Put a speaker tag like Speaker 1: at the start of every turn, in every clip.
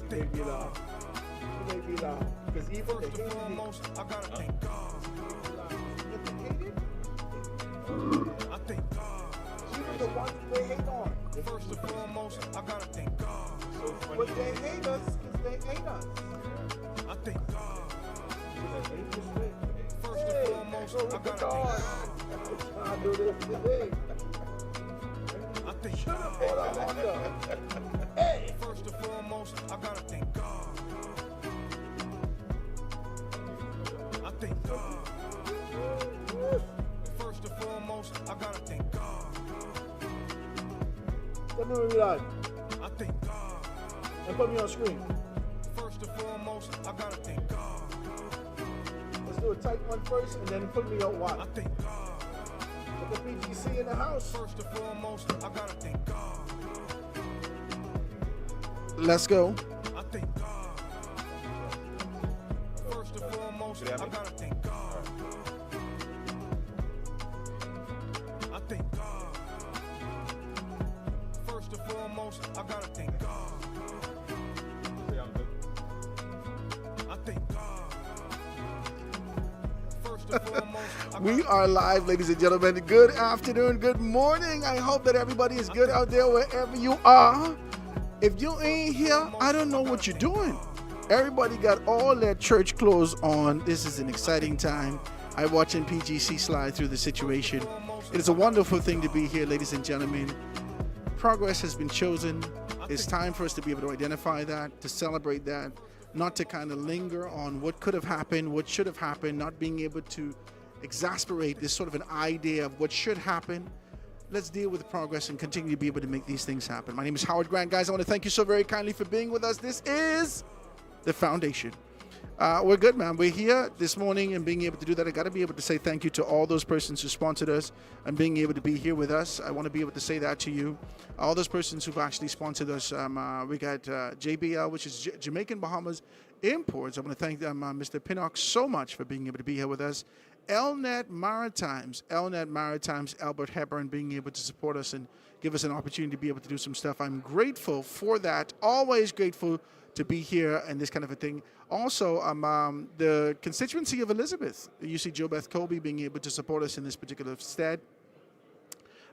Speaker 1: You make me laugh. You make me laugh. Because even the hated
Speaker 2: I gotta thank God. I thank God.
Speaker 1: even the ones they hate on.
Speaker 2: First and foremost, I gotta thank God.
Speaker 1: But they hate us because they hate us.
Speaker 2: I thank God. First
Speaker 1: Hey,
Speaker 2: and foremost,
Speaker 1: so
Speaker 2: I
Speaker 1: with the
Speaker 2: gotta
Speaker 1: God.
Speaker 2: thank God.
Speaker 1: I do this today.
Speaker 2: I thank
Speaker 1: Should have
Speaker 2: God.
Speaker 1: bought a Honda. Hey.
Speaker 2: First and foremost, I gotta thank God. I thank God. First and foremost, I gotta thank God.
Speaker 1: Tell me when we're live.
Speaker 2: I thank God.
Speaker 1: And put me on screen.
Speaker 2: First and foremost, I gotta thank God.
Speaker 1: Let's do a tight one first and then put me on
Speaker 2: I
Speaker 1: what?
Speaker 2: thank God.
Speaker 1: Put the PGC in the house.
Speaker 2: First and foremost, I gotta thank God.
Speaker 1: Let's go.
Speaker 2: I thank God. First and foremost, I gotta thank God. I thank God. First and foremost, I gotta thank God. I thank God. First and foremost, I
Speaker 1: We
Speaker 2: gotta
Speaker 1: are live, ladies and gentlemen. Good afternoon, good morning. I hope that everybody is good out there wherever you are. If you ain't here, I don't know what you're doing. Everybody got all their church clothes on. This is an exciting time. I'm watching PGC slide through the situation. It is a wonderful thing to be here, ladies and gentlemen. Progress has been chosen. It's time for us to be able to identify that, to celebrate that, not to kind of linger on what could have happened, what should have happened, not being able to exasperate this sort of an idea of what should happen. Let's deal with the progress and continue to be able to make these things happen. My name is Howard Grant. Guys, I want to thank you so very kindly for being with us. This is the foundation. We're good, man. We're here this morning and being able to do that. I got to be able to say thank you to all those persons who sponsored us and being able to be here with us. I want to be able to say that to you. All those persons who've actually sponsored us. We got JBL, which is Jamaican Bahamas Imports. I want to thank them, Mr. Pinnock, so much for being able to be here with us. Elnet Maritimes, Albert Hepburn, being able to support us and give us an opportunity to be able to do some stuff. I'm grateful for that. Always grateful to be here and this kind of a thing. Also, the constituency of Elizabeth. You see Jo Beth Colby being able to support us in this particular stead.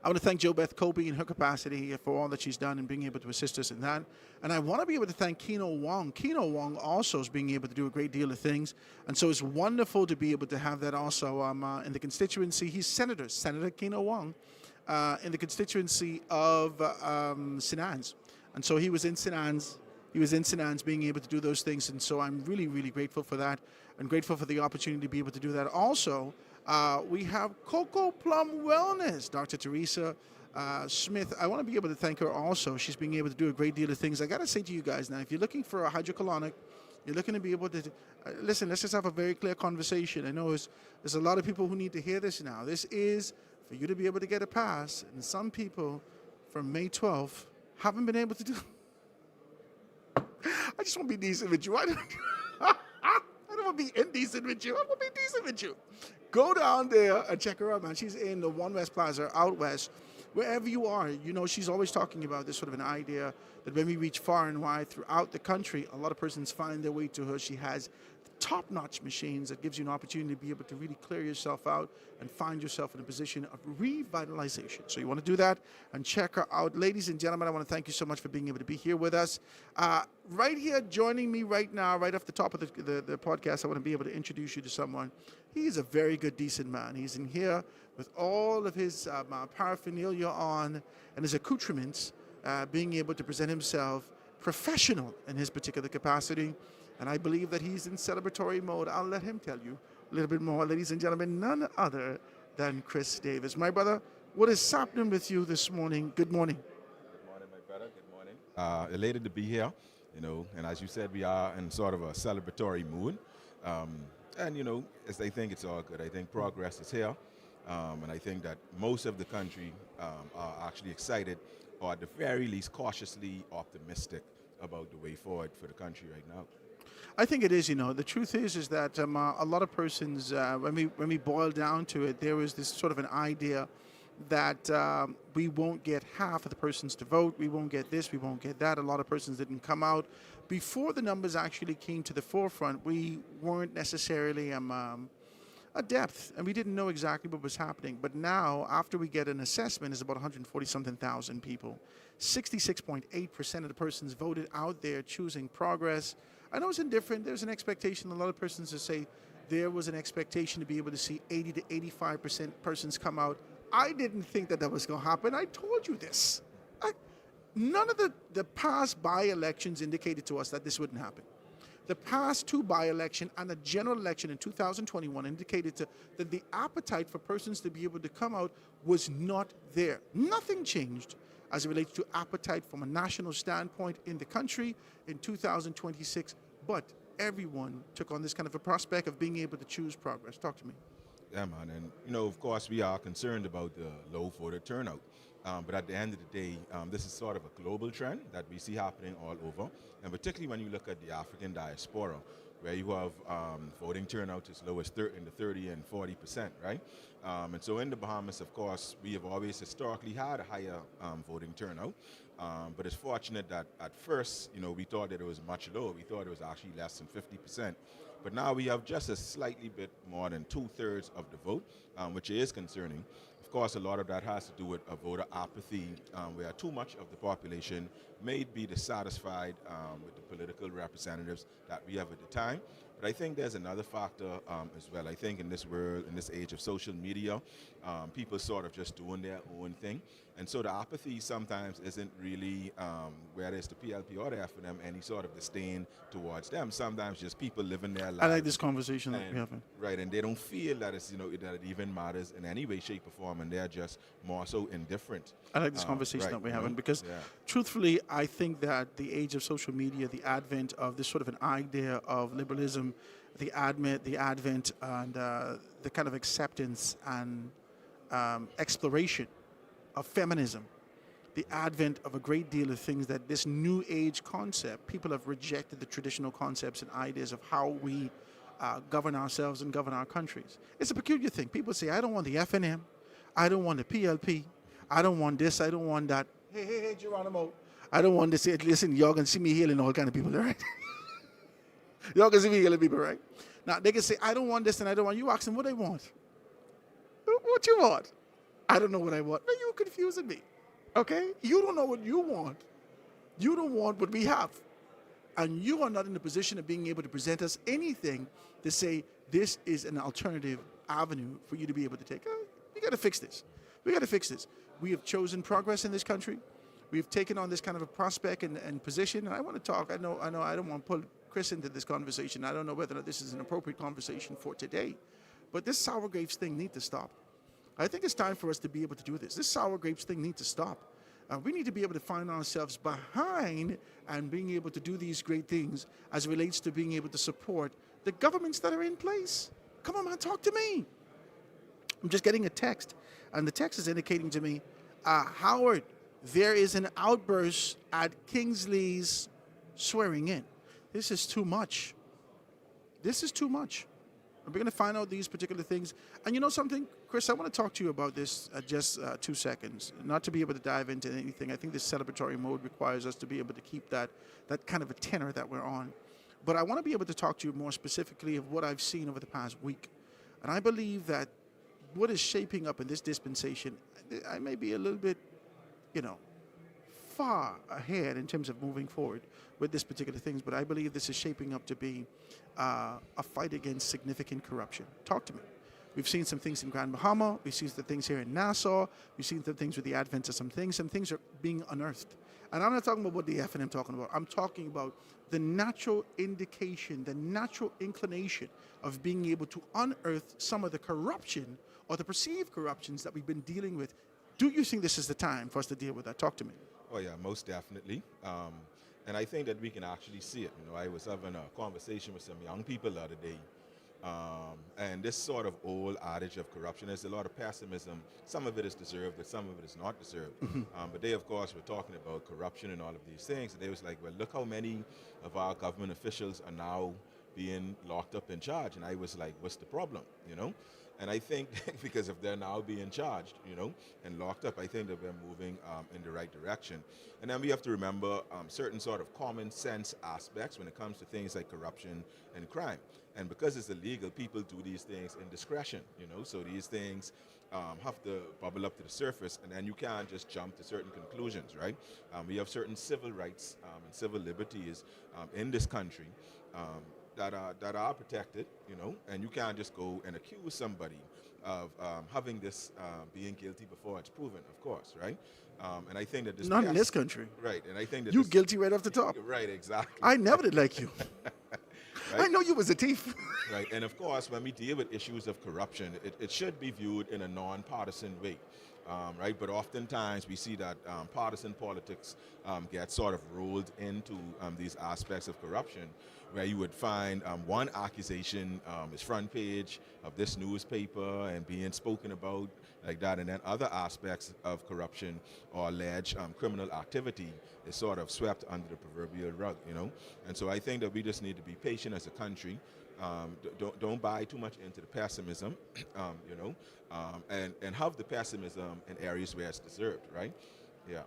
Speaker 1: I want to thank Jo Beth Colby in her capacity for all that she's done and being able to assist us in that. And I want to be able to thank Keno Wong. Keno Wong also is being able to do a great deal of things. And so it's wonderful to be able to have that also in the constituency. He's Senator Keno Wong, in the constituency of St. Anne's. And so he was in St. Anne's. He was in St. Anne's being able to do those things. And so I'm really, really grateful for that and grateful for the opportunity to be able to do that. Also, we have Cocoa Plum Wellness, Dr. Teresa Smith. I want to be able to thank her also. She's being able to do a great deal of things. I got to say to you guys now, if you're looking for a hydrocolonic, you're looking to be able to, listen, let's just have a very clear conversation. I know there's a lot of people who need to hear this now. This is for you to be able to get a pass. And some people from May 12th haven't been able to do. I just want to be decent with you. I don't want to be indecent with you. I want to be decent with you. Go down there and check her out, man. She's in the One West Plaza, out west. Wherever you are, you know, she's always talking about this sort of an idea that when we reach far and wide throughout the country, a lot of persons find their way to her. She has top-notch machines that gives you an opportunity to be able to really clear yourself out and find yourself in a position of revitalization. So you want to do that and check her out. Ladies and gentlemen, I want to thank you so much for being able to be here with us. Right here, joining me right now, right off the top of the podcast, I want to be able to introduce you to someone. He's a very good, decent man. He's in here with all of his paraphernalia on and his accoutrements, being able to present himself professional in his particular capacity. And I believe that he's in celebratory mode. I'll let him tell you a little bit more. Ladies and gentlemen, none other than Chris Davis. My brother, what is happening with you this morning? Good morning.
Speaker 3: Good morning, my brother. Good morning. Elated to be here, you know, and as you said, we are in sort of a celebratory mood. And, you know, as I think it's all good. I think progress is here. And I think that most of the country are actually excited, or at the very least cautiously optimistic about the way forward for the country right now.
Speaker 1: I think it is, you know. The truth is that a lot of persons, when we boil down to it, there is this sort of an idea that we won't get half of the persons to vote, we won't get this, we won't get that. A lot of persons didn't come out. Before the numbers actually came to the forefront, we weren't necessarily adept, and we didn't know exactly what was happening. But now, after we get an assessment, it's about 140 something thousand people. 66.8% of the persons voted out there choosing progress. I know it's indifferent. There's an expectation. A lot of persons will say there was an expectation to be able to see 80 to 85% persons come out. I didn't think that was going to happen. I told you this. None of the past by-elections indicated to us that this wouldn't happen. The past two by-election and a general election in 2021 indicated that the appetite for persons to be able to come out was not there. Nothing changed as it relates to appetite from a national standpoint in the country in 2026, but everyone took on this kind of a prospect of being able to choose progress. Talk to me.
Speaker 3: Yeah, man. And, of course, we are concerned about the low voter turnout. But at the end of the day, this is sort of a global trend that we see happening all over. And particularly when you look at the African diaspora, where you have voting turnout as low as in the 30 and 40%, right? And so in the Bahamas, of course, we have always historically had a higher voting turnout. But it's fortunate that at first, we thought that it was much lower. We thought it was actually less than 50%. But now we have just a slightly bit more than 2/3 of the vote, which is concerning. Of course, a lot of that has to do with a voter apathy, where too much of the population may be dissatisfied with the political representatives that we have at the time. But I think there's another factor as well. I think in this world, in this age of social media, people sort of just doing their own thing. And so the apathy sometimes isn't really, whether it's the PLP or the FNM, any sort of disdain towards them. Sometimes just people living their lives.
Speaker 1: I like this conversation that we're having.
Speaker 3: Right, and they don't feel that it's, that it even matters in any way, shape, or form, and they're just more so indifferent.
Speaker 1: I like this conversation that we're having because, truthfully, I think that the age of social media, the advent of this sort of an idea of liberalism, the advent and the kind of acceptance and exploration of feminism, the advent of a great deal of things that this new age concept, people have rejected the traditional concepts and ideas of how we govern ourselves and govern our countries. It's a peculiar thing. People say, I don't want the FNM, I don't want the PLP, I don't want this, I don't want that. Hey, Geronimo, I don't want this. Listen, y'all can see me healing all kind of people, right? Y'all can see me healing people, right? Now, they can say, I don't want this and I don't want. You ask them what they want. What you want? I don't know what I want. No, you're confusing me. Okay? You don't know what you want. You don't want what we have. And you are not in the position of being able to present us anything to say this is an alternative avenue for you to be able to take. We got to fix this. We got to fix this. We have chosen progress in this country. We've taken on this kind of a prospect and position. And I want to talk. I know. I don't want to pull Chris into this conversation. I don't know whether or not this is an appropriate conversation for today. But this sour grapes thing needs to stop. I think it's time for us to be able to do this. This sour grapes thing needs to stop. We need to be able to find ourselves behind and being able to do these great things as it relates to being able to support the governments that are in place. Come on, man, talk to me. I'm just getting a text, and the text is indicating to me, Howard, there is an outburst at Kingsley's swearing in. This is too much. This is too much. We're going to find out these particular things. And you know something, Chris, I want to talk to you about this just 2 seconds. Not to be able to dive into anything. I think this celebratory mode requires us to be able to keep that kind of a tenor that we're on. But I want to be able to talk to you more specifically of what I've seen over the past week. And I believe that what is shaping up in this dispensation, I may be a little bit, far ahead in terms of moving forward with this particular things, but I believe this is shaping up to be a fight against significant corruption. Talk to me. We've seen some things in Grand Bahama. We've seen some things here in Nassau. We've seen some things with the advent of some things. Some things are being unearthed. And I'm not talking about what the FNM talking about. I'm talking about the natural indication, the natural inclination of being able to unearth some of the corruption or the perceived corruptions that we've been dealing with. Do you think this is the time for us to deal with that? Talk to me.
Speaker 3: Oh, yeah, most definitely. And I think that we can actually see it. I was having a conversation with some young people the other day. And this sort of old adage of corruption, there's a lot of pessimism. Some of it is deserved, but some of it is not deserved. But they, of course, were talking about corruption and all of these things. And they was like, well, look how many of our government officials are now being locked up in charge. And I was like, what's the problem, And I think because if they're now being charged, and locked up, I think that we're moving in the right direction. And then we have to remember certain sort of common sense aspects when it comes to things like corruption and crime. And because it's illegal, people do these things in discretion, so these things have to bubble up to the surface, and then you can't just jump to certain conclusions, right? We have certain civil rights and civil liberties in this country that are protected, and you can't just go and accuse somebody of having this being guilty before it's proven, of course, right? And I think that this
Speaker 1: Not in this country.
Speaker 3: right? And I think that
Speaker 1: You
Speaker 3: this,
Speaker 1: guilty right off the top.
Speaker 3: right, exactly.
Speaker 1: I never did like you.
Speaker 3: Right?
Speaker 1: I know you was a thief.
Speaker 3: Right, and of course, when we deal with issues of corruption, it should be viewed in a non-partisan way, right? But oftentimes we see that partisan politics get sort of rolled into these aspects of corruption, where you would find one accusation is front page of this newspaper and being spoken about like that, and then other aspects of corruption or alleged criminal activity is sort of swept under the proverbial rug, And so I think that we just need to be patient as a country. Don't buy too much into the pessimism, and have the pessimism in areas where it's deserved, right? Yeah.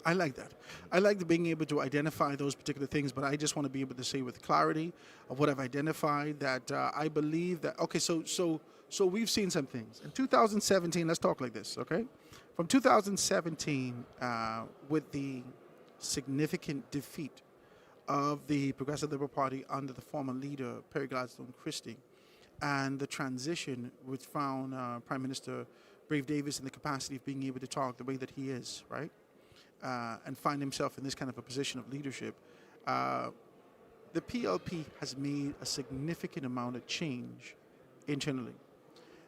Speaker 1: I like that. I like the being able to identify those particular things, but I just want to be able to say with clarity of what I've identified that I believe that, okay, so we've seen some things. In 2017, let's talk like this, okay? From 2017, with the significant defeat of the Progressive Liberal Party under the former leader, Perry Gladstone Christie, and the transition which found Prime Minister Brave Davis in the capacity of being able to talk the way that he is, right? And find himself in this kind of a position of leadership, the PLP has made a significant amount of change internally.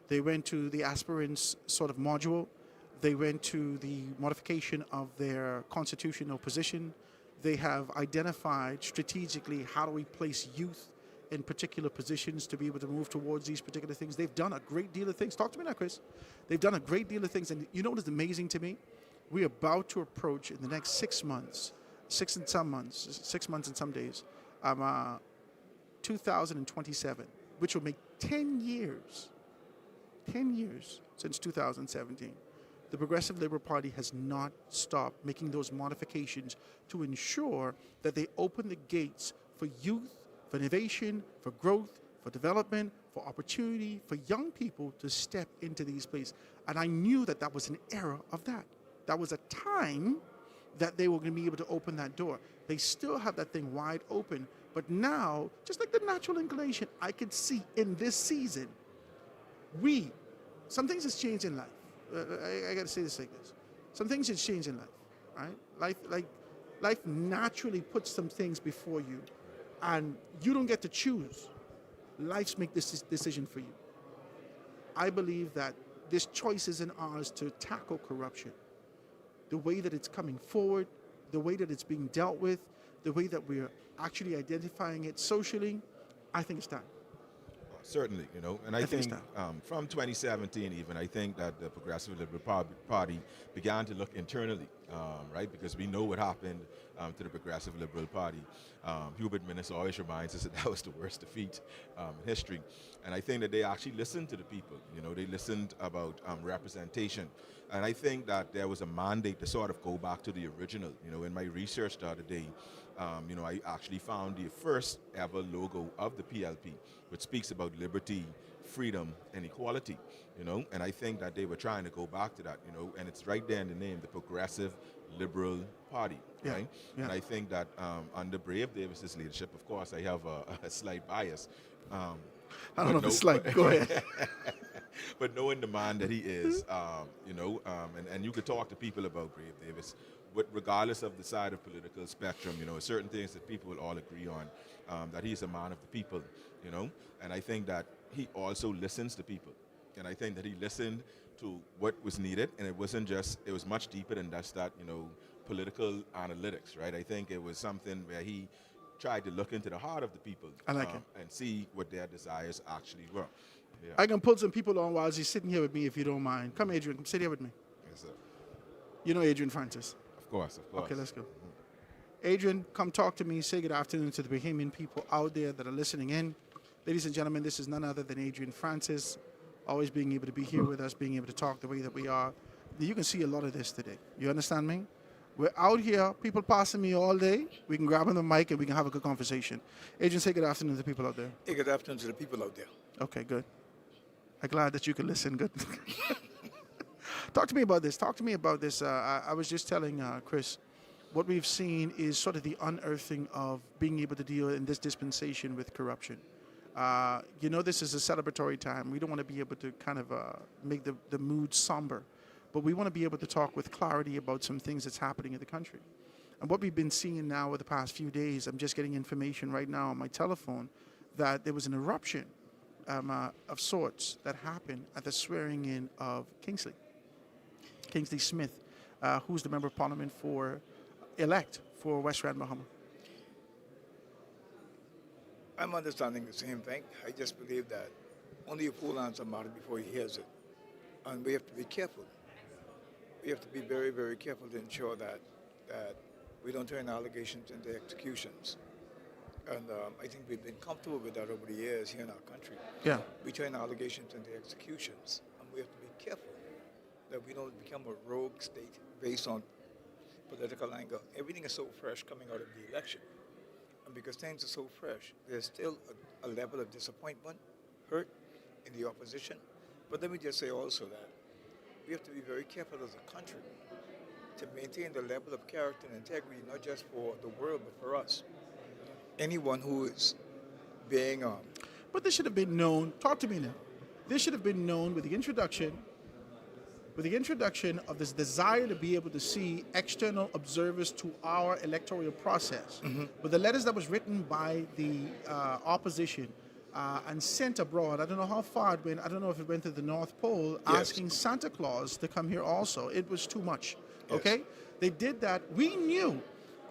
Speaker 1: They went to the aspirants sort of module. They went to the modification of their constitutional position. They have identified strategically how do we place youth in particular positions to be able to move towards these particular things. They've done a great deal of things. Talk to me now, Chris. They've done a great deal of things. And you know what is amazing to me? We're about to approach in the next 6 months, 6 months and some days, 2027, which will make 10 years since 2017. The Progressive Liberal Party has not stopped making those modifications to ensure that they open the gates for youth, for innovation, for growth, for development, for opportunity, for young people to step into these places. And I knew that that was an era of that. That was a time that they were going to be able to open that door. They still have that thing wide open. But now, just like the natural inclination, I could see in this season, some things has changed in life. I got to say this like this. Some things has changed in life, right? Life naturally puts some things before you, and you don't get to choose. Life's make this decision for you. I believe that this choice is in ours to tackle corruption. The way that it's coming forward, the way that it's being dealt with, the way that we're actually identifying it socially, I think it's time.
Speaker 3: Certainly, and I think from 2017 even, I think that the Progressive Liberal Party began to look internally, right? Because we know what happened to the Progressive Liberal Party. Hubert Minnis always reminds us that was the worst defeat in history. And I think that they actually listened to the people. They listened about representation. And I think that there was a mandate to sort of go back to the original. In my research the other day, I actually found the first ever logo of the PLP, which speaks about liberty, freedom, and equality, and I think that they were trying to go back to that, and it's right there in the name, the Progressive Liberal Party, right? Yeah. And I think that under Brave Davis's leadership, of course, I have a slight bias.
Speaker 1: I don't know if it's slight, go ahead.
Speaker 3: But knowing the man that he is, and you could talk to people about Brave Davis, but regardless of the side of political spectrum, certain things that people will all agree on, that he's a man of the people, and I think that he also listens to people, and I think that he listened to what was needed, and it was much deeper than just that, political analytics, right? I think it was something where he tried to look into the heart of the people and see what their desires actually were. Yeah.
Speaker 1: I can pull some people on while he's sitting here with me, if you don't mind. Come, Adrian, come sit here with me.
Speaker 3: Yes, sir.
Speaker 1: You know Adrian Francis?
Speaker 3: Of course.
Speaker 1: Okay, let's go. Adrian, come talk to me. Say good afternoon to the Bahamian people out there that are listening in. Ladies and gentlemen, this is none other than Adrian Francis, always being able to be here with us, being able to talk the way that we are. You can see a lot of this today. You understand me? We're out here, people passing me all day. We can grab on the mic and we can have a good conversation. Agent, say good afternoon to the people out there.
Speaker 4: Hey, good afternoon to the people out there.
Speaker 1: Okay, good. I'm glad that you can listen. Good. Talk to me about this. I was just telling Chris, what we've seen is sort of the unearthing of being able to deal in this dispensation with corruption. This is a celebratory time. We don't want to be able to kind of make the mood somber, but we want to be able to talk with clarity about some things that's happening in the country. And what we've been seeing now over the past few days, I'm just getting information right now on my telephone that there was an eruption of sorts that happened at the swearing in of Kingsley Smith, who's the member of Parliament elect for West Rand Bahama.
Speaker 4: I'm understanding the same thing. I just believe that only a fool answers a matter before he hears it. And we have to be careful. We have to be very, very careful to ensure that we don't turn allegations into executions. And I think we've been comfortable with that over the years here in our country.
Speaker 1: Yeah.
Speaker 4: We turn allegations into executions. And we have to be careful that we don't become a rogue state based on political anger. Everything is so fresh coming out of the election. And because things are so fresh, there's still a level of disappointment, hurt in the opposition. But let me just say also that we have to be very careful as a country to maintain the level of character and integrity, not just for the world, but for us. Anyone who is being...
Speaker 1: But this should have been known. Talk to me now. This should have been known with the introduction of this desire to be able to see external observers to our electoral process.
Speaker 4: Mm-hmm.
Speaker 1: But the letters that was written by the opposition and sent abroad, I don't know how far it went, I don't know if it went to the North Pole,
Speaker 4: Yes.
Speaker 1: asking Santa Claus to come here also. It was too much,
Speaker 4: Yes.
Speaker 1: okay? They did that. We knew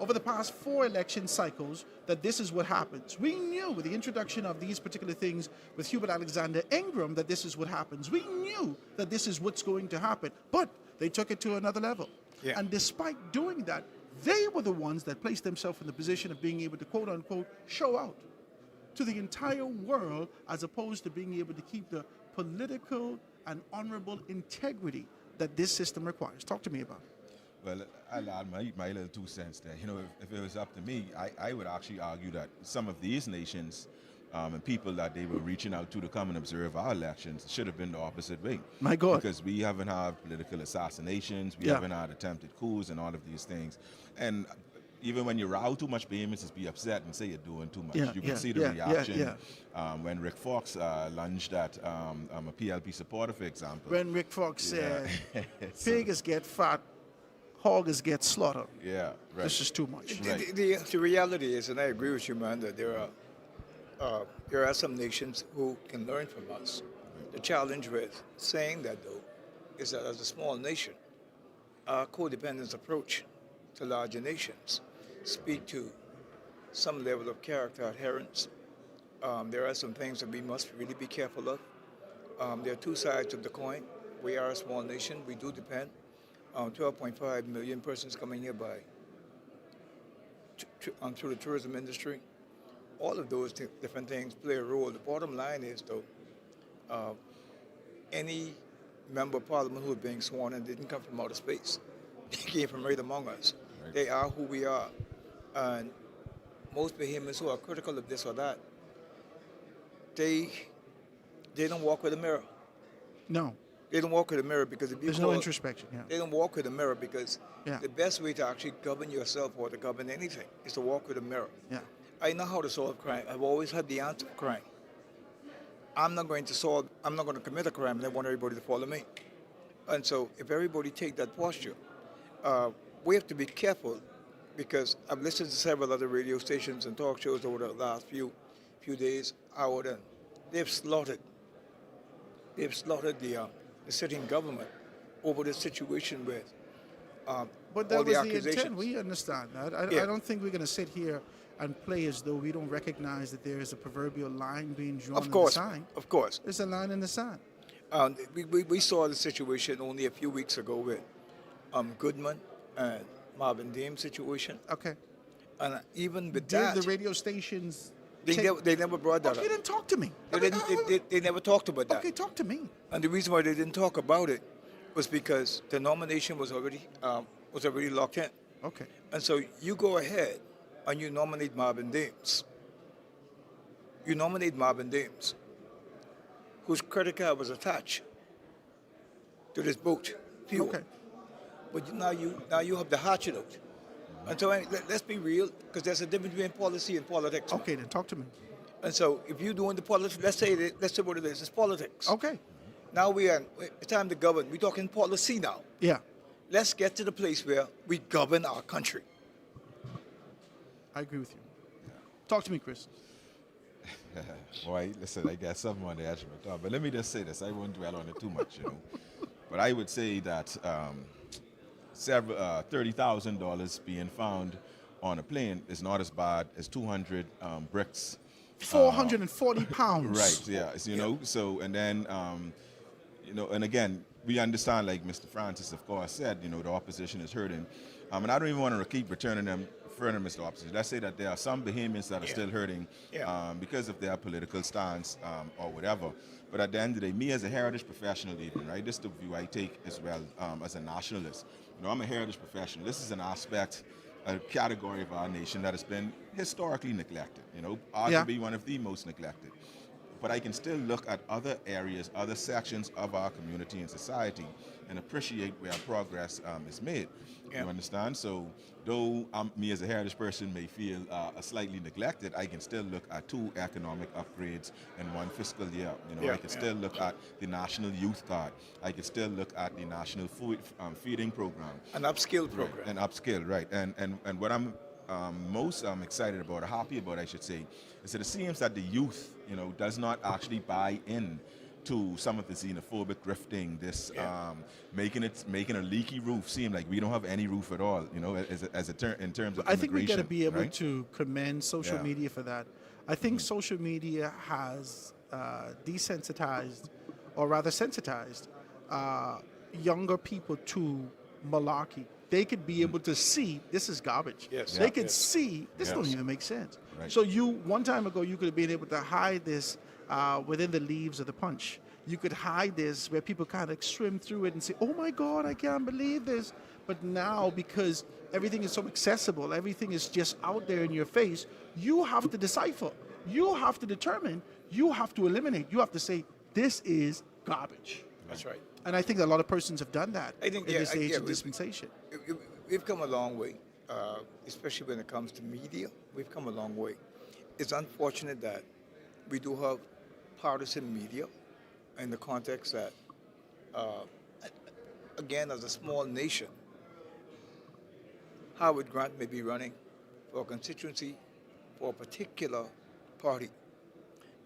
Speaker 1: over the past 4 election cycles that this is what happens. We knew with the introduction of these particular things with Hubert Alexander Ingram that this is what happens. We knew that this is what's going to happen, but they took it to another level.
Speaker 4: Yeah.
Speaker 1: And despite doing that, they were the ones that placed themselves in the position of being able to, quote unquote, show out to the entire world as opposed to being able to keep the political and honorable integrity that this system requires. Talk to me about it.
Speaker 3: Well, I'll add my little 2 cents there. If it was up to me, I would actually argue that some of these nations and people that they were reaching out to come and observe our elections should have been the opposite way.
Speaker 1: My God.
Speaker 3: Because we haven't had political assassinations, we
Speaker 1: Yeah.
Speaker 3: haven't had attempted coups and all of these things. And even when you row too much payments, just be upset and say you're doing too much. You can see the reaction when Rick Fox lunged at a PLP supporter, for example.
Speaker 1: When Rick Fox said,
Speaker 3: So-
Speaker 1: pigs get fat, hogs get slaughtered.
Speaker 3: Yeah, right.
Speaker 1: This is too much.
Speaker 3: Right.
Speaker 4: The reality is, and I agree with you, man, that there are some nations who can learn from us. The challenge with saying that, though, is that as a small nation, our codependence approach to larger nations speak to some level of character adherence. There are some things that we must really be careful of. There are 2 sides of the coin. We are a small nation. We do depend on 12.5 million persons coming here through the tourism industry. All of those different things play a role. The bottom line is, though, any member of parliament who is being sworn in didn't come from outer space. They came from right among us.
Speaker 3: Right.
Speaker 4: They are who we are. And most behemoths who are critical of this or that, they don't walk with a mirror.
Speaker 1: No,
Speaker 4: They don't walk with a mirror because if you
Speaker 1: there's no introspection. Yeah.
Speaker 4: They don't walk with a mirror because
Speaker 1: Yeah.
Speaker 4: the best way to actually govern yourself or to govern anything is to walk with a mirror.
Speaker 1: Yeah.
Speaker 4: I know how to solve crime. I've always had the answer for crime. I'm not going to commit a crime and I want everybody to follow me. And so if everybody take that posture, we have to be careful because I've listened to several other radio stations and talk shows over the last few days, hour, and they've slaughtered the sitting government over the situation with
Speaker 1: But that
Speaker 4: all
Speaker 1: was
Speaker 4: the
Speaker 1: the
Speaker 4: accusations.
Speaker 1: intent. We understand that. I
Speaker 4: Yeah.
Speaker 1: don't think we're going to sit here and play as though we don't recognize that there is a proverbial line being drawn
Speaker 4: Of course,
Speaker 1: in the sand.
Speaker 4: of course.
Speaker 1: There's a line in the sand.
Speaker 4: We saw the situation only a few weeks ago with Goodman and Marvin Dean situation.
Speaker 1: Okay.
Speaker 4: And even with
Speaker 1: Give
Speaker 4: that,
Speaker 1: the radio stations
Speaker 4: They never brought that
Speaker 1: Okay,
Speaker 4: up.
Speaker 1: then talk to me.
Speaker 4: They never talked about that.
Speaker 1: Okay, talk to me.
Speaker 4: And the reason why they didn't talk about it was because the nomination was already locked in.
Speaker 1: Okay.
Speaker 4: And so you go ahead and you nominate Marvin Dames. You nominate Marvin Dames, whose credit card was attached to this boat fuel.
Speaker 1: Okay.
Speaker 4: But now you have the hatchet out. And so let's be real, because there's a difference between policy and politics.
Speaker 1: Okay, then talk to me.
Speaker 4: And so if you're doing the politics, let's say what it is. It's politics.
Speaker 1: Okay.
Speaker 4: Now it's time to govern. We're talking policy now.
Speaker 1: Yeah,
Speaker 4: Let's get to the place where we govern our country.
Speaker 1: I agree with you. Talk to me, Chris.
Speaker 3: Boy, listen, I got something on the edge of my tongue, but let me just say this. I won't dwell on it too much, But I would say that $30,000 being found on a plane is not as bad as 200 bricks.
Speaker 1: 440 pounds.
Speaker 3: Right, yeah. So, and then, and again, we understand, like Mr. Francis, of course, said, the opposition is hurting. And I don't even want to keep returning them further, Mr. Opposition. Let's say that there are some Bahamians that are still hurting because of their political stance or whatever. But at the end of the day, me as a heritage professional even, right, this is the view I take as well as a nationalist. I'm a heritage professional. This is an aspect, a category of our nation that has been historically neglected, arguably one of the most neglected. But I can still look at other areas, other sections of our community and society and appreciate where progress is made. You understand? So though me as a heritage person may feel slightly neglected, I can still look at 2 economic upgrades in 1 fiscal year. I can still look at the National Youth Card. I can still look at the National Feeding Program.
Speaker 4: An upskill program.
Speaker 3: An upskill, right. And what I'm most excited about, or happy about, I should say, is that it seems that the youth, does not actually buy in to some of the xenophobic grifting, this making a leaky roof seem like we don't have any roof at all, in terms of
Speaker 1: I think we got to
Speaker 3: immigration,
Speaker 1: be able
Speaker 3: right?
Speaker 1: to commend social media for that. I think social media has desensitized, or rather sensitized, younger people to malarkey. They could be able to see this is garbage.
Speaker 4: Yes.
Speaker 1: They could see this don't even make sense.
Speaker 3: Right.
Speaker 1: So one time ago, you could have been able to hide this within the leaves of the punch. You could hide this where people kind of swim through it and say, oh my God, I can't believe this. But now, because everything is so accessible, everything is just out there in your face, you have to decipher. You have to determine. You have to eliminate. You have to say, this is garbage.
Speaker 4: That's right.
Speaker 1: And I think a lot of persons have done that
Speaker 4: I think,
Speaker 1: in this age of
Speaker 4: we-
Speaker 1: dispensation.
Speaker 4: We've come a long way, especially when it comes to media. We've come a long way. It's unfortunate that we do have partisan media in the context that, again, as a small nation, Howard Grant may be running for a constituency for a particular party.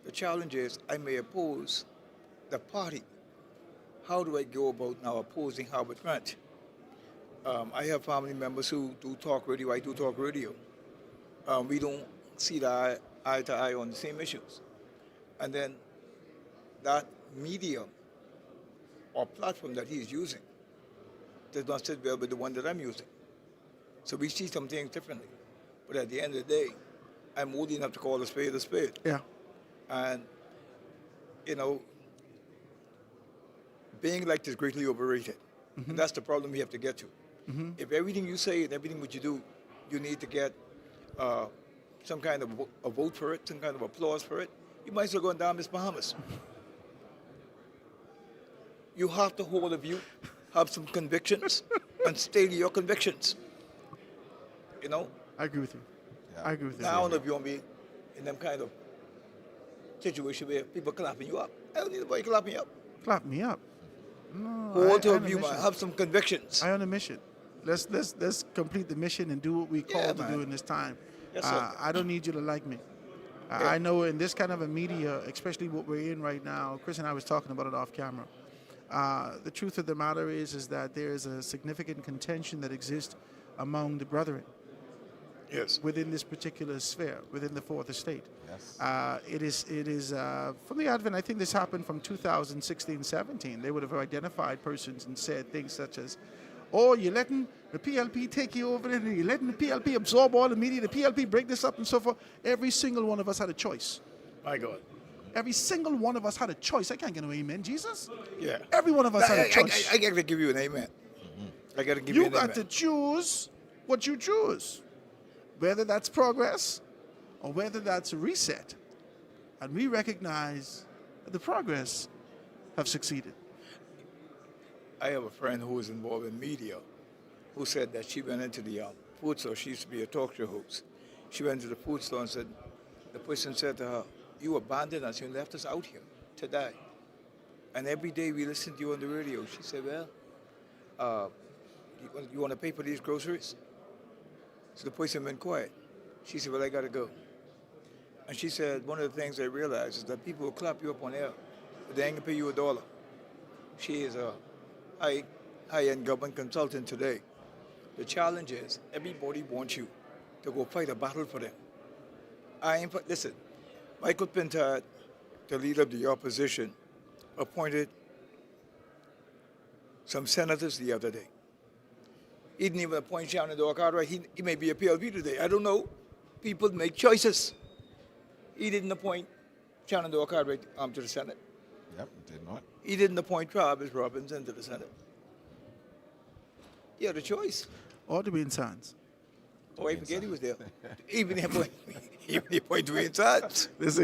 Speaker 4: The challenge is I may oppose the party. How do I go about now opposing Howard Grant? I have family members who do talk radio. I do talk radio. We don't see the eye to eye on the same issues. And then that medium or platform that he's using does not sit well with the one that I'm using. So we see some things differently. But at the end of the day, I'm old enough to call a spade a spade.
Speaker 1: Yeah.
Speaker 4: And, being liked is greatly overrated. And that's the problem we have to get to. If everything you say and everything what you do, you need to get some kind of a vote for it, some kind of applause for it, you might as well go and down Miss Bahamas. You have to hold a view, have some convictions, and stay to your convictions.
Speaker 1: I agree with you.
Speaker 3: Yeah.
Speaker 1: I agree with you.
Speaker 4: Now, I don't know if you want to be in them kind of situation where people clapping you up. I don't need nobody clapping you up.
Speaker 1: Clap me up. No,
Speaker 4: Hold to
Speaker 1: I
Speaker 4: a
Speaker 1: on
Speaker 4: view,
Speaker 1: mission.
Speaker 4: man. Have some convictions.
Speaker 1: I on a mission. Let's complete the mission and do what we called to
Speaker 4: man.
Speaker 1: do in this time.
Speaker 4: Yes, sir.
Speaker 1: I don't need you to like me.
Speaker 4: Yeah.
Speaker 1: I know in this kind of a media, especially what we're in right now, Chris and I was talking about it off camera. The truth of the matter is that there is a significant contention that exists among the brethren
Speaker 4: Yes.
Speaker 1: within this particular sphere, within the Fourth Estate.
Speaker 3: Yes.
Speaker 1: It is from the advent. I think this happened from 2016-17. They would have identified persons and said things such as, "Oh, you're letting The PLP take you over there, and you're letting the PLP absorb all the media, the PLP break this up and so forth. Every single one of us had a choice.
Speaker 4: My God.
Speaker 1: Every single one of us had a choice. I can't get no amen, Jesus.
Speaker 4: Yeah.
Speaker 1: Every one of us had a choice.
Speaker 4: I got to give you an amen. I got to give you
Speaker 1: You
Speaker 4: an
Speaker 1: got
Speaker 4: amen.
Speaker 1: to choose what you choose, whether that's progress or whether that's a reset. And we recognize that the progress have succeeded.
Speaker 4: I have a friend who was involved in media who said that she went into the food store. She used to be a talk show host. She went to the food store and said, the person said to her, you abandoned us, you left us out here to die. And every day we listen to you on the radio. She said, well, you want to pay for these groceries? So the person went quiet. She said, well, I got to go. And she said, one of the things I realized is that people will clap you up on air, but they ain't going to pay you $1. She is a high-end government consultant today. The challenge is everybody wants you to go fight a battle for them. Listen, Michael Pintard, the leader of the opposition, appointed some senators the other day. He didn't even appoint Shannon Cartwright. He may be a PLP today. I don't know. People make choices. He didn't appoint Shannon Cartwright to the Senate.
Speaker 3: Yep, did not.
Speaker 4: He didn't appoint Travis Robinson to the Senate. He had a choice.
Speaker 1: Or Dwayne Sands.
Speaker 4: Oh, I forget he was there. Even he appointed Dwayne Sands.
Speaker 1: That's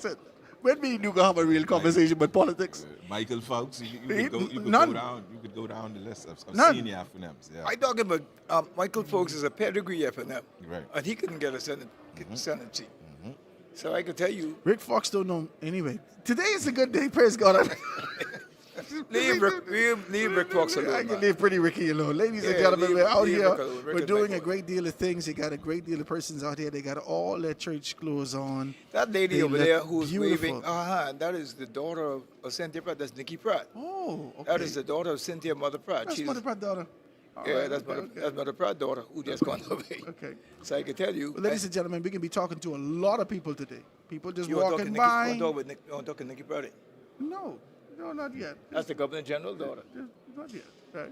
Speaker 1: it. When we do have a real conversation about politics.
Speaker 3: Michael Fawkes, you could go down the list of senior FNMs. Yeah.
Speaker 4: I talking about Michael Fawkes is a pedigree FNM.
Speaker 3: Right.
Speaker 4: And he couldn't get a Senate seat. So I can tell you.
Speaker 1: Rick Fox don't know anyway. Today is a good day, praise God.
Speaker 4: Leave Rick Fox alone.
Speaker 1: I can leave pretty Ricky alone. Ladies and gentlemen, we're out here. We're doing a great deal of things. You got a great deal of persons out here. They got all their church clothes on.
Speaker 4: That lady
Speaker 1: They
Speaker 4: over
Speaker 1: look
Speaker 4: there who's
Speaker 1: beautiful.
Speaker 4: waving, and that is the daughter of Cynthia Pratt. That's Nikki Pratt.
Speaker 1: Oh, okay.
Speaker 4: That is the daughter of Cynthia Mother Pratt.
Speaker 1: That's Mother Pratt daughter. All
Speaker 4: Yeah,
Speaker 1: right,
Speaker 4: that's
Speaker 1: okay.
Speaker 4: Mother Pratt daughter who just gone away.
Speaker 1: Okay.
Speaker 4: So I can tell you.
Speaker 1: Well, ladies and gentlemen, we can be talking to a lot of people today. People just
Speaker 4: you want
Speaker 1: walking
Speaker 4: to
Speaker 1: by.
Speaker 4: talk to Nikki Pratt?
Speaker 1: No, not yet.
Speaker 4: That's the Governor General daughter.
Speaker 1: Not yet, right?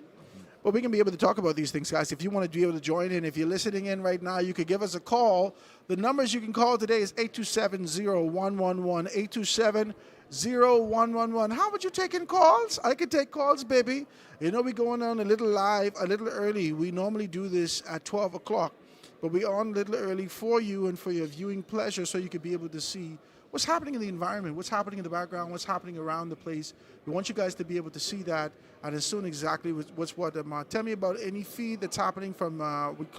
Speaker 1: But we can be able to talk about these things, guys. If you want to be able to join in, if you're listening in right now, you could give us a call. The numbers you can call today is 827-0111, 827-0111. How would you take in calls? I could take calls, baby. You know, we're going on a little live, a little early. We normally do this at 12 o'clock, but we're on a little early for you and for your viewing pleasure so you could be able to see what's happening in the environment, what's happening in the background, what's happening around the place. We want you guys to be able to see that and as soon exactly what's what. Tell me about any feed that's happening from,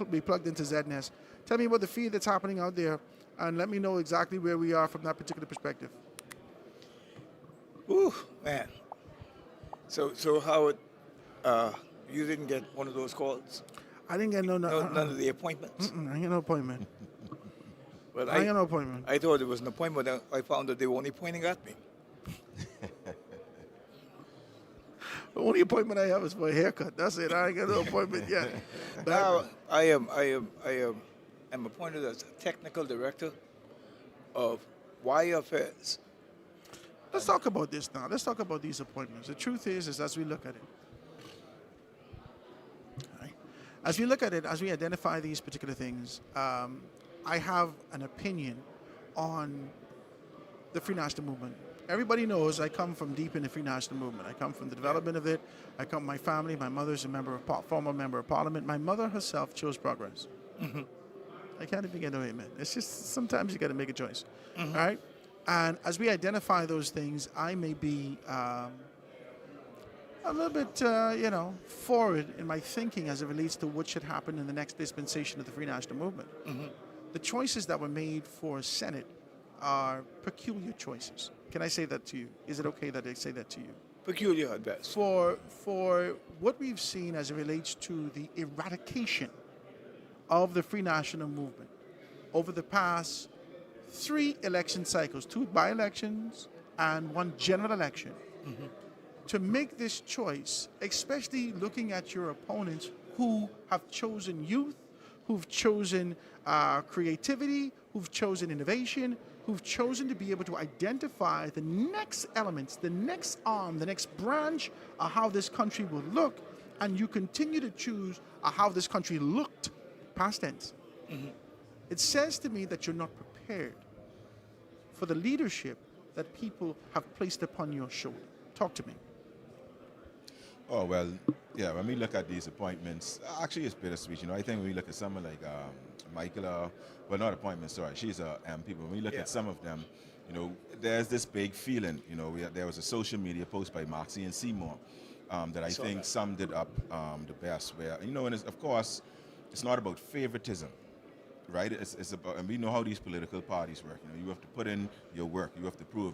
Speaker 1: we plugged into ZNS. Tell me about the feed that's happening out there and let me know exactly where we are from that particular perspective.
Speaker 4: Ooh, man. So Howard, you didn't get one of those calls?
Speaker 1: I didn't get none
Speaker 4: of the appointments?
Speaker 1: I didn't get no appointment.
Speaker 4: But
Speaker 1: I got no appointment.
Speaker 4: I thought it was an appointment. I found that they were only pointing at me.
Speaker 1: The only appointment I have is for a haircut. That's it. I ain't got no appointment yet.
Speaker 4: Now I am appointed as technical director of Wire Affairs.
Speaker 1: Let's talk about this now. Let's talk about these appointments. The truth is as we look at it, right? As we look at it, as we identify these particular things, I have an opinion on the Free National Movement. Everybody knows I come from deep in the Free National Movement. I come from the development of it. My family, my mother's a former member of Parliament. My mother herself chose progress. Mm-hmm. I can't even get away, man. It's just sometimes you got to make a choice, all right? And as we identify those things, I may be a little bit, forward in my thinking as it relates to what should happen in the next dispensation of the Free National Movement. Mm-hmm. The choices that were made for Senate are peculiar choices. Can I say that to you? Is it okay that I say that to you?
Speaker 4: Peculiar at best.
Speaker 1: For what we've seen as it relates to the eradication of the Free National Movement over the past 3 election cycles, 2 by-elections and 1 general election, mm-hmm. to make this choice, especially looking at your opponents who have chosen youth, who've chosen creativity, who've chosen innovation, who've chosen to be able to identify the next elements, the next arm, the next branch of how this country will look, and you continue to choose how this country looked, past tense, it says to me that you're not prepared for the leadership that people have placed upon your shoulder. Talk to me.
Speaker 3: Oh, well, yeah, when we look at these appointments, actually it's bittersweet. I think when we look at someone like Michael, well, not appointments, sorry, she's a MP, but when we look at some of them, there's this big feeling, there was a social media post by Maxine Seymour that I think summed it up the best, where, and of course, it's not about favoritism. Right, it's about, and we know how these political parties work. You have to put in your work. You have to prove.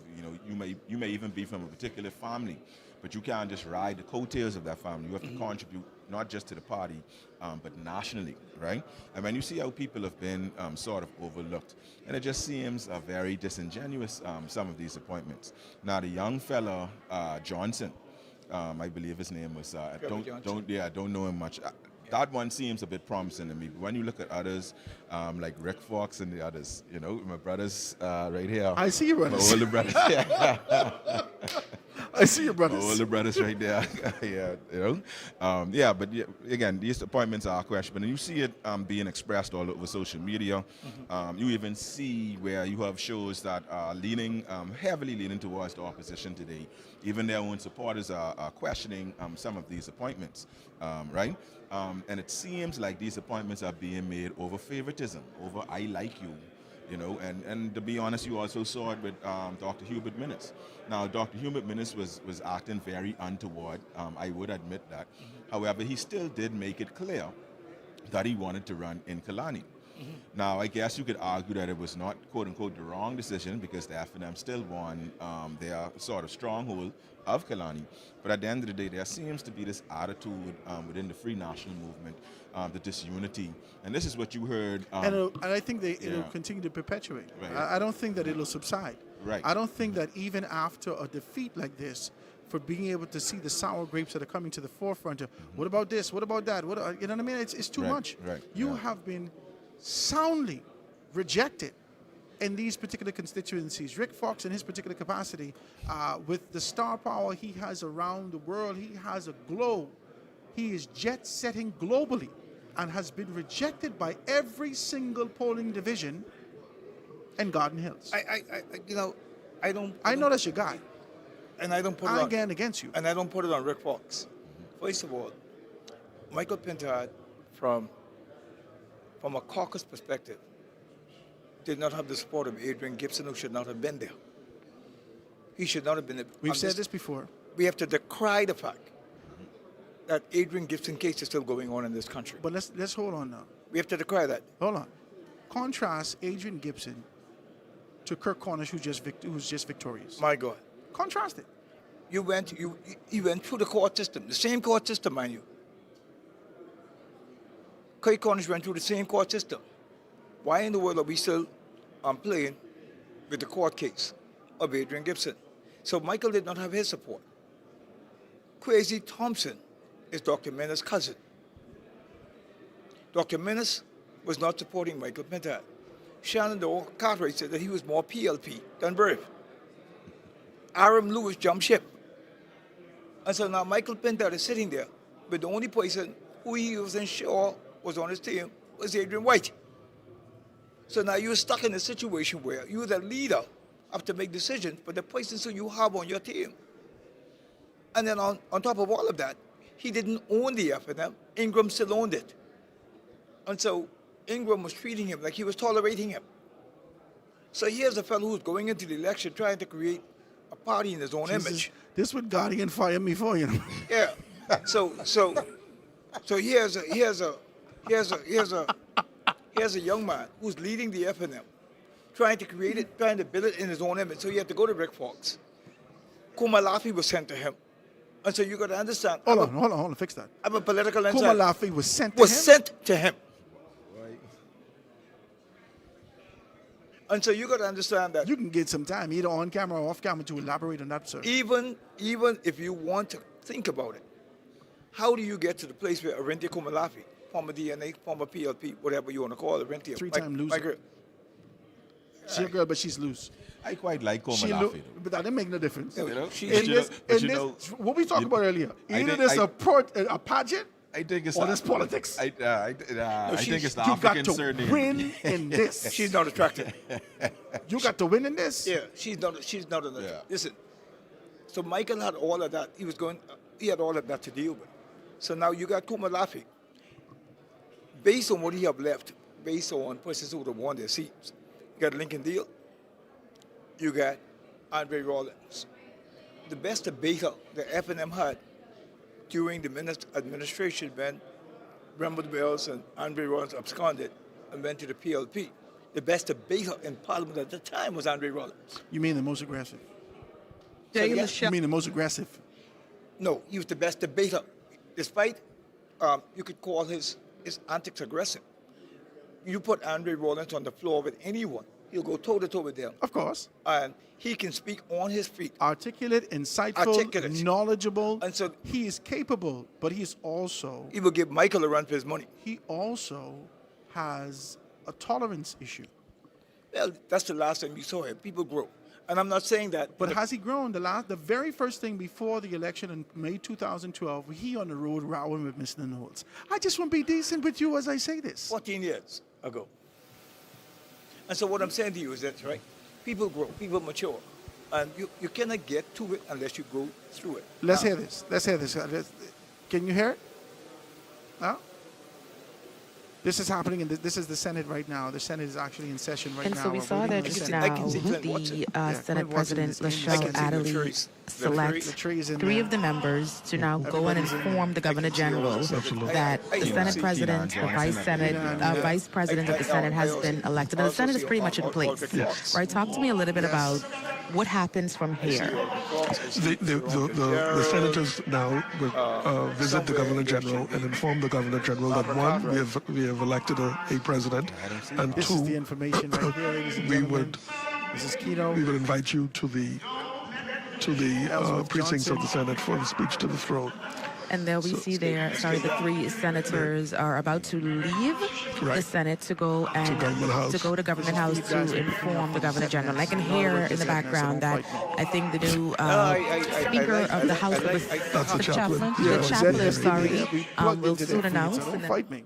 Speaker 3: You may even be from a particular family, but you can't just ride the coattails of that family. You have to contribute not just to the party, but nationally, right? And when you see how people have been sort of overlooked, and it just seems very disingenuous. Some of these appointments. Now, the young fella Johnson, I believe his name was. I don't know him much. That one seems a bit promising to me. But when you look at others, like Rick Fox and the others, my brothers right here.
Speaker 1: I see your brothers.
Speaker 3: My older brothers. Yeah.
Speaker 1: I see your brothers.
Speaker 3: My older brothers right there. But again, these appointments are questionable. And you see it being expressed all over social media. You even see where you have shows that are heavily leaning towards the opposition today. Even their own supporters are questioning some of these appointments, right? And it seems like these appointments are being made over favoritism, over I like you, and to be honest, you also saw it with Dr. Hubert Minnis. Now, Dr. Hubert Minnis was acting very untoward, I would admit that. However, he still did make it clear that he wanted to run in Kalani. Now, I guess you could argue that it was not, quote-unquote, the wrong decision because the FNM still won their sort of stronghold of Kalani. But at the end of the day, there seems to be this attitude within the Free National Movement, the disunity. And this is what you heard.
Speaker 1: And I think it'll continue to perpetuate.
Speaker 3: Right.
Speaker 1: I don't think that it'll subside.
Speaker 3: Right.
Speaker 1: I don't think that even after a defeat like this, for being able to see the sour grapes that are coming to the forefront of, what about this? What about that? You know what I mean? It's too much.
Speaker 3: Right.
Speaker 1: You have been soundly rejected in these particular constituencies. Rick Fox, in his particular capacity, with the star power he has around the world, he has a glow. He is jet-setting globally and has been rejected by every single polling division in Garden Hills. I know that's your guy.
Speaker 4: And I don't put it
Speaker 1: I
Speaker 4: on,
Speaker 1: again against you.
Speaker 4: and I don't put it on Rick Fox. First of all, Michael Pintard, from a caucus perspective, did not have the support of Adrian Gibson, who should not have been there. He should not have been there.
Speaker 1: We've said this before.
Speaker 4: We have to decry the fact that Adrian Gibson case is still going on in this country.
Speaker 1: But let's hold on now.
Speaker 4: We have to decry that.
Speaker 1: Hold on. Contrast Adrian Gibson to Kirk Cornish, who's just victorious.
Speaker 4: My God.
Speaker 1: Contrast it.
Speaker 4: You went through the court system, the same court system, mind you. Kirk Cornish went through the same court system. Why in the world are we still playing with the court case of Adrian Gibson? So Michael did not have his support. Kwesi Thompson is Dr. Minnis' cousin. Dr. Minnis was not supporting Michael Pintard. Shannon Cartwright said that he was more PLP than Brave. Aram Lewis jumped ship. And so now Michael Pintard is sitting there, but the only person who he wasn't sure was on his team was Adrian White. So now you're stuck in a situation where you, the leader, have to make decisions for the persons who you have on your team. And then on top of all of that, he didn't own the FNM. Ingram still owned it. And so Ingram was treating him like he was tolerating him. So here's a fellow who's going into the election trying to create a party in his own image.
Speaker 1: This what Guardian fired me for,
Speaker 4: Yeah. So here's a young man who's leading the FNM, trying to create it, trying to build it in his own image. So you have to go to Rick Fox. Kumalafi was sent to him. And so you got to understand.
Speaker 1: Hold on, fix that.
Speaker 4: I'm a political insider.
Speaker 1: Kumalafi was sent to him?
Speaker 4: Sent to him. And so you got to understand that.
Speaker 1: You can get some time, either on camera or off camera, to elaborate on that, sir.
Speaker 4: Even if you want to think about it, how do you get to the place where Arintia Kumalafi, former DNA, former PLP, whatever you want to call it, Arintia,
Speaker 1: Three-time loser. She's a girl, but she's loose.
Speaker 3: I quite like
Speaker 1: She
Speaker 3: Komalafi,
Speaker 1: look,
Speaker 3: though.
Speaker 1: but that didn't make no difference.
Speaker 4: Yeah,
Speaker 3: You know?
Speaker 4: she-
Speaker 3: But
Speaker 1: In
Speaker 3: you
Speaker 1: this,
Speaker 3: know- but
Speaker 1: in
Speaker 3: you
Speaker 1: this,
Speaker 3: know,
Speaker 1: what we talked
Speaker 3: you-
Speaker 1: about earlier,
Speaker 3: I
Speaker 1: either
Speaker 3: think-
Speaker 1: there's
Speaker 3: I-
Speaker 1: a pageant,
Speaker 3: I think it's
Speaker 1: or
Speaker 3: the-
Speaker 1: there's politics.
Speaker 3: I think it's the
Speaker 1: You got
Speaker 3: African
Speaker 1: to
Speaker 3: surname.
Speaker 1: win in this.
Speaker 4: She's not attractive.
Speaker 1: You got to win in this.
Speaker 4: Yeah, she's not. She's not.
Speaker 3: Yeah.
Speaker 4: Listen. So Michael had all of that. He had all of that to deal with. So now you got Kumalafi. Based on what he have left, based on persons who would have won their seats, you got Lincoln Deal. You got Andre Rawlings. The best debater the F&M had during the administration when Rembert Wells and Andre Rawlings absconded and went to the PLP. The best debater in Parliament at the time was Andre Rawlings.
Speaker 1: You mean the most aggressive?
Speaker 4: So again,
Speaker 1: You mean the most aggressive?
Speaker 4: no, he was the best debater. Despite you could call his antics aggressive. You put Andre Rawlings on the floor with anyone, he'll go toe to toe with them.
Speaker 1: Of course.
Speaker 4: And he can speak on his feet.
Speaker 1: Articulate, insightful,
Speaker 4: Articulate.
Speaker 1: knowledgeable.
Speaker 4: And so
Speaker 1: he is capable, but he's also
Speaker 4: he will give Michael a run for his money.
Speaker 1: he also has a tolerance issue.
Speaker 4: Well, that's the last time you saw him. People grow. And I'm not saying that.
Speaker 1: But has he grown? The very first thing before the election in May 2012, he on the road rowing with Mr. Knowles. I just want to be decent with you as I say this.
Speaker 4: 14 years ago. And so what I'm saying to you is that, right, people grow, people mature. And you cannot get to it unless you go through it.
Speaker 1: Let's
Speaker 4: Now,
Speaker 1: hear this. Let's hear this. Can you hear it? Huh? This is happening, and this is the Senate right now. The Senate is actually in session right
Speaker 5: And
Speaker 1: now.
Speaker 5: so we
Speaker 1: We're
Speaker 5: saw
Speaker 1: voting
Speaker 5: there
Speaker 1: on the
Speaker 5: just
Speaker 1: Senate.
Speaker 4: I
Speaker 5: now
Speaker 4: can see Clint Watson.
Speaker 5: the Senate
Speaker 1: Clint Watson
Speaker 5: President
Speaker 1: is in the
Speaker 5: Michelle
Speaker 1: Senate.
Speaker 5: Adderley
Speaker 4: Latrice
Speaker 5: select
Speaker 1: is in
Speaker 5: three
Speaker 1: there.
Speaker 5: of the members to now go and
Speaker 1: Everybody's in
Speaker 5: inform the Governor General that
Speaker 4: I
Speaker 5: the
Speaker 4: can
Speaker 5: Senate
Speaker 4: see
Speaker 5: President,
Speaker 3: Kenan
Speaker 5: the Vice
Speaker 3: Johnson.
Speaker 5: Senate,
Speaker 1: Yeah.
Speaker 5: Vice President of the Senate has been elected, and the Senate is pretty much in place. Right? Talk to me a little bit about what happens from here.
Speaker 6: The senators now will visit the Governor General and inform the Governor General that one, we have elected a president, and
Speaker 1: This is the
Speaker 6: two,
Speaker 1: information right here, ladies and
Speaker 6: we
Speaker 1: gentlemen.
Speaker 6: would
Speaker 1: This is Keno.
Speaker 6: we would invite you to the
Speaker 1: Ellsworth
Speaker 6: precincts of
Speaker 1: Johnson.
Speaker 6: the Senate for the speech to the throne.
Speaker 5: And there we see there, the three senators are about to leave the
Speaker 6: Right.
Speaker 5: Senate to go and
Speaker 6: Government House.
Speaker 5: to go to Government House to inform the Governor General. And I can hear in the background that I think the new Speaker of the House,
Speaker 6: That's the chaplain.
Speaker 5: the chaplain, sorry,
Speaker 1: We plugged
Speaker 5: will
Speaker 1: into
Speaker 5: soon
Speaker 1: that feed,
Speaker 5: announce.
Speaker 1: so don't
Speaker 5: and then-
Speaker 1: fight me.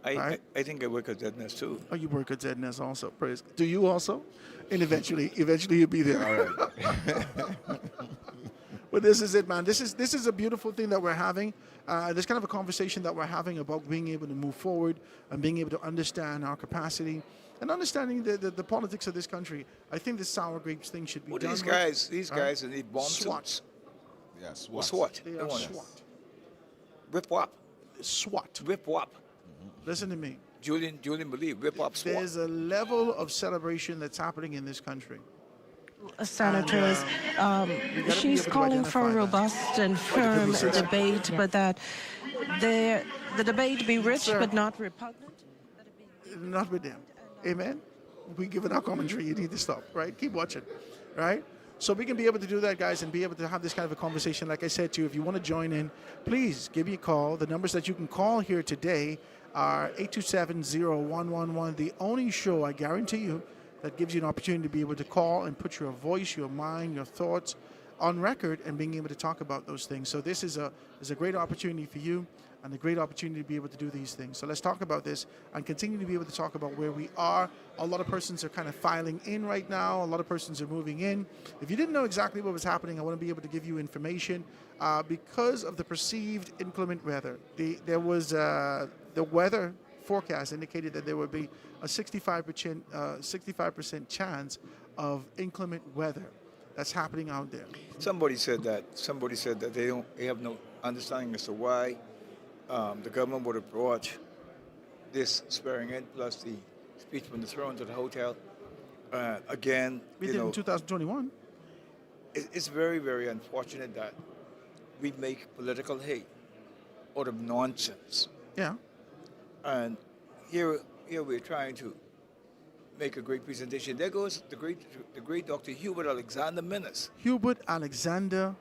Speaker 1: Right.
Speaker 4: I think I work at Deadness too.
Speaker 1: Oh, you work at ZNS also. Praise. Do you also? And eventually you'll be there.
Speaker 3: All right.
Speaker 1: But this is it, man. This is a beautiful thing that we're having. This kind of a conversation that we're having about being able to move forward and being able to understand our capacity and understanding the politics of this country. I think the sour grapes thing should be
Speaker 4: Well,
Speaker 1: done.
Speaker 4: these
Speaker 1: with.
Speaker 4: guys need bomb
Speaker 1: SWAT.
Speaker 4: suits.
Speaker 3: Yes.
Speaker 4: Or SWAT.
Speaker 1: They
Speaker 4: They
Speaker 1: are
Speaker 4: want
Speaker 1: SWAT.
Speaker 4: Whip wop.
Speaker 1: SWAT.
Speaker 4: Whip wop.
Speaker 1: Listen to me.
Speaker 4: Julian believe whip wop SWAT.
Speaker 1: There's a level of celebration that's happening in this country.
Speaker 7: Senators,
Speaker 1: be
Speaker 7: she's
Speaker 1: able to
Speaker 7: calling for a
Speaker 1: identify that.
Speaker 7: robust and firm debate, but that the debate be rich
Speaker 1: Sir.
Speaker 7: but not repugnant.
Speaker 1: Not with them. Amen. We giving our commentary. You need to stop. Right. Keep watching. Right. So we can be able to do that, guys, and be able to have this kind of a conversation. Like I said to you, if you want to join in, please give me a call. The numbers that you can call here today are 827-0111. The only show, I guarantee you, that gives you an opportunity to be able to call and put your voice, your mind, your thoughts on record and being able to talk about those things. So this is a great opportunity for you and a great opportunity to be able to do these things. So let's talk about this and continue to be able to talk about where we are. A lot of persons are kind of filing in right now. A lot of persons are moving in. If you didn't know exactly what was happening, I want to be able to give you information. Because of the perceived inclement weather, there was the weather forecast indicated that there would be a 65% chance of inclement weather that's happening out there.
Speaker 4: Somebody said that they have no understanding as to why the government would have brought this swearing in plus the speech from the throne to the hotel. Again,
Speaker 1: We did in 2021.
Speaker 4: it's very, very unfortunate that we make political hate out of nonsense.
Speaker 1: Yeah.
Speaker 4: And here we're trying to make a great presentation. There goes the great Dr. Hubert Alexander Minnis.
Speaker 1: Hubert Alexander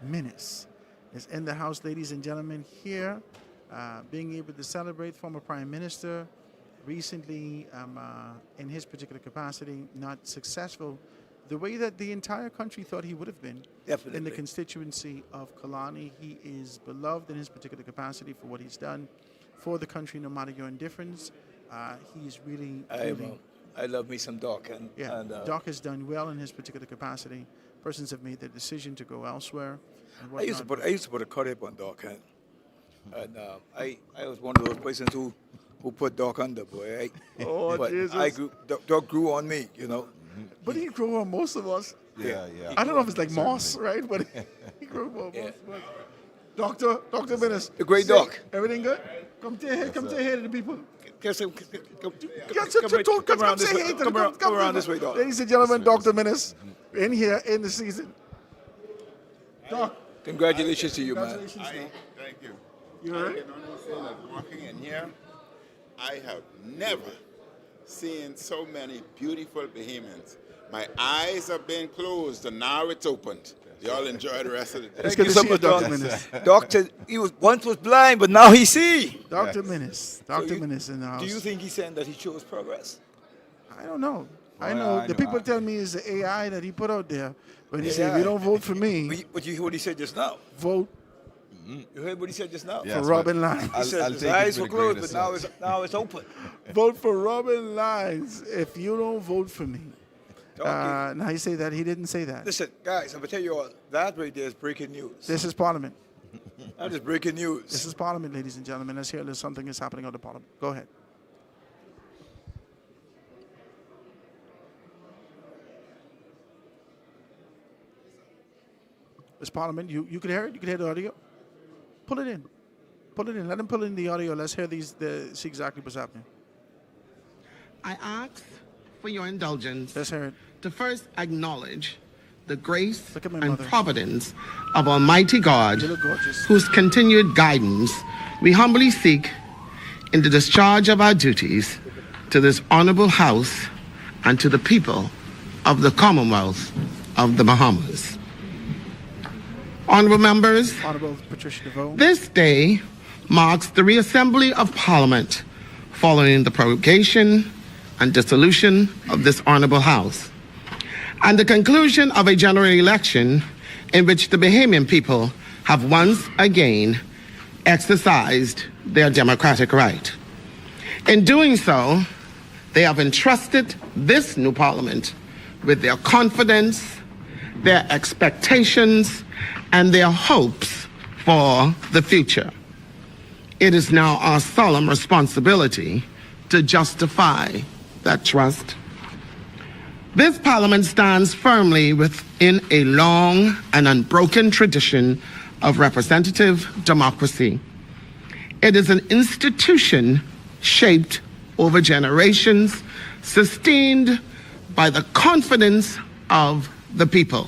Speaker 1: Minnis is in the house, ladies and gentlemen, here, being able to celebrate former Prime Minister, recently, in his particular capacity, not successful the way that the entire country thought he would have been.
Speaker 4: Definitely.
Speaker 1: In the constituency of Kalani. He is beloved in his particular capacity for what he's done for the country, no matter your indifference. He's really,
Speaker 4: I love me some Doc. And
Speaker 1: Doc has done well in his particular capacity. Persons have made the decision to go elsewhere. And
Speaker 4: I used to put a cut up on Doc. And I was one of those persons who put Doc under, boy.
Speaker 1: Oh,
Speaker 4: but
Speaker 1: Jesus.
Speaker 4: Doc grew on me, you know.
Speaker 1: But he grew on most of us.
Speaker 3: Yeah.
Speaker 1: I don't know if it's like moss, right? But he grew on most of us. Dr. Menace.
Speaker 4: The great Doc.
Speaker 1: Everything good? Come say hey to the people.
Speaker 4: Come around this way, Doc.
Speaker 1: Ladies and gentlemen, Dr. Menace in here in the season. Doc.
Speaker 4: Congratulations to you, man.
Speaker 1: Congratulations,
Speaker 8: Thank you.
Speaker 1: You all right?
Speaker 8: I can only say that walking in here, I have never seen so many beautiful Bahamians. My eyes have been closed and now it's opened. Y'all enjoy the rest of the day.
Speaker 1: It's good to see you, Dr. Menace.
Speaker 4: Doctor, he once was blind, but now he see.
Speaker 1: Dr. Menace. Dr. Menace in the house.
Speaker 4: Do you think he's saying that he shows progress?
Speaker 1: I don't know. I
Speaker 3: Well,
Speaker 1: know
Speaker 3: I
Speaker 1: the
Speaker 3: know.
Speaker 1: people tell me it's the AI that he put out there. But he said, if you don't vote for me,
Speaker 4: But you heard what he said just now.
Speaker 1: vote
Speaker 4: You heard what he said just now?
Speaker 3: Yes,
Speaker 1: for Robin Lyons.
Speaker 4: He said his eyes were closed, but now it's open.
Speaker 1: Vote for Robin Lyons if you don't vote for me. Now he say that. He didn't say that.
Speaker 4: Listen, guys, I'm going to tell you all, that right there is breaking news.
Speaker 1: This is Parliament.
Speaker 4: That is breaking news.
Speaker 1: This is Parliament, ladies and gentlemen. Let's hear there's something is happening on the Parliament. Go ahead. This Parliament, you can hear it? You can hear the audio? Pull it in. Pull it in. Let them pull in the audio. Let's hear see exactly what's happening.
Speaker 9: I ask for your indulgence
Speaker 1: Let's hear it.
Speaker 9: to first acknowledge the grace
Speaker 1: Look at my
Speaker 9: and
Speaker 1: mother.
Speaker 9: providence of Almighty God,
Speaker 1: You look gorgeous.
Speaker 9: whose continued guidance we humbly seek in the discharge of our duties to this honorable house and to the people of the Commonwealth of the Bahamas. Honorable members,
Speaker 1: Honorable Patricia DeVoe.
Speaker 9: this day marks the reassembly of Parliament following the prorogation and dissolution of this honorable house, and the conclusion of a general election in which the Bahamian people have once again exercised their democratic right. In doing so, they have entrusted this new Parliament with their confidence, their expectations, and their hopes for the future. It is now our solemn responsibility to justify that trust. This Parliament stands firmly within a long and unbroken tradition of representative democracy. It is an institution shaped over generations, sustained by the confidence of the people,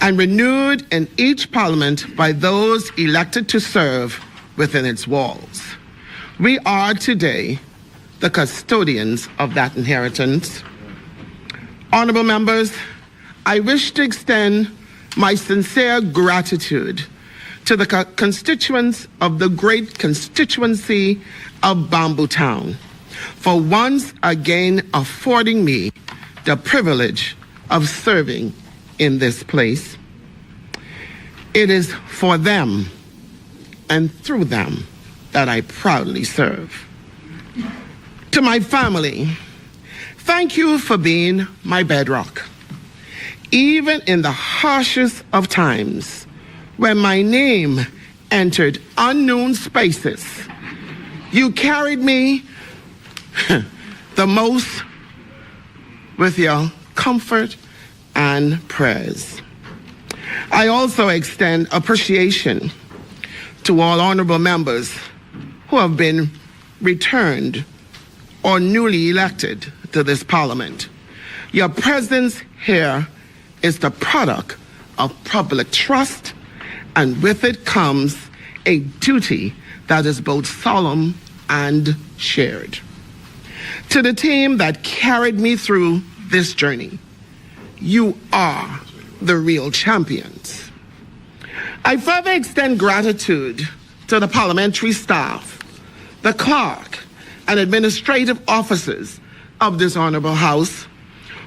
Speaker 9: and renewed in each Parliament by those elected to serve within its walls. We are today the custodians of that inheritance. Honorable members, I wish to extend my sincere gratitude to the constituents of the great constituency of Bamboo Town for once again affording me the privilege of serving in this place. It is for them and through them that I proudly serve. To my family, thank you for being my bedrock. Even in the harshest of times, when my name entered unknown spaces, you carried me the most with your comfort and prayers. I also extend appreciation to all honorable members who have been returned or newly elected to this Parliament. Your presence here is the product of public trust, and with it comes a duty that is both solemn and shared. To the team that carried me through this journey, you are the real champions. I further extend gratitude to the parliamentary staff, the clerk, and administrative officers of this Honorable House,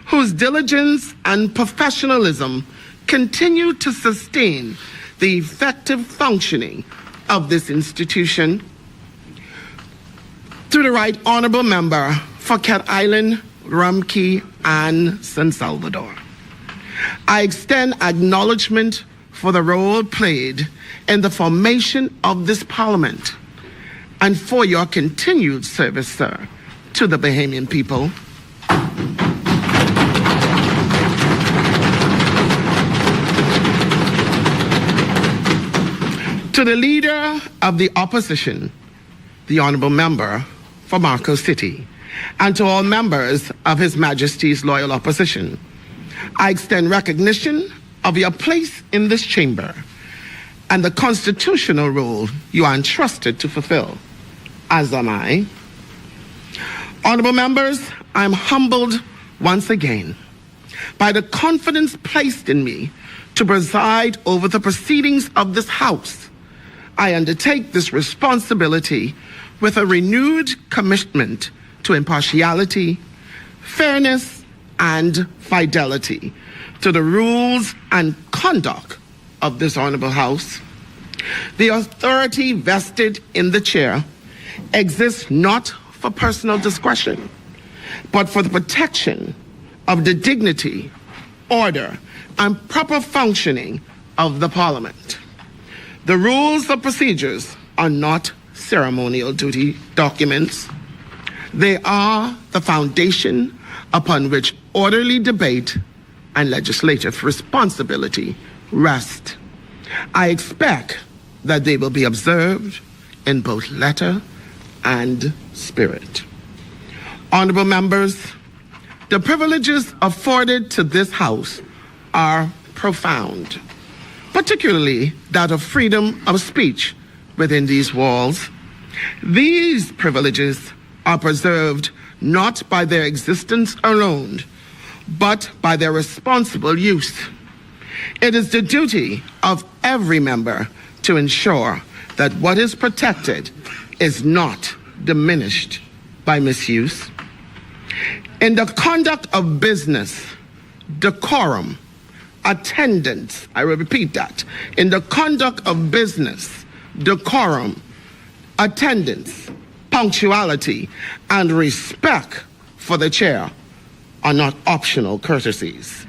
Speaker 9: whose diligence and professionalism continue to sustain the effective functioning of this institution. To the Right Honorable Member for Cat Island, Rumkey, and San Salvador, I extend acknowledgement for the role played in the formation of this Parliament and for your continued service, sir, to the Bahamian people. To the Leader of the Opposition, the Honourable Member for Marco City, and to all members of His Majesty's loyal opposition, I extend recognition of your place in this chamber and the constitutional role you are entrusted to fulfill, as am I. Honourable members, I am humbled once again by the confidence placed in me to preside over the proceedings of this House. I undertake this responsibility with a renewed commitment to impartiality, fairness, and fidelity to the rules and conduct of this Honourable House. The authority vested in the chair exists not for personal discretion, but for the protection of the dignity, order, and proper functioning of the Parliament. The rules of procedures are not ceremonial duty documents. They are the foundation upon which orderly debate and legislative responsibility rest. I expect that they will be observed in both letter and spirit. Honourable members, the privileges afforded to this House are profound, particularly that of freedom of speech within these walls. These privileges are preserved not by their existence alone, but by their responsible use. It is the duty of every member to ensure that what is protected is not diminished by misuse. In the conduct of business, decorum, attendance, I will repeat that, in the conduct of business, decorum, attendance, punctuality, and respect for the chair are not optional courtesies.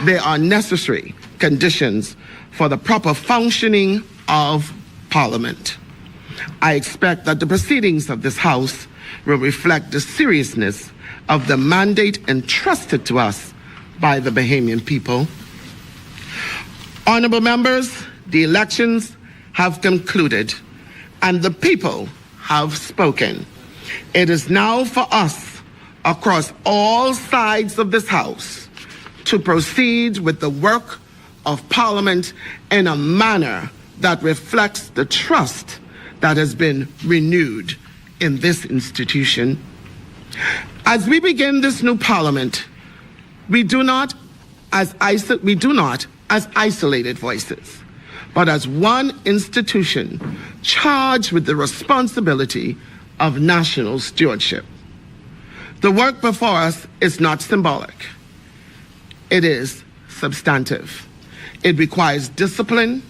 Speaker 9: They are necessary conditions for the proper functioning of Parliament. I expect that the proceedings of this House will reflect the seriousness of the mandate entrusted to us by the Bahamian people. Honourable members, the elections have concluded and the people have spoken. It is now for us across all sides of this House to proceed with the work of Parliament in a manner that reflects the trust that has been renewed in this institution. As we begin this new Parliament, we do not as isolated voices, but as one institution charged with the responsibility of national stewardship. The work before us is not symbolic. It is substantive. It requires discipline,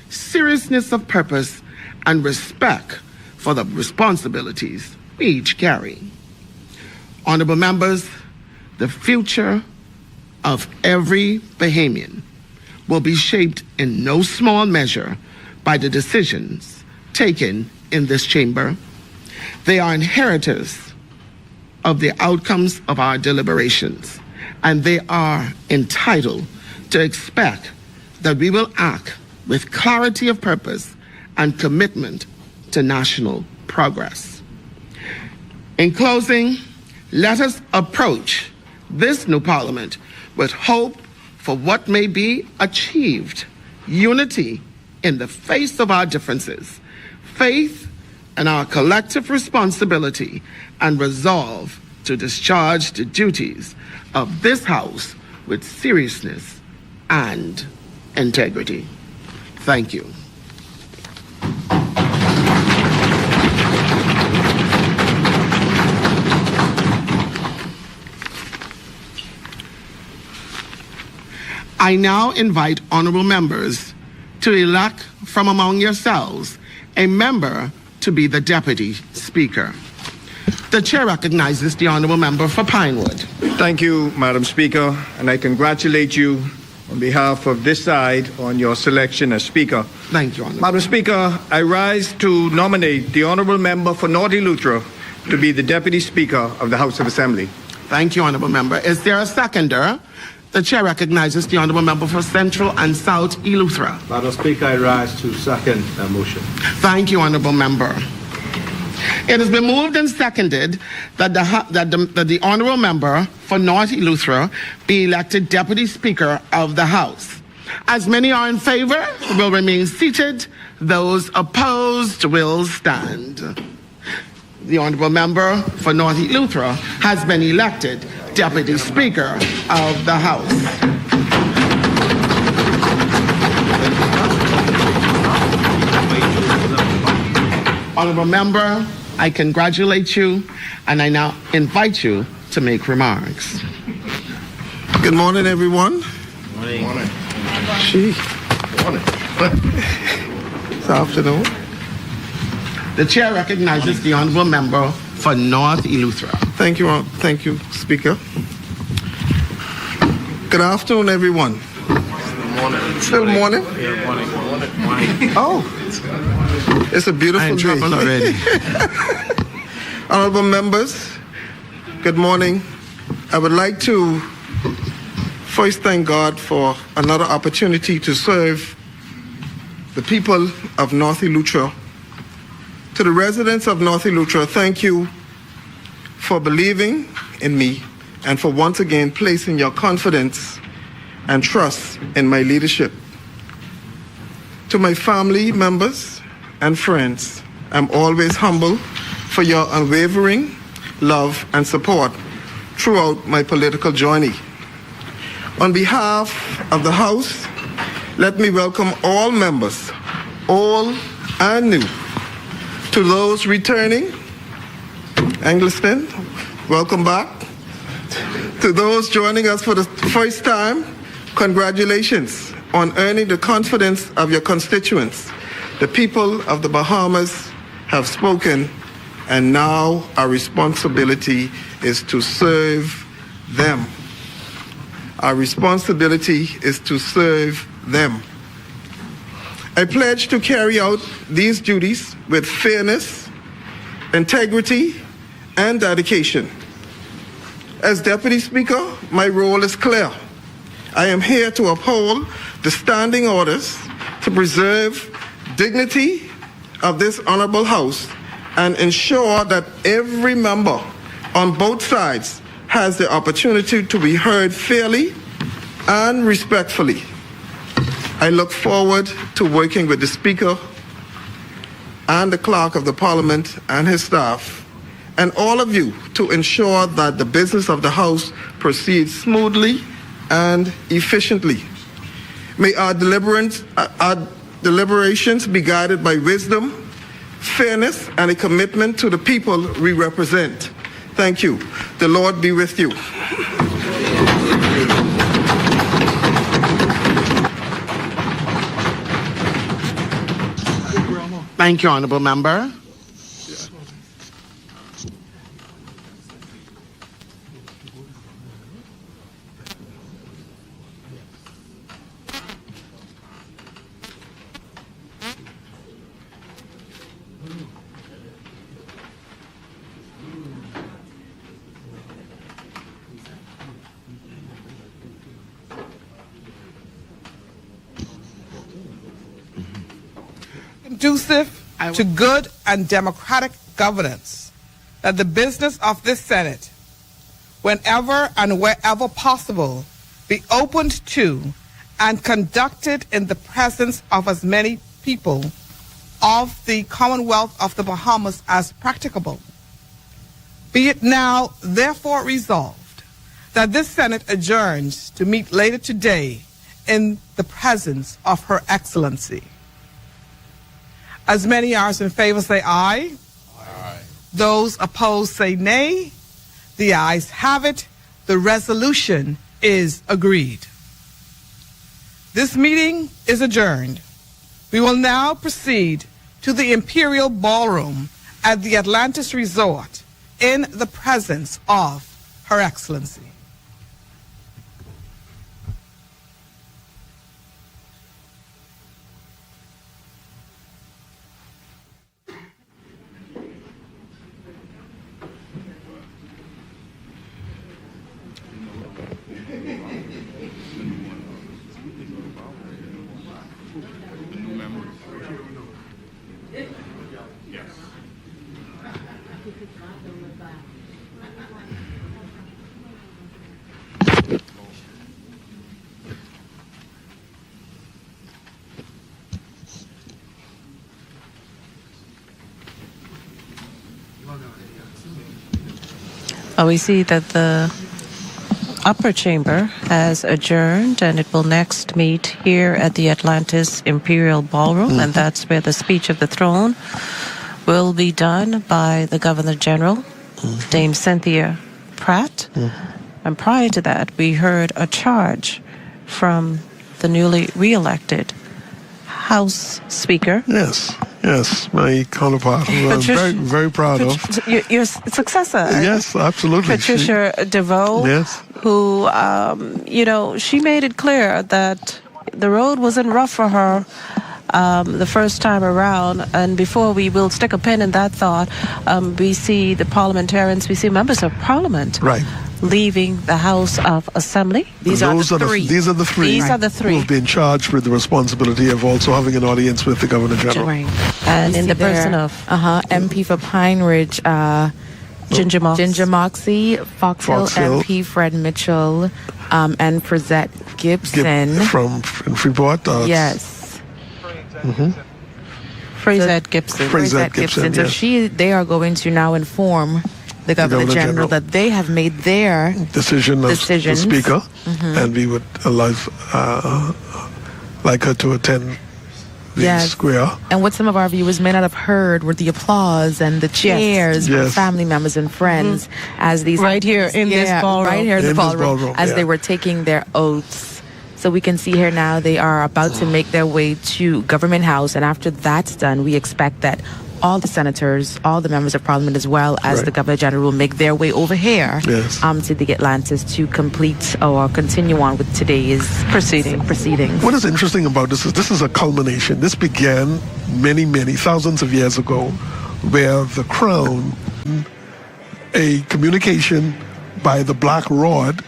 Speaker 9: seriousness of purpose, and respect for the responsibilities we each carry. Honourable members, the future of every Bahamian will be shaped in no small measure by the decisions taken in this chamber. They are inheritors of the outcomes of our deliberations, and they are entitled to expect that we will act with clarity of purpose and commitment to national progress. In closing, let us approach this new Parliament with hope for what may be achieved, unity in the face of our differences, faith in our collective responsibility, and resolve to discharge the duties of this House with seriousness and integrity. Thank you. I now invite honorable members to elect from among yourselves a member to be the Deputy Speaker. The Chair recognizes the honorable member for Pinewood.
Speaker 10: Thank you, Madam Speaker, and I congratulate you on behalf of this side on your selection as Speaker.
Speaker 9: Thank you, Honorable.
Speaker 10: Madam Speaker, I rise to nominate the honorable member for North Eleuthera to be the Deputy Speaker of the House of Assembly.
Speaker 9: Thank you, honorable member. Is there a seconder? The Chair recognizes the honorable member for Central and South Eleuthera.
Speaker 11: Madam Speaker, I rise to second the motion.
Speaker 9: Thank you, honorable member. It has been moved and seconded that the honorable member for North Eleuthera be elected Deputy Speaker of the House. As many are in favor, will remain seated. Those opposed will stand. The honorable member for North Eleuthera has been elected Deputy Speaker of the House. Honorable member, I congratulate you, and I now invite you to make remarks.
Speaker 12: Good morning, everyone.
Speaker 11: Morning.
Speaker 12: Morning.
Speaker 11: Morning.
Speaker 12: This afternoon.
Speaker 9: The Chair recognizes the honorable member for North Eleuthera.
Speaker 12: Thank you, Speaker. Good afternoon, everyone. Still morning?
Speaker 11: Yeah, morning.
Speaker 12: Oh, it's a beautiful day.
Speaker 9: I'm in trouble already.
Speaker 12: Honorable members, good morning. I would like to first thank God for another opportunity to serve the people of North Eleuthera. To the residents of North Eleuthera, thank you for believing in me and for once again placing your confidence and trust in my leadership. To my family members and friends, I'm always humble for your unwavering love and support throughout my political journey. On behalf of the House, let me welcome all members, old and new. To those returning, Angliston, welcome back. To those joining us for the first time, congratulations on earning the confidence of your constituents. The people of the Bahamas have spoken, and now our responsibility is to serve them. Our responsibility is to serve them. I pledge to carry out these duties with fairness, integrity, and dedication. As Deputy Speaker, my role is clear. I am here to uphold the standing orders, to preserve dignity of this honorable House, and ensure that every member on both sides has the opportunity to be heard fairly and respectfully. I look forward to working with the Speaker and the Clerk of the Parliament and his staff, and all of you to ensure that the business of the House proceeds smoothly and efficiently. May our deliberations be guided by wisdom, fairness, and a commitment to the people we represent. Thank you. The Lord be with you.
Speaker 9: Thank you, honorable member.
Speaker 13: Conducive to good and democratic governance, that the business of this Senate, whenever and wherever possible, be opened to and conducted in the presence of as many people of the Commonwealth of the Bahamas as practicable. Be it now therefore resolved that this Senate adjourns to meet later today in the presence of Her Excellency. As many as in favor say aye. Aye. Those opposed say nay. The ayes have it. The resolution is agreed. This meeting is adjourned. We will now proceed to the Imperial Ballroom at the Atlantis Resort in the presence of Her Excellency.
Speaker 7: We see that the upper chamber has adjourned, and it will next meet here at the Atlantis Imperial Ballroom, and that's where the speech of the throne will be done by the Governor General, Dame Cynthia Pratt. And prior to that, we heard a charge from the newly re-elected House Speaker.
Speaker 6: Yes, my counterpart, who I'm very, very proud of.
Speaker 7: Your successor.
Speaker 6: Yes, absolutely.
Speaker 7: Patricia DeVoe,
Speaker 6: yes,
Speaker 7: who, she made it clear that the road wasn't rough for her the first time around. And before we will stick a pin in that thought, we see the parliamentarians, we see members of Parliament.
Speaker 6: Right.
Speaker 7: Leaving the House of Assembly. These are the three.
Speaker 6: These are the three who have been charged with the responsibility of also having an audience with the Governor General.
Speaker 7: Right. And in the person of
Speaker 5: MP for Pine Ridge, Ginger Moxie, Fox Hill MP Fred Mitchell, and Frazette Gibson.
Speaker 6: From Freeport.
Speaker 5: Yes.
Speaker 7: Frazette Gibson.
Speaker 5: So they are going to now inform the Governor General that they have made their
Speaker 6: decision of the Speaker, and we would like her to attend the square.
Speaker 5: And what some of our viewers may not have heard were the applause and the cheers from family members and friends as these
Speaker 7: right here in this ballroom.
Speaker 5: Right here in the ballroom as they were taking their oaths. So we can see here now they are about to make their way to Government House, and after that's done, we expect that all the senators, all the members of Parliament, as well as the Governor General, will make their way over here to the Atlantis to complete or continue on with today's proceedings.
Speaker 6: What is interesting about this is a culmination. This began many, thousands of years ago, where the Crown, a communication by the Black Rod,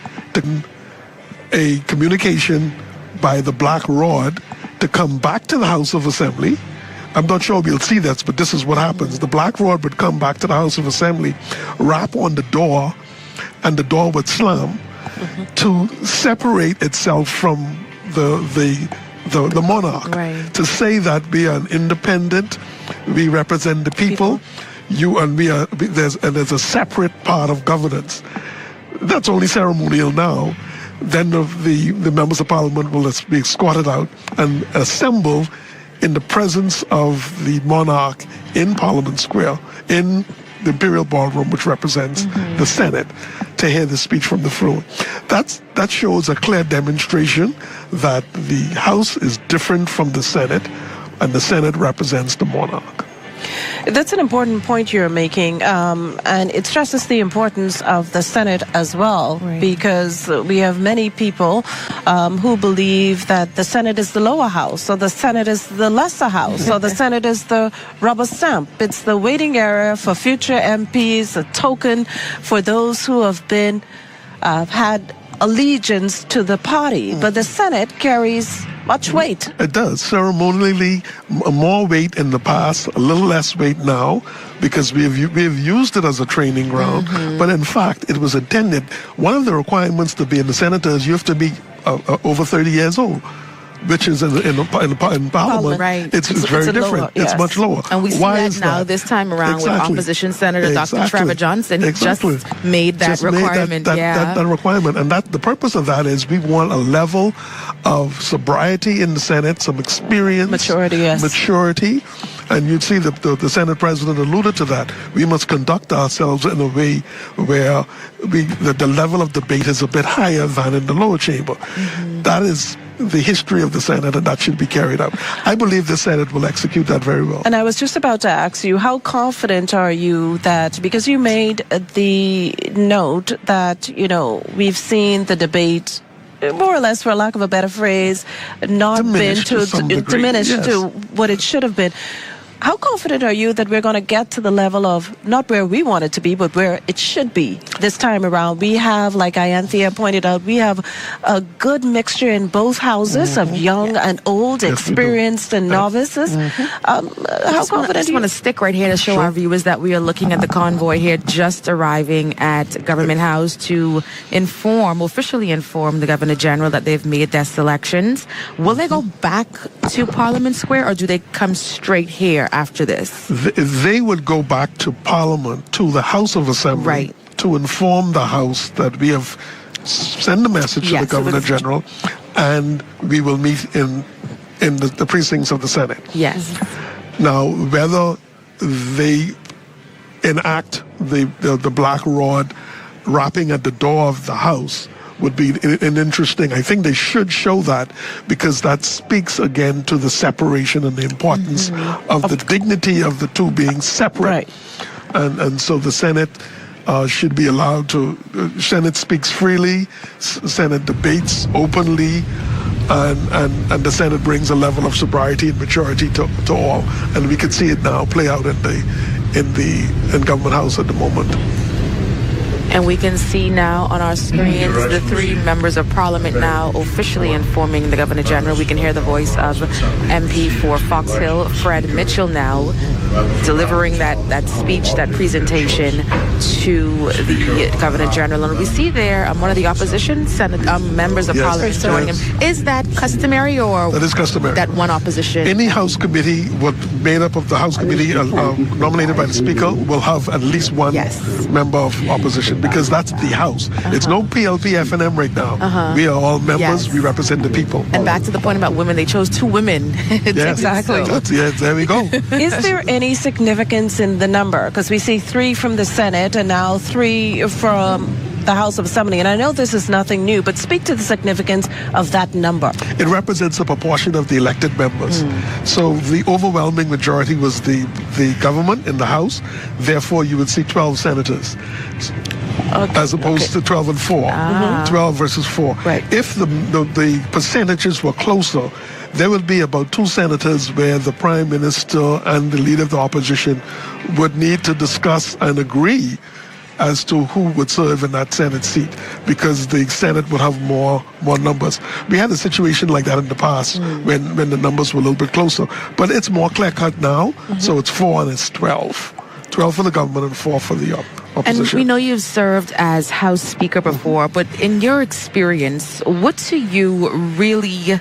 Speaker 6: to come back to the House of Assembly. I'm not sure we'll see that, but this is what happens. The Black Rod would come back to the House of Assembly, rap on the door, and the door would slam to separate itself from the monarch.
Speaker 5: Right.
Speaker 6: To say that we are an independent, we represent the people, there's a separate part of governance. That's only ceremonial now. Then the members of Parliament will be escorted out and assemble in the presence of the monarch in Parliament Square, in the Imperial Ballroom, which represents the Senate, to hear the speech from the throne. That shows a clear demonstration that the House is different from the Senate, and the Senate represents the monarch.
Speaker 7: That's an important point you're making, and it stresses the importance of the Senate as well, because we have many people who believe that the Senate is the lower house, or the Senate is the lesser house, or the Senate is the rubber stamp. It's the waiting area for future MPs, a token for those who have been had allegiance to the party. But the Senate carries much weight.
Speaker 6: It does. Ceremonially, more weight in the past, a little less weight now, because we have used it as a training ground. But in fact, it was intended. One of the requirements to be in the Senate is you have to be over 30 years old, which is in Parliament.
Speaker 5: Right.
Speaker 6: It's very different.
Speaker 5: Lower, yes.
Speaker 6: It's much lower.
Speaker 5: And we see that now this time around with Opposition Senator Dr. Trevor Johnson. He just made that requirement.
Speaker 6: That requirement. And the purpose of that is we want a level of sobriety in the Senate, some experience. Maturity. And you'd see the Senate President alluded to that. We must conduct ourselves in a way where the level of debate is a bit higher than in the lower chamber. That is the history of the Senate, and that should be carried out. I believe the Senate will execute that very well.
Speaker 7: And I was just about to ask you, how confident are you that, because you made the note that, we've seen the debate more or less, for lack of a better phrase, not
Speaker 6: diminished
Speaker 7: diminished to what it should have been. How confident are you that we're going to get to the level of not where we want it to be, but where it should be this time around? We have, like Ianthea pointed out, we have a good mixture in both houses of young and old, experienced and novices. How confident?
Speaker 5: I just want to stick right here to show our viewers that we are looking at the convoy here just arriving at Government House to officially inform the Governor General that they've made their selections. Will they go back to Parliament Square, or do they come straight here after this?
Speaker 6: They would go back to Parliament, to the House of Assembly, to inform the House that we have sent a message to the Governor General, and we will meet in the precincts of the Senate.
Speaker 5: Yes.
Speaker 6: Now, whether they enact the black rod wrapping at the door of the House would be an interesting. I think they should show that, because that speaks again to the separation and the importance of the dignity of the two being separate. And so the Senate should be allowed to. Senate speaks freely. Senate debates openly. And the Senate brings a level of sobriety and maturity to all, and we can see it now play out in Government House at the moment.
Speaker 5: And we can see now on our screens the three members of Parliament now officially informing the Governor General. We can hear the voice of MP for Fox Hill, Fred Mitchell, now delivering that speech, that presentation to the Governor General. And we see there one of the opposition members of Parliament joining him. Is that customary, or
Speaker 6: that is customary?
Speaker 5: That one opposition?
Speaker 6: Any House committee made up of the House committee nominated by the Speaker will have at least one member of opposition, because that's the House. It's no PLP, FNM right now. We are all members. We represent the people.
Speaker 5: And back to the point about women, they chose two women.
Speaker 7: Exactly.
Speaker 6: There we go.
Speaker 7: Is there any significance in the number? Because we see 3 from the Senate and now 3 from the House of Assembly. And I know this is nothing new, but speak to the significance of that number.
Speaker 6: It represents a proportion of the elected members. So the overwhelming majority was the government in the House. Therefore, you would see 12 senators. As opposed to 12 and 4. 12 versus 4. If the percentages were closer, there would be about 2 senators where the Prime Minister and the leader of the opposition would need to discuss and agree as to who would serve in that Senate seat, because the Senate would have more numbers. We had a situation like that in the past when the numbers were a little bit closer. But it's more clear-cut now, so it's 4 and it's 12. 12 for the government and 4 for the opposition.
Speaker 5: And we know you've served as House Speaker before, but in your experience, what to you really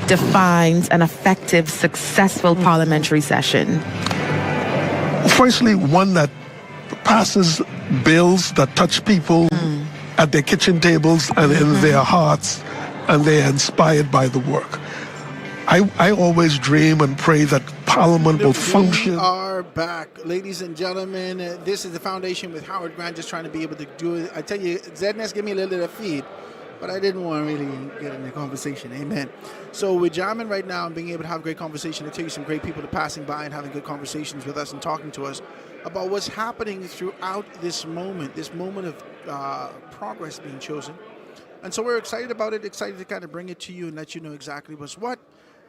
Speaker 5: defines an effective, successful parliamentary session?
Speaker 6: Firstly, one that passes bills that touch people at their kitchen tables and in their hearts, and they're inspired by the work. I always dream and pray that Parliament will function.
Speaker 1: We are back, ladies and gentlemen. This is the Foundation with Howard Grant, just trying to be able to do it. I tell you, ZNS gave me a little bit of feed, but I didn't want to really get in the conversation. Amen. So we're jamming right now and being able to have great conversation. I tell you, some great people are passing by and having good conversations with us and talking to us about what's happening throughout this moment of progress being chosen. And so we're excited about it, excited to kind of bring it to you and let you know exactly what's what.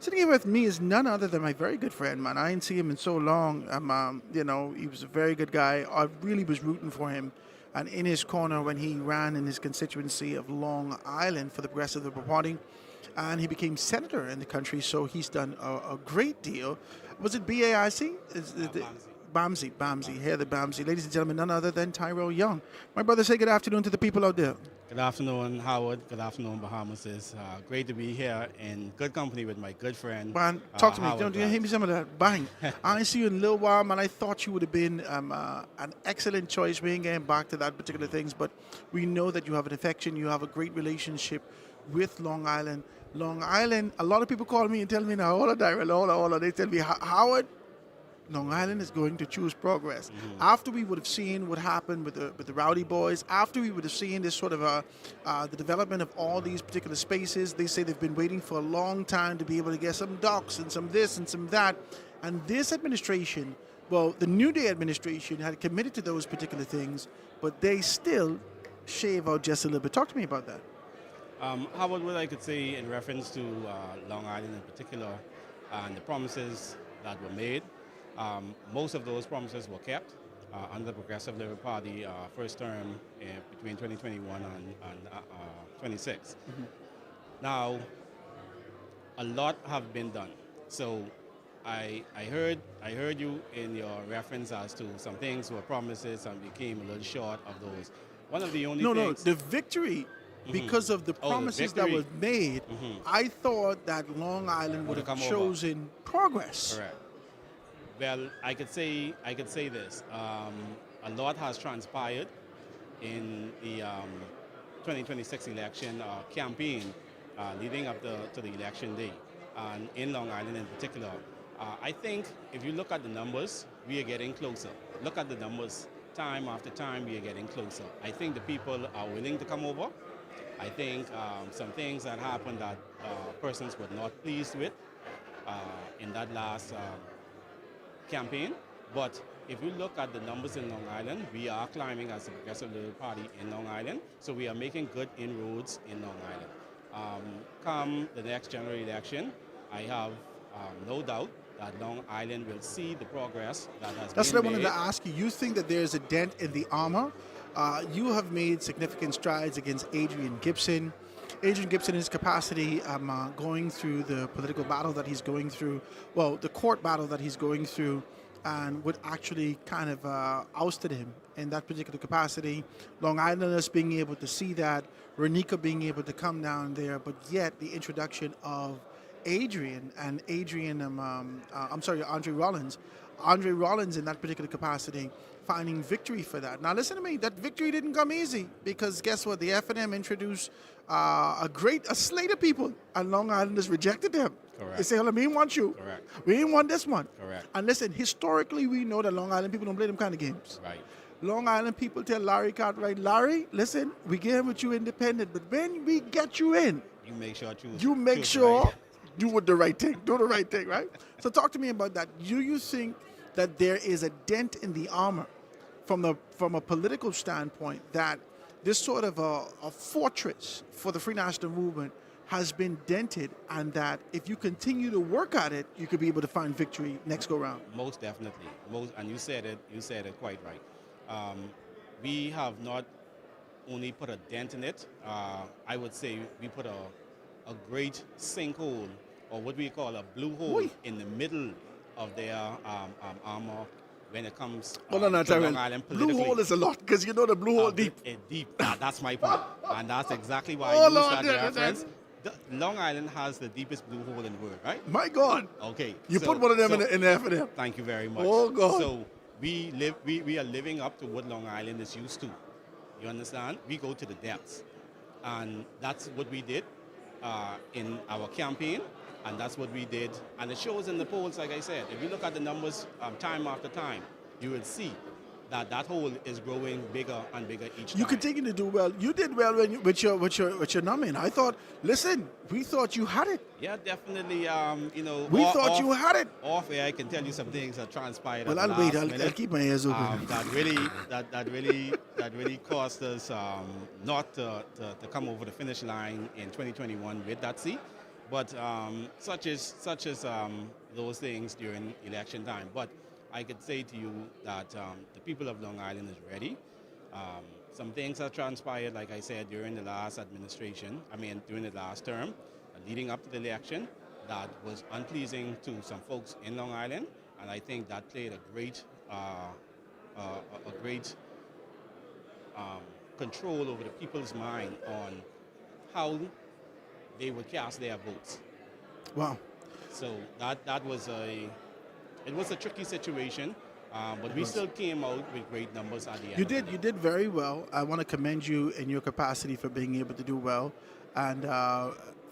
Speaker 1: Sitting here with me is none other than my very good friend, man. I didn't see him in so long. He was a very good guy. I really was rooting for him and in his corner when he ran in his constituency of Long Island for the Progressive Liberal Party. And he became senator in the country, so he's done a great deal. Was it BAIC? Bamsey, Heather Bamsey. Ladies and gentlemen, none other than Tyrell Young. My brother, say good afternoon to the people out there.
Speaker 14: Good afternoon, Howard. Good afternoon, Bahamas. It's great to be here in good company with my good friend.
Speaker 1: Man, talk to me.
Speaker 14: Howard.
Speaker 1: Don't you hear me some of that? Bang. I didn't see you in a little while, man. I thought you would have been an excellent choice. We ain't getting back to that particular things, but we know that you have an affection. You have a great relationship with Long Island. Long Island, a lot of people call me and tell me now, hold on, Tyrell, hold on. They tell me, Howard, Long Island is going to choose progress. After we would have seen what happened with the Rowdy Boys, after we would have seen this sort of the development of all these particular spaces, they say they've been waiting for a long time to be able to get some docks and some this and some that. And this administration, well, the New Day administration had committed to those particular things, but they still shave out just a little bit. Talk to me about that.
Speaker 14: Howard, what I could say in reference to Long Island in particular and the promises that were made, most of those promises were kept under the Progressive Liberal Party first term between 2021 and 26. Now, a lot have been done. So I heard you in your reference as to some things were promises and we came a little short of those. One of the only things...
Speaker 1: the victory, because of the promises that were made, I thought that Long Island would have chosen progress.
Speaker 14: Correct. Well, I could say this. A lot has transpired in the 2026 election campaign leading up to the election day, and in Long Island in particular. I think if you look at the numbers, we are getting closer. Look at the numbers. Time after time, we are getting closer. I think the people are willing to come over. I think some things that happened that persons were not pleased with in that last campaign. But if you look at the numbers in Long Island, we are climbing as a Progressive Liberal Party in Long Island. So we are making good inroads in Long Island. Come the next general election, I have no doubt that Long Island will see the progress that has been made.
Speaker 1: That's what I wanted to ask you. You think that there's a dent in the armor? You have made significant strides against Adrian Gibson. Adrian Gibson, in his capacity, going through the political battle that he's going through, well, the court battle that he's going through, and what actually kind of ousted him in that particular capacity. Long Islanders being able to see that, Renika being able to come down there, but yet the introduction of Andre Rollins. Andre Rollins in that particular capacity, finding victory for that. Now listen to me, that victory didn't come easy, because guess what? The F&M introduced a slate of people, and Long Islanders rejected them.
Speaker 14: Correct.
Speaker 1: They say, well, we didn't want you.
Speaker 14: Correct.
Speaker 1: We didn't want this one.
Speaker 14: Correct.
Speaker 1: And listen, historically, we know that Long Island people don't play them kind of games.
Speaker 14: Right.
Speaker 1: Long Island people tell Larry Cartwright, Larry, listen, we get with you independent, but when we get you in,
Speaker 14: you make sure
Speaker 1: do the right thing, right? So talk to me about that. Do you think that there is a dent in the armor from a political standpoint, that this sort of a fortress for the Free National Movement has been dented, and that if you continue to work at it, you could be able to find victory next go round?
Speaker 14: Most definitely. And you said it quite right. We have not only put a dent in it, I would say we put a great sinkhole, or what we call a blue hole, in the middle of their armor when it comes to Long Island politically.
Speaker 1: Blue hole is a lot, because you know the blue hole deep.
Speaker 14: Deep. That's my point. And that's exactly why I use that reference. Long Island has the deepest blue hole in the world, right?
Speaker 1: My God.
Speaker 14: Okay.
Speaker 1: You put one of them in the F&M.
Speaker 14: Thank you very much.
Speaker 1: Oh, God.
Speaker 14: So we are living up to what Long Island is used to. You understand? We go to the depths. And that's what we did in our campaign. And that's what we did. And it shows in the polls, like I said. If you look at the numbers time after time, you will see that hole is growing bigger and bigger each time.
Speaker 1: You continue to do well. You did well with your nominee. I thought, listen, we thought you had it.
Speaker 14: Yeah, definitely.
Speaker 1: We thought you had it.
Speaker 14: Off air, I can tell you some things that transpired.
Speaker 1: Well, I'll wait. I'll keep my ears open.
Speaker 14: That really caused us not to come over the finish line in 2021 with that seat. But such as those things during election time. But I could say to you that the people of Long Island is ready. Some things have transpired, like I said, during the last during the last term, leading up to the election, that was unpleasing to some folks in Long Island, and I think that played a great control over the people's mind on how they would cast their votes.
Speaker 1: Wow.
Speaker 14: So that was a tricky situation, but we still came out with great numbers at the end.
Speaker 1: You did very well. I want to commend you in your capacity for being able to do well. And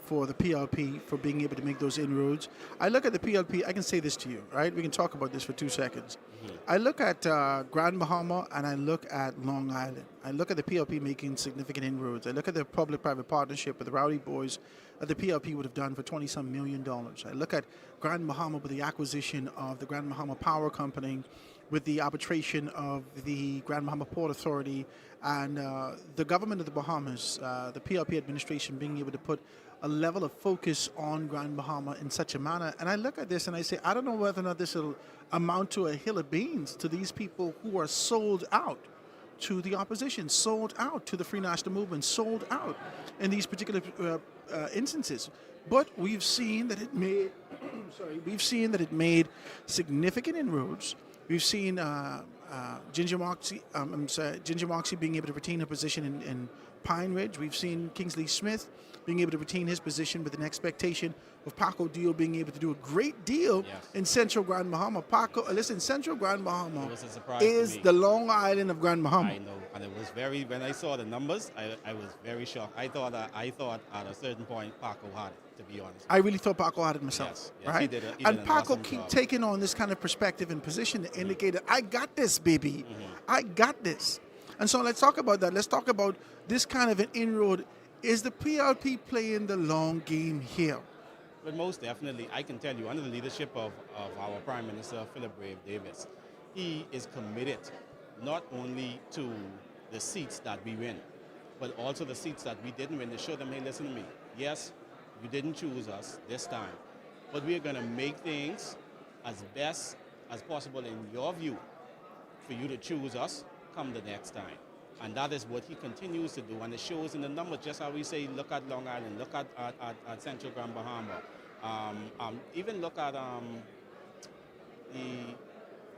Speaker 1: for the PLP for being able to make those inroads. I look at the PLP, I can say this to you, right? We can talk about this for 2 seconds. I look at Grand Bahama and I look at Long Island. I look at the PLP making significant inroads. I look at the public-private partnership with the Rowdy Boys that the PLP would have done for $20-some million. I look at Grand Bahama with the acquisition of the Grand Bahama Power Company, with the arbitration of the Grand Bahama Port Authority, and the government of the Bahamas, the PLP administration being able to put a level of focus on Grand Bahama in such a manner. And I look at this and I say, I don't know whether or not this will amount to a hill of beans to these people who are sold out to the opposition, sold out to the Free National Movement, sold out in these particular instances. But we've seen that it made, significant inroads. We've seen Ginger Moxie being able to retain her position in Pine Ridge. We've seen Kingsley Smith being able to retain his position with an expectation of Paco Dio being able to do a great deal in Central Grand Bahama. Central Grand Bahama is the Long Island of Grand Bahama.
Speaker 14: I know, and it was when I saw the numbers, I was very shocked. I thought at a certain point Paco had it, to be honest.
Speaker 1: I really thought Paco had it myself,
Speaker 14: yes,
Speaker 1: right?
Speaker 14: He did
Speaker 1: and Paco keep taking on this kind of perspective and position to indicate that I got this, baby. I got this. And so let's talk about that. Let's talk about this kind of an inroad. Is the PLP playing the long game here?
Speaker 14: But most definitely, I can tell you, under the leadership of our Prime Minister, Philip Brave Davis, he is committed not only to the seats that we win, but also the seats that we didn't win, to show them, hey, listen to me. Yes, you didn't choose us this time, but we're going to make things as best as possible in your view for you to choose us come the next time. And that is what he continues to do, and it shows in the numbers, just how we say, look at Long Island, look at Central Grand Bahama, even look at the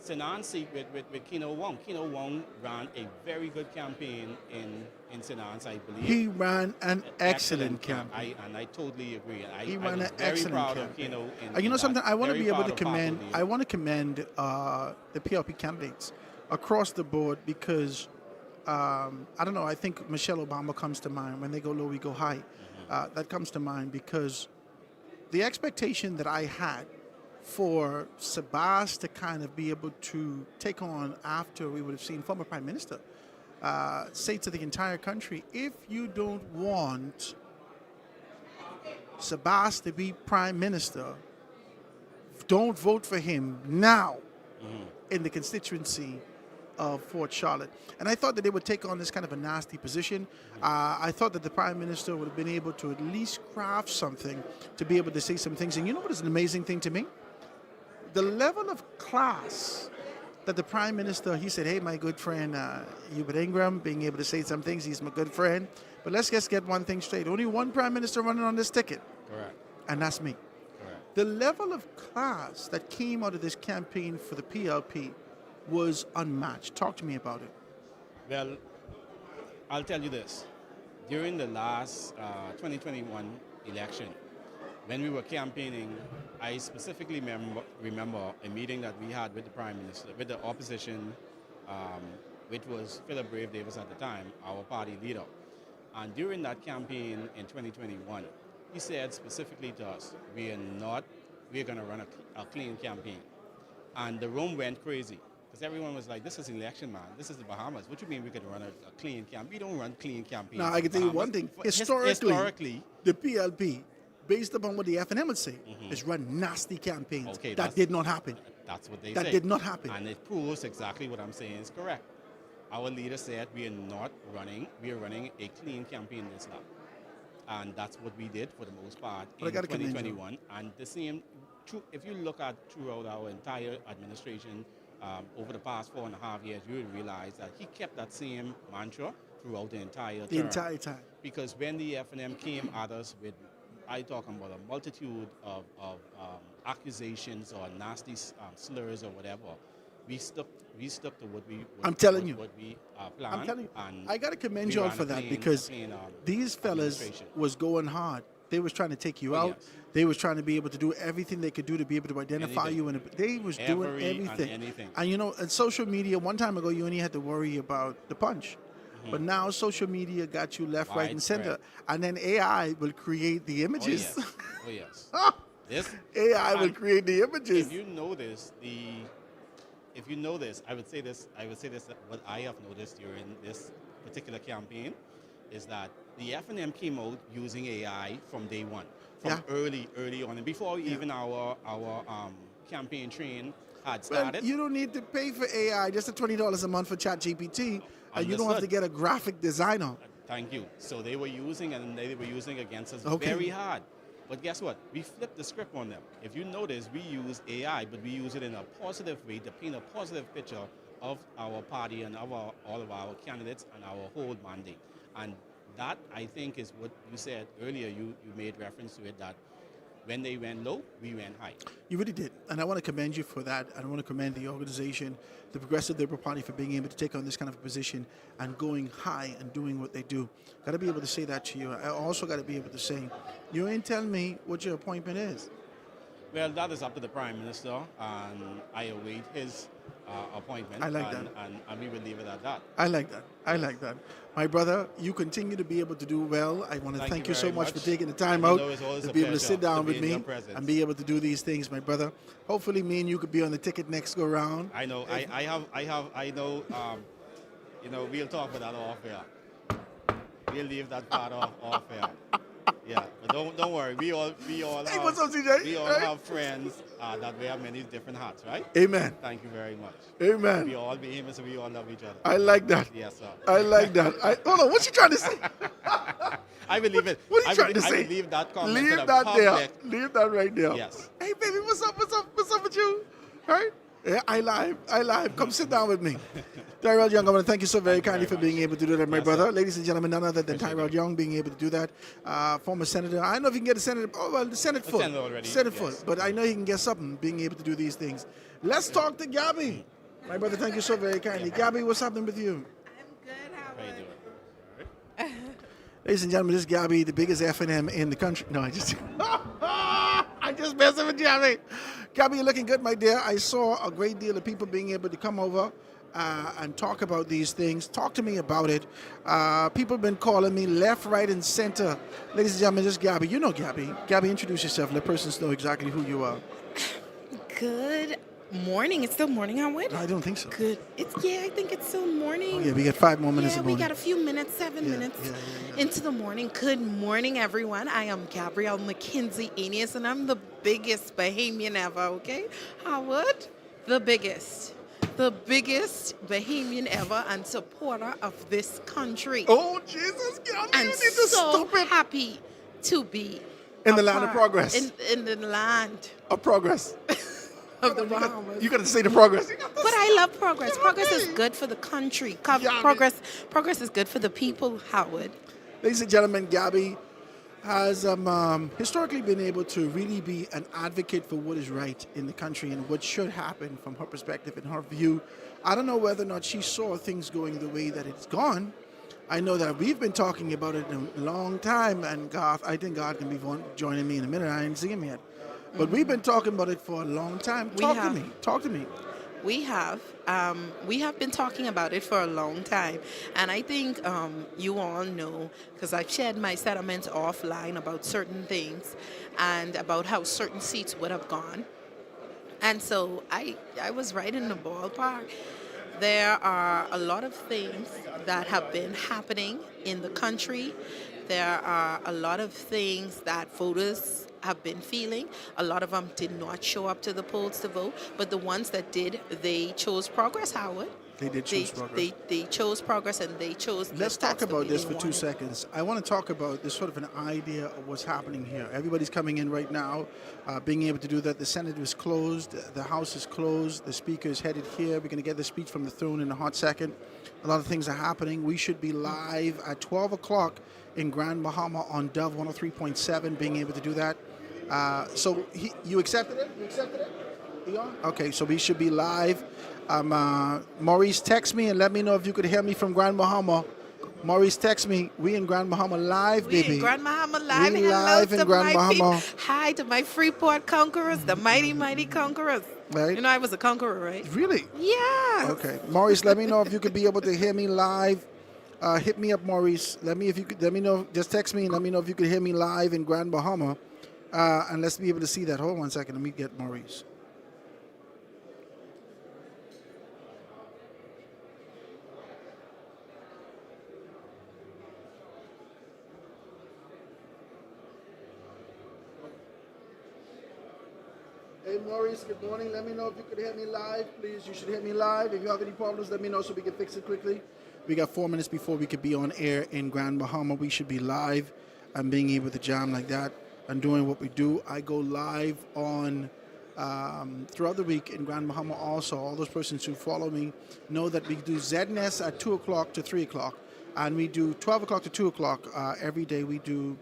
Speaker 14: St. Anne seat with Keno Wong. Keno Wong ran a very good campaign in St. Anne's, I believe.
Speaker 1: He ran an excellent campaign.
Speaker 14: I totally agree.
Speaker 1: He ran an
Speaker 14: very
Speaker 1: excellent
Speaker 14: proud
Speaker 1: campaign.
Speaker 14: of Keno.
Speaker 1: You know something? I want to be able to commend. I want to commend the PLP candidates across the board because. I don't know, I think Michelle Obama comes to mind. When they go low, we go high. That comes to mind because the expectation that I had for Sabas to kind of be able to take on after we would have seen former Prime Minister say to the entire country, if you don't want Sabas to be Prime Minister, don't vote for him now in the constituency of Fort Charlotte. And I thought that they would take on this kind of a nasty position. I thought that the Prime Minister would have been able to at least craft something to be able to say some things. And you know what is an amazing thing to me? The level of class that the Prime Minister, he said, hey, my good friend Hubert Ingram, being able to say some things, he's my good friend. But let's just get one thing straight. Only one Prime Minister running on this ticket.
Speaker 14: Correct.
Speaker 1: And that's me.
Speaker 14: Correct.
Speaker 1: The level of class that came out of this campaign for the PLP was unmatched. Talk to me about it.
Speaker 14: Well, I'll tell you this. During the last 2021 election, when we were campaigning, I specifically remember a meeting that we had with the Prime Minister, with the opposition, which was Philip Brave Davis at the time, our party leader. And during that campaign in 2021, he said specifically to us, we're going to run a clean campaign. And the room went crazy. Because everyone was like, this is an election, man. This is the Bahamas. What do you mean we could run a clean campaign? We don't run clean campaigns.
Speaker 1: Now, I can tell you one thing. Historically, the PLP, based upon what the FNM would say, is run nasty campaigns.
Speaker 14: Okay,
Speaker 1: that did not happen.
Speaker 14: That's what they
Speaker 1: say. That did not happen.
Speaker 14: And it proves exactly what I'm saying is correct. Our leader said we are running a clean campaign this lap. And that's what we did for the most part in 2021. And the same, if you look at throughout our entire administration, over the past 4.5 years, you will realize that he kept that same mantra throughout the entire term.
Speaker 1: The entire time.
Speaker 14: Because when the FNM came at us with, I talking about a multitude of accusations or nasty slurs or whatever, we stuck to what we.
Speaker 1: I'm telling you.
Speaker 14: What we planned.
Speaker 1: I'm telling you. I got to commend you all for that because these fellas was going hard. They was trying to take you out.
Speaker 14: Yes.
Speaker 1: They was trying to be able to do everything they could do to be able to identify you. And they was doing everything.
Speaker 14: And anything.
Speaker 1: And you know, in social media, one time ago, you only had to worry about the punch. But now social media got you left, right, and center.
Speaker 14: Widespread.
Speaker 1: And then AI will create the images.
Speaker 14: Oh yes. This
Speaker 1: AI will
Speaker 14: and
Speaker 1: create the images.
Speaker 14: If you notice I would say this, that what I have noticed during this particular campaign is that the F&M came out using AI from day one, from early on, and before even our campaign train had started.
Speaker 1: Well, you don't need to pay for AI, just $20 a month for ChatGPT, and you don't have to get a graphic designer.
Speaker 14: Thank you. So they were using against us
Speaker 1: Okay.
Speaker 14: very hard. But guess what? We flipped the script on them. If you notice, we use AI, but we use it in a positive way to paint a positive picture of our party and of all of our candidates and our whole mandate. And that, I think, is what you said earlier. You made reference to it, that when they went low, we went high.
Speaker 1: You really did. And I want to commend you for that. And I want to commend the organization, the Progressive Liberal Party, for being able to take on this kind of position and going high and doing what they do. Got to be able to say that to you. I also got to be able to say, you ain't telling me what your appointment is.
Speaker 14: Well, that is up to the Prime Minister, and I await his appointment.
Speaker 1: I like that.
Speaker 14: And we will leave it at that.
Speaker 1: I like that. I like that. My brother, you continue to be able to do well. I want to thank you so
Speaker 14: very
Speaker 1: much for
Speaker 14: much.
Speaker 1: taking the time
Speaker 14: You
Speaker 1: out
Speaker 14: know, it's always
Speaker 1: to
Speaker 14: a
Speaker 1: be able to
Speaker 14: pleasure
Speaker 1: sit down
Speaker 14: to be
Speaker 1: with
Speaker 14: in
Speaker 1: me
Speaker 14: your presence.
Speaker 1: and be able to do these things, my brother. Hopefully, me and you could be on the ticket next go round.
Speaker 14: I know. I know. We'll talk about that off air. We'll leave that part off air. Yeah, but don't worry. We all
Speaker 1: Hey,
Speaker 14: have,
Speaker 1: what's up, CJ?
Speaker 14: we all
Speaker 1: Right?
Speaker 14: have friends that wear many different hats, right?
Speaker 1: Amen.
Speaker 14: Thank you very much.
Speaker 1: Amen.
Speaker 14: We all behave so we all love each other.
Speaker 1: I like that.
Speaker 14: Yes, sir.
Speaker 1: I like that. Hold on, what's you trying to say?
Speaker 14: I believe it.
Speaker 1: What are you trying to say?
Speaker 14: I will leave that comment
Speaker 1: Leave
Speaker 14: to the
Speaker 1: that there.
Speaker 14: public.
Speaker 1: Leave that right there.
Speaker 14: Yes.
Speaker 1: Hey, baby, what's up? What's up with you? Right? Yeah, I live. Come sit down with me. Tyrell Young, I want to thank you so very kindly for being able to do that, my brother. Ladies and gentlemen, none other than Tyrell Young being able to do that. Former senator. I don't know if you can get a senator. Oh, well, the Senate full.
Speaker 14: Senate already,
Speaker 1: Senate
Speaker 14: yes.
Speaker 1: full. But I know he can get something being able to do these things. Let's talk to Gabby. My brother, thank you so very kindly. Gabby, what's happening with you?
Speaker 14: How you doing?
Speaker 1: Ladies and gentlemen, this is Gabby, the biggest F&M in the country. No, I just messing with Gabby. Gabby, you're looking good, my dear. I saw a great deal of people being able to come over and talk about these things. Talk to me about it. People have been calling me left, right, and center. Ladies and gentlemen, this is Gabby. You know Gabby. Gabby, introduce yourself. Let persons know exactly who you are.
Speaker 15: Good morning. It's still morning, Howard?
Speaker 1: I don't think so.
Speaker 15: Good. I think it's still morning.
Speaker 1: Oh, yeah, we got 5 more minutes
Speaker 15: Yeah,
Speaker 1: of
Speaker 15: we
Speaker 1: morning.
Speaker 15: got a few minutes, 7 minutes into the morning. Good morning, everyone. I am Gabrielle McKenzie Enius, and I'm the biggest Bahamian ever, okay? Howard, the biggest Bahamian ever and supporter of this country.
Speaker 1: Oh, Jesus, God,
Speaker 15: and
Speaker 1: you need to
Speaker 15: so
Speaker 1: stop it.
Speaker 15: happy to be
Speaker 1: In
Speaker 15: a
Speaker 1: the land of
Speaker 15: part-
Speaker 1: progress.
Speaker 15: In the land
Speaker 1: Of progress.
Speaker 15: of the Bahamas.
Speaker 1: You got to say the progress.
Speaker 15: But I love progress. Progress is good for the country. Progress is good for the people, Howard.
Speaker 1: Ladies and gentlemen, Gabby has historically been able to really be an advocate for what is right in the country and what should happen from her perspective and her view. I don't know whether or not she saw things going the way that it's gone. I know that we've been talking about it in a long time, and Garth, I think God can be joining me in a minute. I ain't seen him yet. But we've been talking about it for a long time. Talk to me.
Speaker 15: We have been talking about it for a long time, and I think you all know, because I've shared my sentiments offline about certain things and about how certain seats would have gone. And so I was right in the ballpark. There are a lot of things that have been happening in the country. There are a lot of things that voters have been feeling. A lot of them did not show up to the polls to vote, but the ones that did, they chose progress, Howard.
Speaker 1: They did choose progress.
Speaker 15: They chose progress, and they chose.
Speaker 1: Let's talk about this for 2
Speaker 15: wanted.
Speaker 1: seconds. I want to talk about this sort of an idea of what's happening here. Everybody's coming in right now, being able to do that. The Senate is closed. The House is closed. The Speaker is headed here. We're going to get the speech from the throne in a hot second. A lot of things are happening. We should be live at 12 o'clock in Grand Bahama on Dove 103.7, being able to do that. So you accepted it? You accepted it? Leon? Okay, so we should be live. Maurice, text me and let me know if you could hear me from Grand Bahama. Maurice, text me. We in Grand Bahama live, baby.
Speaker 15: We in Grand Bahama live.
Speaker 1: We
Speaker 15: Hello
Speaker 1: live in
Speaker 15: to
Speaker 1: Grand
Speaker 15: my
Speaker 1: Bahama.
Speaker 15: people. Hi to my Freeport conquerors, the mighty, mighty conquerors.
Speaker 1: Right.
Speaker 15: You know, I was a conqueror, right?
Speaker 1: Really?
Speaker 15: Yeah.
Speaker 1: Okay. Maurice, let me know if you could be able to hear me live hit me up, Maurice. Let me know. Just text me and let me know if you could hear me live in Grand Bahama, and let's be able to see that. Hold on 1 second. Let me get Maurice. Hey Maurice, good morning. Let me know if you could hear me live, please. You should hear me live. If you have any problems, let me know so we can fix it quickly. We got 4 minutes before we could be on air in Grand Bahama. We should be live and being able to jam like that and doing what we do. I go live on throughout the week in Grand Bahama also. All those persons who follow me know that we do ZNS at 2 o'clock to 3 o'clock. And we do 12 o'clock to 2 o'clock every day. We do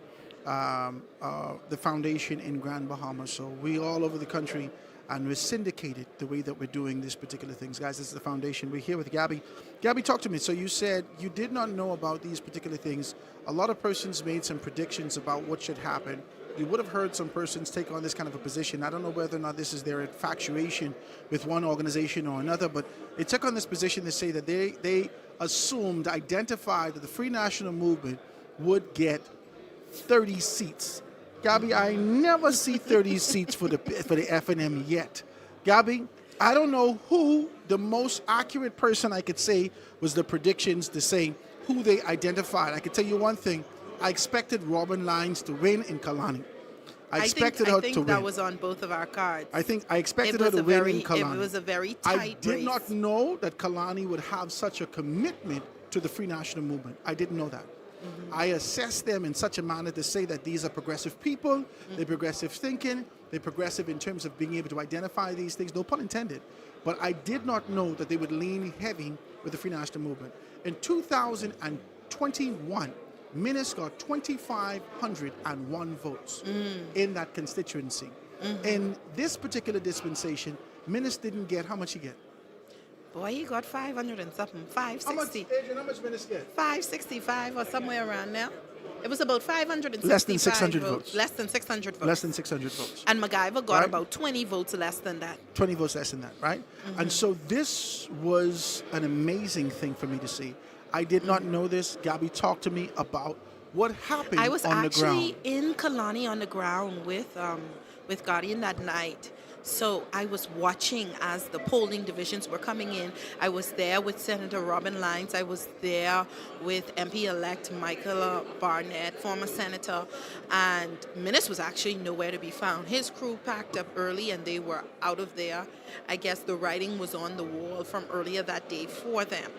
Speaker 1: the foundation in Grand Bahama. So we all over the country, and we're syndicated the way that we're doing these particular things. Guys, this is the foundation. We're here with Gabby. Gabby, talk to me. So you said you did not know about these particular things. A lot of persons made some predictions about what should happen. You would have heard some persons take on this kind of a position. I don't know whether or not this is their infatuation with one organization or another, but they took on this position to say that they assumed, identified that the Free National Movement would get 30 seats. Gabby, I never see 30 seats for the FNM yet. Gabby, I don't know who the most accurate person I could say was the predictions to say who they identified. I could tell you one thing. I expected Robin Lyons to win in Kalani. I expected her to win.
Speaker 15: I think that was on both of our cards.
Speaker 1: I expected her to win in Kalani.
Speaker 15: It was a very tight race.
Speaker 1: I did not know that Kalani would have such a commitment to the Free National Movement. I didn't know that. Mm-hmm. I assessed them in such a manner to say that these are progressive people, they're progressive thinking, they're progressive in terms of being able to identify these things, no pun intended. But I did not know that they would lean heavy with the Free National Movement. In 2021, Minnis got 2,501 votes in that constituency. Mm-hmm. In this particular dispensation, Minnis didn't get, how much he get?
Speaker 15: Boy, he got 500 and something, 560.
Speaker 1: How much Minnis get?
Speaker 15: 565 or somewhere around there. It was about 565
Speaker 1: less than 600 votes.
Speaker 15: Less than 600 votes.
Speaker 1: Less than 600 votes.
Speaker 15: And MacGyver got about 20 votes less than that.
Speaker 1: 20 votes less than that, right? Mm-hmm. And so this was an amazing thing for me to see. I did not know this. Gabby talked to me about what happened on the ground.
Speaker 15: I was actually in Kalani on the ground with Guardian that night. So I was watching as the polling divisions were coming in. I was there with Senator Robin Lyons. I was there with MP-elect Michael Barnett, former senator. And Minnis was actually nowhere to be found. His crew packed up early and they were out of there. I guess the writing was on the wall from earlier that day for them.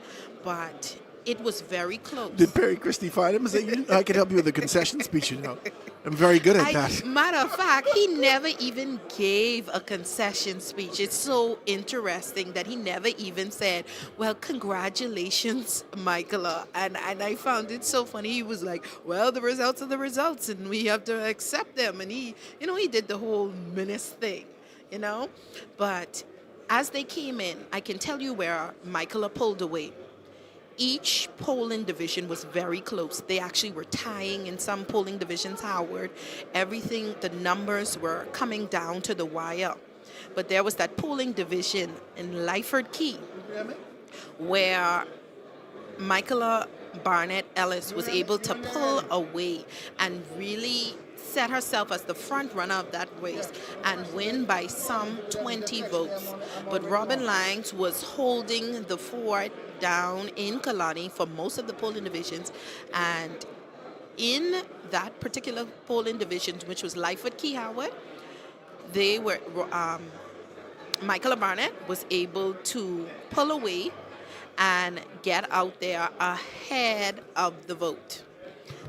Speaker 15: But it was very close.
Speaker 1: Did Perry Christie find him and say, I could help you with a concession speech, you know? I'm very good at that.
Speaker 15: Matter of fact, he never even gave a concession speech. It's so interesting that he never even said, well, congratulations, Michaela. And I found it so funny. He was like, well, the results are the results, and we have to accept them. And he did the whole Minnis thing, But as they came in, I can tell you where Michaela pulled away. Each polling division was very close. They actually were tying in some polling divisions, Howard. Everything, the numbers were coming down to the wire. But there was that polling division in Lyford Key where Michaela Barnett Ellis was able to pull away and really set herself as the front runner of that race and win by some 20 votes. But Robin Lyons was holding the fort down in Kalani for most of the polling divisions, and in that particular polling division, which was Lyford Key Howard, they were Michaela Barnett was able to pull away and get out there ahead of the vote.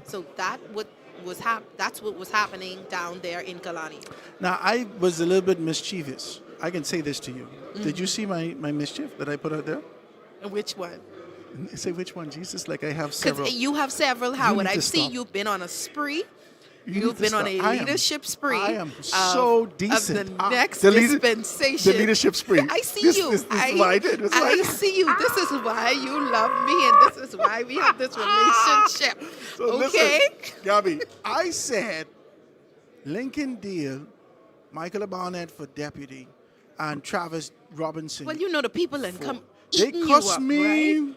Speaker 15: So that's what was happening down there in Kalani.
Speaker 1: Now, I was a little bit mischievous. I can say this to you. Mm-hmm. Did you see my mischief that I put out there?
Speaker 15: Which one?
Speaker 1: Say which one, Jesus? Like I have several.
Speaker 15: Because you have several, Howard. I've seen you've been on a spree. You've been on a leadership spree.
Speaker 1: I am so decent.
Speaker 15: Of the next dispensation.
Speaker 1: The leadership spree.
Speaker 15: I see you.
Speaker 1: This is what I did.
Speaker 15: I see you. This is why you love me, and this is why we have this relationship.
Speaker 1: So
Speaker 15: okay?
Speaker 1: Listen, Gabby, I said Lincoln Deal, Michael Barnett for deputy, and Travis Robinson.
Speaker 15: Well, the people and come
Speaker 1: They
Speaker 15: eating
Speaker 1: cuss
Speaker 15: you up,
Speaker 1: me.
Speaker 15: right?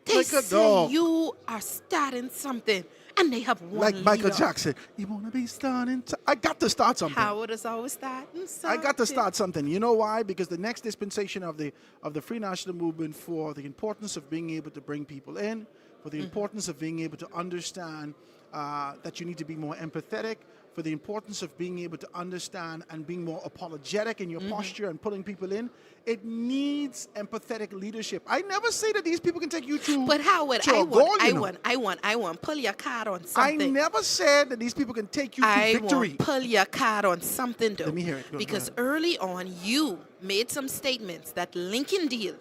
Speaker 15: They
Speaker 1: like a
Speaker 15: say
Speaker 1: dog.
Speaker 15: you are starting something, and they have one
Speaker 1: Like Michael
Speaker 15: leader.
Speaker 1: Jackson. You want to be starting? I got to start something.
Speaker 15: Howard is always starting
Speaker 1: I got to
Speaker 15: something.
Speaker 1: start something. You know why? Because the next dispensation of the Free National Movement, for the importance of being able to bring people in, for the importance of being able to understand that you need to be more empathetic, for the importance of being able to understand and being more apologetic in your posture and pulling people in. It needs empathetic leadership. I never say that these people can take you to
Speaker 15: But Howard,
Speaker 1: to
Speaker 15: I
Speaker 1: a goal, you know.
Speaker 15: want. Pull your card on
Speaker 1: I
Speaker 15: something.
Speaker 1: never said that these people can take you to
Speaker 15: I
Speaker 1: victory.
Speaker 15: want pull your card on something though.
Speaker 1: Let me hear it. Go
Speaker 15: Because
Speaker 1: ahead.
Speaker 15: early on you made some statements that Lincoln deal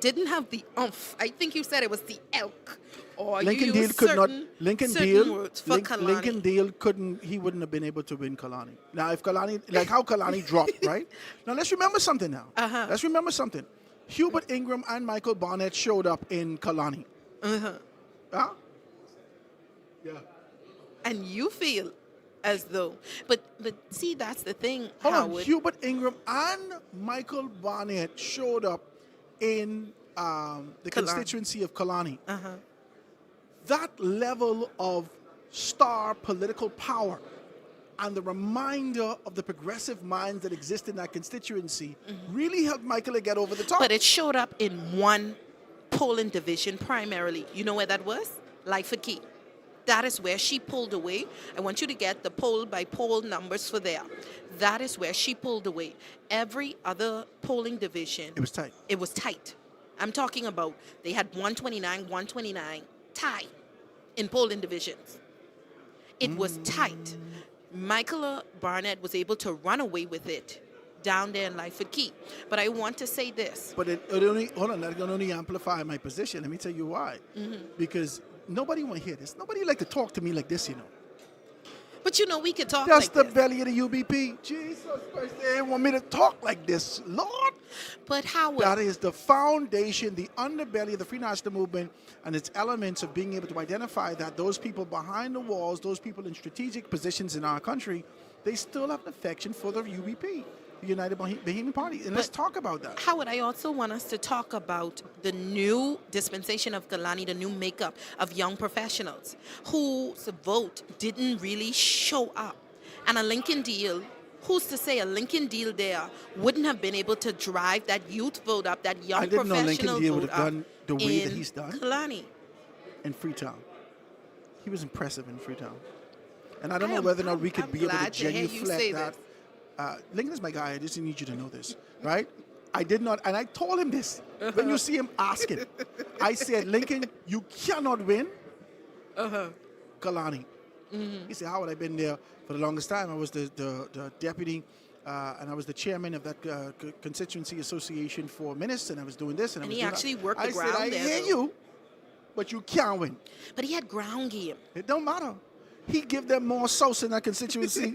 Speaker 15: didn't have the oomph. I think you said it was the elk. Or
Speaker 1: Lincoln
Speaker 15: you
Speaker 1: Deal
Speaker 15: used
Speaker 1: could not.
Speaker 15: certain-
Speaker 1: Lincoln
Speaker 15: certain
Speaker 1: Deal.
Speaker 15: words for Kalani.
Speaker 1: Lincoln Deal couldn't. He wouldn't have been able to win Kalani. Now, if Kalani, like how Kalani dropped, right? Now let's remember something. Now, let's remember something. Hubert Ingram and Michael Barnett showed up in Kalani. Huh? Yeah.
Speaker 15: And you feel as though, but see, that's the thing,
Speaker 1: Hold on.
Speaker 15: Howard.
Speaker 1: Hubert Ingram and Michael Barnett showed up in the constituency of Kalani. That level of star political power and the reminder of the progressive minds that exist in that constituency really helped Michael to get over the top.
Speaker 15: But it showed up in one polling division primarily. You know where that was? Lyford Key. That is where she pulled away. I want you to get the poll by poll numbers for there. That is where she pulled away. Every other polling division,
Speaker 1: It was tight.
Speaker 15: it was tight. I'm talking about they had 129 tie in polling divisions. It was tight. Michael Barnett was able to run away with it down there in Lyford Key. But I want to say this.
Speaker 1: But it only, hold on, that can only amplify my position. Let me tell you why. Because nobody want to hear this. Nobody like to talk to me like this, you know.
Speaker 15: But you know, we could talk
Speaker 1: That's
Speaker 15: like
Speaker 1: the
Speaker 15: this.
Speaker 1: belly of the UBP. Jesus Christ, they didn't want me to talk like this. Lord.
Speaker 15: But Howard.
Speaker 1: That is the foundation, the underbelly of the Free National Movement and its elements of being able to identify that those people behind the walls, those people in strategic positions in our country, they still have an affection for the UBP, the United Bohemian Party. And let's talk about that.
Speaker 15: Howard, I also want us to talk about the new dispensation of Kalani, the new makeup of young professionals whose vote didn't really show up. And a Lincoln deal, who's to say a Lincoln deal there wouldn't have been able to drive that youth vote up, that young
Speaker 1: I didn't know
Speaker 15: professional
Speaker 1: Lincoln Deal would
Speaker 15: vote
Speaker 1: have
Speaker 15: up
Speaker 1: done the way that
Speaker 15: in
Speaker 1: he's done
Speaker 15: Kalani.
Speaker 1: in Freetown. He was impressive in Freetown. And I don't know
Speaker 15: am-
Speaker 1: whether or not we could
Speaker 15: I'm
Speaker 1: be able to
Speaker 15: glad to hear you say
Speaker 1: genuflect that. Lincoln is my guy. I just need you to know this, right? I did not, and I told him this. When you see him asking, I said, Lincoln, you cannot win Kalani. He said, Howard, I've been there for the longest time. I was the deputy, and I was the chairman of that constituency association for minutes, and I was doing this. And I
Speaker 15: And
Speaker 1: was
Speaker 15: he
Speaker 1: doing
Speaker 15: actually
Speaker 1: that.
Speaker 15: worked the
Speaker 1: I
Speaker 15: ground
Speaker 1: said, I
Speaker 15: there,
Speaker 1: hear
Speaker 15: though.
Speaker 1: you, but you can't win.
Speaker 15: But he had ground game.
Speaker 1: It don't matter. He give them more sauce in that constituency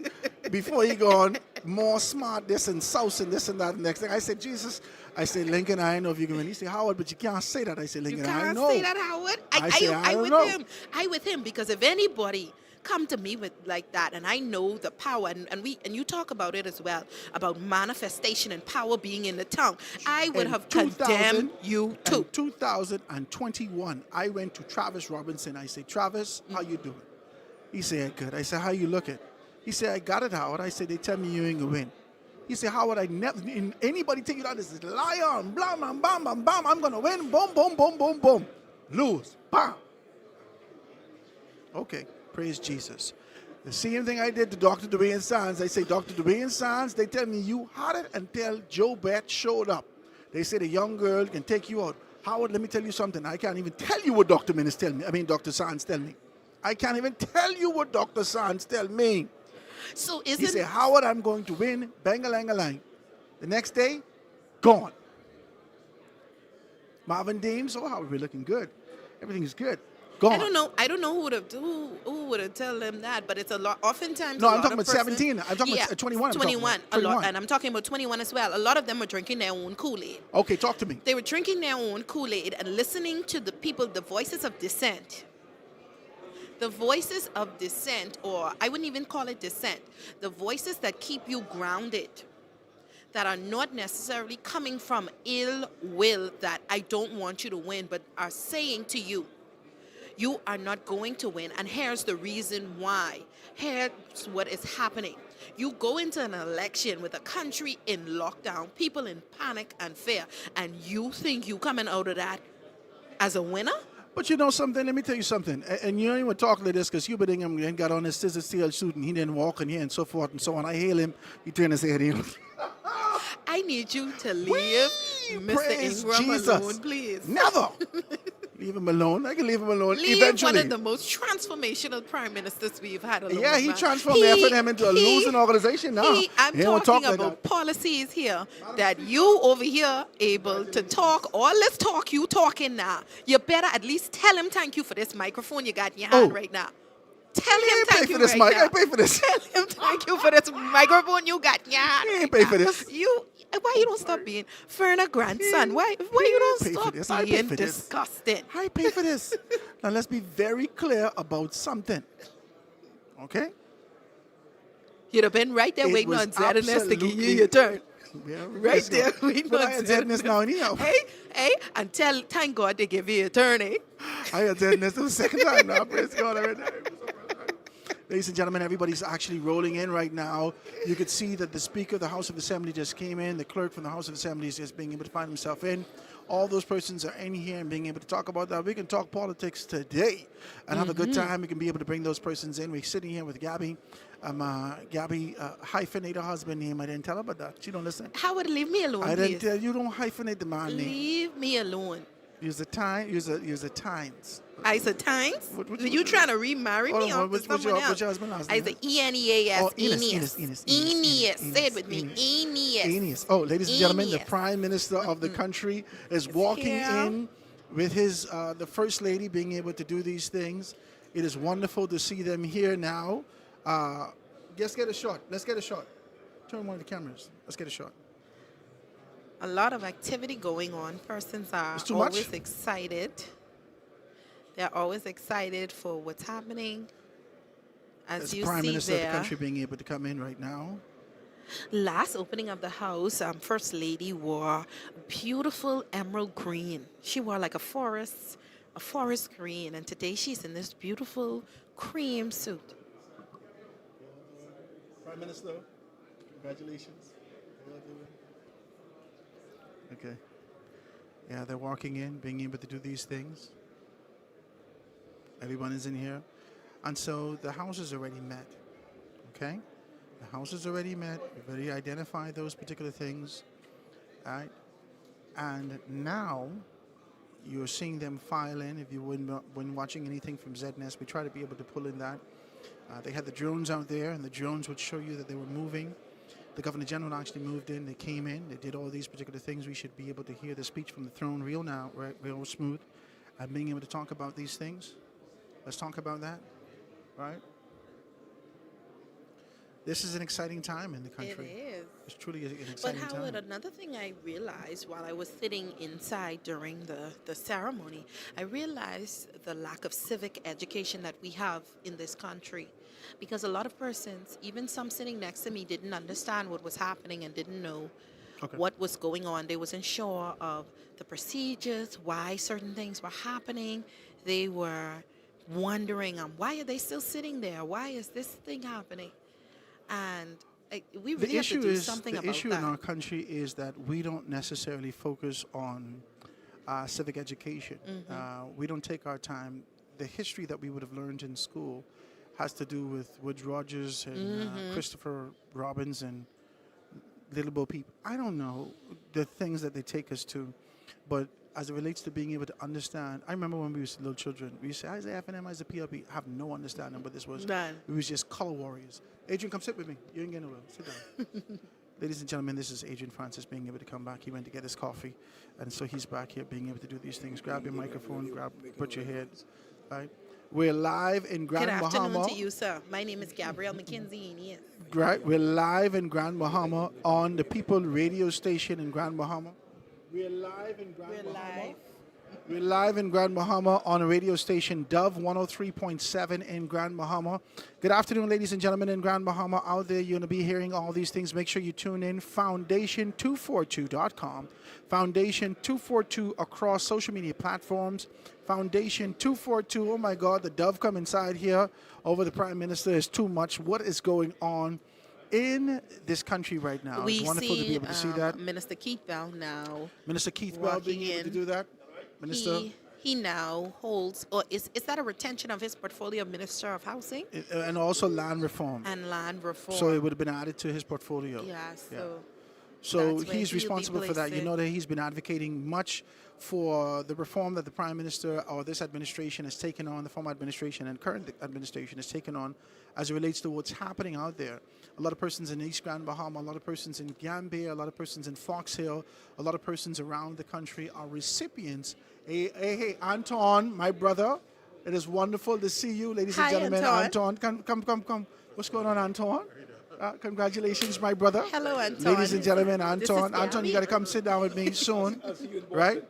Speaker 1: before he gone, more smart this and sauce and this and that. Next thing I said, Jesus, I said, Lincoln, I know if you can win. He said, Howard, but you can't say that. I said,
Speaker 15: You
Speaker 1: Lincoln, I
Speaker 15: can't
Speaker 1: know.
Speaker 15: say that, Howard.
Speaker 1: I said, I don't
Speaker 15: with
Speaker 1: know.
Speaker 15: him. I with him because if anybody come to me with like that, and I know the power, and you talk about it as well, about manifestation and power being in the tongue, I would
Speaker 1: In
Speaker 15: have
Speaker 1: 2000
Speaker 15: condemned you too.
Speaker 1: In 2021, I went to Travis Robinson. I said, Travis, how you doing? He said, good. I said, how you looking? He said, I got it, Howard. I said, they tell me you ain't gonna win. He said, Howard, I never, anybody take you out, this is lion, blah, bam, bam, bam, bam, I'm gonna win, boom, boom, boom, boom, boom. Lose, bam. Okay, praise Jesus. The same thing I did to Dr. Dwayne Sands. I say, Dr. Dwayne Sands, they tell me you had it until Joe Bett showed up. They said a young girl can take you out. Howard, let me tell you something. I can't even tell you what Dr. Sands tell me. I can't even tell you what Dr. Sands tell me.
Speaker 15: So
Speaker 1: He
Speaker 15: isn't
Speaker 1: said, Howard, I'm going to win, bang-a-lang-a-lang. The next day, gone. Marvin Deems, oh, Howard, we're looking good. Everything is good. Gone.
Speaker 15: I don't know who would have tell them that, but it's a lot. Oftentimes,
Speaker 1: No,
Speaker 15: a
Speaker 1: I'm
Speaker 15: lot
Speaker 1: talking
Speaker 15: of
Speaker 1: about 17. I'm talking about 21.
Speaker 15: 21, a lot, and I'm talking about 21 as well. A lot of them were drinking their own Kool-Aid.
Speaker 1: Okay, talk to me.
Speaker 15: They were drinking their own Kool-Aid and listening to the people, the voices of dissent. The voices of dissent, or I wouldn't even call it dissent, the voices that keep you grounded, that are not necessarily coming from ill will that I don't want you to win, but are saying to you, you are not going to win, and here's the reason why. Here's what is happening. You go into an election with a country in lockdown, people in panic and fear, and you think you coming out of that as a winner?
Speaker 1: But you know something? Let me tell you something. And you don't even talk like this because Hubert Ingham got on his scissor steel suit and he didn't walk in here and so forth and so on. I hail him. He turned his head in.
Speaker 15: I need you to leave Mr. Ingram alone, please.
Speaker 1: Never. Leave him alone. I can leave him alone
Speaker 15: Leave
Speaker 1: eventually.
Speaker 15: one of the most transformational prime ministers we've had alone.
Speaker 1: Yeah, he
Speaker 15: man.
Speaker 1: transformed the F&M into a losing organization now.
Speaker 15: I'm
Speaker 1: He don't
Speaker 15: talking
Speaker 1: talk like
Speaker 15: about
Speaker 1: that.
Speaker 15: policies here that you over here able to talk. All this talk, you talking now. You better at least tell him thank you for this microphone you got in your hand right now. Tell him thank you
Speaker 1: for this
Speaker 15: right
Speaker 1: mic.
Speaker 15: now.
Speaker 1: I pay for this.
Speaker 15: Tell him thank you for this microphone you got in your hand.
Speaker 1: He ain't pay for this.
Speaker 15: Why you don't stop being Ferna grandson? Why you don't
Speaker 1: pay for
Speaker 15: stop
Speaker 1: this. I pay
Speaker 15: being
Speaker 1: for this.
Speaker 15: disgusting?
Speaker 1: I pay for this. Now let's be very clear about something. Okay?
Speaker 15: You'd have been right there
Speaker 1: It
Speaker 15: waiting
Speaker 1: was
Speaker 15: on ZNS to give you
Speaker 1: absolutely-
Speaker 15: your turn.
Speaker 1: Yeah,
Speaker 15: Right
Speaker 1: let's
Speaker 15: there,
Speaker 1: go.
Speaker 15: waiting
Speaker 1: But
Speaker 15: on
Speaker 1: I had ZNS now anyhow.
Speaker 15: Hey, and thank God they give you a turn, eh?
Speaker 1: I had ZNS the second time now. Praise God. Already. Ladies and gentlemen, everybody's actually rolling in right now. You could see that the Speaker of the House of Assembly just came in. The clerk from the House of Assembly is just being able to find himself in. All those persons are in here and being able to talk about that. We can talk politics today and have a good time. We can be able to bring those persons in. We're sitting here with Gabby. Gabby hyphenate her husband name. I didn't tell her about that. She don't listen.
Speaker 15: Howard, leave me alone,
Speaker 1: I didn't
Speaker 15: please.
Speaker 1: tell you. Don't hyphenate the man name.
Speaker 15: Leave me alone.
Speaker 1: Use the time. Use the times.
Speaker 15: I said times? You trying to remarry me or
Speaker 1: what's
Speaker 15: someone
Speaker 1: your
Speaker 15: else?
Speaker 1: husband last
Speaker 15: I
Speaker 1: name?
Speaker 15: said Eneas.
Speaker 1: Oh,
Speaker 15: Eneas. Say it with me. Eneas.
Speaker 1: Aeneas. Oh, ladies and gentlemen, the
Speaker 15: Aeneas.
Speaker 1: Prime Minister of the country is walking
Speaker 15: here.
Speaker 1: in with his the First Lady being able to do these things. It is wonderful to see them here now. Let's get a shot. Let's get a shot. Turn one of the cameras. Let's get a shot.
Speaker 15: A lot of activity going on. Persons are
Speaker 1: It's too
Speaker 15: always
Speaker 1: much?
Speaker 15: excited. They're always excited for what's happening. As
Speaker 1: As
Speaker 15: you
Speaker 1: Prime
Speaker 15: see
Speaker 1: Minister of
Speaker 15: there,
Speaker 1: the country being able to come in right now.
Speaker 15: last opening of the house, First Lady wore beautiful emerald green. She wore like a forest green, and today she's in this beautiful cream suit.
Speaker 1: Prime Minister, congratulations. Okay. Yeah, they're walking in, being able to do these things. Everyone is in here. And so the House is already met. Okay? The House is already met. We've already identified those particular things. All right? And now you're seeing them file in. If you weren't watching anything from ZNS, we try to be able to pull in that. They had the drones out there, and the drones would show you that they were moving. The Governor General actually moved in. They came in. They did all these particular things. We should be able to hear the speech from the throne real now, right, real smooth, and being able to talk about these things. Let's talk about that, right? This is an exciting time in the country.
Speaker 15: It is.
Speaker 1: It's truly an
Speaker 15: But
Speaker 1: exciting
Speaker 15: Howard,
Speaker 1: time.
Speaker 15: another thing I realized while I was sitting inside during the ceremony, I realized the lack of civic education that we have in this country. Because a lot of persons, even some sitting next to me, didn't understand what was happening and didn't know what was going on. They wasn't sure of the procedures, why certain things were happening. They were wondering, why are they still sitting there? Why is this thing happening? And we really have to do something about that.
Speaker 1: The issue in our country is that we don't necessarily focus on civic education. We don't take our time. The history that we would have learned in school has to do with Woodes Rogers and Christopher Robbins and Little Bo Peep. I don't know the things that they take us to, but as it relates to being able to understand, I remember when we were little children, we used to say, I was the F&M, I was the PLP. I have no understanding what this was.
Speaker 15: None.
Speaker 1: We was just color warriors. Adrian, come sit with me. You ain't getting nowhere. Sit down. Ladies and gentlemen, this is Adrian Francis being able to come back. He went to get his coffee, and so he's back here being able to do these things. Grab your microphone, put your head, right? We're live in Grand
Speaker 15: Good
Speaker 1: Bahama.
Speaker 15: afternoon to you, sir. My name is Gabrielle McKenzie. Yes.
Speaker 1: Right, we're live in Grand Bahama on the People radio station in Grand Bahama. We're live in Grand Bahama.
Speaker 15: Live.
Speaker 1: We're live in Grand Bahama on a radio station, Dove 103.7 in Grand Bahama. Good afternoon, ladies and gentlemen in Grand Bahama. Out there, you're going to be hearing all these things. Make sure you tune in. Foundation242.com. Foundation242 across social media platforms. Foundation242. Oh, my God, the Dove come inside here over the Prime Minister is too much. What is going on in this country right now?
Speaker 15: We
Speaker 1: it's wonderful to be able to see that.
Speaker 15: Minister Keith Bell now.
Speaker 1: Minister Keith Bell being able to do that. Minister,
Speaker 15: he now holds, or is that a retention of his portfolio of Minister of Housing?
Speaker 1: And also land reform.
Speaker 15: And land reform.
Speaker 1: So it would have been added to his portfolio.
Speaker 15: Yeah,
Speaker 1: so he's responsible for that. You know that he's been advocating much for the reform that the Prime Minister or this administration has taken on, the former administration and current administration has taken on as it relates to what's happening out there. A lot of persons in East Grand Bahama, a lot of persons in Gambia, a lot of persons in Fox Hill, a lot of persons around the country are recipients. Hey, Anton, my brother. It is wonderful to see you, ladies and gentlemen. Anton, come. What's going on, Anton? Congratulations, my brother.
Speaker 15: Hello, Anton.
Speaker 1: Ladies and gentlemen, Anton. Anton, you got to come sit down with me soon, right?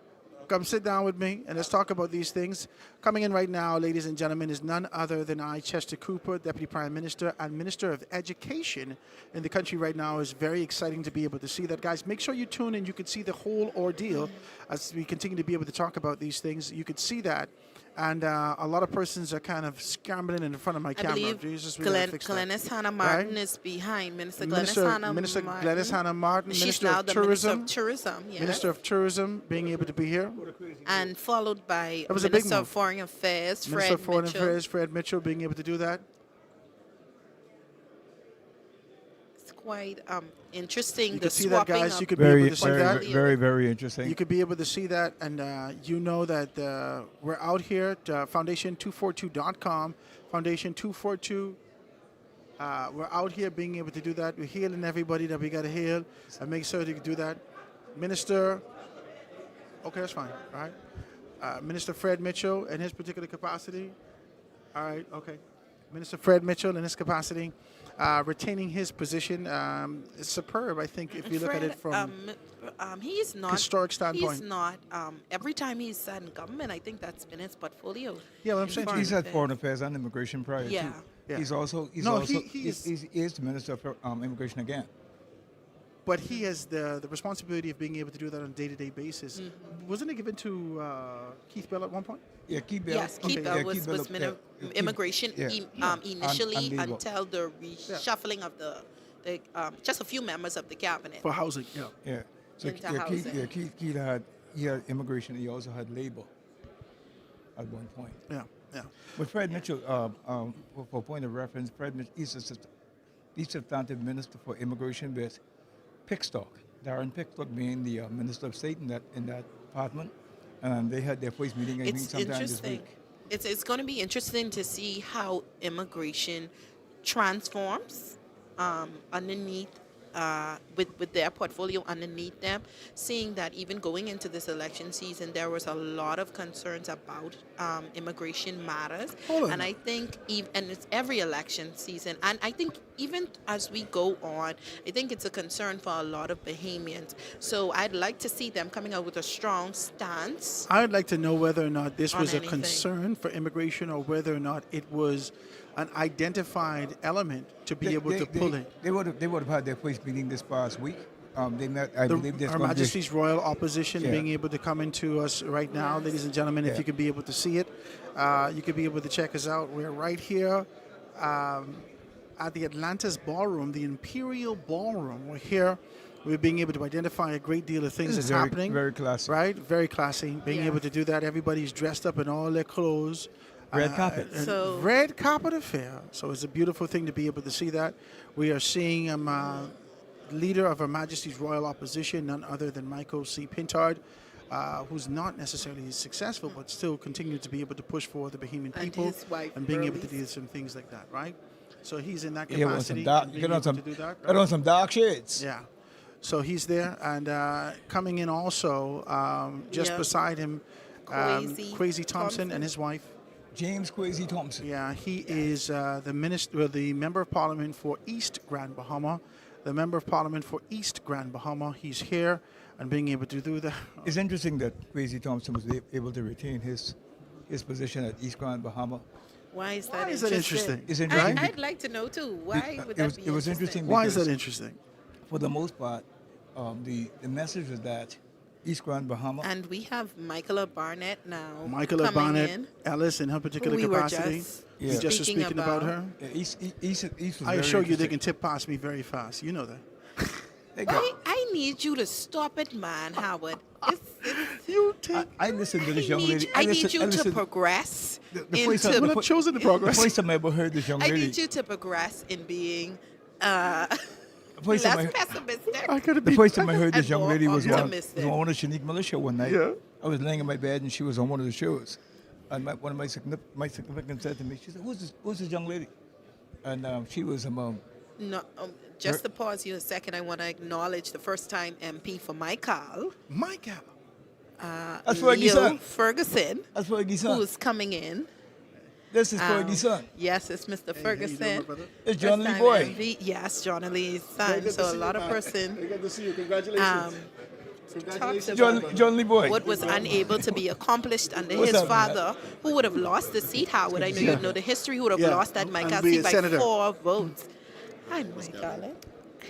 Speaker 1: Come sit down with me and let's talk about these things. Coming in right now, ladies and gentlemen, is none other than Chester Cooper, Deputy Prime Minister and Minister of Education in the country right now. Is very exciting to be able to see that. Guys, make sure you tune in. You can see the whole ordeal as we continue to be able to talk about these things. You could see that. And a lot of persons are kind of scrambling in front of my camera.
Speaker 15: I believe Glennis Hannah Martin is behind. Minister Glennis Hannah Martin.
Speaker 1: She's
Speaker 15: now the
Speaker 1: Tourism.
Speaker 15: Minister of Tourism. Yes.
Speaker 1: Minister of Tourism being able to be here.
Speaker 15: And followed by
Speaker 1: Minister
Speaker 15: of Foreign Affairs,
Speaker 1: Minister of Foreign Affairs, Fred Mitchell, being able to do that.
Speaker 15: It's quite interesting.
Speaker 1: You could see that, guys. You could be able to see that.
Speaker 16: Very interesting.
Speaker 1: You could be able to see that, and you know that we're out here at Foundation242.com. Foundation242. We're out here being able to do that. We're healing everybody that we got to heal, and make sure to do that. Minister. Okay, that's fine. All right. Minister Fred Mitchell in his particular capacity. All right, okay. Minister Fred Mitchell in his capacity, retaining his position. Is superb, I think, if you look at it from
Speaker 15: he's not
Speaker 1: historic standpoint.
Speaker 15: He's not. Every time he's sat in government, I think that's been his portfolio.
Speaker 1: Yeah, what I'm saying.
Speaker 16: He's had foreign affairs and immigration prior
Speaker 15: yeah.
Speaker 16: too. Yeah. He's the Minister of Immigration again.
Speaker 1: But he has the responsibility of being able to do that on a day-to-day basis. Mm-hmm. Wasn't it given to Keith Bell at one point?
Speaker 16: Yeah, Keith Bell.
Speaker 15: Yes, Keith Bell was immigration initially until the reshuffling of the just a few members of the cabinet.
Speaker 1: For housing, yeah.
Speaker 16: Yeah. So Keith had immigration. He also had labor at one point.
Speaker 1: Yeah.
Speaker 16: But Fred Mitchell, for point of reference, Fred Mitchell is the substantive minister for immigration with Pickstock, Darren Pickstock being the Minister of State in that department, and they had their first meeting I think sometime this week.
Speaker 15: It's going to be interesting to see how immigration transforms underneath with their portfolio underneath them, seeing that even going into this election season, there was a lot of concerns about immigration matters. And I think, and it's every election season, and I think even as we go on, I think it's a concern for a lot of Bahamians. So I'd like to see them coming out with a strong stance.
Speaker 1: I'd like to know whether or not this was a concern for immigration or whether or not it was an identified element to be able to pull it.
Speaker 16: They would have had their first meeting this past week. They met, I believe,
Speaker 1: Her Majesty's Royal Opposition being able to come into us right now, ladies and gentlemen. If you could be able to see it, you could be able to check us out. We're right here at the Atlantis Ballroom, the Imperial Ballroom. We're here. We're being able to identify a great deal of things that's happening.
Speaker 16: Very classy.
Speaker 1: Right? Very classy. Being able to do that. Everybody's dressed up in all their clothes.
Speaker 16: Red carpet.
Speaker 1: Red carpet affair. So it's a beautiful thing to be able to see that. We are seeing leader of Her Majesty's Royal Opposition, none other than Michael C. Pintard, who's not necessarily successful, but still continues to be able to push for the Bahamian people and being able to do some things like that, right? So he's in that capacity.
Speaker 16: Get on some dark shades.
Speaker 1: Yeah. So he's there, and coming in also, just beside him, Kwesi Thompson and his wife.
Speaker 16: James Kwesi Thompson.
Speaker 1: Yeah, he is the member of Parliament for East Grand Bahama. the Member of Parliament for East Grand Bahama. He's here and being able to do that.
Speaker 16: It's interesting that Kwesi Thompson was able to retain his position at East Grand Bahama.
Speaker 15: Why is that
Speaker 1: interesting?
Speaker 16: It's interesting.
Speaker 15: I'd like to know too. Why would that be
Speaker 16: It was interesting.
Speaker 1: Why is
Speaker 16: because
Speaker 1: that interesting?
Speaker 16: For the most part, the message was that East Grand Bahama.
Speaker 15: And we have Michaela Barnett now.
Speaker 1: Michaela
Speaker 15: coming
Speaker 1: Barnett,
Speaker 15: in,
Speaker 1: Ellis, in her particular
Speaker 15: who we were
Speaker 1: capacity.
Speaker 15: just
Speaker 1: You just were speaking about her.
Speaker 16: Yeah, East was
Speaker 1: I
Speaker 16: very
Speaker 1: assure you, they
Speaker 16: interesting.
Speaker 1: can tip past me very fast. You know that.
Speaker 15: I need you to stop it, man, Howard.
Speaker 1: You take.
Speaker 16: I listened to this young lady.
Speaker 15: I need you to progress
Speaker 16: The voice
Speaker 15: into.
Speaker 16: of,
Speaker 1: Well, I've chosen to progress.
Speaker 16: The voice time I ever heard this young
Speaker 15: I
Speaker 16: lady.
Speaker 15: need you to progress in being
Speaker 16: The voice time
Speaker 15: less
Speaker 16: I-
Speaker 15: pessimistic.
Speaker 1: I gotta
Speaker 16: The
Speaker 1: be.
Speaker 16: first time I heard this
Speaker 15: and
Speaker 16: young
Speaker 15: more
Speaker 16: lady was on
Speaker 15: optimistic.
Speaker 16: one of Shanique Miller's show one night.
Speaker 1: Yeah.
Speaker 16: I was laying in my bed and she was on one of the shows. And one of my significant said to me, she said, who's this young lady? And she was
Speaker 15: No, just to pause you a second, I want to acknowledge the first time MP for Michael.
Speaker 1: Michael.
Speaker 16: That's Fergie's
Speaker 15: Leo
Speaker 16: son.
Speaker 15: Ferguson.
Speaker 16: That's Fergie's son.
Speaker 15: Who's coming in.
Speaker 16: This is Fergie's son.
Speaker 15: Yes, it's Mr. Ferguson.
Speaker 16: It's John Lee
Speaker 15: First time
Speaker 16: Boy.
Speaker 15: MV Yes, John Lee's son. So a lot of person
Speaker 1: Good to see you. Congratulations.
Speaker 15: talks about
Speaker 16: John Lee Boy.
Speaker 15: what was unable to be accomplished under
Speaker 16: What's
Speaker 15: his
Speaker 16: up, man?
Speaker 15: father, who would have lost the seat, Howard. I know you know the history, who would have
Speaker 1: Yeah,
Speaker 15: lost that
Speaker 1: and
Speaker 15: Michael
Speaker 1: be
Speaker 15: seat
Speaker 1: a
Speaker 15: by
Speaker 1: senator.
Speaker 15: 4 votes. Hi, Michael.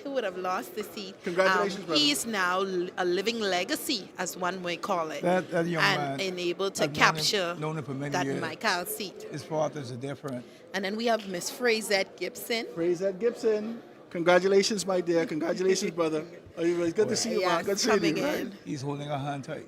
Speaker 15: Who would have lost the seat.
Speaker 1: Congratulations, brother.
Speaker 15: He's now a living legacy, as one may call it,
Speaker 16: That young
Speaker 15: and
Speaker 16: man,
Speaker 15: enabled to
Speaker 16: I've
Speaker 15: capture
Speaker 16: known him for many
Speaker 15: that
Speaker 16: years.
Speaker 15: Michael seat.
Speaker 16: His fathers are different.
Speaker 15: And then we have Miss Frazette Gibson.
Speaker 1: Frazette Gibson. Congratulations, my dear. Congratulations, brother. It's good to see you, man.
Speaker 15: Yes,
Speaker 1: Good seeing
Speaker 15: coming
Speaker 1: you.
Speaker 15: in.
Speaker 16: He's holding a hand tight.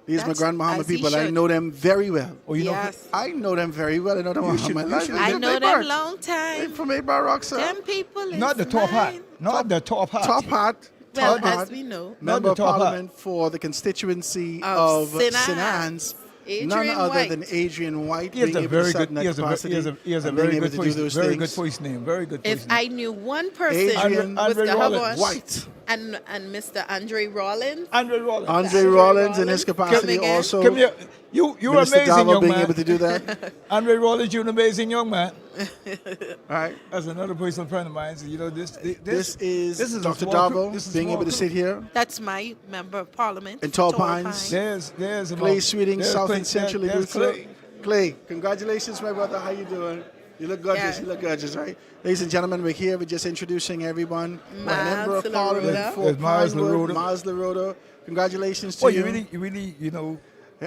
Speaker 1: These are my
Speaker 15: That's
Speaker 1: Grand Bahama
Speaker 15: as he
Speaker 1: people. I
Speaker 15: should.
Speaker 1: know them very well.
Speaker 16: Oh, you
Speaker 15: Yes.
Speaker 1: I know them very well. I know them all my life.
Speaker 15: I know them long
Speaker 1: They're
Speaker 15: time.
Speaker 1: from A-Bar Rock, sir.
Speaker 15: Them people is
Speaker 16: Not the top hat.
Speaker 15: mine.
Speaker 16: Not the top hat.
Speaker 1: Top hat.
Speaker 15: Well,
Speaker 1: Top
Speaker 15: as
Speaker 1: hat.
Speaker 15: we know.
Speaker 1: Member of
Speaker 16: the top hat.
Speaker 1: Parliament for the constituency
Speaker 15: Of
Speaker 1: of
Speaker 15: St.
Speaker 1: St.
Speaker 15: Anne's.
Speaker 1: Anne's. None
Speaker 15: Adrian
Speaker 1: other
Speaker 15: White.
Speaker 1: than Adrian White
Speaker 16: He has
Speaker 1: being
Speaker 16: a
Speaker 1: able to
Speaker 16: very
Speaker 1: sit
Speaker 16: good.
Speaker 1: in that
Speaker 16: He has a
Speaker 1: capacity
Speaker 16: very
Speaker 1: and being
Speaker 16: good
Speaker 1: able to do
Speaker 16: voice.
Speaker 1: those
Speaker 16: Very
Speaker 1: things.
Speaker 16: good voice name. Very good voice
Speaker 15: If
Speaker 16: name.
Speaker 15: I knew one person
Speaker 1: Adrian
Speaker 15: was
Speaker 16: Andre
Speaker 15: the
Speaker 16: Rollins.
Speaker 15: Howard
Speaker 1: White.
Speaker 15: and Mr. Andre Rollins.
Speaker 16: Andre Rollins.
Speaker 1: Andre Rollins in his capacity
Speaker 15: Coming in.
Speaker 1: also.
Speaker 16: Come here. You're
Speaker 1: Minister
Speaker 16: amazing,
Speaker 1: Davo
Speaker 16: young
Speaker 1: being
Speaker 16: man.
Speaker 1: able to do that.
Speaker 16: Andre Rollins, you're an amazing young man.
Speaker 1: All right.
Speaker 16: As another personal friend of mine, so, you know this
Speaker 1: This is
Speaker 16: a
Speaker 1: Dr.
Speaker 16: small
Speaker 1: Davo
Speaker 16: this is
Speaker 1: being
Speaker 16: small
Speaker 1: able to
Speaker 16: crew.
Speaker 1: sit here.
Speaker 15: That's my member of parliament.
Speaker 1: In Tall Pines.
Speaker 16: There's
Speaker 1: Clay Sweeting,
Speaker 16: there's
Speaker 1: South
Speaker 16: Clay-
Speaker 1: and Central
Speaker 16: there's
Speaker 1: Youth
Speaker 16: Clay.
Speaker 1: Club. Clay, congratulations, my brother. How you doing? You look gorgeous.
Speaker 15: Yeah.
Speaker 1: You look gorgeous, right? Ladies and gentlemen, we're here. We're just introducing everyone.
Speaker 15: Miles
Speaker 1: Member of
Speaker 15: LaRoda.
Speaker 1: Parliament for
Speaker 16: There's Miles
Speaker 1: Pinewood,
Speaker 16: LaRoda.
Speaker 1: Miles LaRoda. Congratulations to
Speaker 16: Oh,
Speaker 1: you.
Speaker 16: you really, you know.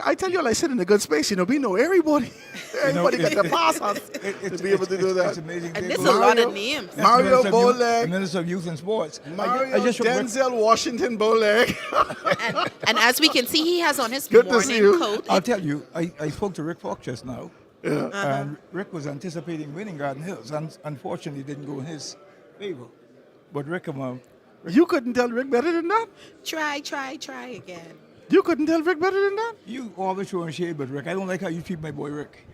Speaker 1: I tell you, I sit in a good space. You know, we know everybody. Everybody got to pass us to be able to do that.
Speaker 16: It's amazing.
Speaker 15: And
Speaker 16: They
Speaker 15: there's
Speaker 16: go-
Speaker 15: a lot of names.
Speaker 16: That's
Speaker 1: Mario
Speaker 16: Minister of Youth-
Speaker 1: Bowleg.
Speaker 16: Minister of Youth and Sports.
Speaker 1: Mario
Speaker 16: I just
Speaker 1: Denzel Washington Bowleg.
Speaker 15: And as we can see, he has on his
Speaker 1: Good to see
Speaker 15: morning
Speaker 1: you.
Speaker 15: coat.
Speaker 16: I'll tell you, I spoke to Rick Falk just now.
Speaker 1: Yeah.
Speaker 16: And Rick was anticipating winning Garden Hills. And unfortunately, it didn't go in his favor. But Rick,
Speaker 1: You couldn't tell Rick better than that?
Speaker 15: Try again.
Speaker 1: You couldn't tell Rick better than that?
Speaker 16: you always throwing shade, but Rick, I don't like how you treat my boy Rick.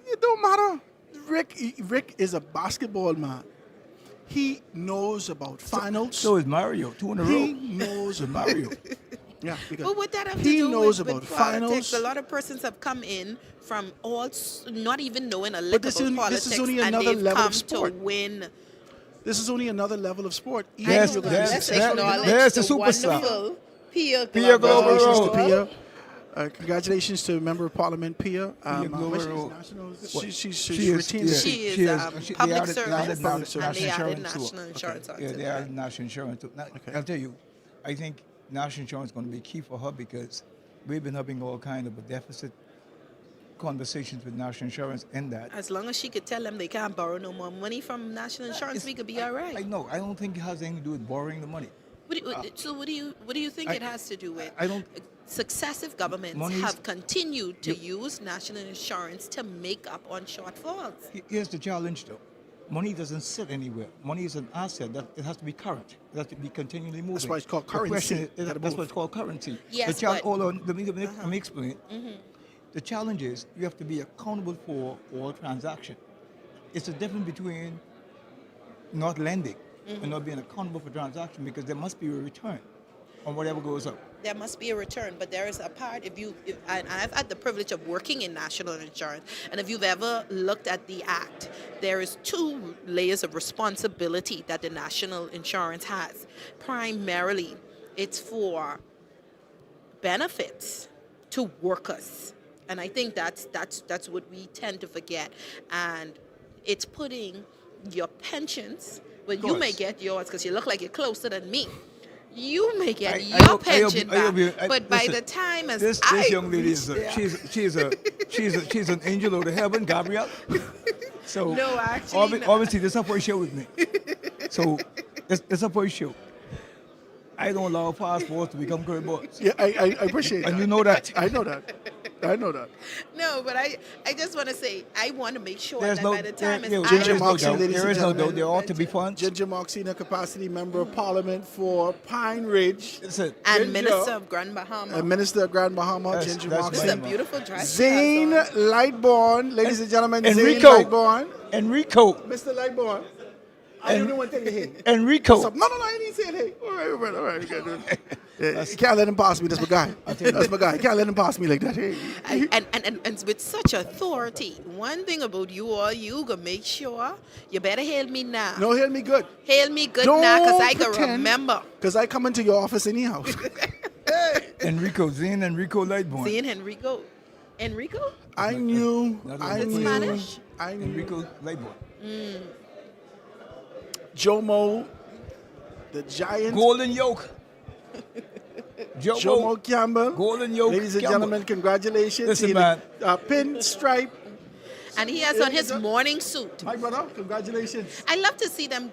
Speaker 1: It don't matter. Rick is a basketball man. He knows about finals.
Speaker 16: So is Mario, 2 in a row.
Speaker 1: He knows
Speaker 16: With
Speaker 1: about
Speaker 16: Mario.
Speaker 1: Yeah, because
Speaker 15: But what that have to
Speaker 1: he
Speaker 15: do
Speaker 1: knows
Speaker 15: with
Speaker 1: about
Speaker 15: politics?
Speaker 1: finals.
Speaker 15: A lot of persons have come in from all, not even knowing a lick
Speaker 1: But this
Speaker 15: about
Speaker 1: is-
Speaker 15: politics,
Speaker 1: this is only
Speaker 15: and
Speaker 1: another
Speaker 15: they've
Speaker 1: level
Speaker 15: come
Speaker 1: of
Speaker 15: to
Speaker 1: sport.
Speaker 15: win.
Speaker 1: This is only another level of sport.
Speaker 16: Yes,
Speaker 15: I know,
Speaker 16: yes,
Speaker 15: let's
Speaker 16: yes.
Speaker 15: acknowledge
Speaker 16: There's the
Speaker 15: the
Speaker 16: superstar.
Speaker 15: wonderful Pia
Speaker 16: Pia
Speaker 15: Glover.
Speaker 1: Congratulations to
Speaker 16: Glover.
Speaker 1: Pia. Congratulations to Member of Parliament Pia.
Speaker 16: Glover.
Speaker 1: what's his national?
Speaker 16: What?
Speaker 1: She's
Speaker 16: She is,
Speaker 1: retained.
Speaker 16: yeah.
Speaker 15: She
Speaker 16: She
Speaker 15: is
Speaker 16: is,
Speaker 15: public
Speaker 16: they added
Speaker 15: service,
Speaker 16: national
Speaker 15: and they added
Speaker 16: insurance to
Speaker 15: national
Speaker 16: it.
Speaker 15: insurance onto
Speaker 16: Yeah, they
Speaker 15: that.
Speaker 16: added national insurance to it. Now, I'll tell you, I think national insurance is going to be key for her because we've been having all kind of a deficit conversations with national insurance in that.
Speaker 15: As long as she could tell them they can't borrow no more money from national insurance, we could be all right.
Speaker 16: I know. I don't think it has anything to do with borrowing the money.
Speaker 15: So what do you think it has to do with?
Speaker 16: I don't.
Speaker 15: Successive governments
Speaker 16: Money's-
Speaker 15: have continued to use national insurance to make up on shortfalls.
Speaker 16: Here's the challenge, though. Money doesn't sit anywhere. Money is an asset that it has to be current. It has to be continually moving.
Speaker 1: That's why it's called
Speaker 16: The question
Speaker 1: currency.
Speaker 16: is-
Speaker 1: Gotta
Speaker 16: that's
Speaker 1: move.
Speaker 16: what it's called currency.
Speaker 15: Yes,
Speaker 16: the
Speaker 15: but-
Speaker 16: hold on. Let me explain. The challenge is you have to be accountable for all transaction. It's the difference between not lending and not being accountable for transaction because there must be a return. on whatever goes up.
Speaker 15: There must be a return, but there is a part. And I've had the privilege of working in national insurance, and if you've ever looked at the act, there is 2 layers of responsibility that the national insurance has. Primarily, it's for benefits to workers, and I think that's what we tend to forget. And it's putting your pensions. Well, you may get yours because you look like you're closer than me. You may get your pension back, but by the time as
Speaker 16: this young lady is she's an angel out of heaven, Gabrielle. So
Speaker 15: no, actually,
Speaker 16: obviously this is her first show with me. So it's her first show. I don't allow passports to become current boards.
Speaker 1: Yeah, I appreciate that.
Speaker 16: And you know that.
Speaker 1: I know that.
Speaker 15: No, but I just want to say, I want to make sure
Speaker 16: There's
Speaker 15: that
Speaker 16: no,
Speaker 15: by the time
Speaker 1: Ginger Moxie, ladies
Speaker 16: there
Speaker 1: and
Speaker 16: is no doubt.
Speaker 1: gentlemen.
Speaker 16: There ought to be funds.
Speaker 1: Ginger Moxie, in a capacity member of Parliament for Pine Ridge.
Speaker 15: and Minister of Grand Bahama.
Speaker 1: Minister of Grand Bahama, Ginger
Speaker 15: This
Speaker 1: Moxie.
Speaker 15: is a beautiful dress.
Speaker 1: Zane Lightborn, ladies and gentlemen,
Speaker 16: Enrico.
Speaker 1: Zane Lightborn.
Speaker 16: Enrico.
Speaker 1: Mr. Lightborn. I don't want to tell you hey.
Speaker 16: Enrico.
Speaker 1: No, I didn't say hey. All right. You can't let him pass me. That's my guy. That's my guy. You can't let him pass me like that. Hey.
Speaker 15: And with such authority, one thing about you all, you gonna make sure you better hail me now.
Speaker 1: No, hail me good.
Speaker 15: Hail me good now, because I can remember.
Speaker 1: Because I come into your office anyhow.
Speaker 16: Enrico, Zane Enrico Lightborn.
Speaker 15: Zane Enrico. Enrico?
Speaker 1: I knew.
Speaker 15: Spanish?
Speaker 1: I knew.
Speaker 16: Enrico Lightborn.
Speaker 1: Jomo, the Giant.
Speaker 16: Golden Yoke.
Speaker 1: Jomo Campbell.
Speaker 16: Golden Yoke.
Speaker 1: Ladies and
Speaker 16: Campbell.
Speaker 1: gentlemen, congratulations.
Speaker 16: Listen, man.
Speaker 1: Pinstripe.
Speaker 15: And he has on his morning suit.
Speaker 1: My brother, congratulations.
Speaker 15: I love to see them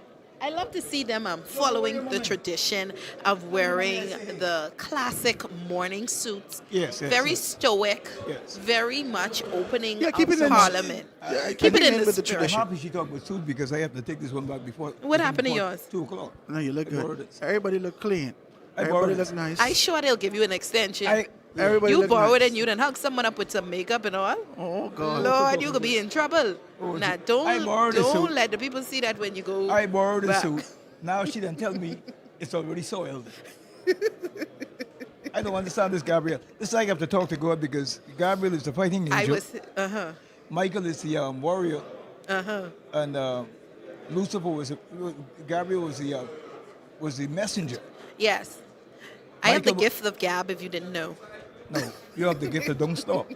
Speaker 15: following the tradition of wearing the classic morning suits.
Speaker 16: Yes.
Speaker 15: Very stoic.
Speaker 16: Yes.
Speaker 15: Very much opening
Speaker 1: keep it in
Speaker 15: Parliament.
Speaker 1: keep it in
Speaker 15: the
Speaker 1: with the
Speaker 15: spirit.
Speaker 1: tradition.
Speaker 16: I'm happy she talked about suit because I have to take this one back before.
Speaker 15: What happened to yours?
Speaker 16: 2 o'clock.
Speaker 1: No, you look
Speaker 16: I borrowed
Speaker 1: good.
Speaker 16: it.
Speaker 1: Everybody look clean.
Speaker 16: I
Speaker 1: Everybody
Speaker 16: borrowed
Speaker 1: look
Speaker 16: it.
Speaker 1: nice.
Speaker 15: I sure they'll give you an extension.
Speaker 1: Everybody
Speaker 15: You
Speaker 1: look
Speaker 15: borrowed
Speaker 1: nice.
Speaker 15: and you done hug someone up with some makeup and all.
Speaker 1: Oh, God.
Speaker 15: Lord, you could be in trouble. Now,
Speaker 16: borrowed the suit.
Speaker 15: don't let the people see that when you go
Speaker 16: I borrowed the
Speaker 15: back.
Speaker 16: suit. Now she done tell me it's already soiled. I don't understand this, Gabriel. This is like I have to talk to God because Gabriel is the fighting angel. Michael is the warrior. And Lucifer Gabriel was the messenger.
Speaker 15: Yes. I have the
Speaker 16: Michael-
Speaker 15: gift of gab, if you didn't know.
Speaker 16: No, you have the gift of don't stop.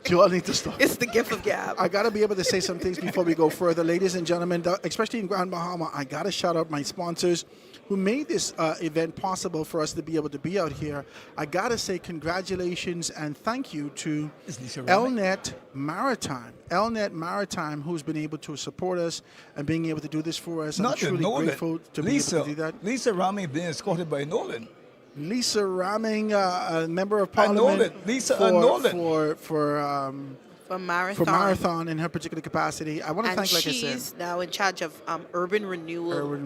Speaker 1: You all need to stop.
Speaker 15: It's the gift of gab.
Speaker 1: I got to be able to say some things before we go further. Ladies and gentlemen, especially in Grand Bahama, I got to shout out my sponsors who made this event possible for us to be able to be out here. I got to say congratulations and thank you to Elnet Maritime. Elnet Maritime, who's been able to support us and being able to do this for us. I'm
Speaker 16: Nothing,
Speaker 1: truly
Speaker 16: Nolan.
Speaker 1: grateful to be able to do that.
Speaker 16: Lisa Rami being escorted by Nolan.
Speaker 1: Lisa Raming, a member of Parliament.
Speaker 16: Nolan. Lisa and Nolan.
Speaker 15: For Marathon.
Speaker 1: For Marathon in her particular capacity. I want to
Speaker 15: And
Speaker 1: thank, like I
Speaker 15: she's
Speaker 1: said.
Speaker 15: now in charge of urban renewal.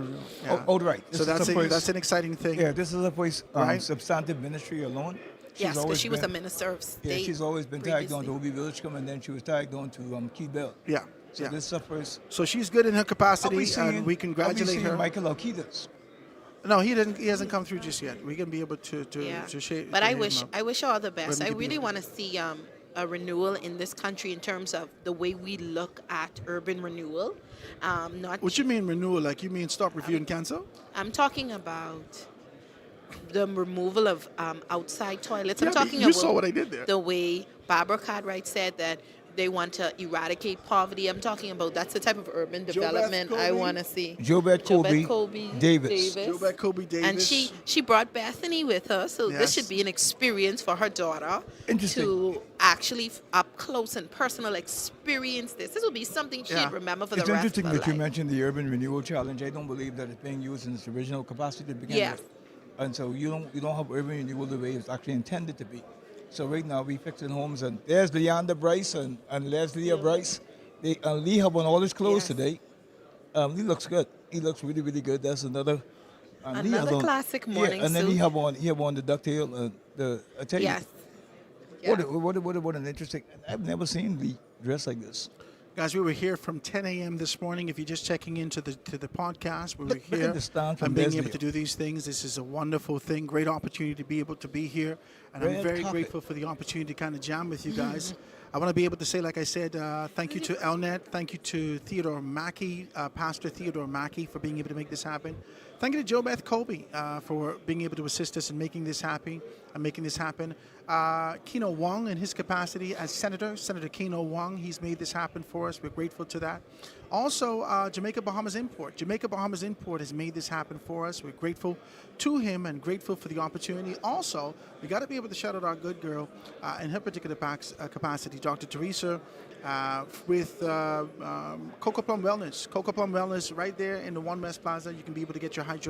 Speaker 1: Yeah.
Speaker 16: Right.
Speaker 1: So that's an exciting thing.
Speaker 16: Yeah, this is a voice
Speaker 1: Right.
Speaker 16: substantive ministry alone.
Speaker 15: Yes, because she was a minister of state.
Speaker 16: Yeah, she's always been tagged on to Obi Villagecombe, and then she was tagged on to Key Bell.
Speaker 1: Yeah.
Speaker 16: So this is her first.
Speaker 1: So she's good in her capacity, and we congratulate her.
Speaker 16: Michael Alquidas.
Speaker 1: No, he didn't. He hasn't come through just yet. We can be able to shake.
Speaker 15: But I wish all the best. I really want to see a renewal in this country in terms of the way we look at urban renewal.
Speaker 1: What you mean renewal? Like you mean stop, review, and cancel?
Speaker 15: I'm talking about the removal of outside toilets. I'm
Speaker 1: Yeah,
Speaker 15: talking
Speaker 1: you
Speaker 15: about
Speaker 1: saw what I did there.
Speaker 15: the way Barbara Cartwright said that they want to eradicate poverty. I'm talking about that's the type of urban development I want to see.
Speaker 16: Jobette Colby Davis.
Speaker 1: Jobette Colby Davis.
Speaker 15: And she brought Bethany with her, so this
Speaker 1: Yes.
Speaker 15: should be an experience for her daughter
Speaker 16: Interesting.
Speaker 15: to actually up close and personal experience this. This will be something she'd remember for
Speaker 16: It's
Speaker 15: the rest of
Speaker 16: interesting
Speaker 15: her
Speaker 16: that you
Speaker 15: life.
Speaker 16: mentioned the Urban Renewal Challenge. I don't believe that it's being used in its original capacity to begin
Speaker 15: Yes.
Speaker 16: with. And so you don't have urban renewal the way it's actually intended to be. So right now we fixing homes, and there's Leander Bryce and Leslie Bryce. Lee have on all his clothes today. He looks good. He looks really, really good. That's another. Lee has
Speaker 15: Another
Speaker 16: on-
Speaker 15: classic morning
Speaker 16: and then
Speaker 15: suit.
Speaker 16: he have on the ducktail. I tell
Speaker 15: Yes.
Speaker 16: you, what an interesting. I've never seen Lee dressed like this.
Speaker 1: Guys, we were here from 10 a.m. this morning. If you're just checking into the podcast, we were
Speaker 16: Look
Speaker 1: here
Speaker 16: at the stand from
Speaker 1: and being
Speaker 16: Leslie.
Speaker 1: able to do these things. This is a wonderful thing. Great opportunity to be able to be here. And I'm
Speaker 16: Red
Speaker 1: very
Speaker 16: carpet.
Speaker 1: grateful for the opportunity to kind of jam with you guys. I want to be able to say, like I said, thank you to Elnet. Thank you to Theodore Mackey, Pastor Theodore Mackey, for being able to make this happen. Thank you to Jo Beth Colby for being able to assist us in making this happen. Keno Wong, in his capacity as Senator Keno Wong, he's made this happen for us. We're grateful to that. Also, Jamaica Bahamas Import. Jamaica Bahamas Import has made this happen for us. We're grateful to him and grateful for the opportunity. Also, we got to be able to shout out our good girl in her particular capacity, Dr. Teresa, with Cocoa Plum Wellness. Cocoa Plum Wellness right there in the One West Plaza. You can be able to get your what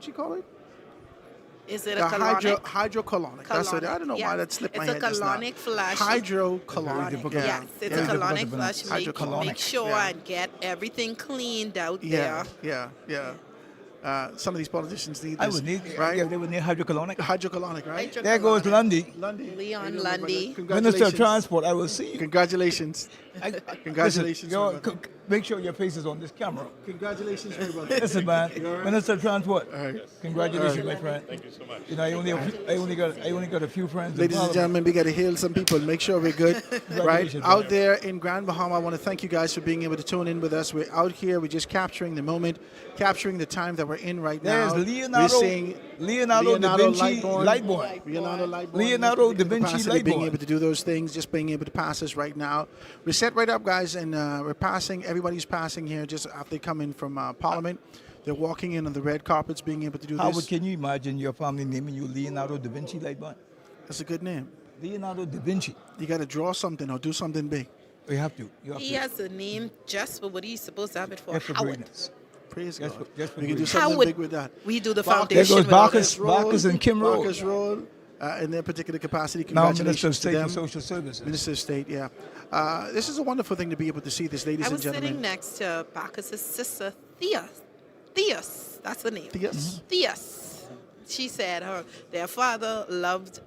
Speaker 1: you call it?
Speaker 15: Is it a colonic?
Speaker 1: Hydrocolonic. That's what I don't know why that slipped my head.
Speaker 15: It's a colonic flush.
Speaker 1: Hydrocolonic.
Speaker 15: Yes, it's a colonic flush.
Speaker 1: Hydrocolonic.
Speaker 15: Make sure and get everything cleaned out there.
Speaker 1: Yeah. Some of these politicians need this.
Speaker 16: I would need,
Speaker 1: right?
Speaker 16: Yeah, they would need hydrocolonic.
Speaker 1: Hydrocolonic, right?
Speaker 16: There goes Lundy.
Speaker 15: Leon Lundy.
Speaker 16: Minister of Transport, I will see you.
Speaker 1: Congratulations. Congratulations.
Speaker 16: Listen, make sure your face is on this camera.
Speaker 1: Congratulations, my brother.
Speaker 16: Listen, man.
Speaker 1: Right?
Speaker 16: Minister of Transport.
Speaker 1: All right.
Speaker 16: Congratulations,
Speaker 1: All
Speaker 16: my friend.
Speaker 11: Thank you so much.
Speaker 16: You know, I only got a few friends.
Speaker 1: Ladies and gentlemen, we got to hail some people, make sure we're good, right?
Speaker 16: Congratulations,
Speaker 1: Out there in Grand Bahama, I want to thank you guys for being able to tune in with us. We're out here, we're just capturing the moment, capturing the time that we're in right now.
Speaker 16: There's Leonardo da Vinci Lightborn. Leonardo da Vinci Lightborn.
Speaker 1: Being able to do those things, just being able to pass us right now. We're set right up, guys, and we're passing. Everybody's passing here just after they come in from Parliament. They're walking in on the red carpets, being able to do
Speaker 16: Howard,
Speaker 1: this.
Speaker 16: can you imagine your family naming you Leonardo da Vinci Lightborn?
Speaker 1: That's a good name.
Speaker 16: Leonardo da Vinci.
Speaker 1: You got to draw something or do something big.
Speaker 16: You have to.
Speaker 15: He has a name just for what he's supposed to have it for.
Speaker 16: Just for
Speaker 15: Howard.
Speaker 16: greatness.
Speaker 1: Praise
Speaker 16: Just
Speaker 1: God.
Speaker 16: for
Speaker 1: We can do
Speaker 16: greatness.
Speaker 1: something
Speaker 15: Howard.
Speaker 1: big with that.
Speaker 15: We do the
Speaker 1: Barker-
Speaker 15: foundation.
Speaker 16: There goes
Speaker 15: without
Speaker 16: Barkers and Kim Road.
Speaker 1: Barker's Road, in their particular capacity.
Speaker 16: Now Minister of
Speaker 1: Congratulations to
Speaker 16: State
Speaker 1: them.
Speaker 16: for Social Services.
Speaker 1: Minister of State, yeah. This is a wonderful thing to be able to see this, ladies
Speaker 15: I
Speaker 1: and
Speaker 15: was
Speaker 1: gentlemen.
Speaker 15: sitting next to Bacchus' sister, Theus. That's the name.
Speaker 1: Theus?
Speaker 15: Theus. She said their father loved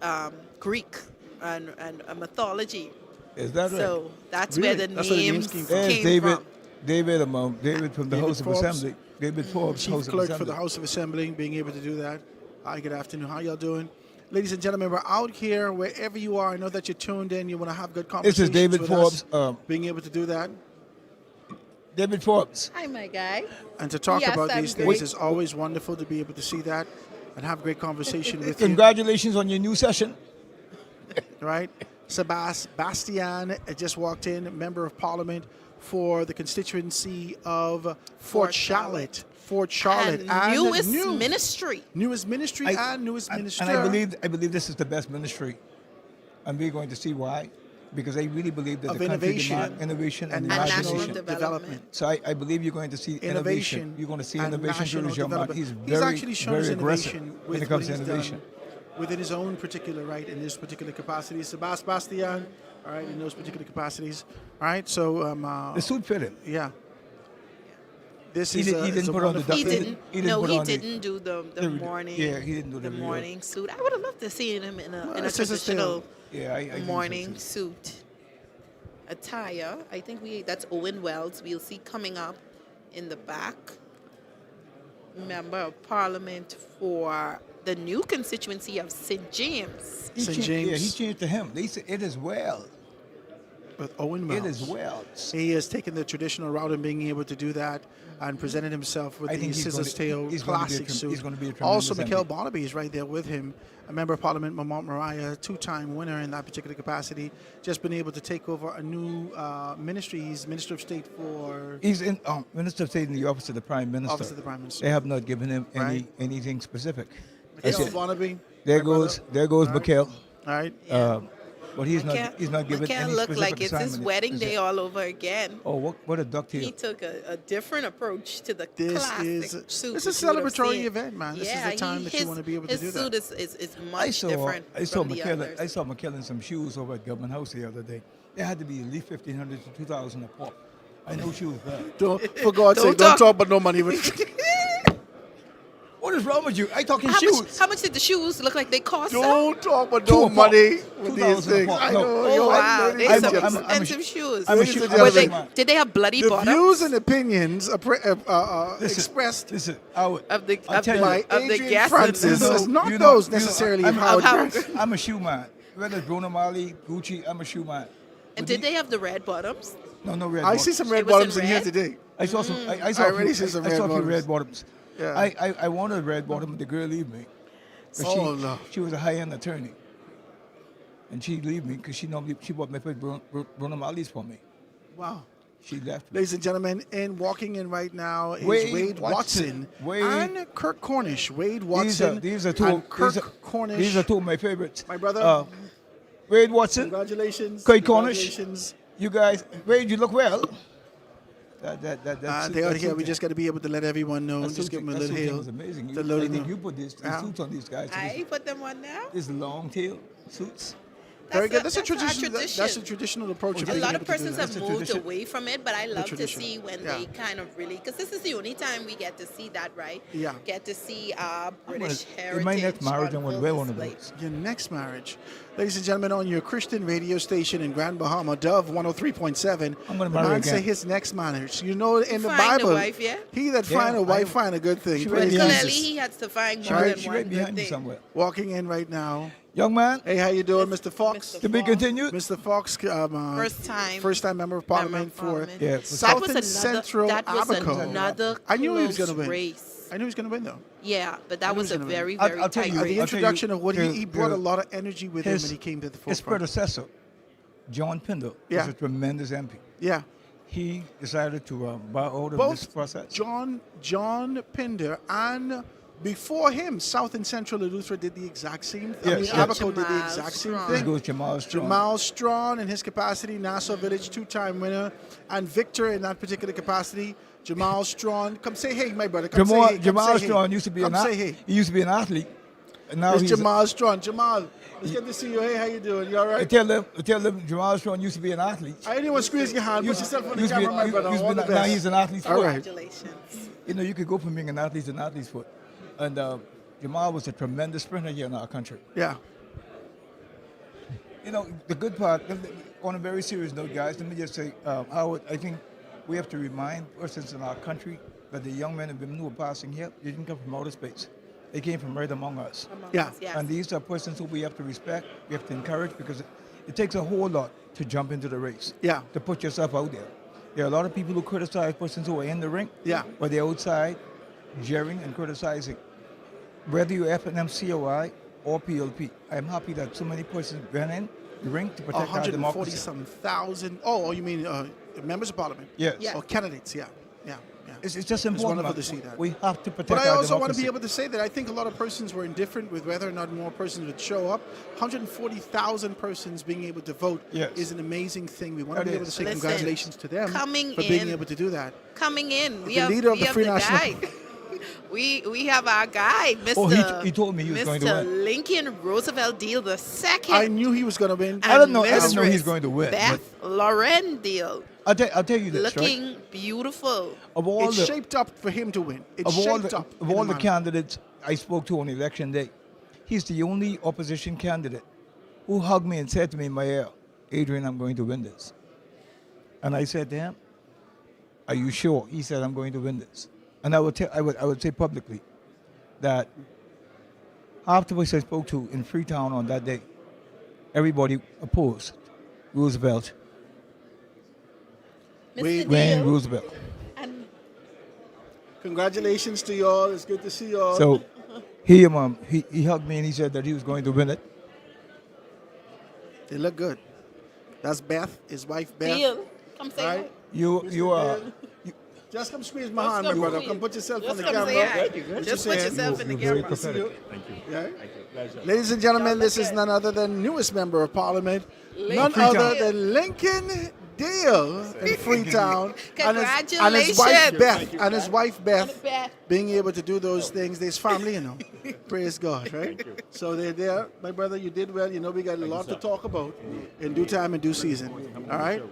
Speaker 15: Greek and mythology.
Speaker 16: Is that right?
Speaker 15: So that's
Speaker 1: Really?
Speaker 15: where the
Speaker 1: That's where the
Speaker 15: names
Speaker 1: names
Speaker 16: There's
Speaker 15: came
Speaker 16: David.
Speaker 15: from.
Speaker 16: David from the
Speaker 1: David
Speaker 16: House
Speaker 1: Forbes.
Speaker 16: of Assembly. David Forbes,
Speaker 1: Chief
Speaker 16: House of
Speaker 1: Clerk
Speaker 16: Assembly.
Speaker 1: for the House of Assembly, being able to do that. Hi, good afternoon. How y'all doing? Ladies and gentlemen, we're out here wherever you are. I know that you're tuned in. You want to have good
Speaker 16: This
Speaker 1: conversations
Speaker 16: is David
Speaker 1: with
Speaker 16: Forbes.
Speaker 1: us. Being able to do that
Speaker 16: David Forbes.
Speaker 15: Hi, my guy.
Speaker 1: and to talk
Speaker 15: Yes,
Speaker 1: about
Speaker 15: I'm
Speaker 1: these
Speaker 15: great.
Speaker 1: things is always wonderful to be able to see that and have great conversation with you.
Speaker 16: Congratulations on your new session.
Speaker 1: Right? Sebastian just walked in, Member of Parliament for the constituency of Fort Charlotte. Fort Charlotte.
Speaker 15: And newest ministry.
Speaker 1: Newest ministry and newest minister.
Speaker 16: And I believe this is the best ministry. And we're going to see why. Because I really believe that
Speaker 1: Of
Speaker 16: the country
Speaker 1: innovation
Speaker 16: demands innovation and
Speaker 1: national
Speaker 16: imagination.
Speaker 1: development.
Speaker 16: So I believe you're going to see innovation. You're going to see
Speaker 1: and
Speaker 16: innovation through
Speaker 1: national
Speaker 16: his young man.
Speaker 1: development.
Speaker 16: He's very,
Speaker 1: actually shown
Speaker 16: very
Speaker 1: his
Speaker 16: aggressive
Speaker 1: innovation
Speaker 16: when it
Speaker 1: with
Speaker 16: comes
Speaker 1: what
Speaker 16: to
Speaker 1: he's
Speaker 16: innovation.
Speaker 1: done within his own particular right in this particular capacity. Sebastian, all right, in those particular capacities. All right, so
Speaker 16: The suit fit him.
Speaker 1: yeah. This
Speaker 16: He
Speaker 1: is
Speaker 16: didn't
Speaker 1: is a
Speaker 16: put on the
Speaker 1: wonderful
Speaker 15: He
Speaker 16: duck-
Speaker 1: thing.
Speaker 15: didn't.
Speaker 16: put
Speaker 15: He
Speaker 16: on the-
Speaker 15: didn't do the morning.
Speaker 16: Yeah, he didn't do
Speaker 15: the
Speaker 16: the
Speaker 15: morning suit. I would have loved to see him in a
Speaker 1: it's just a
Speaker 15: traditional
Speaker 16: Yeah, I think so,
Speaker 15: morning
Speaker 16: too.
Speaker 15: suit attire. I think that's Owen Wells. We'll see coming up in the back. Member of Parliament for the new constituency of St. James.
Speaker 16: He
Speaker 1: St.
Speaker 16: changed-
Speaker 1: James.
Speaker 16: Yeah, he changed to him. They said it is well.
Speaker 1: With Owen Wells.
Speaker 16: It is well.
Speaker 1: He has taken the traditional route and being able to do that and presented himself with
Speaker 16: I
Speaker 1: the
Speaker 16: think he's
Speaker 1: scissors
Speaker 16: gonna-
Speaker 1: tail
Speaker 16: he's gonna be a
Speaker 1: classic
Speaker 16: trem-
Speaker 1: suit.
Speaker 16: he's gonna be a
Speaker 1: Also,
Speaker 16: tremendous
Speaker 1: Mikhail
Speaker 16: MP.
Speaker 1: Barnaby is right there with him, a member of Parliament, Mount Moriah, two-time winner in that particular capacity. Just been able to take over a new ministry. He's Minister of State for
Speaker 16: He's in Minister of State in the office of the Prime Minister.
Speaker 1: Office of the Prime Minister.
Speaker 16: They have not given him
Speaker 1: Right.
Speaker 16: anything specific.
Speaker 1: Mikhail
Speaker 16: That's it.
Speaker 1: Barnaby.
Speaker 16: There
Speaker 1: my
Speaker 16: goes
Speaker 1: brother.
Speaker 16: Mikhail.
Speaker 1: All right.
Speaker 16: But he's
Speaker 15: Mikhail-
Speaker 16: not given
Speaker 15: Mikhail
Speaker 16: any
Speaker 15: looked
Speaker 16: specific
Speaker 15: like it's his
Speaker 16: assignment.
Speaker 15: wedding day all over again.
Speaker 16: Oh, what a ducktail.
Speaker 15: He took a different approach to the
Speaker 1: This
Speaker 15: classic
Speaker 1: is
Speaker 15: suit.
Speaker 1: it's a
Speaker 15: which you would have
Speaker 1: celebratory
Speaker 15: seen.
Speaker 1: event, man. This
Speaker 15: Yeah,
Speaker 1: is the time that you want to be able to
Speaker 15: his
Speaker 1: do
Speaker 15: suit
Speaker 1: that.
Speaker 15: is much different
Speaker 16: I saw
Speaker 15: from the
Speaker 16: Mikhail.
Speaker 15: others.
Speaker 16: I saw Mikhail in some shoes over at Government House the other day. They had to be at least $1,500 to $2,000 a pop. I know she was bad.
Speaker 1: For God's sake, don't talk about no money.
Speaker 16: What What is wrong with you? I talking
Speaker 15: How
Speaker 16: shoes.
Speaker 15: much? How much did the shoes look like? They cost?
Speaker 1: Don't talk about
Speaker 16: Two
Speaker 1: no
Speaker 16: a pop.
Speaker 1: money with these
Speaker 16: 2,000 a
Speaker 1: things.
Speaker 16: pop.
Speaker 1: I
Speaker 16: No.
Speaker 1: know.
Speaker 15: Oh
Speaker 1: yo,
Speaker 15: wow,
Speaker 1: I'm
Speaker 15: they
Speaker 1: very
Speaker 15: some
Speaker 1: jealous.
Speaker 15: expensive shoes.
Speaker 16: I'm a
Speaker 1: Ladies
Speaker 16: shoe-
Speaker 1: and
Speaker 16: I'm a
Speaker 15: Were they,
Speaker 16: shoe man.
Speaker 15: did they have bloody
Speaker 1: The
Speaker 15: bottoms?
Speaker 1: views and opinions
Speaker 16: Listen,
Speaker 1: expressed
Speaker 16: Listen,
Speaker 15: of the
Speaker 16: I'll
Speaker 15: of
Speaker 16: tell
Speaker 15: the,
Speaker 16: you.
Speaker 1: by
Speaker 15: of the
Speaker 1: Adrian
Speaker 15: guests.
Speaker 1: Francis
Speaker 16: You know-
Speaker 1: is not
Speaker 16: you know-
Speaker 1: those
Speaker 16: you know,
Speaker 1: necessarily
Speaker 16: I'm-
Speaker 1: of how
Speaker 15: I'm-
Speaker 1: dressed.
Speaker 16: I'm a shoe man. Whether it's Bruno Mali, Gucci, I'm a shoe man.
Speaker 15: And
Speaker 16: But
Speaker 15: did they have the red bottoms?
Speaker 16: No red
Speaker 1: I
Speaker 16: bottoms.
Speaker 1: see some
Speaker 15: It
Speaker 1: red
Speaker 15: was
Speaker 1: bottoms
Speaker 15: in
Speaker 1: in here
Speaker 15: red?
Speaker 1: today.
Speaker 16: I saw some. I
Speaker 1: I
Speaker 16: saw a
Speaker 1: already
Speaker 16: few,
Speaker 1: see some
Speaker 16: I
Speaker 1: red
Speaker 16: saw a few
Speaker 1: bottoms.
Speaker 16: red bottoms.
Speaker 1: Yeah.
Speaker 16: I wanted a red bottom, but the girl leave me. But
Speaker 1: Oh, Lord.
Speaker 16: she was a high-end attorney, and she leave me because she bought my first Bruno Mali's for me.
Speaker 1: Wow.
Speaker 16: She left me.
Speaker 1: Ladies and gentlemen, and walking in right now is
Speaker 16: Wade
Speaker 1: Wade
Speaker 16: Watson.
Speaker 1: Watson and Kirk Cornish. Wade Watson
Speaker 16: These are two.
Speaker 1: and Kirk
Speaker 16: these are,
Speaker 1: Cornish.
Speaker 16: These are two of my favorites.
Speaker 1: My brother.
Speaker 16: Wade Watson.
Speaker 1: Congratulations.
Speaker 16: Kirk Cornish.
Speaker 1: Congratulations.
Speaker 16: You guys, Wade, you look well. That's
Speaker 1: They are here. We just got to be able to let everyone know. Just give them a little hail.
Speaker 16: It's amazing.
Speaker 1: The
Speaker 16: I
Speaker 1: little-
Speaker 16: think you put these suits on these guys.
Speaker 15: I put them on now.
Speaker 16: These long tail suits.
Speaker 1: Very good.
Speaker 15: That's
Speaker 1: That's a
Speaker 15: our
Speaker 1: tradition.
Speaker 15: tradition.
Speaker 1: That's a traditional approach. of
Speaker 15: A
Speaker 1: being
Speaker 15: lot
Speaker 1: able
Speaker 15: of
Speaker 1: to do
Speaker 15: persons
Speaker 1: that.
Speaker 15: have moved away from it, but I love to
Speaker 1: tradition.
Speaker 15: see when
Speaker 1: Yeah.
Speaker 15: they kind of really, because this is the only time we get to see that, right?
Speaker 1: Yeah.
Speaker 15: Get to see our
Speaker 16: I'm
Speaker 15: British
Speaker 16: gonna-
Speaker 15: heritage.
Speaker 16: in my next marriage,
Speaker 15: on
Speaker 16: I'm going to
Speaker 15: full
Speaker 16: wear one of
Speaker 15: display.
Speaker 16: those.
Speaker 1: Your next marriage. Ladies and gentlemen, on your Christian radio station in Grand Bahama, Dove 103.7,
Speaker 16: I'm gonna
Speaker 1: the
Speaker 16: marry
Speaker 1: man
Speaker 16: again.
Speaker 1: say his next marriage. You know, in the
Speaker 15: Find a
Speaker 1: Bible,
Speaker 15: wife, yeah?
Speaker 1: he that
Speaker 16: Yeah,
Speaker 1: find a
Speaker 16: I
Speaker 1: wife
Speaker 16: am.
Speaker 1: find a good thing.
Speaker 16: She
Speaker 1: Praise
Speaker 16: right
Speaker 15: Clearly,
Speaker 1: Jesus.
Speaker 15: he has to find
Speaker 16: She
Speaker 15: more
Speaker 16: right,
Speaker 15: than
Speaker 16: she
Speaker 15: one
Speaker 16: right
Speaker 15: good
Speaker 16: behind me
Speaker 15: thing.
Speaker 16: somewhere.
Speaker 1: Walking in right now.
Speaker 16: Young man,
Speaker 1: Hey, how you doing, Mr. Fox?
Speaker 16: to be continued.
Speaker 1: Mr. Fox,
Speaker 15: First time
Speaker 1: member of Parliament for
Speaker 15: Parliament.
Speaker 16: Yeah,
Speaker 1: South
Speaker 15: That
Speaker 1: and
Speaker 15: was another,
Speaker 1: Central
Speaker 15: that was
Speaker 1: Abaco.
Speaker 15: another
Speaker 1: I knew he was
Speaker 15: close
Speaker 1: going to win.
Speaker 15: race.
Speaker 1: I knew he was going to win, though.
Speaker 15: Yeah, but
Speaker 1: I
Speaker 15: that
Speaker 1: knew
Speaker 15: was
Speaker 1: he
Speaker 15: a
Speaker 1: was gonna
Speaker 15: very,
Speaker 16: I'll-
Speaker 15: very
Speaker 16: I'll tell
Speaker 15: tight
Speaker 16: you,
Speaker 1: The
Speaker 15: race.
Speaker 1: introduction of what he brought a
Speaker 16: his-
Speaker 1: lot of energy with him when he came to the
Speaker 16: His
Speaker 1: forefront.
Speaker 16: predecessor, John Pinder,
Speaker 1: Yeah.
Speaker 16: was a tremendous MP.
Speaker 1: Yeah.
Speaker 16: He decided to bow out of
Speaker 1: Both
Speaker 16: this process.
Speaker 1: John Pinder and before him, South and Central Eleuthera did the exact same thing.
Speaker 16: Yes, yes.
Speaker 1: Abaco did the
Speaker 15: Jamal
Speaker 1: exact same
Speaker 15: Strong.
Speaker 16: This
Speaker 1: thing.
Speaker 16: goes Jamal Strong.
Speaker 1: Jamal Strong in his capacity, Nassau Village two-time winner, and Victor in that particular capacity. Jamal Strong, come say hey, my brother. Come say hey. Come
Speaker 16: Jamal
Speaker 1: say
Speaker 16: Strong
Speaker 1: hey.
Speaker 16: used to be
Speaker 1: Come
Speaker 16: an
Speaker 1: say hey.
Speaker 16: he used to be an athlete, and now
Speaker 1: It's
Speaker 16: he's.
Speaker 1: Jamal Strong. Jamal, it's good to see you. Hey, how you doing? You all
Speaker 16: I
Speaker 1: right?
Speaker 16: tell them Jamal Strong used to be an athlete.
Speaker 1: I didn't want to squeeze your hand. Put yourself on the
Speaker 16: Used to be-
Speaker 1: camera, my brother.
Speaker 16: used to
Speaker 1: All
Speaker 16: be-
Speaker 1: the
Speaker 16: now
Speaker 1: best.
Speaker 16: he's an athlete's
Speaker 1: All
Speaker 16: foot.
Speaker 1: right.
Speaker 15: Congratulations.
Speaker 16: You know, you could go from being an athlete to an athlete's foot, and Jamal was a tremendous sprinter here in our country.
Speaker 1: Yeah.
Speaker 16: You know, the good part, on a very serious note, guys, let me just say, Howard, I think we have to remind persons in our country that the young men and women who are passing here, they didn't come from outer space. They came from right among us.
Speaker 1: Yeah.
Speaker 16: And these are persons who we have to respect, we have to encourage, because it takes a whole lot to jump into the race.
Speaker 1: Yeah.
Speaker 16: To put yourself out there. There are a lot of people who criticize persons who are in the ring.
Speaker 1: Yeah.
Speaker 16: But they're outside, jeering and criticizing. Whether you're FNMCOI or PLP, I'm happy that so many persons went in the ring to protect our
Speaker 1: 140
Speaker 16: democracy.
Speaker 1: some thousand. Oh, you mean members of parliament?
Speaker 16: Yes.
Speaker 1: Or candidates? Yeah. Yeah. Yeah.
Speaker 16: It's just
Speaker 1: It's
Speaker 16: important.
Speaker 1: wonderful
Speaker 16: man.
Speaker 1: to see that.
Speaker 16: We have to protect
Speaker 1: But I
Speaker 16: our
Speaker 1: also want to
Speaker 16: democracy.
Speaker 1: be able to say that I think a lot of persons were indifferent with whether or not more persons would show up. 140,000 persons being able to vote
Speaker 16: Yes.
Speaker 1: is an amazing thing. We want to
Speaker 16: That
Speaker 1: be able to
Speaker 16: is.
Speaker 1: say
Speaker 15: Listen,
Speaker 1: congratulations to them
Speaker 15: coming
Speaker 1: for being
Speaker 15: in-
Speaker 1: able to do that.
Speaker 15: Coming in, we
Speaker 1: The
Speaker 15: have,
Speaker 1: leader of
Speaker 15: we
Speaker 1: the
Speaker 15: have
Speaker 1: Free
Speaker 15: the
Speaker 1: National-
Speaker 15: guy. we have our guy, Mr.
Speaker 16: Oh, he told me he was going to
Speaker 15: Mr.
Speaker 16: win.
Speaker 15: Lincoln Roosevelt Deal the second.
Speaker 1: I knew he was going to win.
Speaker 16: I don't know
Speaker 15: Mistress
Speaker 16: he's going to win,
Speaker 15: Beth Loren Deal,
Speaker 16: I'll tell you this, right?
Speaker 15: looking beautiful.
Speaker 16: Of all
Speaker 1: It's
Speaker 16: the
Speaker 1: shaped up for him to win. It's
Speaker 16: of all
Speaker 1: shaped
Speaker 16: the,
Speaker 1: up.
Speaker 16: of
Speaker 1: in
Speaker 16: all
Speaker 1: a
Speaker 16: the
Speaker 1: manner.
Speaker 16: candidates I spoke to on election day, he's the only opposition candidate who hugged me and said to me in my ear, "Adrian, I'm going to win this." And I said to him, "Are you sure?" He said, "I'm going to win this." And I would say publicly that afterwards I spoke to in Freetown on that day, everybody opposed Roosevelt,
Speaker 15: Mr.
Speaker 16: Wayne
Speaker 15: Deal.
Speaker 16: Roosevelt.
Speaker 15: And
Speaker 1: Congratulations to you all. It's good to see you all.
Speaker 16: So he hugged me and he said that he was going to win it.
Speaker 1: They look good. That's Beth, his wife Beth.
Speaker 15: Deal. Come say
Speaker 1: Right?
Speaker 16: You are.
Speaker 1: Just come squeeze my hand,
Speaker 15: Just
Speaker 1: my
Speaker 15: come
Speaker 1: brother.
Speaker 15: squeeze.
Speaker 1: Come put yourself
Speaker 15: Just
Speaker 1: on the
Speaker 15: come
Speaker 1: camera.
Speaker 15: say hi.
Speaker 1: What
Speaker 15: Just
Speaker 1: you
Speaker 15: put
Speaker 1: saying?
Speaker 15: yourself in the
Speaker 16: You're very
Speaker 15: camera.
Speaker 16: prophetic.
Speaker 11: Thank you.
Speaker 1: Yeah?
Speaker 11: Thank you. Pleasure.
Speaker 1: Ladies and gentlemen,
Speaker 15: Y'all
Speaker 1: this
Speaker 15: look
Speaker 1: is
Speaker 15: good.
Speaker 1: none other than newest member of parliament, none
Speaker 16: Freetown.
Speaker 1: other than Lincoln Deal in Freetown, and his wife
Speaker 15: Congratulations.
Speaker 1: Beth, and his wife Beth,
Speaker 15: Beth.
Speaker 1: being able to do those things. There's family, you know. Praise God, right? So they're there, my brother. You did well. You know we got a lot to talk about in due time and due season. All right.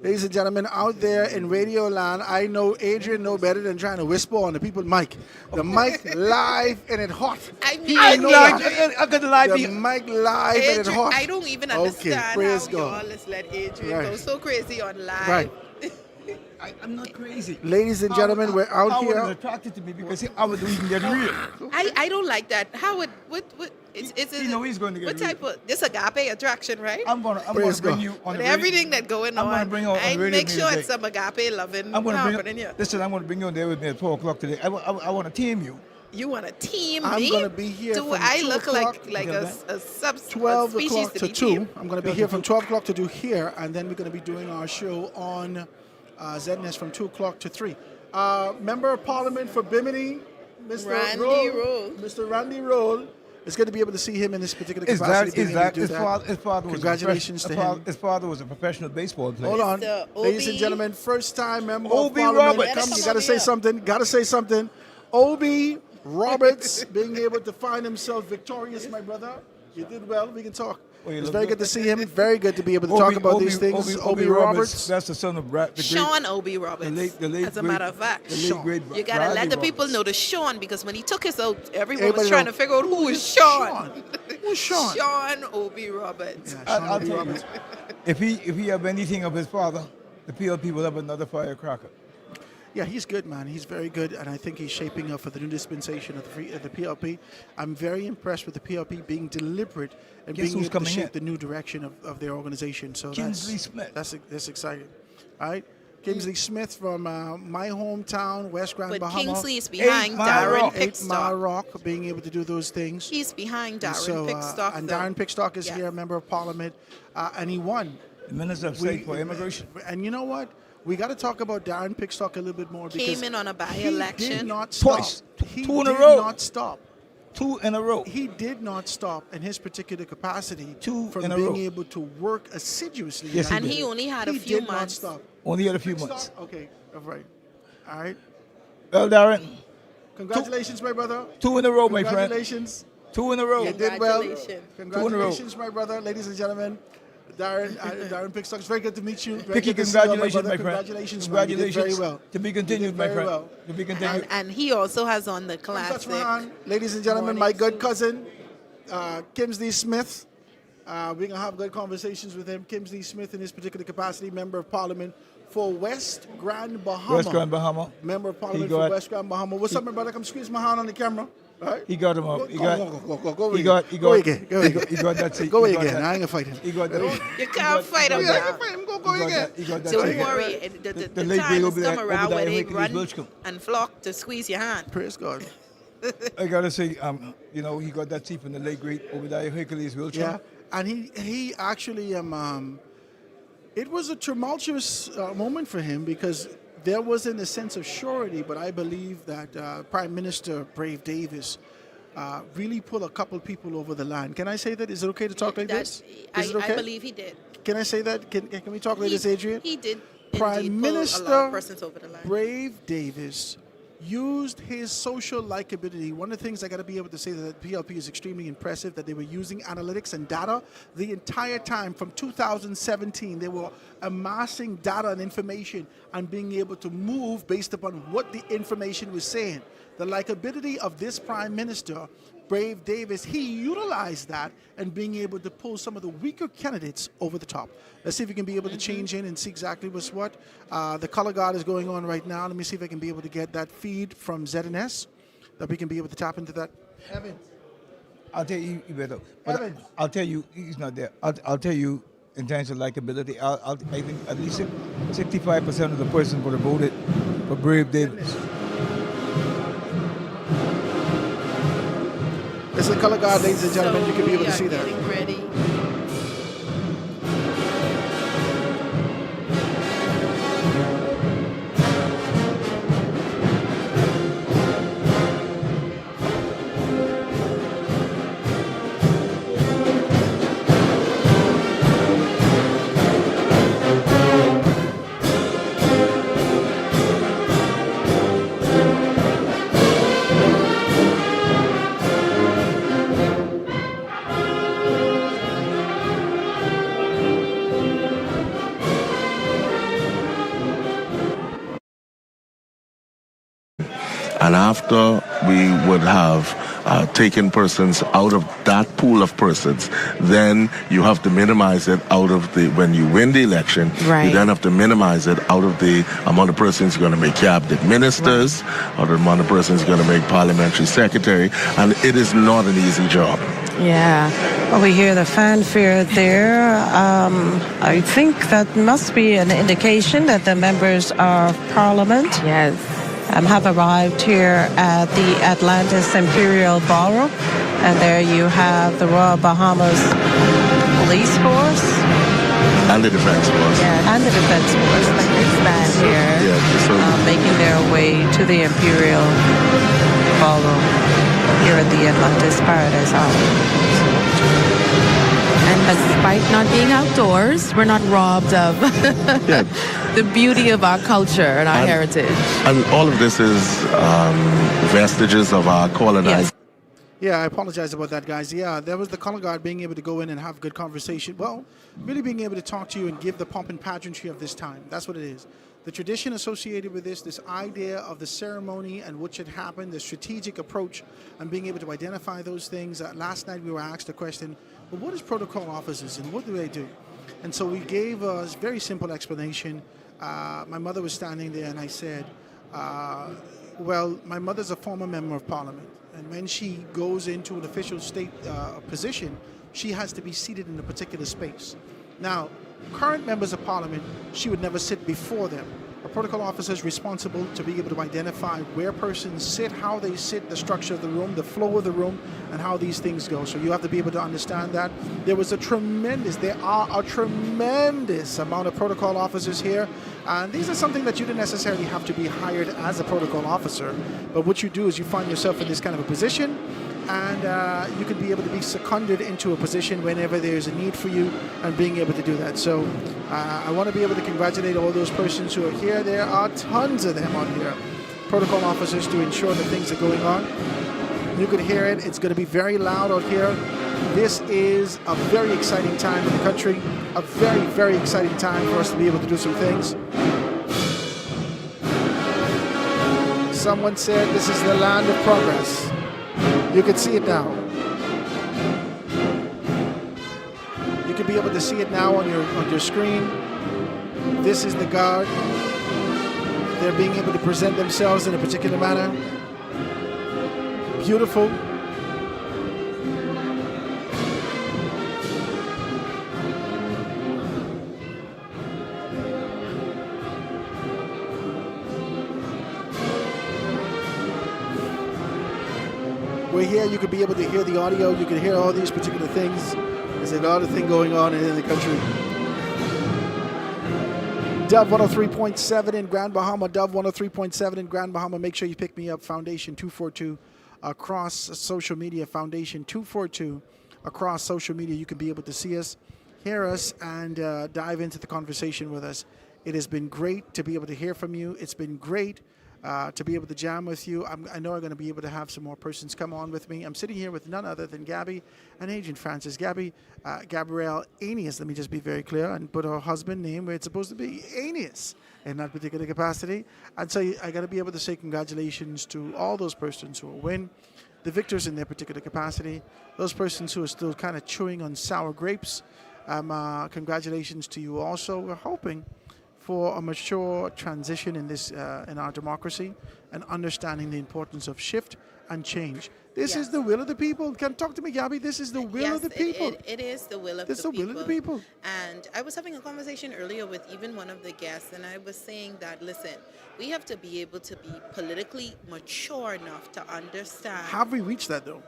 Speaker 1: Ladies and gentlemen, out there in Radio Land, I know Adrian know better than trying to whisper on the people's mic. The mic live and it hot.
Speaker 15: I mean,
Speaker 1: He
Speaker 15: I
Speaker 1: ain't know
Speaker 15: live-
Speaker 1: that.
Speaker 16: I got the live.
Speaker 1: The mic live and it
Speaker 15: Adrian,
Speaker 1: hot.
Speaker 15: I don't even
Speaker 1: Okay,
Speaker 15: understand
Speaker 1: praise
Speaker 15: how
Speaker 1: God.
Speaker 15: y'all just let Adrian
Speaker 1: Right.
Speaker 15: go so crazy on live.
Speaker 1: Right.
Speaker 16: I'm not crazy.
Speaker 1: Ladies and gentlemen, we're out
Speaker 16: Howard
Speaker 1: here.
Speaker 16: is attracted to me because I was doing get real.
Speaker 15: I don't like that. Howard, what
Speaker 16: You know he's going to get
Speaker 15: what
Speaker 16: real.
Speaker 15: type of this agape attraction, right?
Speaker 16: I'm gonna
Speaker 1: Praise
Speaker 16: bring
Speaker 1: God.
Speaker 16: you on
Speaker 15: With
Speaker 16: the
Speaker 15: everything that going
Speaker 16: I'm gonna
Speaker 15: on,
Speaker 16: bring you on
Speaker 15: I
Speaker 16: the radio
Speaker 15: make sure
Speaker 16: today.
Speaker 15: it's some agape loving
Speaker 16: I'm gonna
Speaker 15: happening
Speaker 16: bring you.
Speaker 15: here.
Speaker 16: Listen, I'm gonna bring you on there with me at 4:00 today. I want to team you.
Speaker 15: You want to team
Speaker 1: I'm
Speaker 15: me?
Speaker 1: gonna be here
Speaker 15: Do
Speaker 1: from
Speaker 15: I
Speaker 1: 2
Speaker 15: look
Speaker 1: o'clock
Speaker 15: like a
Speaker 1: 12
Speaker 15: species
Speaker 1: o'clock
Speaker 15: to
Speaker 1: to
Speaker 15: be
Speaker 1: 2.
Speaker 15: teamed?
Speaker 1: I'm going to be here from 12 o'clock to do here, and then we're going to be doing our show on ZNS from 2 o'clock to 3. Member of Parliament for Bimini, Mr.
Speaker 15: Randy
Speaker 1: Roll.
Speaker 15: Roll.
Speaker 1: Mr. Randy Roll. It's good to be able to see him in this particular
Speaker 16: His
Speaker 1: capacity.
Speaker 16: dad,
Speaker 1: being
Speaker 16: his
Speaker 1: able to
Speaker 16: dad,
Speaker 1: do
Speaker 16: his
Speaker 1: that.
Speaker 16: father, his father was
Speaker 1: Congratulations to him.
Speaker 16: His father was a professional baseball player.
Speaker 1: Hold on.
Speaker 15: Mr.
Speaker 1: Ladies and
Speaker 15: Obi.
Speaker 1: gentlemen, first time member
Speaker 16: Obi
Speaker 1: of Parliament.
Speaker 16: Roberts.
Speaker 1: Come, you
Speaker 15: Come
Speaker 1: got to
Speaker 15: on
Speaker 1: say
Speaker 15: here.
Speaker 1: something. Got to say something. Obi Roberts being able to find himself victorious, my brother. You did well. We can talk.
Speaker 16: Oh, you
Speaker 1: It's
Speaker 16: look
Speaker 1: very
Speaker 16: good.
Speaker 1: good to see him. Very good to be able to talk about these things. Obi Roberts.
Speaker 16: That's the son of Brad, the great,
Speaker 15: Sean Obi Roberts.
Speaker 16: the late
Speaker 15: As a
Speaker 16: great-
Speaker 15: matter of fact,
Speaker 16: the late great
Speaker 15: you gotta
Speaker 16: Bradley
Speaker 15: let the people
Speaker 16: Roberts.
Speaker 15: know the Sean, because when he took his oath, everyone
Speaker 1: Everybody
Speaker 15: was trying
Speaker 1: know,
Speaker 15: to figure out who is Sean.
Speaker 1: Who's Sean?
Speaker 15: Sean Obi Roberts.
Speaker 1: Sean
Speaker 16: I'll
Speaker 1: Obi
Speaker 16: tell you,
Speaker 1: Roberts.
Speaker 16: if he have anything of his father, the PLP will have another firecracker.
Speaker 1: Yeah, he's good, man. He's very good, and I think he's shaping up for the new dispensation of the PLP. I'm very impressed with the PLP being deliberate and
Speaker 16: Guess
Speaker 1: being
Speaker 16: who's
Speaker 1: able to
Speaker 16: coming
Speaker 1: shape
Speaker 16: in?
Speaker 1: the new direction of their organization. So
Speaker 16: Kingsley Smith.
Speaker 1: that's exciting. All right, Kingsley Smith from my hometown, West Grand
Speaker 15: But
Speaker 1: Bahama.
Speaker 15: Kingsley is behind
Speaker 16: 8 Mile
Speaker 15: Darren
Speaker 16: Rock.
Speaker 1: 8 Mile
Speaker 15: Pickstock.
Speaker 1: Rock, being able to do those things.
Speaker 15: He's behind
Speaker 1: And
Speaker 15: Darren
Speaker 1: so,
Speaker 15: Pickstock.
Speaker 1: and
Speaker 15: though.
Speaker 1: Darren Pickstock is
Speaker 15: Yeah.
Speaker 1: here, member of Parliament, and he won.
Speaker 16: The Minister of State for Immigration.
Speaker 1: And you know what? We got to talk about Darren Pickstock a little bit more because
Speaker 15: Came in on a
Speaker 1: he
Speaker 15: by-election.
Speaker 1: did not stop.
Speaker 16: Twice.
Speaker 1: He
Speaker 16: Two in a
Speaker 1: did
Speaker 16: row.
Speaker 1: not stop.
Speaker 16: 2 in a row.
Speaker 1: He did not stop in his particular capacity
Speaker 16: Two
Speaker 1: from
Speaker 16: in a
Speaker 1: being
Speaker 16: row.
Speaker 1: able to work assiduously.
Speaker 16: Yes, he
Speaker 15: And
Speaker 16: did.
Speaker 15: he only had a
Speaker 1: He
Speaker 15: few
Speaker 1: did not
Speaker 15: months.
Speaker 1: stop.
Speaker 16: Only had a few
Speaker 1: Pickstock?
Speaker 16: months.
Speaker 1: Okay, all right. All right.
Speaker 16: Well, Darren,
Speaker 1: Congratulations, my brother.
Speaker 16: 2 in a row, my friend.
Speaker 1: Congratulations.
Speaker 16: 2 in a row.
Speaker 1: You did well.
Speaker 15: Congratulations.
Speaker 1: Congratulations, my brother. Ladies and gentlemen, Darren Pickstock. It's very good to meet you. Very
Speaker 16: Picky,
Speaker 1: good to see you,
Speaker 16: congratulations,
Speaker 1: brother.
Speaker 16: my friend.
Speaker 1: Congratulations, man. You did very well.
Speaker 16: To be
Speaker 1: You did
Speaker 16: continued, my
Speaker 1: very
Speaker 16: friend.
Speaker 1: well.
Speaker 16: To be continued.
Speaker 15: And he also has on the
Speaker 1: Touch my
Speaker 15: classic.
Speaker 1: hand. Ladies and gentlemen, my good cousin, Kimsley Smith. We're going to have good conversations with him. Kimsley Smith, in his particular capacity, member of Parliament for West Grand Bahama.
Speaker 16: West Grand Bahama.
Speaker 1: Member of Parliament
Speaker 16: He got-
Speaker 1: for West Grand Bahama. What's up, my brother? Come squeeze my hand on the camera. Right?
Speaker 16: He got him up. He got.
Speaker 1: Go
Speaker 16: He got.
Speaker 1: Go again. Go
Speaker 16: He
Speaker 1: again.
Speaker 16: got. He got that seat.
Speaker 1: Go
Speaker 16: He got
Speaker 1: again.
Speaker 16: that-
Speaker 1: I ain't gonna fight him.
Speaker 16: He got that.
Speaker 15: You can't fight him
Speaker 1: Yeah, I
Speaker 15: now.
Speaker 1: can fight him. Go
Speaker 16: He got
Speaker 1: again.
Speaker 16: that. He got that
Speaker 15: Don't
Speaker 16: seat.
Speaker 15: worry, the
Speaker 16: the late
Speaker 15: time
Speaker 16: great
Speaker 15: has come around
Speaker 16: Obadiah
Speaker 15: where they
Speaker 16: Hercules
Speaker 15: run
Speaker 16: Wilchcombe.
Speaker 15: and flock to squeeze your hand.
Speaker 1: Praise God.
Speaker 16: I gotta say, you know, he got that seat from the late great Obadiah Hercules Wilchcombe.
Speaker 1: Yeah, and he actually it was a tumultuous moment for him because there wasn't a sense of surety, but I believe that Prime Minister Brave Davis really put a couple people over the line. Can I say that? Is it okay to talk like this? Is it okay?
Speaker 15: I believe he did.
Speaker 1: Can I say that? Can we talk like this, Adrian?
Speaker 15: He did.
Speaker 1: Prime
Speaker 15: indeed pull a lot
Speaker 1: Minister
Speaker 15: of persons over the line.
Speaker 1: Brave Davis used his social likability. One of the things I got to be able to say that PLP is extremely impressive, that they were using analytics and data the entire time from 2017. They were amassing data and information and being able to move based upon what the information was saying. The likability of this Prime Minister, Brave Davis, he utilized that and being able to pull some of the weaker candidates over the top. Let's see if we can be able to change in and see exactly what's what. The color guard is going on right now. Let me see if I can be able to get that feed from ZNS, that we can be able to tap into that. Evan.
Speaker 16: I'll tell you, you better. But
Speaker 1: Evan.
Speaker 16: I'll tell you, he's not there. I'll tell you, in terms of likability, I think at least 65% of the persons would have voted for Brave Davis.
Speaker 1: This is the color guard, ladies and gentlemen. You can be able to see that.
Speaker 15: Getting ready.
Speaker 17: And after we would have taken persons out of that pool of persons, then you have to minimize it out of when you win the election, you then have to minimize it out of the amount of persons you're going to make cabinet ministers, or the amount of persons you're going to make parliamentary secretary, and it is not an easy job.
Speaker 7: Yeah. Well, we hear the fanfare there. I think that must be an indication that the members of Parliament have arrived here at the Atlantis Imperial Ballroom. And there you have the Royal Bahamas Police Force.
Speaker 17: And the Defense Force.
Speaker 7: Yeah, and the Defense Force. Like this band here, making their way to the Imperial Ballroom here at the Atlantis Paradise Hall.
Speaker 5: And despite not being outdoors, we're not robbed of the beauty of our culture and our heritage.
Speaker 17: And all of this is vestiges of our colonized.
Speaker 1: Yeah, I apologize about that, guys. Yeah, there was the color guard being able to go in and have good conversation. Well, really being able to talk to you and give the pomp and pageantry of this time. That's what it is. The tradition associated with this idea of the ceremony and what should happen, the strategic approach, and being able to identify those things. Last night we were asked a question, well, what is protocol officers and what do they do? And so we gave a very simple explanation. My mother was standing there and I said, well, my mother's a former member of Parliament. And when she goes into an official state position, she has to be seated in a particular space. Now, current members of Parliament, she would never sit before them. A protocol officer is responsible to be able to identify where persons sit, how they sit, the structure of the room, the flow of the room, and how these things go. So you have to be able to understand that. There are a tremendous amount of protocol officers here. And these are something that you don't necessarily have to be hired as a protocol officer. But what you do is you find yourself in this kind of a position, and you can be able to be seconded into a position whenever there's a need for you, and being able to do that. So I want to be able to congratulate all those persons who are here. There are tons of them out here, protocol officers, to ensure that things are going on. You could hear it. It's going to be very loud out here. This is a very exciting time in the country, a very, very exciting time for us to be able to do some things. Someone said this is the land of progress. You can see it now. You can be able to see it now on your screen. This is the guard. They're being able to present themselves in a particular manner. Beautiful. We're here, you could be able to hear the audio, you can hear all these particular things. There's a lot of things going on in the country. Dove 103.7 in Grand Bahama, Dove 103.7 in Grand Bahama. Make sure you pick me up, Foundation 242 across social media, Foundation 242 across social media. You can be able to see us, hear us, and dive into the conversation with us. It has been great to be able to hear from you. It's been great to be able to jam with you. I know I'm going to be able to have some more persons come on with me. I'm sitting here with none other than Gabby and Agent Francis. Gabrielle Aeneas, let me just be very clear and put her husband name where it's supposed to be, Aeneas, in that particular capacity. And so I got to be able to say congratulations to all those persons who will win, the victors in their particular capacity, those persons who are still kind of chewing on sour grapes. Congratulations to you also. We're hoping for a mature transition in this in our democracy, and understanding the importance of shift and change. This is the will of the people. Can talk to me, Gabby. This is the will of the people.
Speaker 15: It is the will of the people.
Speaker 1: It's the will of the people.
Speaker 15: And I was having a conversation earlier with even one of the guests, and I was saying that, listen, we have to be able to be politically mature enough to understand.
Speaker 1: Have we reached that, though?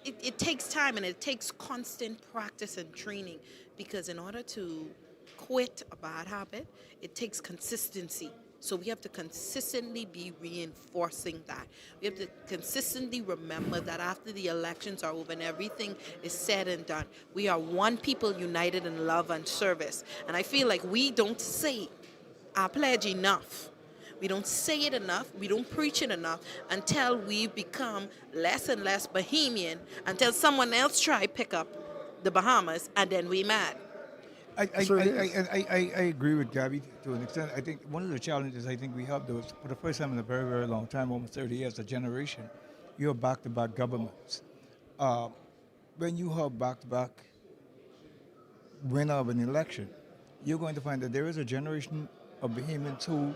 Speaker 15: It takes time, and it takes constant practice and training, because in order to quit a bad habit, it takes consistency. So we have to consistently be reinforcing that. We have to consistently remember that after the elections are over and everything is said and done, we are one people united in love and service. And I feel like we don't say our pledge enough. We don't say it enough. We don't preach it enough until we become less and less Bahamian, until someone else try pick up the Bahamas, and then we mad.
Speaker 16: I
Speaker 1: That's what it is.
Speaker 16: agree with Gabby to an extent. I think one of the challenges I think we have, though, is for the first time in a very, very long time, almost 30 years, a generation, you have back-to-back governments. When you have back-to-back winner of an election, you're going to find that there is a generation of Bahamians who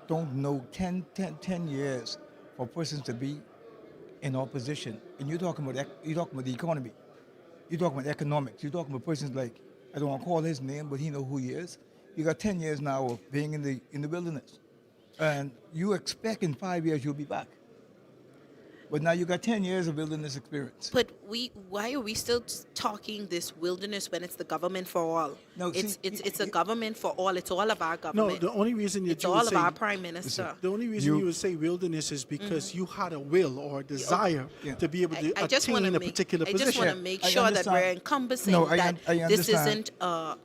Speaker 16: don't know 10 years for persons to be in opposition. And you're talking about the economy. You're talking about economics. You're talking about persons like, I don't want to call his name, but he know who he is. You got 10 years now of being in the wilderness. And you expect in 5 years you'll be back. But now you got 10 years of wilderness experience.
Speaker 15: But why are we still talking this wilderness when it's the government for all?
Speaker 1: No,
Speaker 15: it's a government for all. It's all of our government.
Speaker 1: No, the only reason
Speaker 15: it's all of our prime minister.
Speaker 1: The only reason you would say wilderness is because you had a will or a desire to be able to attain a particular position.
Speaker 15: I just want to make sure that we're encompassing that this isn't a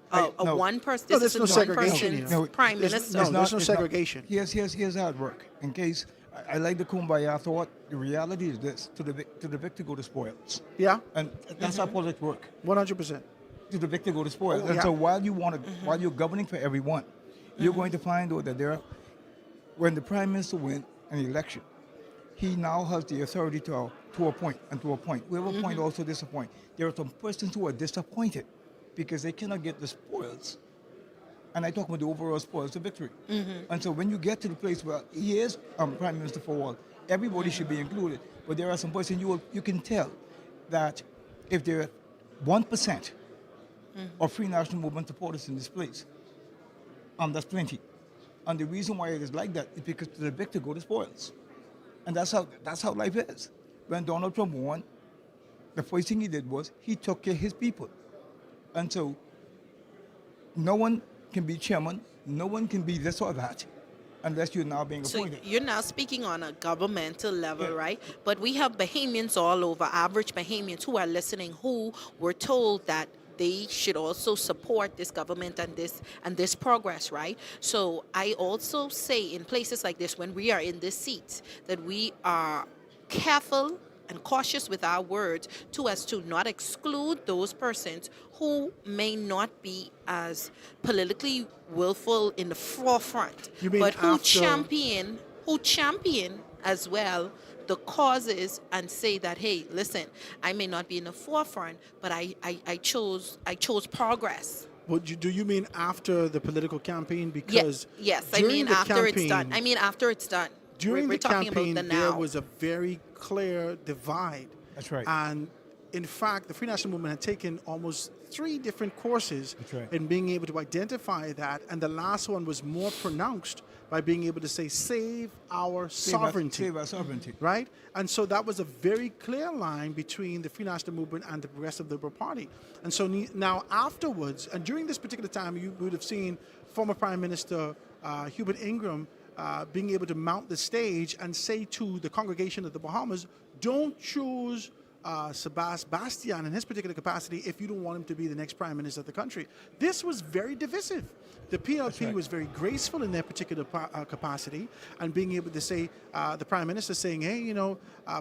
Speaker 15: one person.
Speaker 1: No,
Speaker 15: this
Speaker 1: there's
Speaker 15: isn't
Speaker 1: no
Speaker 15: one
Speaker 1: segregation.
Speaker 15: person's prime minister.
Speaker 1: There's no segregation.
Speaker 16: Here's how it works. In case I like the kumbaya thought, the reality is this: to the victor go the spoils.
Speaker 1: Yeah,
Speaker 16: and that's how politics work.
Speaker 1: 100%.
Speaker 16: To the victor go the spoils. And so while you're governing for everyone, you're going to find out that when the prime minister wins an election, he now has the authority to appoint and to appoint. Whoever appoint also disappoint. There are some persons who are disappointed because they cannot get the spoils. And I talk about the overall spoils of victory. And so when you get to the place where he is Prime Minister for all, everybody should be included. But there are some persons you can tell that if there are 1% of Free National Movement supporters in this place, that's plenty. And the reason why it is like that is because to the victor go the spoils. And that's how life is. When Donald Trump won, the first thing he did was he took care of his people. And so no one can be chairman, no one can be this or that unless you're now being appointed.
Speaker 15: So you're now speaking on a governmental level, right? But we have Bahamians all over, average Bahamians who are listening, who were told that they should also support this government and this progress, right? So I also say in places like this, when we are in this seat, that we are careful and cautious with our words as to not exclude those persons who may not be as politically willful in the forefront, but who champion as well the causes and say that, hey, listen, I may not be in the forefront, but I chose progress.
Speaker 1: Do you mean after the political campaign? Because
Speaker 15: yes, I mean after it's done.
Speaker 1: During
Speaker 15: we're
Speaker 1: the
Speaker 15: talking
Speaker 1: campaign,
Speaker 15: about the now.
Speaker 1: there was a very clear divide.
Speaker 16: That's right.
Speaker 1: And in fact, the Free National Movement had taken almost 3 different courses in being able to identify that. And the last one was more pronounced by being able to say, save our sovereignty.
Speaker 16: Save our sovereignty.
Speaker 1: Right? And so that was a very clear line between the Free National Movement and the Progressive Liberal Party. And so now afterwards, and during this particular time, you would have seen former Prime Minister Hubert Ingram being able to mount the stage and say to the congregation of the Bahamas, don't choose Sebastian in his particular capacity if you don't want him to be the next prime minister of the country. This was very divisive. The PLP was very graceful in their particular capacity, and being able to say, the prime minister saying, hey,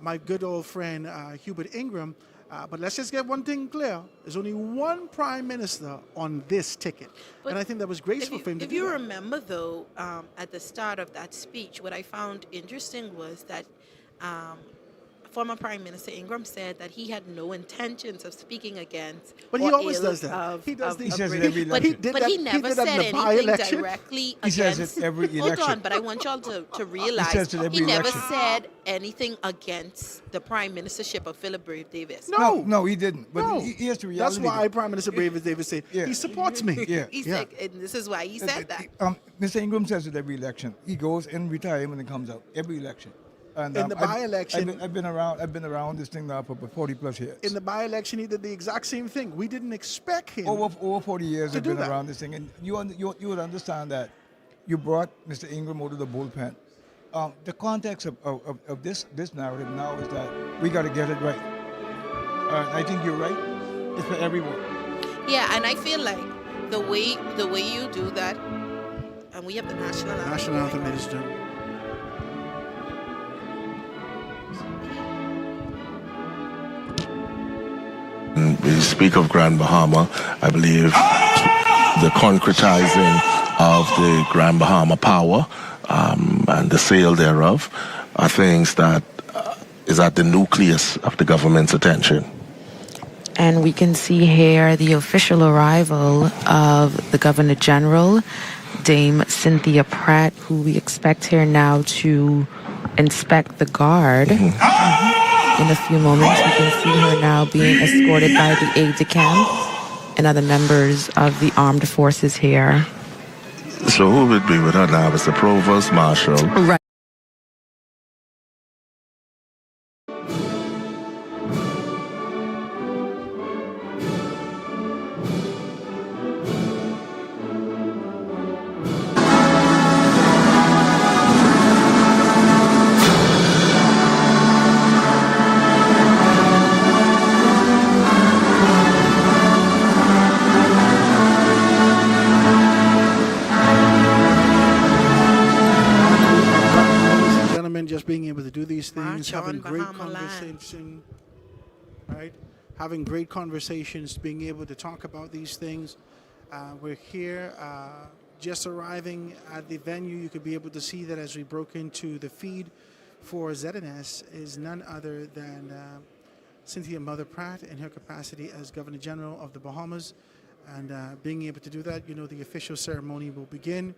Speaker 1: my good old friend Hubert Ingram, but let's just get one thing clear. There's only one prime minister on this ticket. And I think that was graceful for him to do that.
Speaker 15: If you remember, though, at the start of that speech, what I found interesting was that former Prime Minister Ingram said that he had no intentions of speaking against.
Speaker 1: But he always does that. He says it every election.
Speaker 15: But he never said anything directly against.
Speaker 16: He says it every election.
Speaker 15: Hold on, but I want y'all to realize he never said anything against the Prime Ministership of Philip Brave Davis.
Speaker 16: No, he didn't. But here's the reality.
Speaker 1: That's why Prime Minister Brave Davis said he supports me.
Speaker 15: He said, and this is why he said that.
Speaker 16: Mr. Ingram says it every election. He goes in retirement and comes out every election. And
Speaker 1: in the by-election,
Speaker 16: I've been around this thing now for 40 plus years.
Speaker 1: In the by-election, he did the exact same thing. We didn't expect him.
Speaker 16: Over 40 years, I've been around this thing, and you would understand that you brought Mr. Ingram out of the bullpen. The context of this narrative now is that we got to get it right. I think you're right. It's for everyone.
Speaker 15: Yeah, and I feel like the way you do that, and we have the national anthem.
Speaker 1: National anthem, ladies and gentlemen.
Speaker 17: We speak of Grand Bahama, I believe the concretizing of the Grand Bahama Power and the sale thereof are things that is at the nucleus of the government's attention.
Speaker 5: And we can see here the official arrival of the Governor General, Dame Cynthia Pratt, who we expect here now to inspect the guard. In a few moments, we can see her now being escorted by the aide-de-camp and other members of the armed forces here.
Speaker 17: So who would be with her now? It's the Provost Marshal.
Speaker 5: Right.
Speaker 1: Just being able to do these things, having great conversation, right? Having great conversations, being able to talk about these things. We're here, just arriving at the venue. You could be able to see that as we broke into the feed for ZNS is none other than Cynthia Mother Pratt in her capacity as Governor General of the Bahamas. And being able to do that, you know, the official ceremony will begin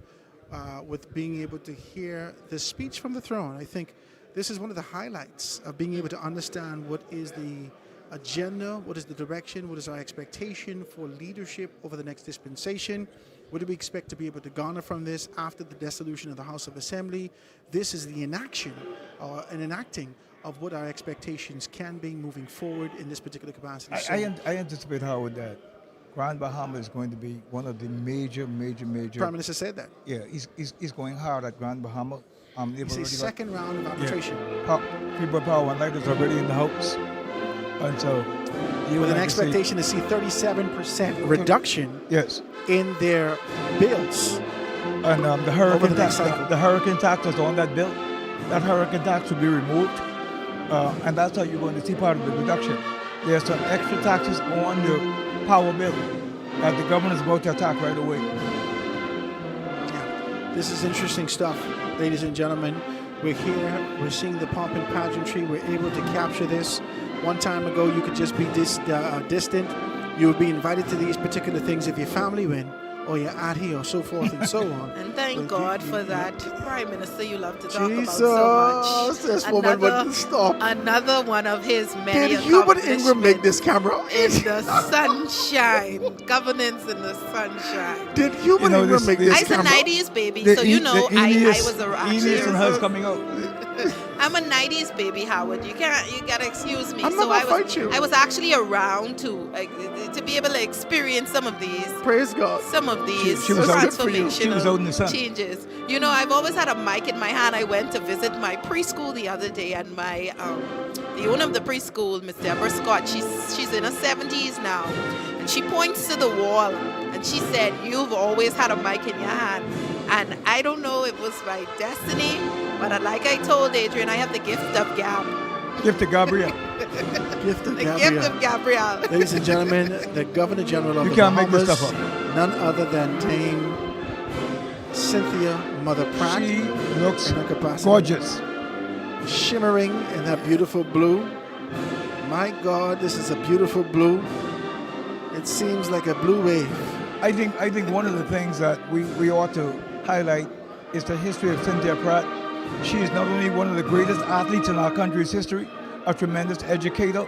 Speaker 1: with being able to hear the speech from the throne. I think this is one of the highlights of being able to understand what is the agenda, what is the direction, what is our expectation for leadership over the next dispensation. What do we expect to be able to garner from this after the dissolution of the House of Assembly? This is the enaction and enacting of what our expectations can be moving forward in this particular capacity.
Speaker 16: I anticipate, Howard, that Grand Bahama is going to be one of the major.
Speaker 1: Prime Minister said that.
Speaker 16: Yeah, he's going hard at Grand Bahama.
Speaker 1: It's a second round of arbitration.
Speaker 16: People Power and Light is already in the House. And so
Speaker 1: with an expectation to see 37% reduction in their bills.
Speaker 16: And the hurricane tax is on that bill. That hurricane tax will be removed. And that's how you're going to see part of the reduction. There's some extra taxes on the power bill that the government is about to attack right away.
Speaker 1: Yeah. This is interesting stuff, ladies and gentlemen. We're here, we're seeing the pomp and pageantry, we're able to capture this. One time ago, you could just be distant. You would be invited to these particular things if your family win, or your auntie, or so forth and so on.
Speaker 15: And thank God for that. Prime Minister, you love to talk
Speaker 1: Jesus,
Speaker 15: about so much.
Speaker 1: This woman wouldn't stop.
Speaker 15: Another one of his many
Speaker 1: Did Hubert Ingram make this camera?
Speaker 15: In the sunshine. Governance in the sunshine.
Speaker 1: Did Hubert Ingram make this camera?
Speaker 15: I'm a 90s baby, so you know I was around.
Speaker 16: Her coming out.
Speaker 15: I'm a 90s baby, Howard. You gotta excuse me.
Speaker 1: I'm not gonna fight you.
Speaker 15: I was actually around to be able to experience some of these.
Speaker 1: Praise God.
Speaker 15: Some of these
Speaker 16: she was
Speaker 15: transformational changes. You know, I've always had a mic in my hand. I went to visit my preschool the other day, and my the owner of the preschool, Miss Deborah Scott, she's in her 70s now, and she points to the wall and she said, "You've always had a mic in your hand." And I don't know if it was my destiny, but like I told Adrian, I have the gift of gab.
Speaker 16: Gift of Gabrielle.
Speaker 1: Gift of
Speaker 15: the
Speaker 1: Gabrielle.
Speaker 15: Gift of Gabrielle.
Speaker 1: Ladies and gentlemen, the Governor General of the
Speaker 16: can't make
Speaker 1: Bahamas,
Speaker 16: this stuff up.
Speaker 1: None other than Dame Cynthia Mother Pratt.
Speaker 16: She looks
Speaker 1: in her capacity.
Speaker 16: gorgeous.
Speaker 1: Shimmering in that beautiful blue. My God, this is a beautiful blue. It seems like a blue wave.
Speaker 16: I think one of the things that we ought to highlight is the history of Cynthia Pratt. She is not only one of the greatest athletes in our country's history, a tremendous educator.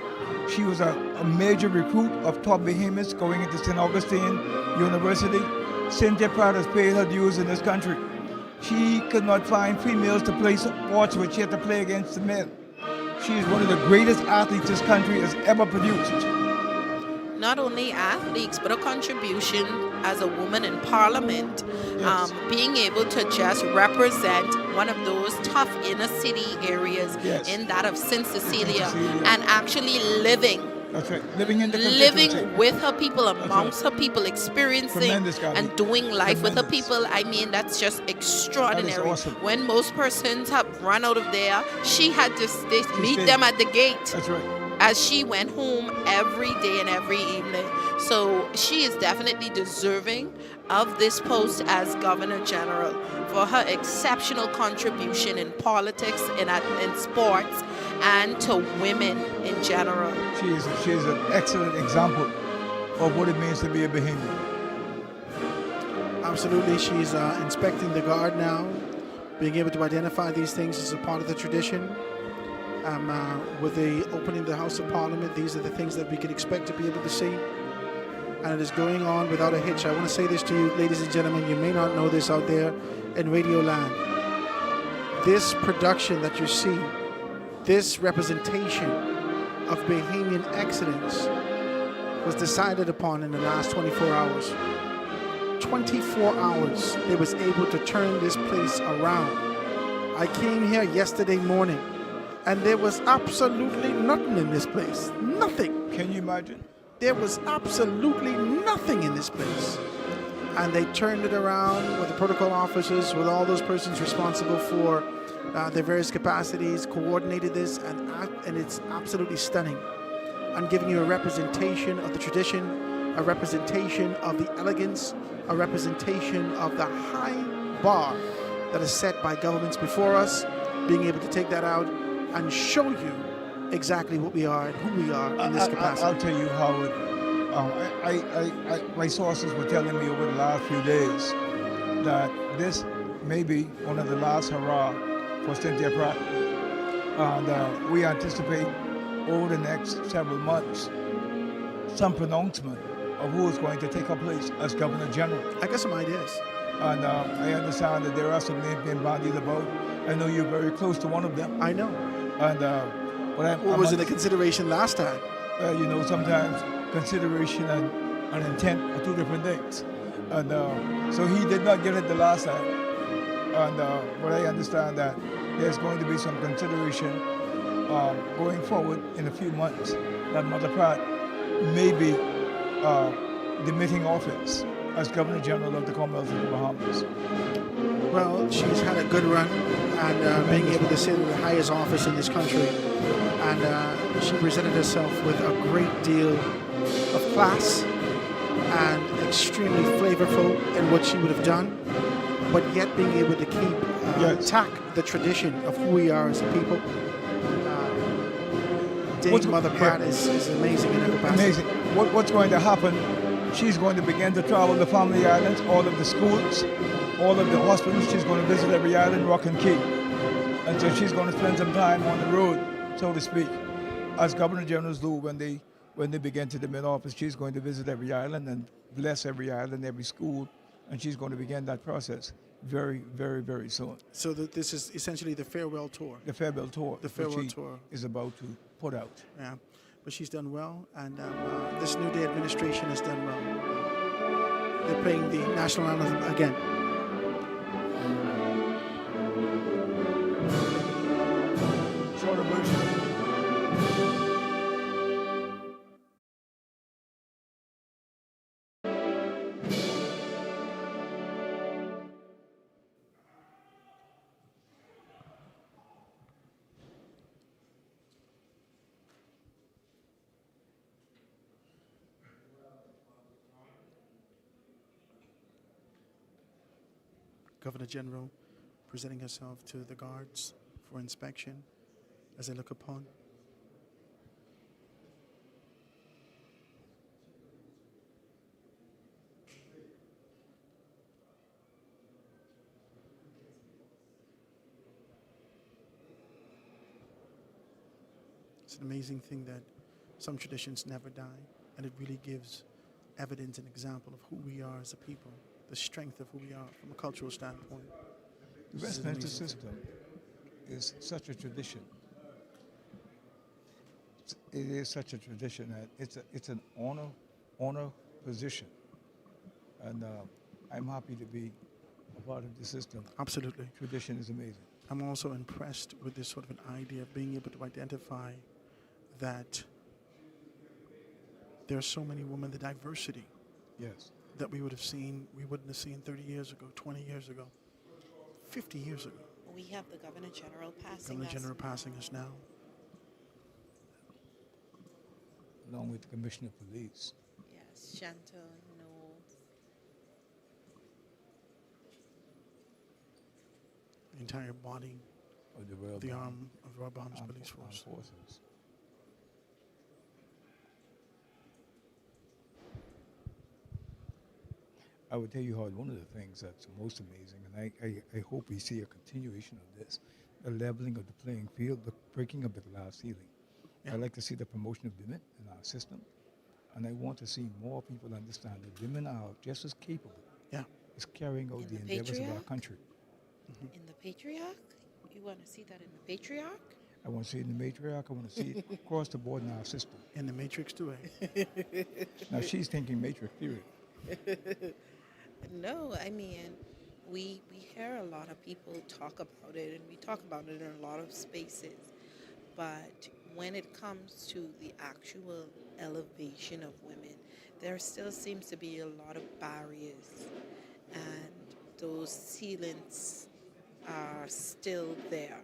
Speaker 16: She was a major recruit of top behemoths going into St. Augustine University. Cynthia Pratt has paid her dues in this country. She could not find females to play sports which she had to play against the men. She is one of the greatest athletes this country has ever produced.
Speaker 15: Not only athletes, but a contribution as a woman in Parliament, being able to just represent one of those tough inner city areas in that of St. Cecilia, and actually living.
Speaker 16: That's right.
Speaker 15: Living with her people, amongst her people, experiencing and doing life with her people. I mean, that's just extraordinary.
Speaker 16: That is awesome.
Speaker 15: When most persons have run out of there, she had to meet them at the gate.
Speaker 16: That's right.
Speaker 15: as she went home every day and every evening. So she is definitely deserving of this post as Governor General for her exceptional contribution in politics, in sports, and to women in general.
Speaker 16: She is an excellent example of what it means to be a Bahamian.
Speaker 1: Absolutely. She's inspecting the guard now. Being able to identify these things is a part of the tradition. With the opening of the House of Parliament, these are the things that we could expect to be able to see. And it is going on without a hitch. I want to say this to you, ladies and gentlemen. You may not know this out there in Radio Land. This production that you see, this representation of Bahamian excellence was decided upon in the last 24 hours. 24 hours, they was able to turn this place around. I came here yesterday morning, and there was absolutely nothing in this place. Nothing.
Speaker 16: Can you imagine?
Speaker 1: There was absolutely nothing in this place. And they turned it around with the protocol officers, with all those persons responsible for their various capacities, coordinated this, and it's absolutely stunning. I'm giving you a representation of the tradition, a representation of the elegance, a representation of the high bar that is set by governments before us, being able to take that out and show you exactly what we are and who we are in this capacity.
Speaker 16: I'll tell you, Howard. My sources were telling me over the last few days that this may be one of the last hurrah for Cynthia Pratt. And we anticipate over the next several months some pronouncement of who is going to take her place as Governor General.
Speaker 1: I got some ideas.
Speaker 16: And I understand that there are some names being bandied about. I know you're very close to one of them.
Speaker 1: I know.
Speaker 16: And
Speaker 1: what was it a consideration last time?
Speaker 16: Sometimes consideration and intent are two different things. And so he did not get it the last time. And but I understand that there's going to be some consideration going forward in a few months that Mother Pratt may be demitting office as Governor General of the Commonwealth of the Bahamas.
Speaker 1: Well, she's had a good run and being able to sit in the highest office in this country. And she presented herself with a great deal of class and extremely flavorful in what she would have done, but yet being able to keep intact the tradition of who we are as a people. Dame Mother Pratt is amazing in her capacity.
Speaker 16: Amazing. What's going to happen? She's going to begin to travel the family islands, all of the schools, all of the hospitals. She's going to visit every island, Rock and Key. And so she's going to spend some time on the road, so to speak, as Governor Generals do when they begin to demit office. She's going to visit every island and bless every island, every school, and she's going to begin that process very, very, very soon.
Speaker 1: So this is essentially the farewell tour.
Speaker 16: The farewell tour.
Speaker 1: The farewell tour
Speaker 16: is about to put out.
Speaker 1: Yeah, but she's done well, and this New Day administration has done well. They're playing the national anthem again.
Speaker 16: Shorter version.
Speaker 1: Governor General presenting herself to the guards for inspection as they look upon. It's an amazing thing that some traditions never die, and it really gives evidence and example of who we are as a people, the strength of who we are from a cultural standpoint.
Speaker 16: The Westminster system is such a tradition. It is such a tradition that it's an honor position, and I'm happy to be a part of the system.
Speaker 1: Absolutely.
Speaker 16: Tradition is amazing.
Speaker 1: I'm also impressed with this sort of an idea of being able to identify that there are so many women, the diversity.
Speaker 16: Yes.
Speaker 1: That we wouldn't have seen 30 years ago, 20 years ago, 50 years ago.
Speaker 15: We have the Governor General passing
Speaker 1: Governor General passing us now.
Speaker 16: along with the Commissioner of Police.
Speaker 15: Yes, Chantal knows.
Speaker 1: The entire body
Speaker 16: Of the Royal
Speaker 1: of the
Speaker 16: Bond-
Speaker 1: Royal Bahamas
Speaker 16: Armed-
Speaker 1: Police
Speaker 16: Armed
Speaker 1: Force.
Speaker 16: Forces. I would tell you, Howard, one of the things that's most amazing, and I hope we see a continuation of this, the leveling of the playing field, the breaking of the glass ceiling.
Speaker 1: Yeah.
Speaker 16: I like to see the promotion of women in our system, and I want to see more people understand that women are just as capable as carrying out the endeavors of our country.
Speaker 15: In the patriarch? You want to see that in the patriarch?
Speaker 16: I want to see it in the matriarch. I want to see it across the board in our system.
Speaker 1: In the Matrix too, eh?
Speaker 16: Now, she's thinking matrix, period.
Speaker 15: No, I mean, we hear a lot of people talk about it, and we talk about it in a lot of spaces. But when it comes to the actual elevation of women, there still seems to be a lot of barriers, and those ceilings are still there.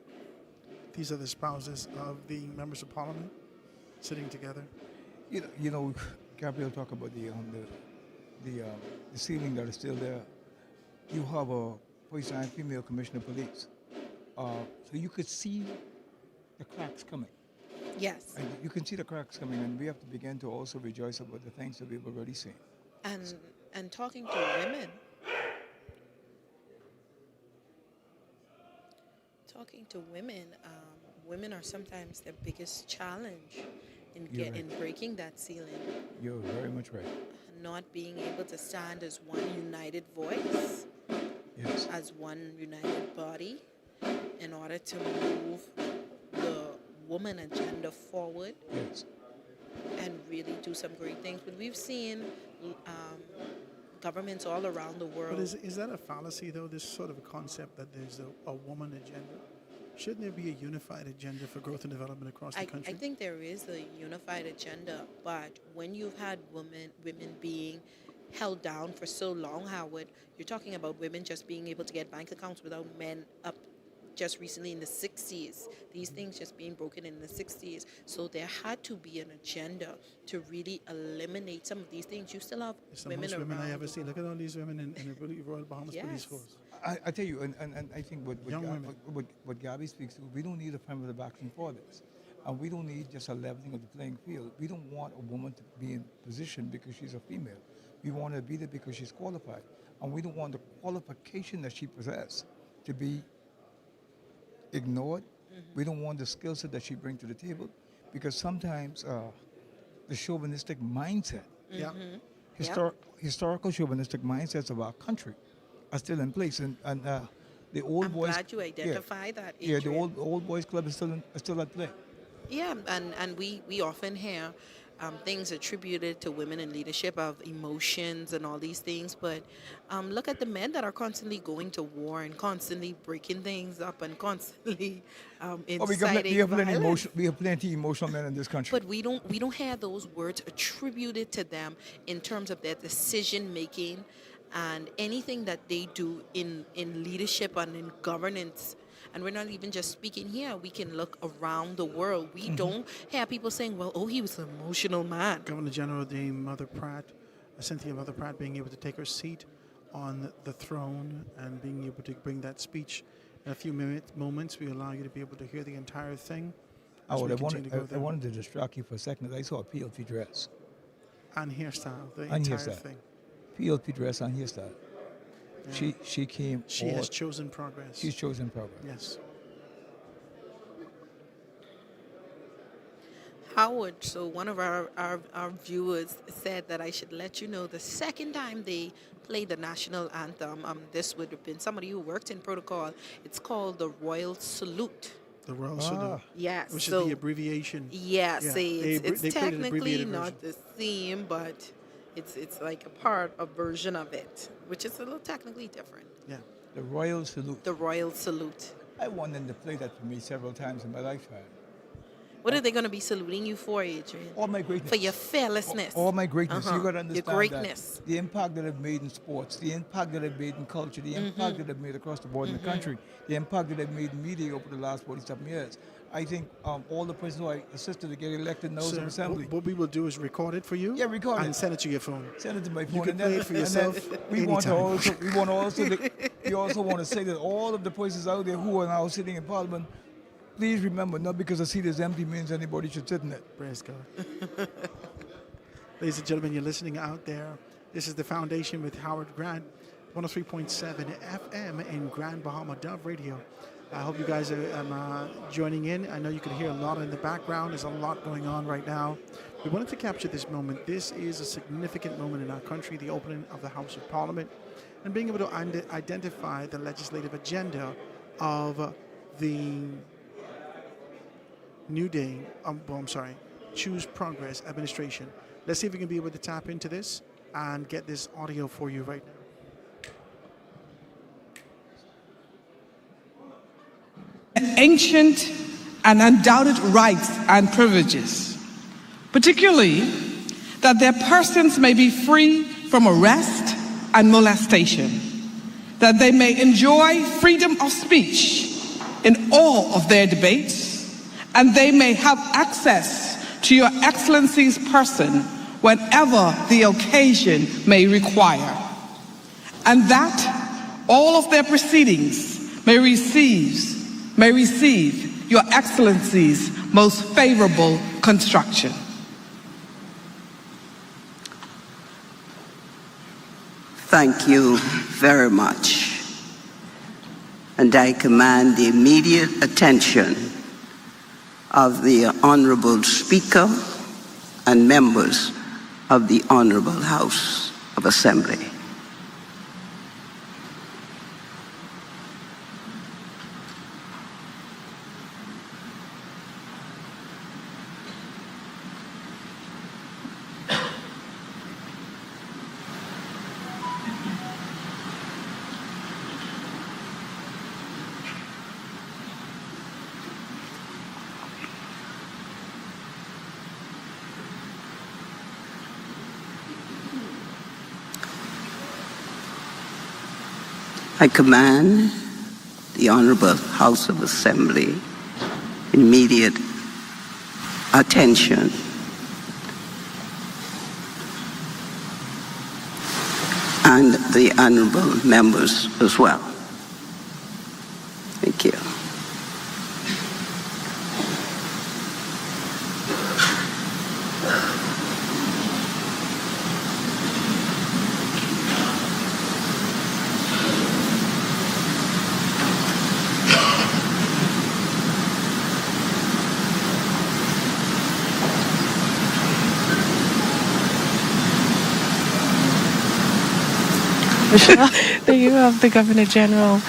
Speaker 1: These are the spouses of the members of Parliament sitting together.
Speaker 16: You know, Gabriel talked about the ceiling that is still there. You have a police-and female commissioner of police, so you could see the cracks coming.
Speaker 15: Yes.
Speaker 16: And you can see the cracks coming, and we have to begin to also rejoice about the things that we've already seen.
Speaker 15: And talking to women. Talking to women, women are sometimes the biggest challenge in breaking that ceiling.
Speaker 16: You're very much right.
Speaker 15: Not being able to stand as one united voice, as one united body, in order to move the woman agenda forward and really do some great things. But we've seen governments all around the world.
Speaker 1: But is that a fallacy, though, this sort of a concept that there's a woman agenda? Shouldn't there be a unified agenda for growth and development across the country?
Speaker 15: I think there is a unified agenda, but when you've had women being held down for so long, Howard, you're talking about women just being able to get bank accounts without men up just recently in the 60s. These things just being broken in the 60s. So there had to be an agenda to really eliminate some of these things. You still have
Speaker 1: It's the
Speaker 15: women
Speaker 1: most women
Speaker 15: around.
Speaker 1: I ever see. Look at all these women in the Royal Bahamas Police Force.
Speaker 16: I tell you, and I think
Speaker 1: Young women.
Speaker 16: what Gabby speaks to, we don't need affirmative action for this. And we don't need just a leveling of the playing field. We don't want a woman to be in position because she's a female. We want her to be there because she's qualified. And we don't want the qualification that she possesses to be ignored. We don't want the skill set that she brings to the table, because sometimes the chauvinistic mindset, historical chauvinistic mindsets of our country are still in place, and the old
Speaker 15: I'm
Speaker 16: boys.
Speaker 15: glad you identify that.
Speaker 16: Yeah, the
Speaker 15: Adrian.
Speaker 16: old boys club is still at play.
Speaker 15: Yeah, and we often hear things attributed to women in leadership of emotions and all these things, but look at the men that are constantly going to war and constantly breaking things up and constantly inciting violence.
Speaker 16: We have plenty emotional men in this country.
Speaker 15: But we don't hear those words attributed to them in terms of their decision making and anything that they do in leadership and in governance. And we're not even just speaking here. We can look around the world. We don't hear people saying, well, oh, he was an emotional man.
Speaker 1: Governor General Dame Mother Pratt, Cynthia Mother Pratt, being able to take her seat on the throne and being able to bring that speech in a few moments. We allow you to be able to hear the entire thing.
Speaker 16: I wanted to distract you for a second. I saw a PLP dress.
Speaker 1: And hairstyle, the
Speaker 16: And
Speaker 1: entire
Speaker 16: hairstyle.
Speaker 1: thing.
Speaker 16: PLP dress and hairstyle.
Speaker 1: Yeah.
Speaker 16: She came.
Speaker 1: She has chosen progress.
Speaker 16: She's chosen progress.
Speaker 1: Yes.
Speaker 15: Howard, so one of our viewers said that I should let you know the second time they played the national anthem, this would have been somebody who worked in protocol. It's called the Royal Salute.
Speaker 1: The Royal Salute.
Speaker 15: Yes.
Speaker 1: Which
Speaker 15: so,
Speaker 1: is the abbreviation.
Speaker 15: Yes,
Speaker 1: Yeah.
Speaker 15: it's
Speaker 1: They played an
Speaker 15: technically
Speaker 1: abbreviated
Speaker 15: not the theme, but it's like a version of it, which is a little technically different.
Speaker 1: Yeah.
Speaker 16: The Royal Salute.
Speaker 15: The Royal Salute.
Speaker 16: I wanted them to play that for me several times in my lifetime.
Speaker 15: What are they going to be saluting you for, Adrian?
Speaker 16: All my greatness.
Speaker 15: For your fearlessness.
Speaker 16: All my greatness. You got to understand
Speaker 15: your greatness.
Speaker 16: that the impact that I've made in sports, the impact that I've made in culture, the impact that I've made across the board in the country, the impact that I've made in media over the last 47 years. I think all the persons who I assisted to get elected in the House of Assembly.
Speaker 1: What we will do is record it for you.
Speaker 16: Yeah, record it.
Speaker 1: And send it to your phone.
Speaker 16: Send it to my phone.
Speaker 1: You can play it for yourself
Speaker 16: We
Speaker 1: anytime.
Speaker 16: also want to say that all of the places out there who are now sitting in Parliament, please remember, not because a seat is empty means anybody should sit in it.
Speaker 1: Praise God. Ladies and gentlemen, you're listening out there. This is The Foundation with Howard Grant, 103.7 FM in Grand Bahama Dove Radio. I hope you guys are joining in. I know you can hear a lot in the background. There's a lot going on right now. We wanted to capture this moment. This is a significant moment in our country, the opening of the House of Parliament, and being able to identify the legislative agenda of the Choose Progress administration. Let's see if we can be able to tap into this and get this audio for you right now.
Speaker 13: Ancient and undoubted rights and privileges, particularly that their persons may be free from arrest and molestation, that they may enjoy freedom of speech in all of their debates, and they may have access to your Excellency's person whenever the occasion may require, and that all of their proceedings may receive your Excellency's most favorable construction.
Speaker 18: Thank you very much. And I command the immediate attention of the Honorable Speaker and members of the Honorable House of Assembly. I command the Honorable House of Assembly immediate attention and the honorable members as well. Thank you.
Speaker 7: There you have the Governor General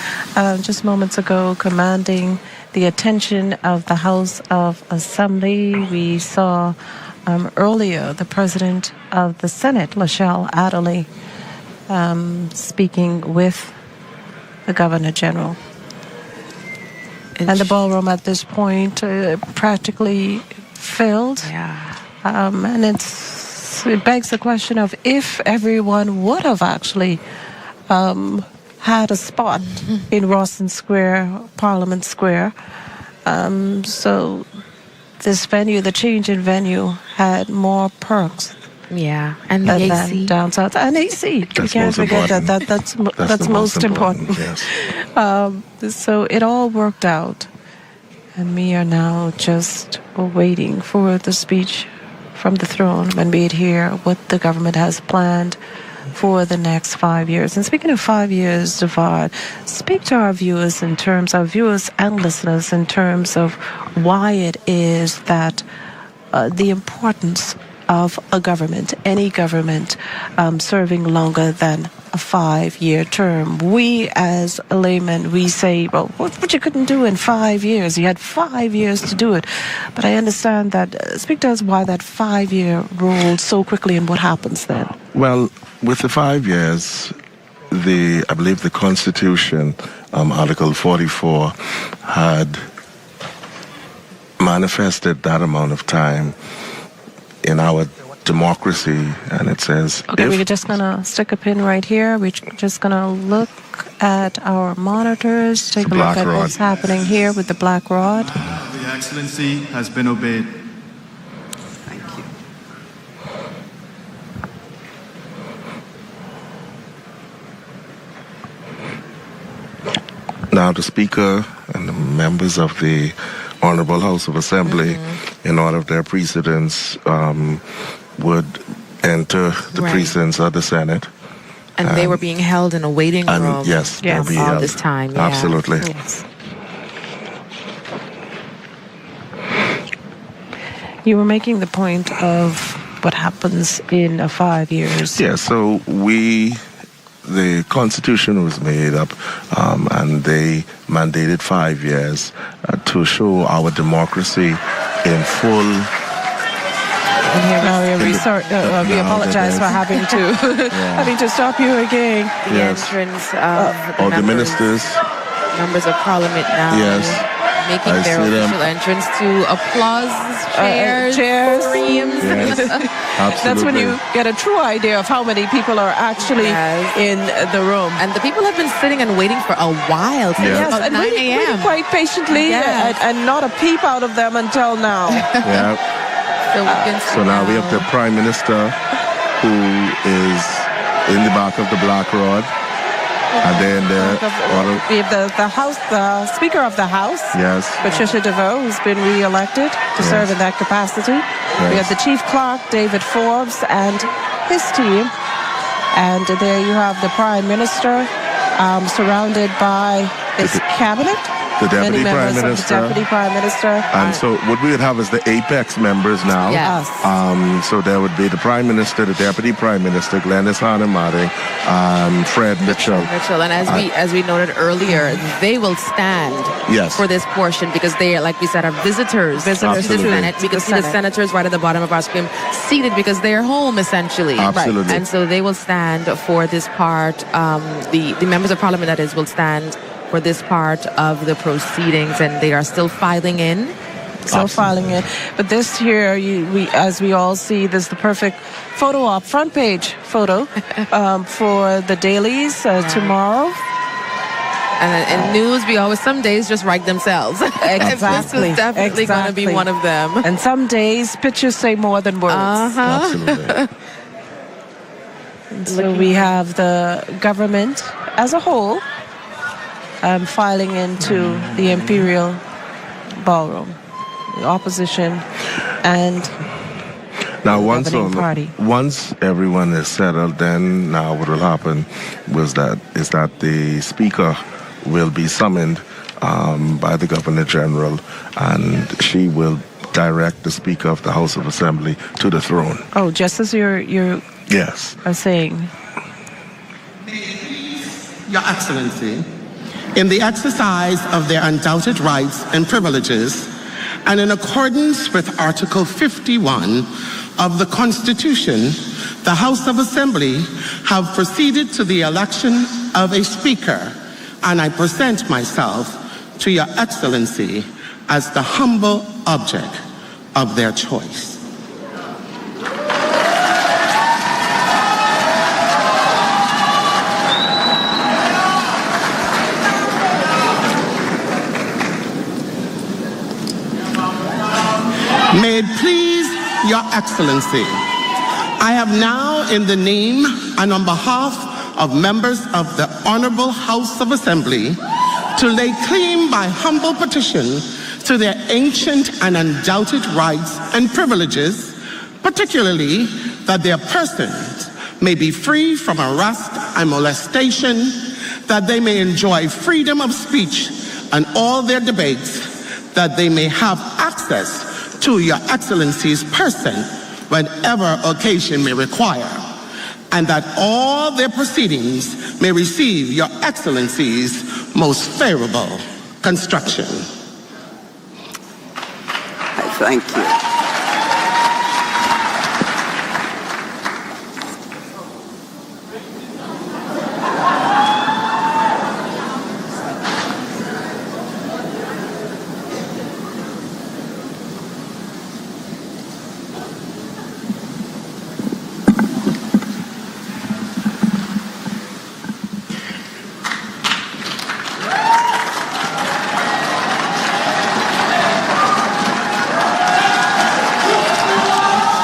Speaker 7: just moments ago commanding the attention of the House of Assembly. We saw earlier the President of the Senate, Lachelle Adderley, speaking with the Governor General. And the ballroom at this point practically filled.
Speaker 5: Yeah.
Speaker 7: And it begs the question of if everyone would have actually had a spot in Rawson Square, Parliament Square. So this venue, the change in venue, had more perks.
Speaker 5: Yeah, and the AC.
Speaker 7: Down south. And AC. You can't forget that. That's most important.
Speaker 17: Yes.
Speaker 7: So it all worked out. And we are now just waiting for the speech from the throne when we'd hear what the government has planned for the next 5 years. And speaking of 5 years, Devard, speak to our viewers and listeners in terms of why it is that the importance of a government, any government, serving longer than a 5-year term. We, as a layman, we say, well, what you couldn't do in 5 years? You had 5 years to do it. But I understand that. Speak to us why that 5-year rolled so quickly and what happens then.
Speaker 17: Well, with the 5 years, I believe the Constitution, Article 44, had manifested that amount of time in our democracy, and it says,
Speaker 7: Okay, we're just going to stick a pin right here. We're just going to look at our monitors, take a look at what's happening here with the black rod.
Speaker 19: The Excellency has been obeyed.
Speaker 17: Now the Speaker and the members of the Honorable House of Assembly, in all of their precedents, would enter the precincts of the Senate.
Speaker 5: And they were being held in a waiting room.
Speaker 17: Yes, they'll be
Speaker 5: all
Speaker 17: held.
Speaker 5: this time. Yeah.
Speaker 17: Absolutely.
Speaker 7: Yes. You were making the point of what happens in 5 years.
Speaker 17: Yeah, so the Constitution was made up and they mandated 5 years to show our democracy in full.
Speaker 7: And here we apologize for having to stop you again.
Speaker 5: The entrance of
Speaker 17: the ministers.
Speaker 5: Members of Parliament now.
Speaker 17: Yes.
Speaker 5: Making their official entrance to applause, chairs, screams.
Speaker 17: Yes, absolutely.
Speaker 7: That's when you get a true idea of how many people are actually in the room.
Speaker 5: And the people have been sitting and waiting for a while, since about 9 a.m.
Speaker 7: Waiting quite patiently, and not a peep out of them until now.
Speaker 17: Yeah. So now we have the Prime Minister, who is in the back of the black rod. And then
Speaker 7: we have the House, the Speaker of the House, Patricia DeVoe, who's been re-elected to serve in that capacity. We have the Chief Clerk, David Forbes, and his team. And there you have the Prime Minister surrounded by his cabinet.
Speaker 17: The Deputy
Speaker 7: Many
Speaker 17: Prime
Speaker 7: members
Speaker 17: Minister.
Speaker 7: of the Deputy Prime Minister.
Speaker 17: And so what we would have is the apex members now.
Speaker 7: Yes.
Speaker 17: So there would be the Prime Minister, the Deputy Prime Minister, Glenys Hanamadi, Fred Mitchell.
Speaker 5: And as we noted earlier, they will stand for this portion because they, like we said, are visitors to the Senate. We can see the senators right at the bottom of our screen seated because they're home essentially.
Speaker 17: Absolutely.
Speaker 5: Right. And so they will stand for this part. The members of Parliament, that is, will stand for this part of the proceedings, and they are still filing in.
Speaker 7: Filing in. But this here, as we all see, this is the perfect photo op, front page photo for the dailies tomorrow.
Speaker 5: And in news, some days just write themselves.
Speaker 7: Exactly.
Speaker 5: This is definitely going to be one of them.
Speaker 7: And some days, pictures say more than words.
Speaker 17: Absolutely.
Speaker 7: So we have the government as a whole filing into the Imperial Ballroom, the opposition and
Speaker 17: now
Speaker 7: the
Speaker 17: once
Speaker 7: governing party.
Speaker 17: Once everyone is settled, then now what will happen is that the Speaker will be summoned by the Governor General, and she will direct the Speaker of the House of Assembly to the throne.
Speaker 7: Oh, just as you're
Speaker 17: are
Speaker 7: saying.
Speaker 9: Your Excellency, in the exercise of their undoubted rights and privileges, and in accordance with Article 51 of the Constitution, the House of Assembly have proceeded to the election of a Speaker, and I present myself to Your Excellency as the humble object of their choice. May it please Your Excellency, I have now, in the name and on behalf of members of the Honorable House of Assembly, to lay claim by humble petition to their ancient and undoubted rights and privileges, particularly that their persons may be free from arrest and molestation, that they may enjoy freedom of speech and all their debates, that they may have access to Your Excellency's person whenever occasion may require, and that all their proceedings may receive Your Excellency's most favorable construction.
Speaker 18: I thank you.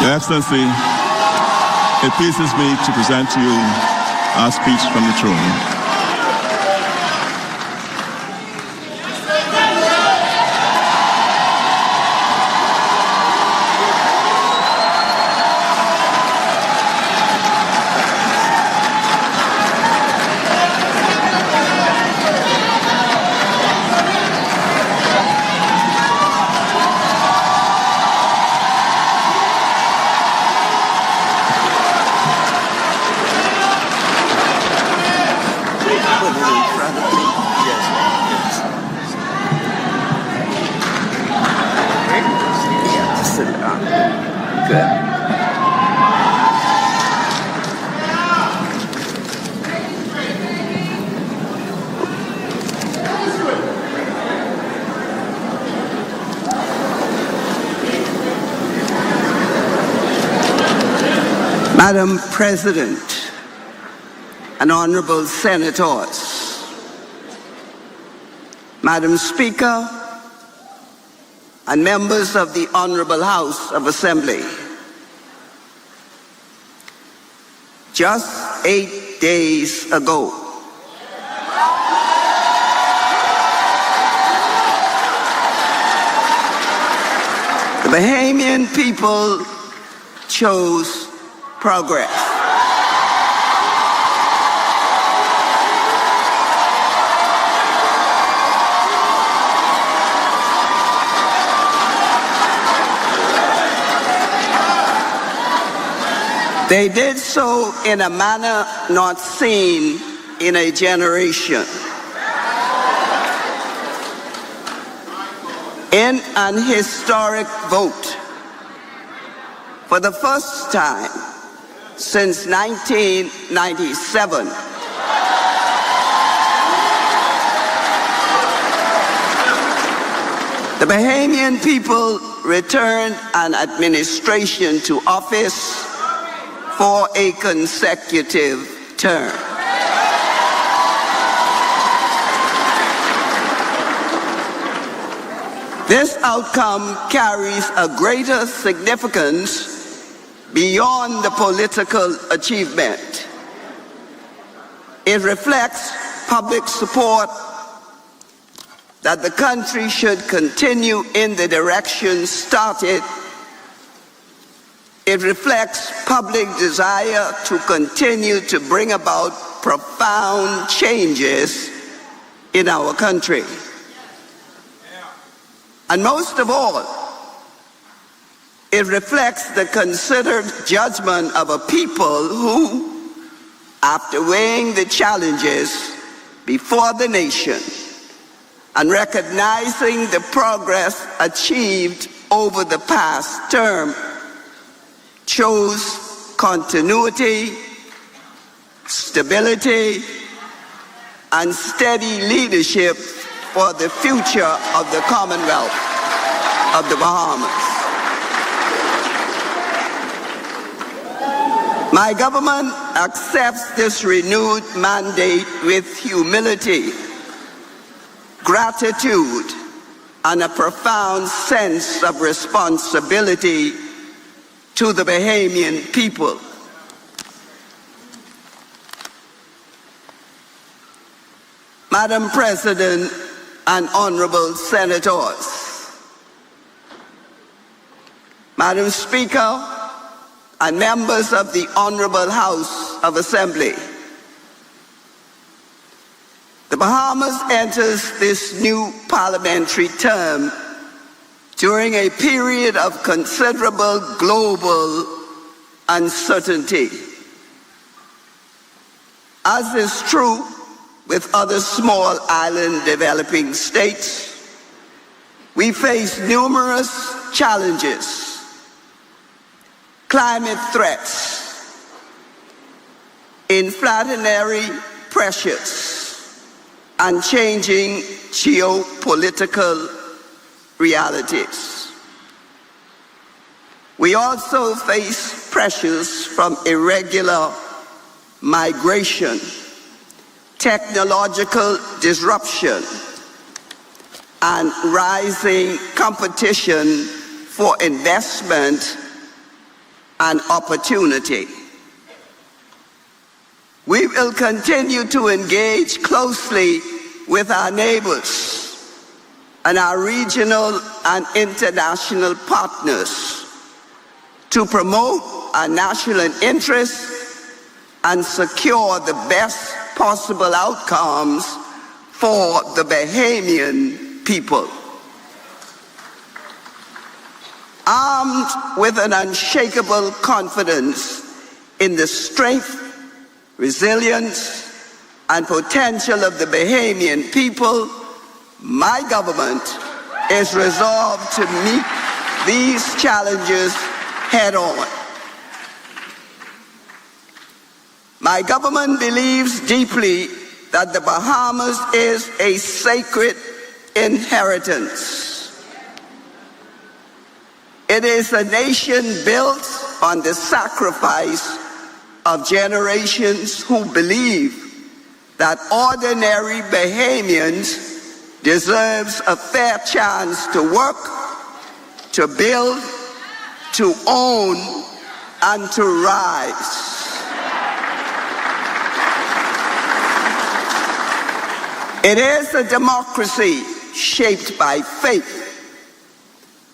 Speaker 20: Your Excellency, it pleases me to present to you our speech from the throne.
Speaker 18: Madam President and honorable senators, Madam Speaker and members of the Honorable House of Assembly, just 8 days ago, the Bahamian people chose progress. They did so in a manner not seen in a generation. In an historic vote, for the first time since 1997, the Bahamian people returned an administration to office for a consecutive term. This outcome carries a greater significance beyond the political achievement. It reflects public support that the country should continue in the direction started. It reflects public desire to continue to bring about profound changes in our country. And most of all, it reflects the considered judgment of a people who, after weighing the challenges before the nation and recognizing the progress achieved over the past term, chose continuity, stability, and steady leadership for the future of the Commonwealth of the Bahamas. My government accepts this renewed mandate with humility, gratitude, and a profound sense of responsibility to the Bahamian people. Madam President and honorable senators, Madam Speaker and members of the Honorable House of Assembly, the Bahamas enters this new parliamentary term during a period of considerable global uncertainty. As is true with other small island developing states, we face numerous challenges: climate threats, inflationary pressures, and changing geopolitical realities. We also face pressures from irregular migration, technological disruption, and rising competition for investment and opportunity. We will continue to engage closely with our neighbors and our regional and international partners to promote our national interests and secure the best possible outcomes for the Bahamian people. Armed with an unshakable confidence in the strength, resilience, and potential of the Bahamian people, my government is resolved to meet these challenges head-on. My government believes deeply that the Bahamas is a sacred inheritance. It is a nation built on the sacrifice of generations who believe that ordinary Bahamians deserves a fair chance to work, to build, to own, and to rise. It is a democracy shaped by faith,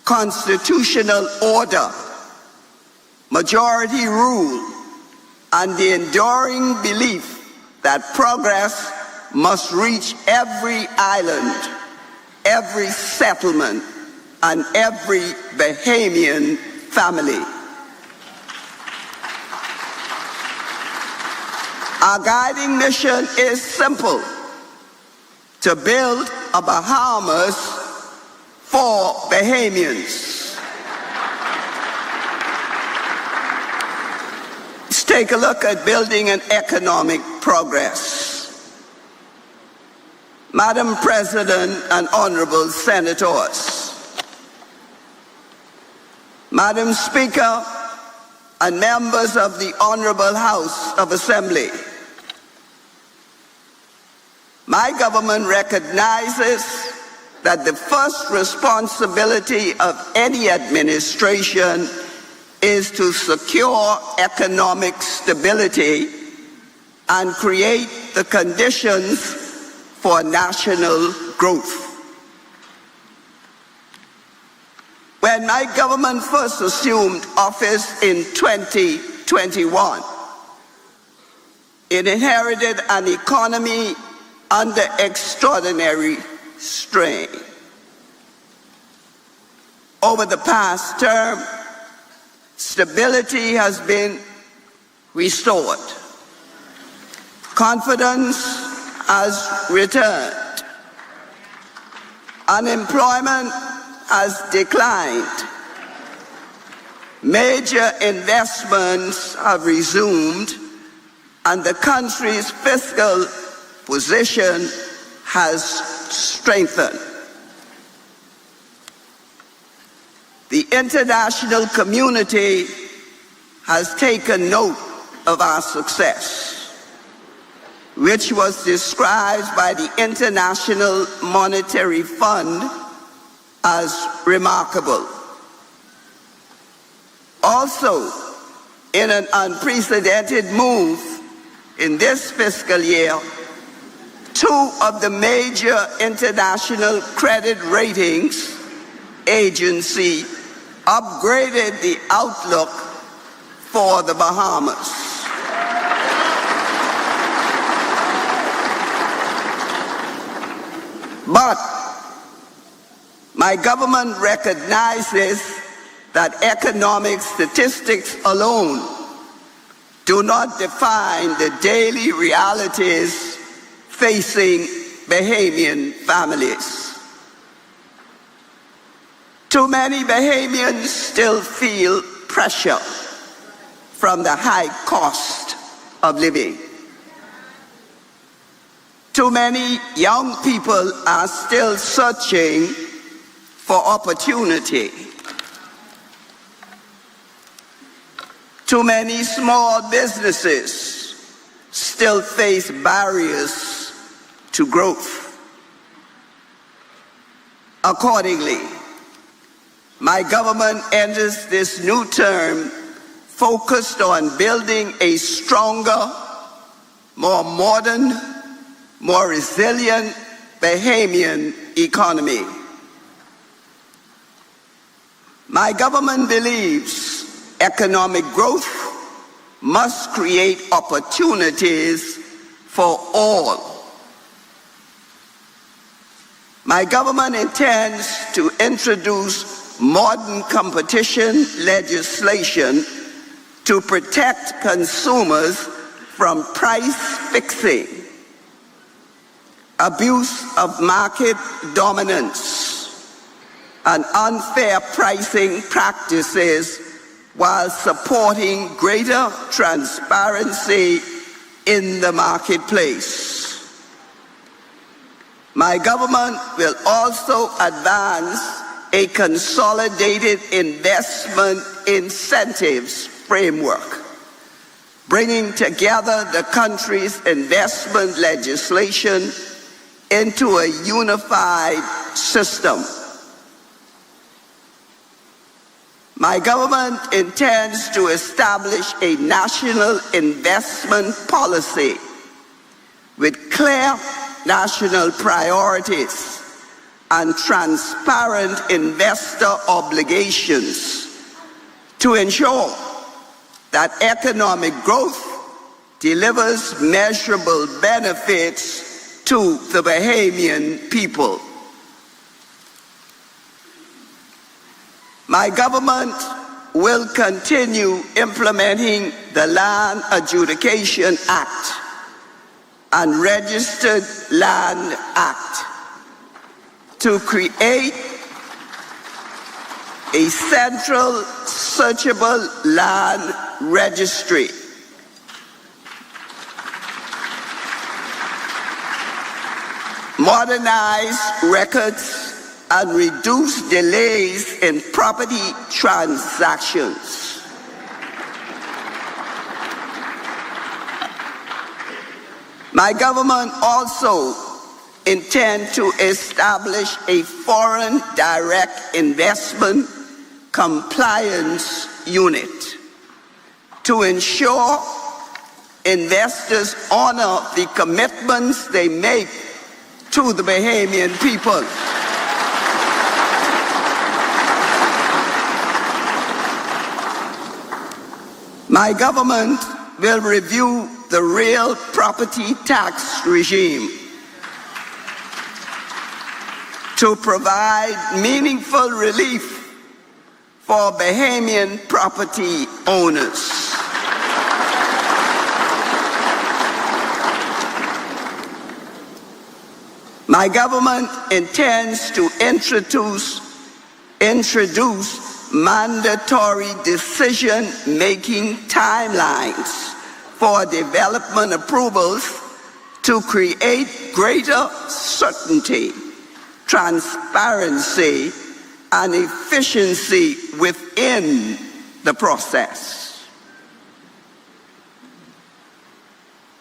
Speaker 18: constitutional order, majority rule, and the enduring belief that progress must reach every island, every settlement, and every Bahamian family. Our guiding mission is simple: to build a Bahamas for Bahamians. Let's take a look at building an economic progress. Madam President and honorable senators, Madam Speaker and members of the Honorable House of Assembly, my government recognizes that the first responsibility of any administration is to secure economic stability and create the conditions for national growth. When my government first assumed office in 2021, it inherited an economy under extraordinary strain. Over the past term, stability has been restored. Confidence has returned. Unemployment has declined. Major investments have resumed, and the country's fiscal position has strengthened. The international community has taken note of our success, which was described by the International Monetary Fund as remarkable. Also, in an unprecedented move in this fiscal year, two of the major international credit ratings agencies upgraded the outlook for the Bahamas. But my government recognizes that economic statistics alone do not define the daily realities facing Bahamian families. Too many Bahamians still feel pressure from the high cost of living. Too many young people are still searching for opportunity. Too many small businesses still face barriers to growth. Accordingly, my government enters this new term focused on building a stronger, more modern, more resilient Bahamian economy. My government believes economic growth must create opportunities for all. My government intends to introduce modern competition legislation to protect consumers from price fixing, abuse of market dominance, and unfair pricing practices while supporting greater transparency in the marketplace. My government will also advance a consolidated investment incentives framework, bringing together the country's investment legislation into a unified system. My government intends to establish a national investment policy with clear national priorities and transparent investor obligations to ensure that economic growth delivers measurable benefits to the Bahamian people. My government will continue implementing the Land Adjudication Act and Registered Land Act to create a central searchable land registry. Modernize records and reduce delays in property transactions. My government also intends to establish a foreign direct investment compliance unit to ensure investors honor the commitments they make to the Bahamian people. My government will review the real property tax regime to provide meaningful relief for Bahamian property owners. My government intends to introduce mandatory decision-making timelines for development approvals to create greater certainty, transparency, and efficiency within the process.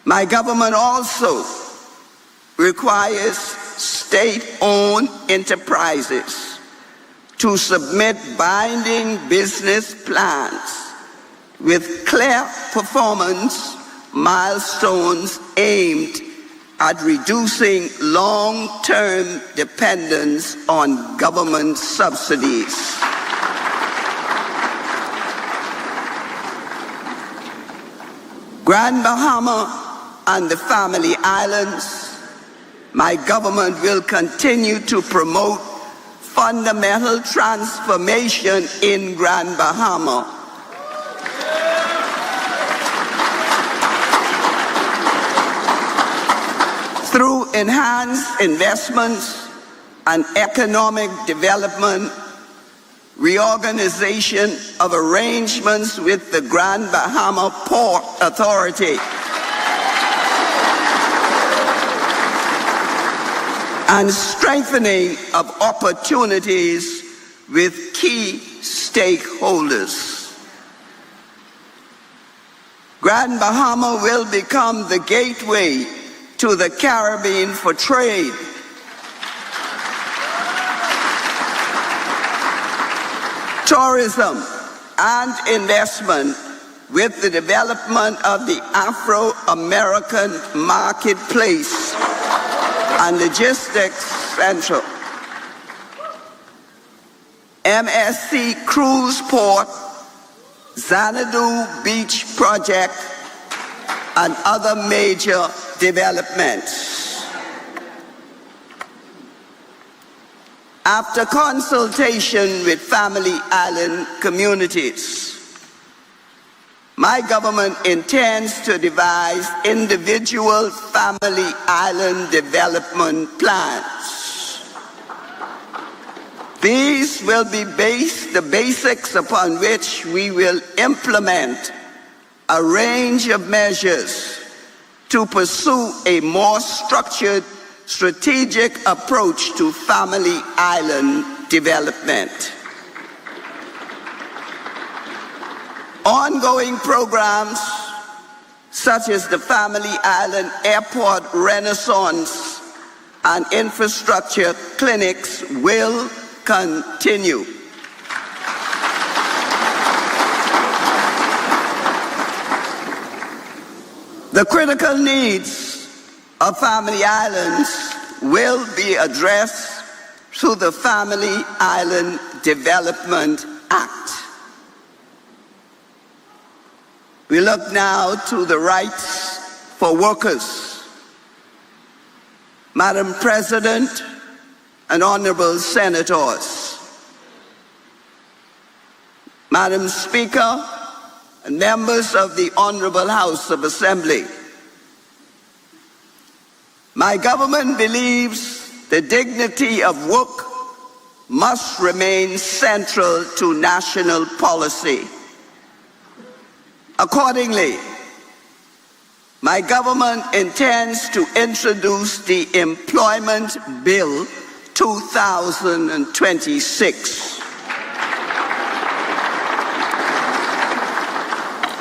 Speaker 18: My government also requires state-owned enterprises to submit binding business plans with clear performance milestones aimed at reducing long-term dependence on government subsidies. Grand Bahama and the Family Islands, my government will continue to promote fundamental transformation in Grand Bahama. Through enhanced investments and economic development, reorganization of arrangements with the Grand Bahama Port Authority, and strengthening of opportunities with key stakeholders. Grand Bahama will become the gateway to the Caribbean for trade, tourism, and investment, with the development of the Afro-American marketplace and logistics central, MSC Cruise Port, Xanadu Beach Project, and other major developments. After consultation with Family Island communities, my government intends to devise individual Family Island development plans. These will be the basics upon which we will implement a range of measures to pursue a more structured, strategic approach to Family Island development. Ongoing programs such as the Family Island Airport Renaissance and infrastructure clinics will continue. The critical needs of Family Islands will be addressed through the Family Island Development Act. We look now to the rights for workers. Madam President and honorable senators, Madam Speaker and members of the Honorable House of Assembly, my government believes the dignity of work must remain central to national policy. Accordingly, my government intends to introduce the Employment Bill 2026,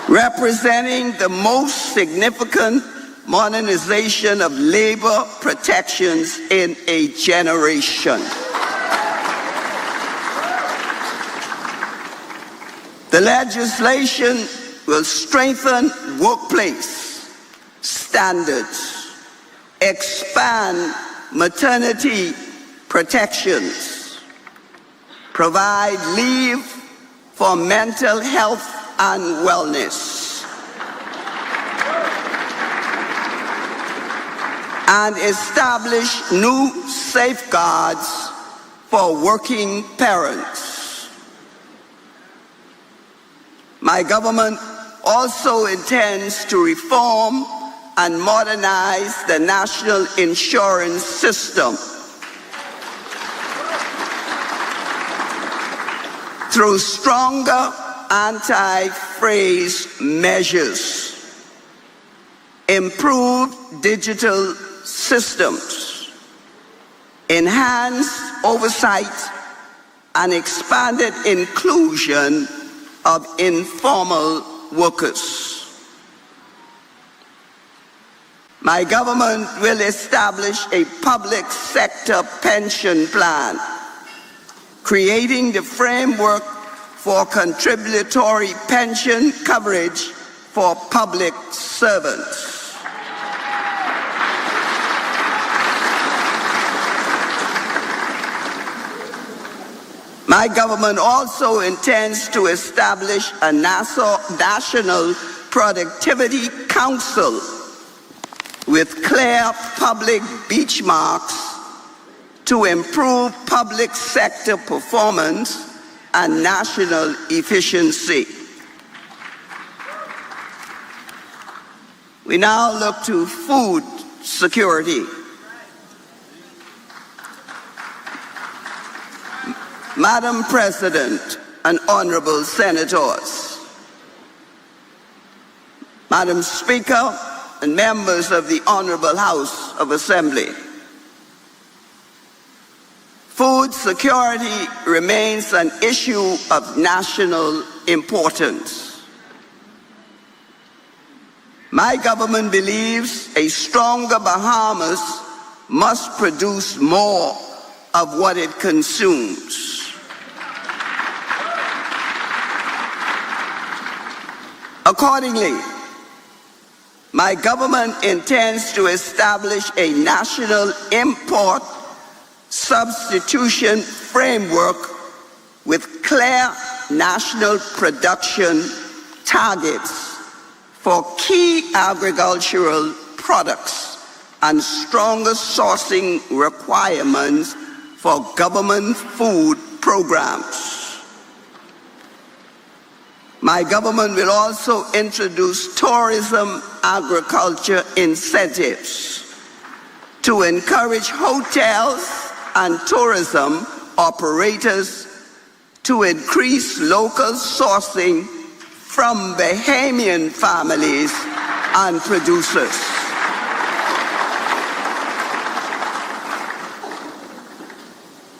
Speaker 18: representing the most significant modernization of labor protections in a generation. The legislation will strengthen workplace standards, expand maternity protections, provide leave for mental health and wellness, and establish new safeguards for working parents. My government also intends to reform and modernize the national insurance system through stronger anti-fraud measures, improved digital systems, enhanced oversight, and expanded inclusion of informal workers. My government will establish a public sector pension plan, creating the framework for contributory pension coverage for public servants. My government also intends to establish a national productivity council with clear public benchmarks to improve public sector performance and national efficiency. We now look to food security. Madam President and honorable senators, Madam Speaker and members of the Honorable House of Assembly, food security remains an issue of national importance. My government believes a stronger Bahamas must produce more of what it consumes. Accordingly, my government intends to establish a national import substitution framework with clear national production targets for key agricultural products and stronger sourcing requirements for government food programs. My government will also introduce tourism agriculture incentives to encourage hotels and tourism operators to increase local sourcing from Bahamian families and producers.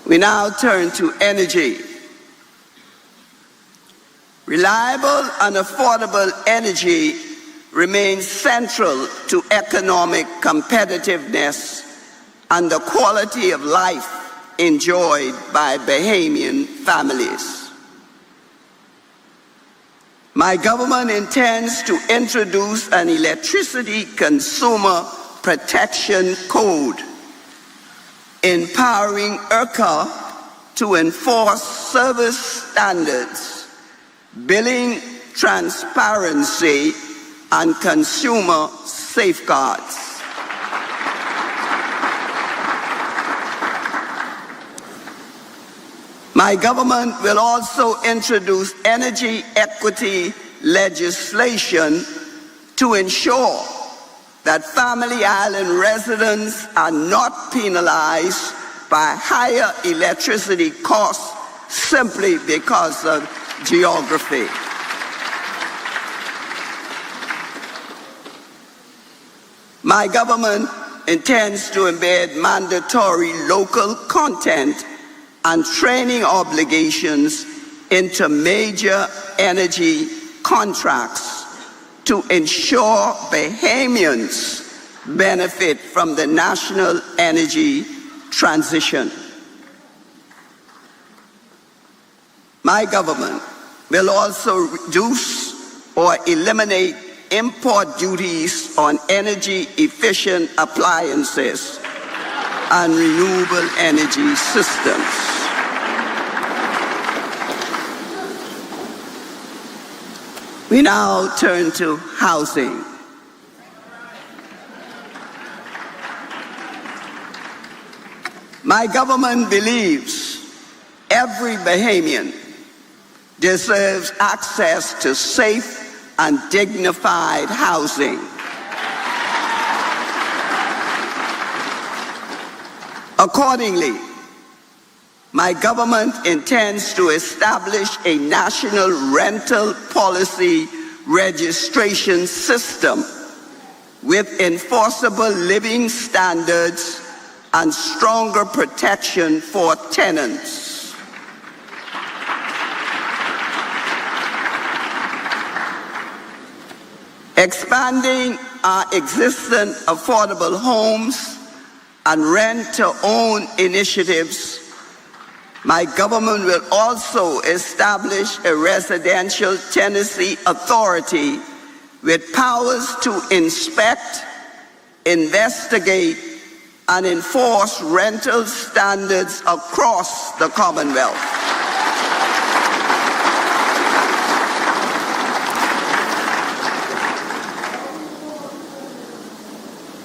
Speaker 18: We now turn to energy. Reliable and affordable energy remains central to economic competitiveness and the quality of life enjoyed by Bahamian families. My government intends to introduce an electricity consumer protection code, empowering ERCA to enforce service standards, billing transparency, and consumer safeguards. My government will also introduce energy equity legislation to ensure that Family Island residents are not penalized by higher electricity costs simply because of geography. My government intends to embed mandatory local content and training obligations into major energy contracts to ensure Bahamians benefit from the national energy transition. My government will also reduce or eliminate import duties on energy-efficient appliances and renewable energy systems. We now turn to housing. My government believes every Bahamian deserves access to safe and dignified housing. Accordingly, my government intends to establish a national rental policy registration system with enforceable living standards and stronger protection for tenants. Expanding our existing affordable homes and rent-to-own initiatives, my government will also establish a residential tenancy authority with powers to inspect, investigate, and enforce rental standards across the Commonwealth.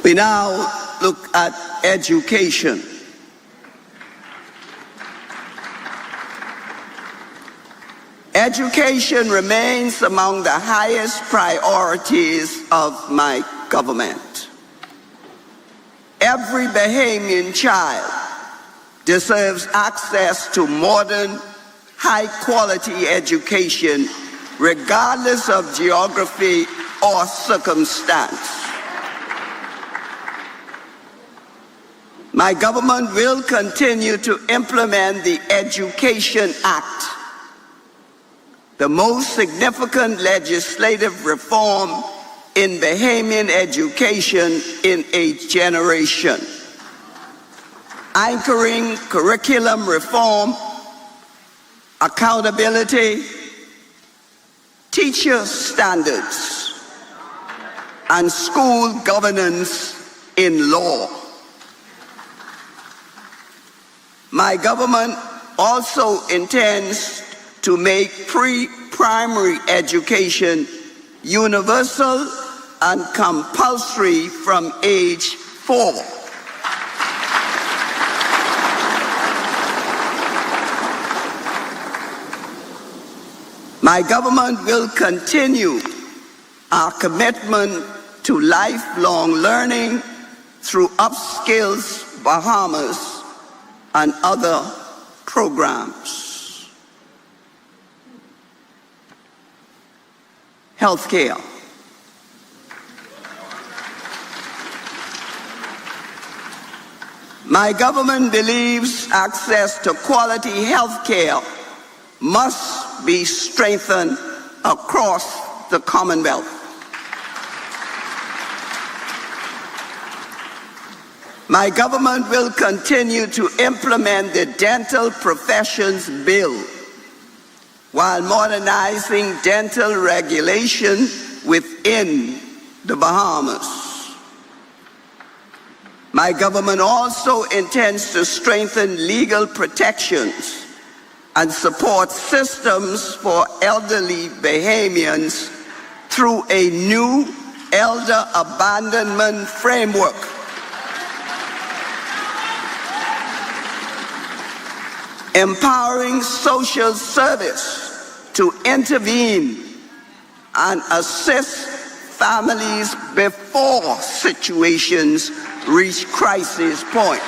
Speaker 18: We now look at education. Education remains among the highest priorities of my government. Every Bahamian child deserves access to modern, high-quality education, regardless of geography or circumstance. My government will continue to implement the Education Act, the most significant legislative reform in Bahamian education in a generation, anchoring curriculum reform, accountability, teacher standards, and school governance in law. My government also intends to make pre-primary education universal and compulsory from age 4. My government will continue our commitment to lifelong learning through Upskills Bahamas and other programs. Healthcare. My government believes access to quality health care must be strengthened across the Commonwealth. My government will continue to implement the Dental Professions Bill while modernizing dental regulation within the Bahamas. My government also intends to strengthen legal protections and support systems for elderly Bahamians through a new elder abandonment framework. Empowering social service to intervene and assist families before situations reach crisis point.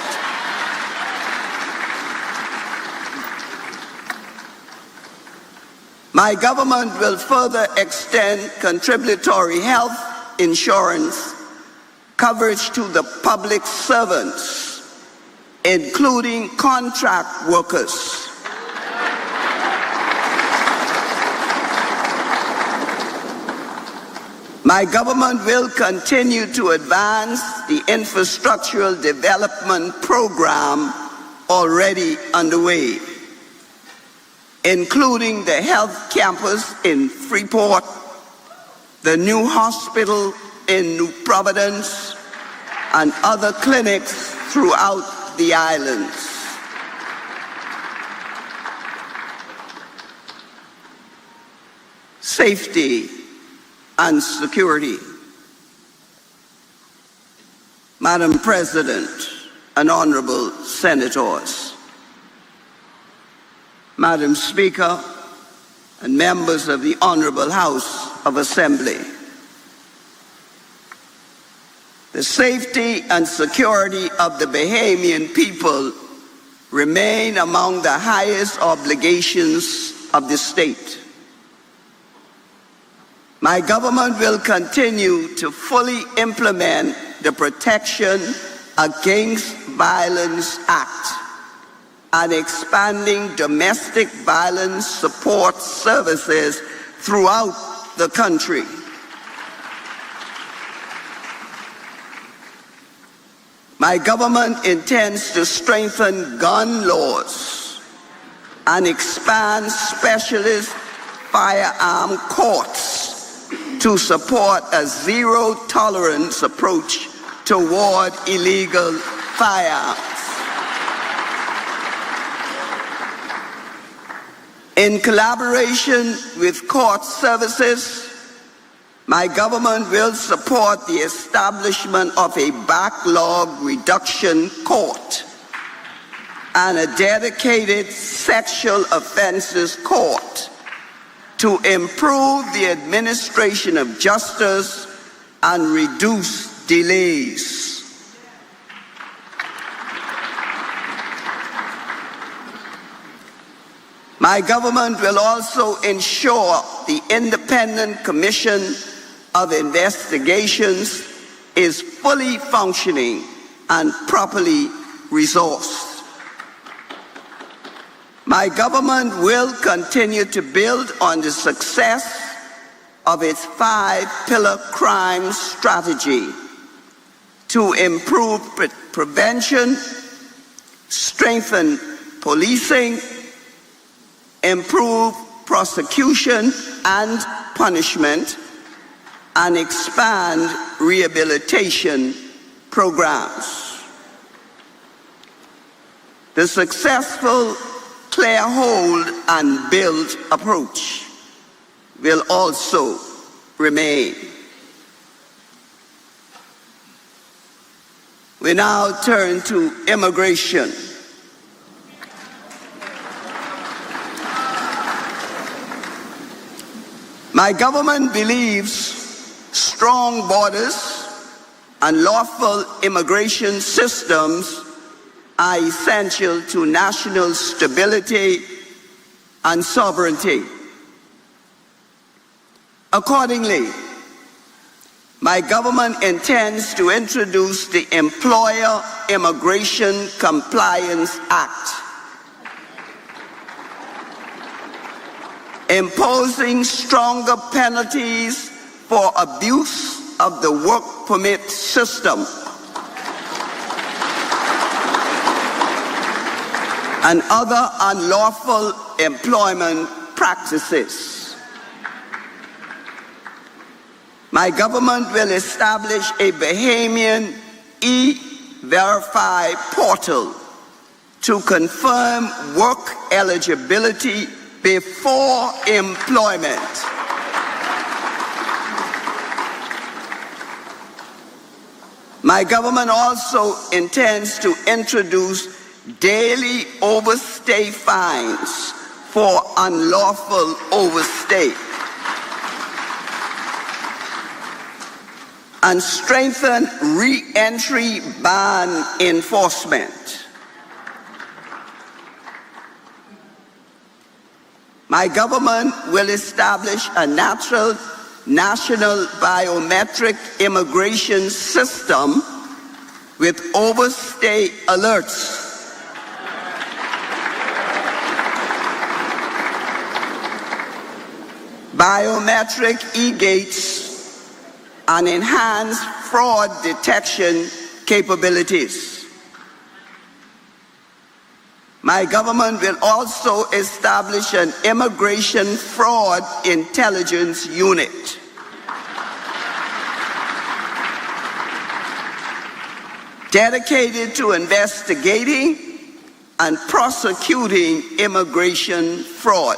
Speaker 18: My government will further extend contributory health insurance coverage to the public servants, including contract workers. My government will continue to advance the infrastructural development program already underway, including the health campus in Freeport, the new hospital in New Providence, and other clinics throughout the islands. Safety and security. Madam President and honorable senators, Madam Speaker and members of the Honorable House of Assembly, the safety and security of the Bahamian people remain among the highest obligations of the state. My government will continue to fully implement the Protection Against Violence Act and expanding domestic violence support services throughout the country. My government intends to strengthen gun laws and expand specialist firearm courts to support a zero-tolerance approach toward illegal firearms. In collaboration with court services, my government will support the establishment of a backlog reduction court and a dedicated sexual offenses court to improve the administration of justice and reduce delays. My government will also ensure the Independent Commission of Investigations is fully functioning and properly resourced. My government will continue to build on the success of its 5-pillar crime strategy to improve prevention, strengthen policing, improve prosecution, and punishment and expand rehabilitation programs. The successful clear hold and build approach will also remain. We now turn to immigration. My government believes strong borders and lawful immigration systems are essential to national stability and sovereignty. Accordingly, my government intends to introduce the Employer Immigration Compliance Act, imposing stronger penalties for abuse of the work permit system and other unlawful employment practices. My government will establish a Bahamian e-Verify portal to confirm work eligibility before employment. My government also intends to introduce daily overstay fines for unlawful overstay and strengthen re-entry ban enforcement. My government will establish a national biometric immigration system with overstay alerts, biometric e-gates, and enhanced fraud detection capabilities. My government will also establish an immigration fraud intelligence unit. Dedicated to investigating and prosecuting immigration fraud.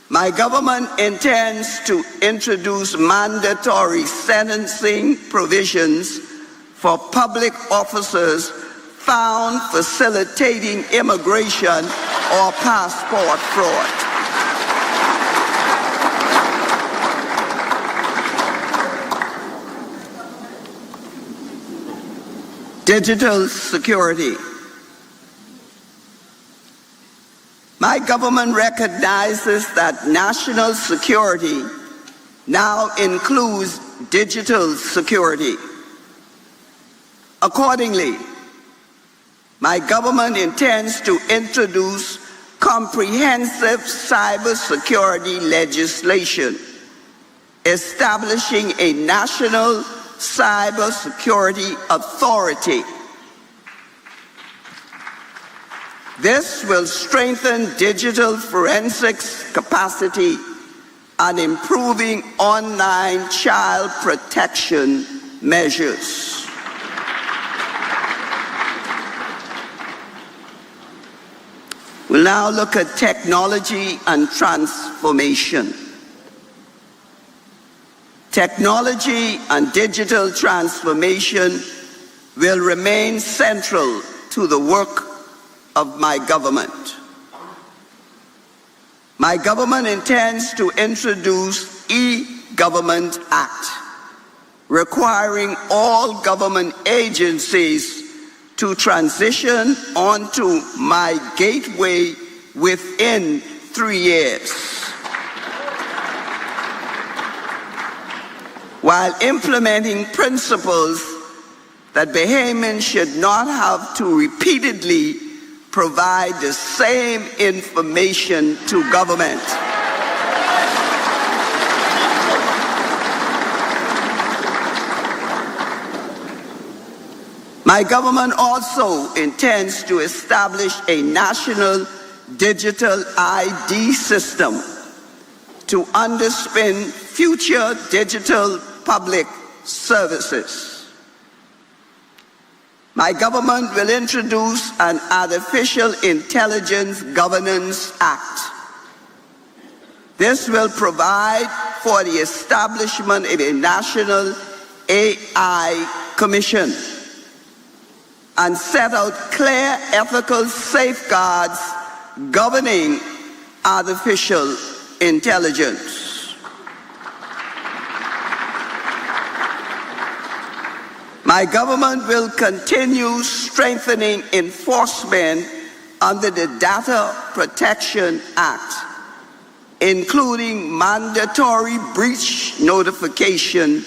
Speaker 18: My government intends to introduce mandatory sentencing provisions for public officers found facilitating immigration or passport fraud. Digital security. My government recognizes that national security now includes digital security. Accordingly, my government intends to introduce comprehensive cybersecurity legislation, establishing a national cybersecurity authority. This will strengthen digital forensics capacity and improving online child protection measures. We'll now look at technology and transformation. Technology and digital transformation will remain central to the work of my government. My government intends to introduce e-Government Act, requiring all government agencies to transition onto my gateway within 3 years, while implementing principles that Bahamians should not have to repeatedly provide the same information to government. My government also intends to establish a national digital ID system to underpin future digital public services. My government will introduce an Artificial Intelligence Governance Act. This will provide for the establishment of a national AI commission and set out clear ethical safeguards governing artificial intelligence. My government will continue strengthening enforcement under the Data Protection Act, including mandatory breach notification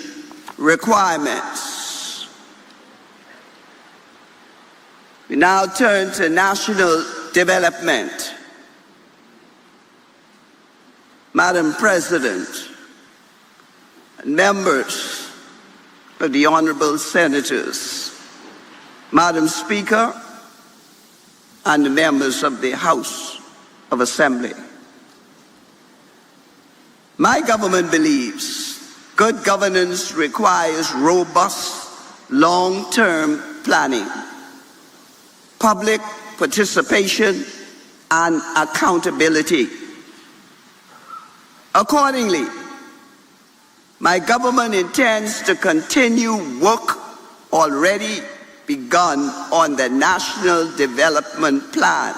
Speaker 18: requirements. We now turn to national development. Madam President, and members of the honorable senators, Madam Speaker, and the members of the House of Assembly. My government believes good governance requires robust, long-term planning, public participation, and accountability. Accordingly, my government intends to continue work already begun on the National Development Plan,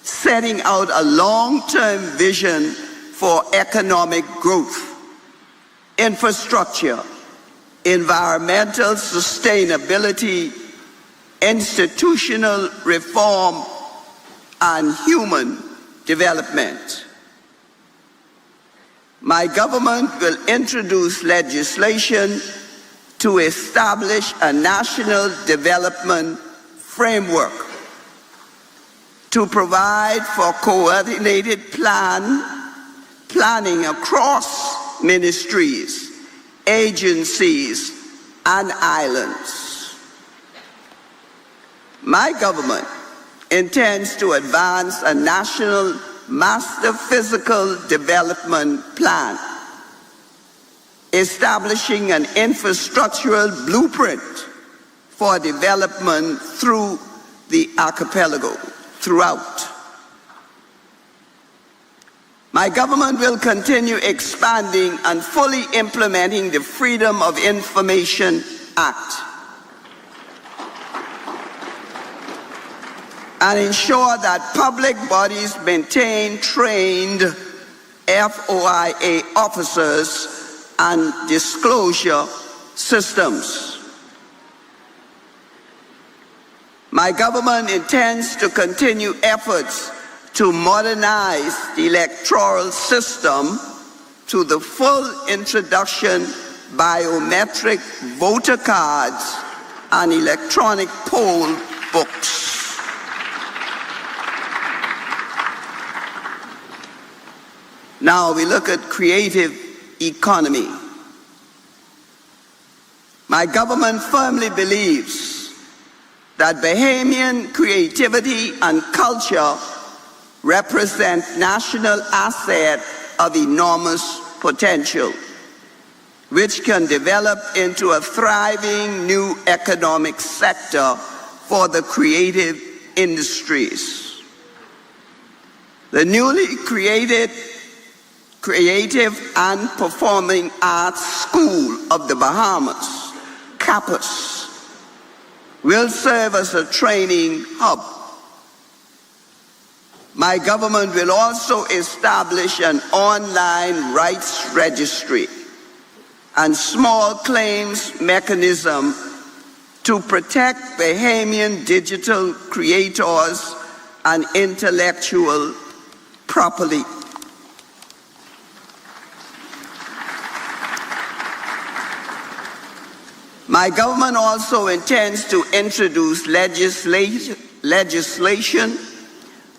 Speaker 18: setting out a long-term vision for economic growth, infrastructure, environmental sustainability, institutional reform, and human development. My government will introduce legislation to establish a national development framework to provide for coordinated planning across ministries, agencies, and islands. My government intends to advance a national Master Physical Development Plan, establishing an infrastructural blueprint for development through the archipelago, throughout. My government will continue expanding and fully implementing the Freedom of Information Act and ensure that public bodies maintain trained FOIA officers and disclosure systems. My government intends to continue efforts to modernize the electoral system to the full introduction biometric voter cards and electronic poll books. Now we look at creative economy. My government firmly believes that Bahamian creativity and culture represent national asset of enormous potential, which can develop into a thriving new economic sector for the creative industries. The newly created Creative and Performing Arts School of the Bahamas, CAPUS, will serve as a training hub. My government will also establish an online rights registry and small claims mechanism to protect Bahamian digital creators and intellectual property. My government also intends to introduce legislation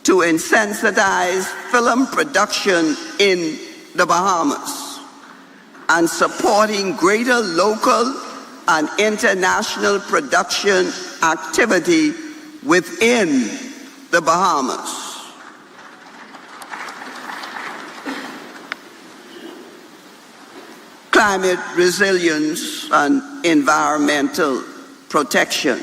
Speaker 18: to insensitize film production in the Bahamas and supporting greater local and international production activity within the Bahamas. climate resilience and environmental protection.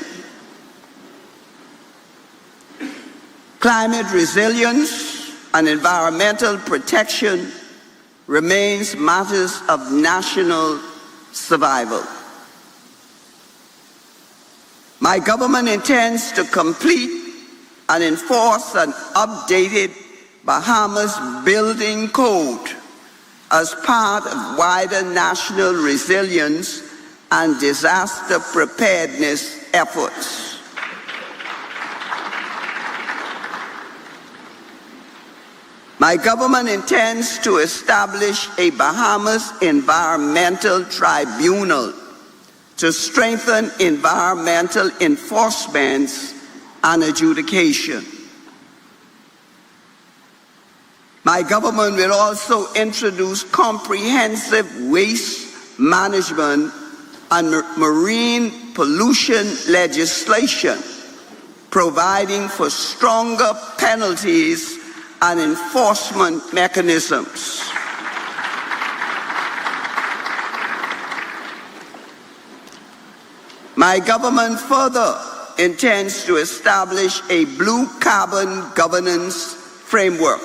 Speaker 18: Climate resilience and environmental protection remains matters of national survival. My government intends to complete and enforce an updated Bahamas Building Code as part of wider national resilience and disaster preparedness efforts. My government intends to establish a Bahamas Environmental Tribunal to strengthen environmental enforcement and adjudication. My government will also introduce comprehensive waste management and marine pollution legislation, providing for stronger penalties and enforcement mechanisms. My government further intends to establish a blue carbon governance framework,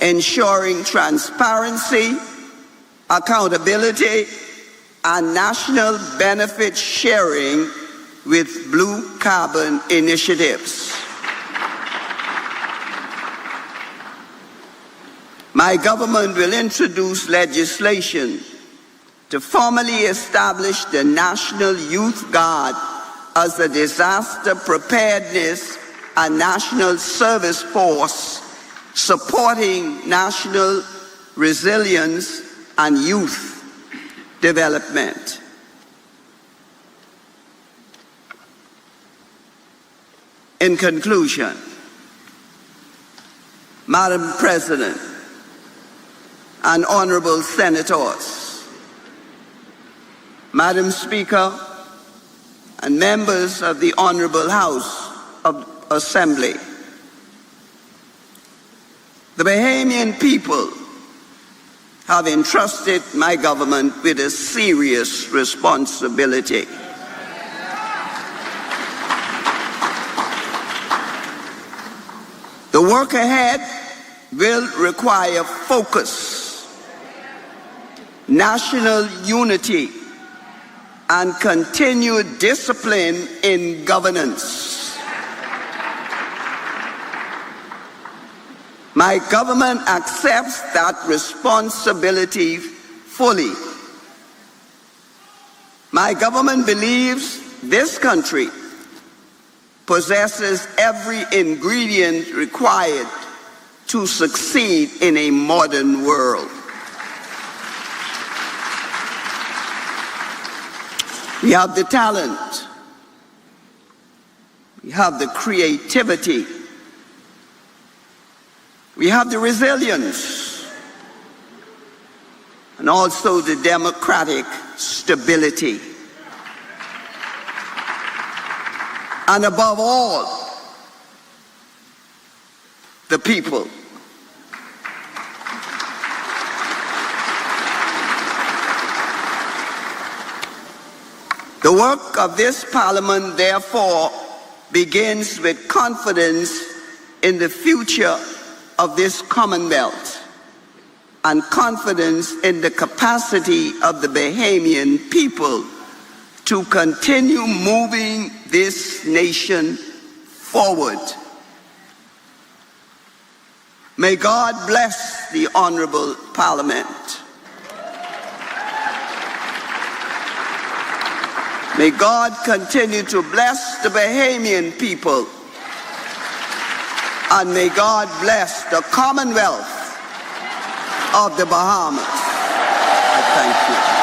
Speaker 18: ensuring transparency, accountability, and national benefit sharing with blue carbon initiatives. My government will introduce legislation to formally establish the National Youth Guard as a disaster preparedness and national service force supporting national resilience and youth development. In conclusion, Madam President and honorable senators, Madam Speaker, and members of the Honorable House of Assembly, the Bahamian people have entrusted my government with a serious responsibility. The work ahead will require focus, national unity, and continued discipline in governance. My government accepts that responsibility fully. My government believes this country possesses every ingredient required to succeed in a modern world. We have the talent, we have the creativity, we have the resilience, and also the democratic stability. And above all, the people. The work of this Parliament, therefore, begins with confidence in the future of this Commonwealth and confidence in the capacity of the Bahamian people to continue moving this nation forward. May God bless the Honorable Parliament. May God continue to bless the Bahamian people, and may God bless the Commonwealth of the Bahamas. I thank you.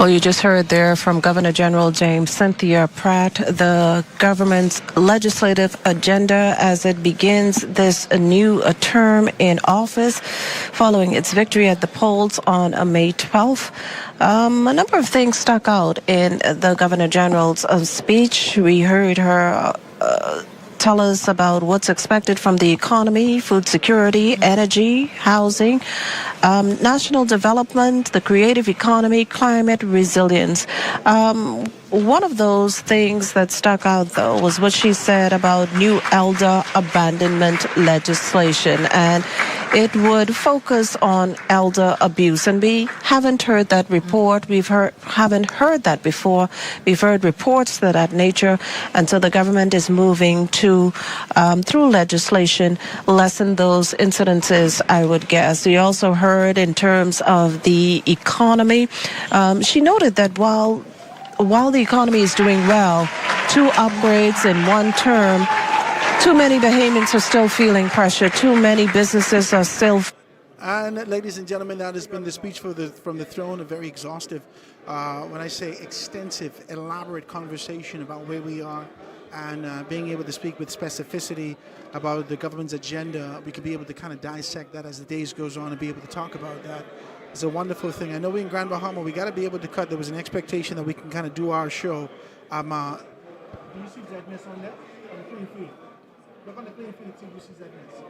Speaker 7: Well, you just heard there from Governor General James Cynthia Pratt, the government's legislative agenda as it begins this new term in office following its victory at the polls on May 12th. A number of things stuck out in the Governor General's speech. We heard her tell us about what's expected from the economy, food security, energy, housing, national development, the creative economy, climate resilience. One of those things that stuck out, though, was what she said about new elder abandonment legislation, and it would focus on elder abuse. And we haven't heard that report. Haven't heard that before. We've heard reports of that nature, and so the government is moving to, through legislation, lessen those incidences, I would guess. We also heard in terms of the economy, she noted that while the economy is doing well, 2 upgrades in 1 term, too many Bahamians are still feeling pressure. Too many businesses are still.
Speaker 1: And ladies and gentlemen, that has been the speech from the throne, a very exhaustive, when I say extensive, elaborate conversation about where we are and being able to speak with specificity about the government's agenda. We can be able to kind of dissect that as the days goes on and be able to talk about that. It's a wonderful thing. I know we in Grand Bahama, we got to be able to cut. There was an expectation that we can kind of do our show. Do you see Zedness on there? On the clean feed. Look on the clean feed, see if you see Zedness.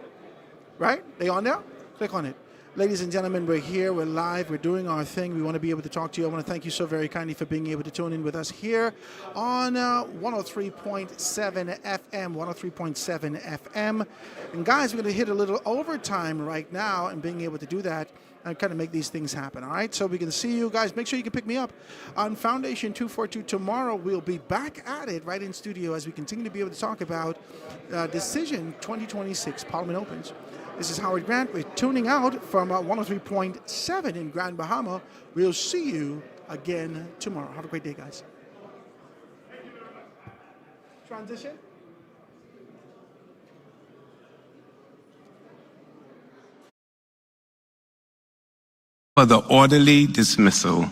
Speaker 1: Right? They on there? Click on it. Ladies and gentlemen, we're here, we're live, we're doing our thing. We want to be able to talk to you. I want to thank you so very kindly for being able to tune in with us here on 103.7 FM, 103.7 FM. And guys, we're going to hit a little overtime right now, and being able to do that and kind of make these things happen, all right? So we can see you guys. Make sure you can pick me up on Foundation 242 tomorrow. We'll be back at it right in studio as we continue to be able to talk about Decision 2026, Parliament Opens. This is Howard Grant. We're tuning out from 103.7 in Grand Bahama. We'll see you again tomorrow. Have a great day, guys. Transition.
Speaker 21: For the orderly dismissal.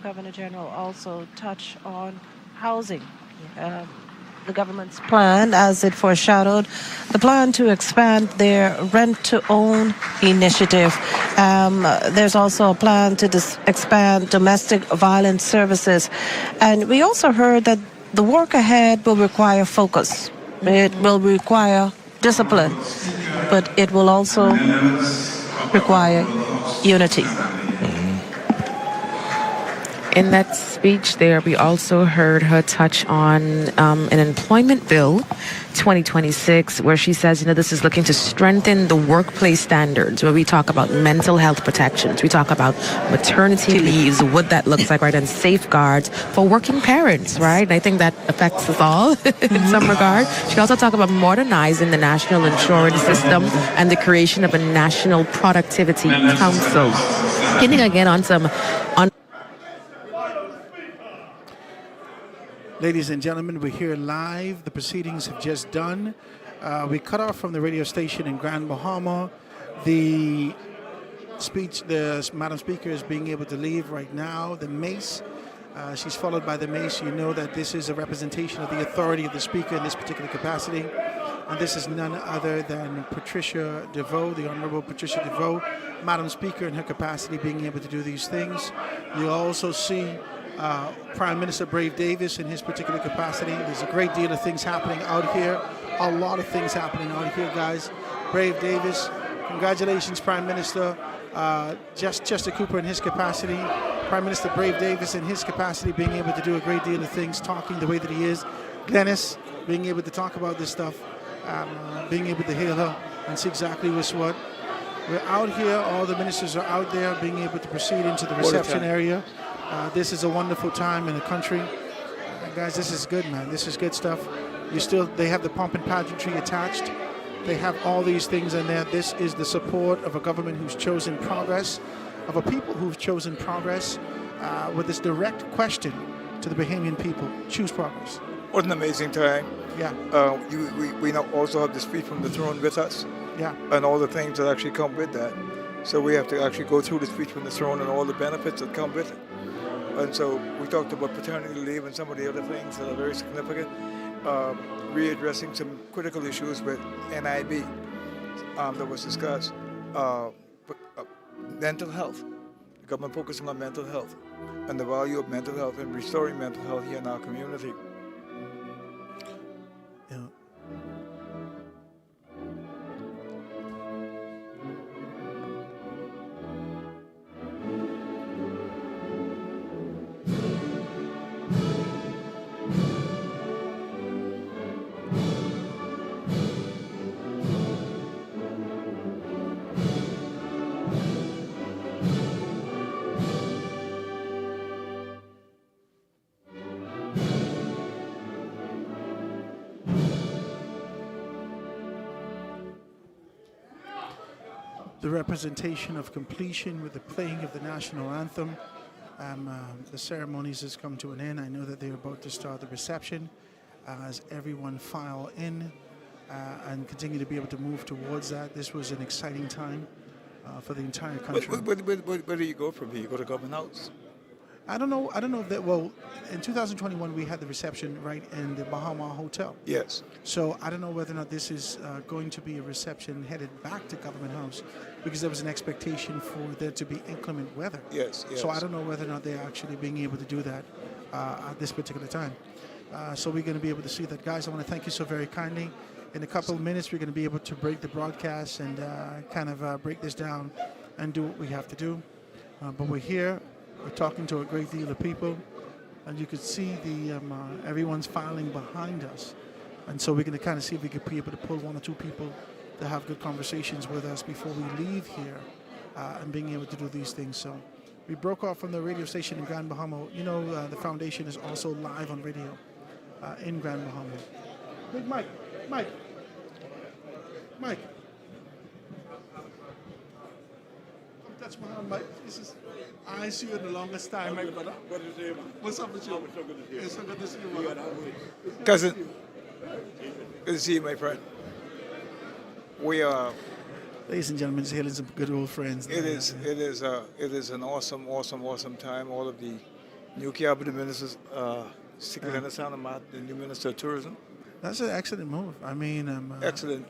Speaker 7: Governor General also touched on housing. The government's plan, as it foreshadowed, the plan to expand their rent-to-own initiative. There's also a plan to expand domestic violence services. And we also heard that the work ahead will require focus. It will require discipline, but it will also require unity.
Speaker 5: In that speech there, we also heard her touch on an employment bill, 2026, where she says, this is looking to strengthen the workplace standards, where we talk about mental health protections. We talk about maternity leaves, what that looks like, right, and safeguards for working parents, right? And I think that affects us all in some regard. She also talked about modernizing the national insurance system and the creation of a national productivity council. Hitting again on some...
Speaker 1: Ladies and gentlemen, we're here live. The proceedings have just done. We cut off from the radio station in Grand Bahama. The speech, the Madam Speaker is being able to leave right now. The mace, she's followed by the mace. You know that this is a representation of the authority of the Speaker in this particular capacity. And this is none other than Patricia DeVoe, the Honorable Patricia DeVoe, Madam Speaker in her capacity being able to do these things. You also see Prime Minister Brave Davis in his particular capacity. There's a great deal of things happening out here. A lot of things happening out here, guys. Brave Davis, congratulations, Prime Minister. Chester Cooper in his capacity. Prime Minister Brave Davis in his capacity being able to do a great deal of things, talking the way that he is. Glennis being able to talk about this stuff, being able to hail her and see exactly what's what. We're out here. All the ministers are out there being able to proceed into the reception area. This is a wonderful time in the country. Guys, this is good, man. This is good stuff. They have the pomp and pageantry attached. They have all these things in there. This is the support of a government who's chosen progress, of a people who've chosen progress, with this direct question to the Bahamian people. Choose progress.
Speaker 4: What an amazing time.
Speaker 1: Yeah.
Speaker 4: We now also have the speech from the throne with us.
Speaker 1: Yeah.
Speaker 4: And all the things that actually come with that. So we have to actually go through the speech from the throne and all the benefits that come with it. And so we talked about paternity leave and some of the other things that are very significant, readdressing some critical issues with NIB that was discussed. Mental health, the government focusing on mental health and the value of mental health and restoring mental health here in our community.
Speaker 1: Yeah. The representation of completion with the playing of the national anthem. The ceremonies has come to an end. I know that they're about to start the reception as everyone file in and continue to be able to move towards that. This was an exciting time for the entire country.
Speaker 4: Where do you go from here? You go to Government House?
Speaker 1: I don't know if that, well, in 2021 we had the reception right in the Bahama Hotel.
Speaker 4: Yes.
Speaker 1: So I don't know whether or not this is going to be a reception headed back to Government House, because there was an expectation for there to be inclement weather.
Speaker 4: Yes.
Speaker 1: So I don't know whether or not they're actually being able to do that at this particular time. So we're going to be able to see that. Guys, I want to thank you so very kindly. In a couple of minutes, we're going to be able to break the broadcast and kind of break this down and do what we have to do. But we're here. We're talking to a great deal of people, and you could see the everyone's filing behind us. And so we're going to kind of see if we could be able to pull one or two people to have good conversations with us before we leave here and being able to do these things. So we broke off from the radio station in Grand Bahama. You know, the foundation is also live on radio in Grand Bahama. Big Mike. That's my hand, Mike. This is, I see you in the longest time, my brother.
Speaker 2: What is your name?
Speaker 1: What's up with you?
Speaker 2: It's so good to see you.
Speaker 1: It's so good to see you, brother.
Speaker 4: Cousin, good to see you, my friend. We are.
Speaker 1: Ladies and gentlemen, just hailing some good old friends.
Speaker 4: It is an awesome time. All of the new cabinet ministers, Secretary Sanamat, the new Minister of Tourism.
Speaker 1: That's an excellent move. I mean,
Speaker 4: excellent.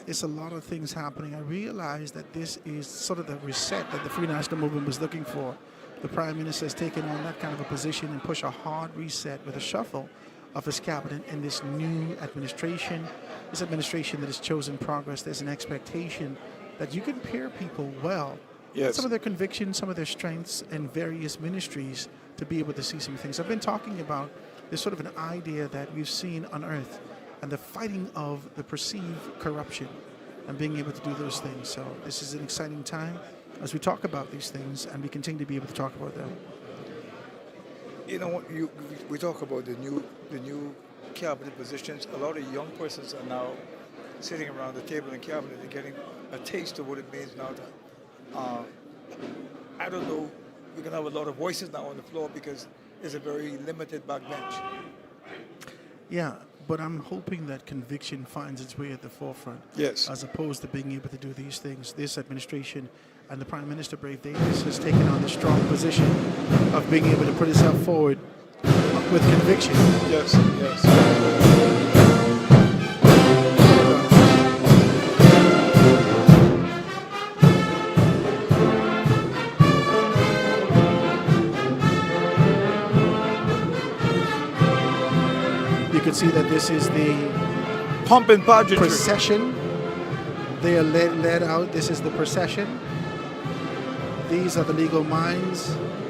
Speaker 1: It's a lot of things happening. I realize that this is sort of the reset that the Free National Movement was looking for. The Prime Minister has taken on that kind of a position and push a hard reset with a shuffle of his cabinet in this new administration. This administration that has chosen progress. There's an expectation that you can pair people well.
Speaker 4: Yes.
Speaker 1: Some of their convictions, some of their strengths in various ministries to be able to see some things. I've been talking about this sort of an idea that we've seen on Earth and the fighting of the perceived corruption and being able to do those things. So this is an exciting time as we talk about these things and we continue to be able to talk about them.
Speaker 4: You know, we talk about the new cabinet positions. A lot of young persons are now sitting around the table in cabinet and getting a taste of what it means now to, I don't know, we're going to have a lot of voices now on the floor because there's a very limited backbench.
Speaker 1: Yeah, but I'm hoping that conviction finds its way at the forefront.
Speaker 4: Yes.
Speaker 1: As opposed to being able to do these things. This administration and the Prime Minister, Brave Davis, has taken on the strong position of being able to put itself forward with conviction.
Speaker 4: Yes.
Speaker 1: You can see that this is the
Speaker 4: pump and pageantry
Speaker 1: procession. They are led out. This is the procession. These are the legal minds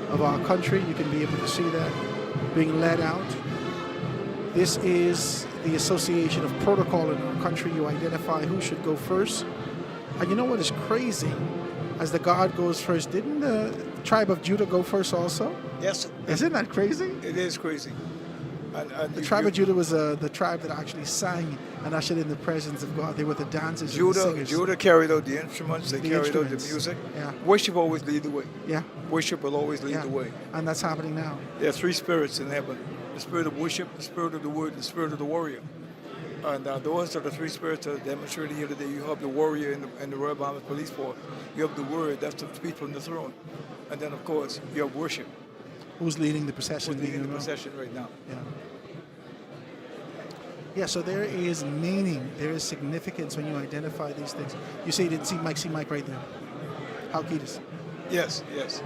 Speaker 1: of our country. You can be able to see that being led out. This is the association of protocol in our country. You identify who should go first. And you know what is crazy? As the guard goes first, didn't the tribe of Judah go first also?
Speaker 4: Yes.
Speaker 1: Isn't that crazy?
Speaker 4: It is crazy. And
Speaker 1: the tribe of Judah was the tribe that actually sang and ushered in the presence of God. They were the dancers and the singers.
Speaker 4: Judah carried out the instruments. They carried out the music.
Speaker 1: Yeah.
Speaker 4: Worship always lead the way.
Speaker 1: Yeah.
Speaker 4: Worship will always lead the way.
Speaker 1: And that's happening now.
Speaker 4: There are three spirits in heaven. The spirit of worship, the spirit of the word, and the spirit of the warrior. And those are the three spirits that are demonstrated here today. You have the warrior in the Royal Bahamas Police Force. You have the word, that's the speech from the throne. And then, of course, you have worship.
Speaker 1: Who's leading the procession?
Speaker 4: Who's leading the procession right now?
Speaker 1: Yeah. Yeah, so there is meaning, there is significance when you identify these things. You say you didn't see Mike right there. How Keith's?
Speaker 4: Yes, yes.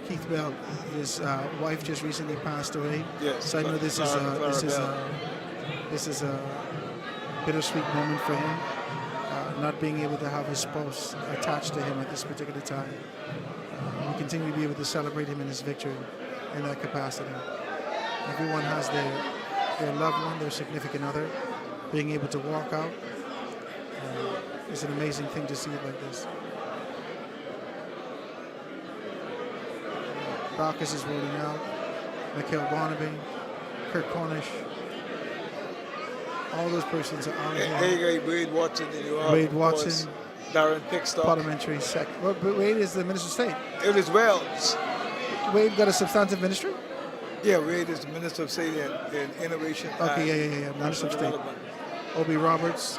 Speaker 1: Keith Bell, his wife just recently passed away.
Speaker 4: Yes.
Speaker 1: So I know this is a bittersweet moment for him, not being able to have his spouse attached to him at this particular time. We continue to be able to celebrate him in his victory in that capacity. Everyone has their loved one, their significant other, being able to walk out. It's an amazing thing to see it like this. Bacchus is rolling out. Mikhail Barnaby, Kirk Cornish. All those persons are on here.
Speaker 4: Hey, Wade Watson.
Speaker 1: Wade Watson.
Speaker 4: Darren Pickstock.
Speaker 1: Parliamentary but Wade is the Minister of State.
Speaker 4: It is Wells.
Speaker 1: Wade got a substantive ministry?
Speaker 4: Yeah, Wade is the Minister of State in Innovation.
Speaker 1: Okay, yeah. Minister of State. Obi Roberts.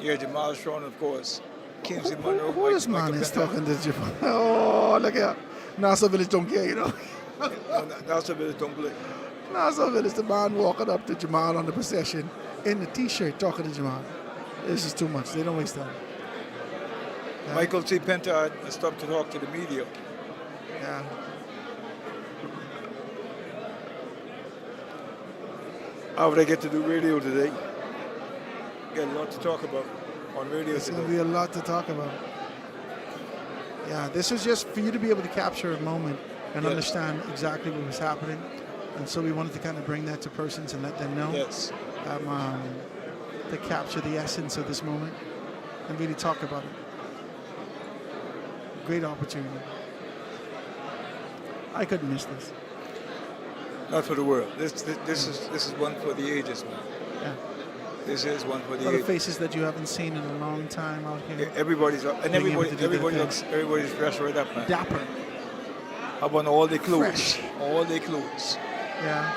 Speaker 4: Yeah, Jamal Strong, of course. Kingsley Monroe.
Speaker 1: Who this man is talking to Jamal? Oh, look at Nassau Village don't care, you know.
Speaker 4: Nassau Village don't play.
Speaker 1: Nassau Village, the man walking up to Jamal on the procession in the T-shirt talking to Jamal. This is too much. They don't waste time. Yeah.
Speaker 4: Michael T. Pentard stopped to talk to the media.
Speaker 1: Yeah.
Speaker 4: How would I get to do radio today? Got a lot to talk about on radio
Speaker 1: It's
Speaker 4: today.
Speaker 1: going to be a lot to talk about. Yeah, this is just for you to be able to capture a moment and understand exactly what was happening. And so we wanted to kind of bring that to persons and let them know.
Speaker 4: Yes.
Speaker 1: To capture the essence of this moment and really talk about it. Great opportunity. I couldn't miss this.
Speaker 4: Not for the world. This is one for the ages, man.
Speaker 1: Yeah.
Speaker 4: This is one for
Speaker 1: A
Speaker 4: the
Speaker 1: lot of
Speaker 4: ages.
Speaker 1: faces that you haven't seen in a long time out here.
Speaker 4: Everybody's up, and
Speaker 1: Being able to do
Speaker 4: everybody's dressed right up, man.
Speaker 1: Dapper.
Speaker 4: How about all the clothes?
Speaker 1: Fresh.
Speaker 4: All the clothes.
Speaker 1: Yeah.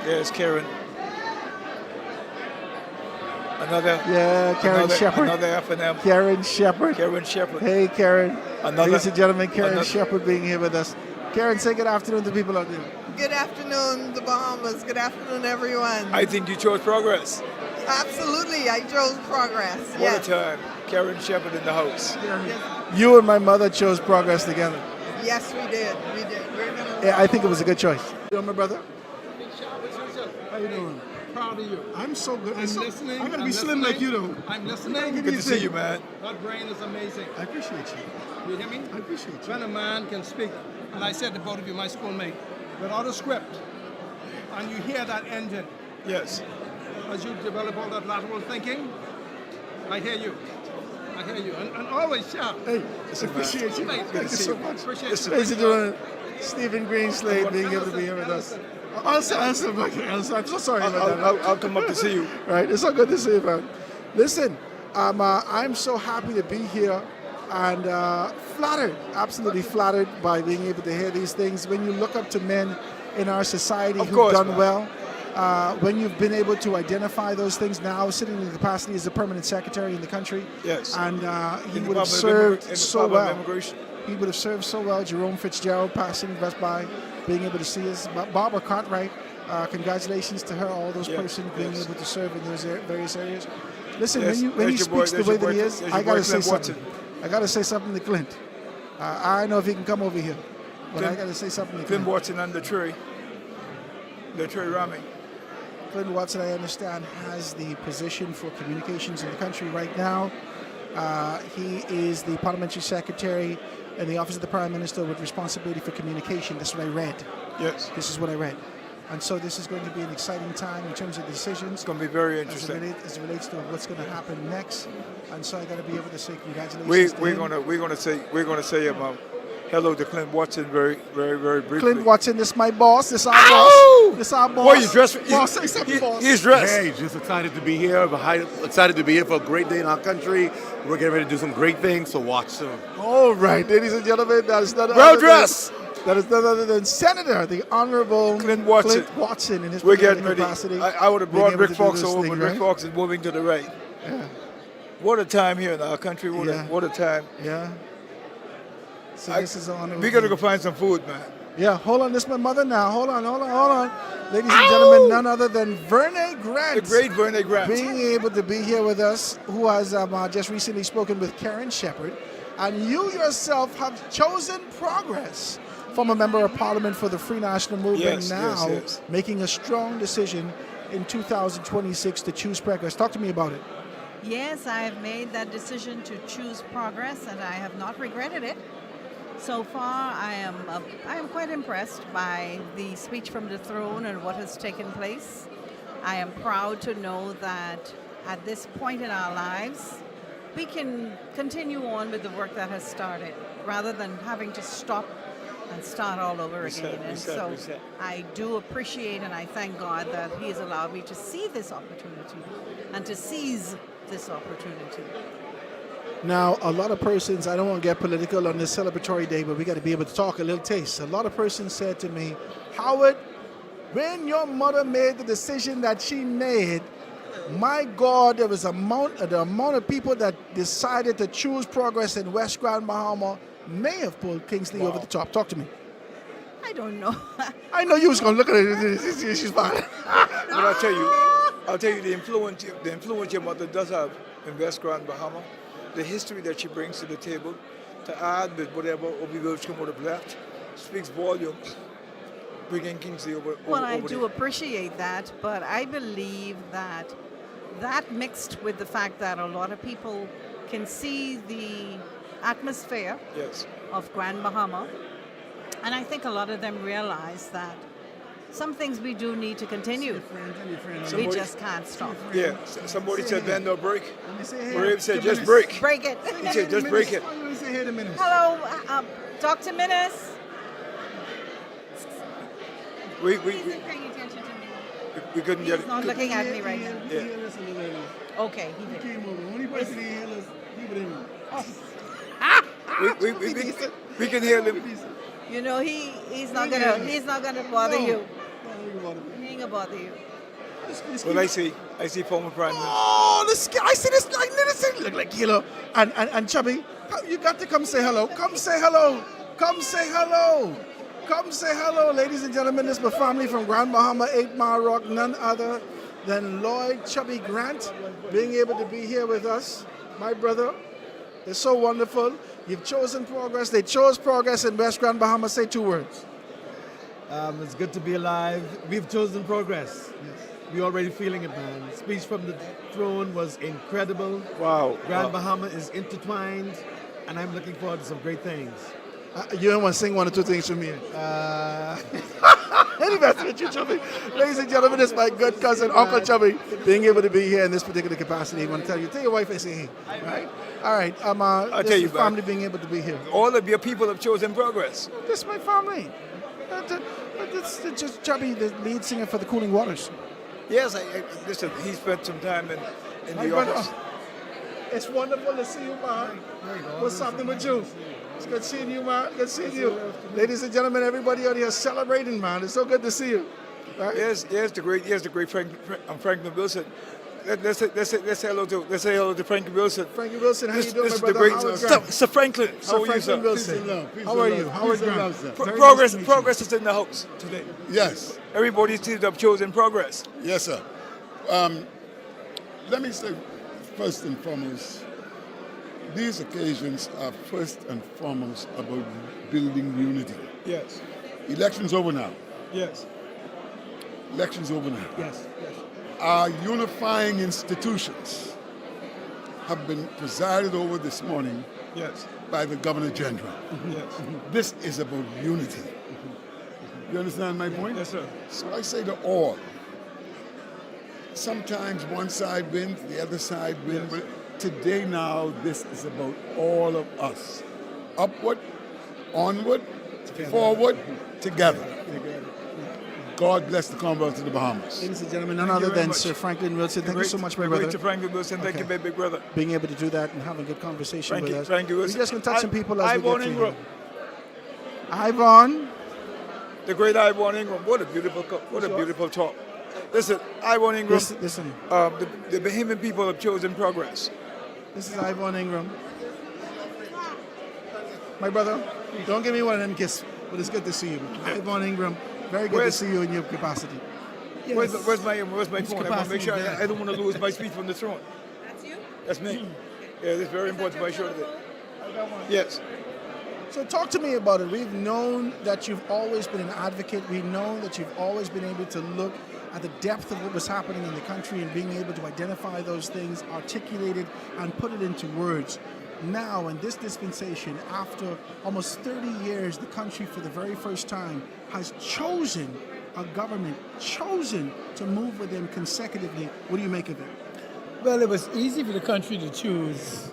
Speaker 4: There's Karen.
Speaker 1: Karen Shepherd.
Speaker 4: Another F&M.
Speaker 1: Karen Shepherd.
Speaker 4: Karen Shepherd.
Speaker 1: Hey, Karen.
Speaker 4: Another-
Speaker 1: Ladies and gentlemen, Karen
Speaker 4: another-
Speaker 1: Shepherd being here with us. Karen, say good afternoon to people out there.
Speaker 2: Good afternoon, the Bahamas. Good afternoon, everyone.
Speaker 4: I think you chose progress.
Speaker 2: Absolutely, I chose progress.
Speaker 4: What
Speaker 2: Yes.
Speaker 4: a time. Karen Shepherd in the house.
Speaker 1: You and my mother chose progress together.
Speaker 2: Yes, we did. We did. We're gonna.
Speaker 1: Yeah, I think it was a good choice. You know my brother?
Speaker 22: How you doing? Proud of you.
Speaker 1: I'm so good.
Speaker 22: I'm listening.
Speaker 1: I'm gonna be slim like you, though.
Speaker 22: I'm listening.
Speaker 4: Good to see you, man.
Speaker 22: That brain is amazing.
Speaker 1: I appreciate you.
Speaker 22: You hear me?
Speaker 1: I appreciate you.
Speaker 22: When a man can speak, and I said to both of you, my schoolmate, without a script, and you hear that engine.
Speaker 4: Yes.
Speaker 22: As you develop all that lateral thinking, I hear you. I hear you. And always sharp.
Speaker 1: Hey, appreciate you.
Speaker 22: Mate,
Speaker 1: Thank you so much.
Speaker 22: Appreciate
Speaker 1: Ladies
Speaker 22: you.
Speaker 1: and gentlemen, Stephen Greenslade being able to be here with us. I'm so sorry about that.
Speaker 4: I'll come up to see you.
Speaker 1: Right, it's so good to see you, man. Listen, I'm so happy to be here and flattered, absolutely flattered by being able to hear these things. When you look up to men in our society who've done well, when you've been able to identify those things now, sitting in the capacity as the permanent secretary in the country,
Speaker 4: yes,
Speaker 1: and he
Speaker 4: In the
Speaker 1: would have
Speaker 4: Department of
Speaker 1: served so
Speaker 4: Department of
Speaker 1: well.
Speaker 4: Immigration.
Speaker 1: He would have served so well. Jerome Fitzgerald passing just by, being able to see us. Barbara Cartwright, congratulations to her, all those persons being able to serve in those various areas. Listen,
Speaker 4: Yes,
Speaker 1: when he
Speaker 4: there's your boy-
Speaker 1: speaks the
Speaker 4: there's
Speaker 1: way
Speaker 4: your
Speaker 1: that
Speaker 4: boy-
Speaker 1: he is,
Speaker 4: there's
Speaker 1: I
Speaker 4: your
Speaker 1: got
Speaker 4: boy
Speaker 1: to say
Speaker 4: Clint
Speaker 1: something.
Speaker 4: Watson.
Speaker 1: I got to say something to Clint. I don't know if he can come over here, but I got to say something to
Speaker 4: Clint
Speaker 1: Clint.
Speaker 4: Watson and the tree ramming.
Speaker 1: Clint Watson, I understand, has the position for communications in the country right now. He is the parliamentary secretary in the office of the Prime Minister with responsibility for communication. That's what I read.
Speaker 4: Yes.
Speaker 1: This is what I read. And so this is going to be an exciting time in terms of the decisions. It's
Speaker 4: going to be very interesting.
Speaker 1: As it relates to what's going to happen next. And so I got to be able to say congratulations.
Speaker 4: We're going to say about hello to Clint Watson very briefly.
Speaker 1: Clint Watson, this my boss. This our boss. This our boss.
Speaker 4: Boy, you dressed.
Speaker 1: Boss, say something, boss.
Speaker 4: He's dressed.
Speaker 3: Hey, just excited to be here. Excited to be here for a great day in our country. We're getting ready to do some great things, so watch soon.
Speaker 1: All right, ladies and gentlemen, that is none
Speaker 4: Well dressed.
Speaker 1: That is none other than Senator, the Honorable
Speaker 4: Clint Watson.
Speaker 1: in his
Speaker 4: We're getting ready.
Speaker 1: capacity.
Speaker 4: I would have brought
Speaker 1: being
Speaker 4: Rick
Speaker 1: able to do
Speaker 4: Fox
Speaker 1: this
Speaker 4: over,
Speaker 1: thing,
Speaker 4: but
Speaker 1: right?
Speaker 4: Rick Fox is moving to the right.
Speaker 1: Yeah.
Speaker 4: What a time here in our country. What a time.
Speaker 1: Yeah. So this is honorable.
Speaker 4: We got to go find some food, man.
Speaker 1: Yeah, hold on. This is my mother now. Hold on. Ladies and gentlemen, none other than Verne Grant.
Speaker 4: The great Verne Grant.
Speaker 1: Being able to be here with us, who has just recently spoken with Karen Shepherd. And you yourself have chosen Progress from a member of Parliament for the Free National Movement
Speaker 4: yes.
Speaker 1: making a strong decision in 2026 to choose Progress. Talk to me about it.
Speaker 8: Yes, I have made that decision to choose Progress, and I have not regretted it. So far, I am quite impressed by the speech from the throne and what has taken place. I am proud to know that at this point in our lives, we can continue on with the work that has started, rather than having to stop and start all over again.
Speaker 4: Reset.
Speaker 8: I do appreciate and I thank God that He has allowed me to see this opportunity and to seize this opportunity.
Speaker 1: Now, a lot of persons, I don't want to get political on this celebratory day, but we got to be able to talk a little taste. A lot of persons said to me, Howard, when your mother made the decision that she made, my God, there was the amount of people that decided to choose Progress in West Grand Bahama may have pulled Kingsley over the top. Talk to me.
Speaker 8: I don't know.
Speaker 1: I know you was going to look at it. She's fine.
Speaker 4: But I'll tell you the influence your mother does have in West Grand Bahama, the history that she brings to the table, to add with whatever Obi Wilcombe would have left, speaks volumes, bringing Kingsley over.
Speaker 8: Well, I do appreciate that, but I believe that mixed with the fact that a lot of people can see the atmosphere of Grand Bahama, and I think a lot of them realize that some things we do need to continue. We just can't stop.
Speaker 4: Yeah, somebody said bend or break. Brave said just break.
Speaker 8: Break it.
Speaker 4: He said just break it.
Speaker 8: Hello, Dr. Minnis.
Speaker 4: We
Speaker 8: paying attention to me.
Speaker 4: We couldn't get it.
Speaker 8: He's not looking at me right now.
Speaker 4: Yeah.
Speaker 8: Okay, he did.
Speaker 4: We can hear them.
Speaker 8: You know, he's not gonna bother you. He ain't gonna bother you.
Speaker 4: Well, I see former Prime Minister.
Speaker 1: Oh, I see this like look like Kilo and Chubby. You got to come say hello. Come say hello. Come say hello. Come say hello, ladies and gentlemen. This is my family from Grand Bahama, 8 Mile Rock, none other than Lloyd Chubby Grant, being able to be here with us. My brother, it's so wonderful. You've chosen Progress. They chose Progress in West Grand Bahama. Say 2 words.
Speaker 23: It's good to be alive. We've chosen Progress. Yes. We're already feeling it, man. Speech from the throne was incredible.
Speaker 4: Wow.
Speaker 23: Grand Bahama is intertwined, and I'm looking forward to some great things.
Speaker 1: You don't want to sing 1 or 2 things for me? Any best with you, Chubby. Ladies and gentlemen, this is my good cousin, Uncle Chubby, being able to be here in this particular capacity. I want to tell your wife I say hey. Right? All right.
Speaker 4: I'll tell you,
Speaker 1: family being able to be here.
Speaker 4: All of your people have chosen Progress.
Speaker 1: This is my family. This is just Chubby, the lead singer for the Cooling Waters.
Speaker 4: Yes, listen, he spent some time in the office.
Speaker 1: It's wonderful to see you, man. What's happening with you? It's good seeing you, man. Good seeing you. Ladies and gentlemen, everybody out here celebrating, man. It's so good to see you. Right?
Speaker 4: Yes, the great Franklin Wilson. Let's say hello to Franklin Wilson.
Speaker 1: Franklin Wilson, how you doing, my
Speaker 4: brother?
Speaker 1: This is the great
Speaker 4: Sir Franklin.
Speaker 1: Sir Franklin Wilson. How are you? Howard Grant.
Speaker 4: Progress is in the house today.
Speaker 24: Yes.
Speaker 4: Everybody seems to have chosen Progress.
Speaker 24: Yes, sir. Let me say, first and foremost, these occasions are first and foremost about building unity.
Speaker 4: Yes.
Speaker 24: Election's over now.
Speaker 4: Yes.
Speaker 24: Election's over now.
Speaker 4: Yes.
Speaker 24: Our unifying institutions have been presided over this morning by the Governor General.
Speaker 4: Yes.
Speaker 24: This is about unity. You understand my point?
Speaker 4: Yes, sir.
Speaker 24: So I say to all, sometimes one side wins, the other side wins, but today now, this is about all of us. Upward onward, forward, together. God bless the Commonwealth of the Bahamas.
Speaker 1: Ladies and gentlemen, none other than Sir Franklin Wilson. Thank you so much, my brother.
Speaker 4: Great to Franklin Wilson. Thank you, my big brother.
Speaker 1: Being able to do that and having a good conversation with us.
Speaker 4: Frank Wilson.
Speaker 1: We're just going to touch some people as we
Speaker 4: Ivon
Speaker 1: get to
Speaker 4: Ingram.
Speaker 1: Ivon.
Speaker 4: The great Ivon Ingram. What a beautiful talk. Listen, Ivon Ingram.
Speaker 1: Listen.
Speaker 4: The Bahamian people have chosen progress.
Speaker 1: This is Ivon Ingram. My brother, don't give me one of them kisses, but it's good to see you. Ivon Ingram, very good to see you in your capacity.
Speaker 4: Yes. Where's my phone? I want to make sure I don't want to lose my speech from the throne. That's you? That's me. Yeah, it's very important to make sure that. Yes.
Speaker 1: So talk to me about it. We've known that you've always been an advocate. We know that you've always been able to look at the depth of what was happening in the country and being able to identify those things, articulate it, and put it into words. Now, in this dispensation, after almost 30 years, the country, for the very first time, has chosen a government, chosen to move with them consecutively. What do you make of it?
Speaker 6: Well, it was easy for the country to choose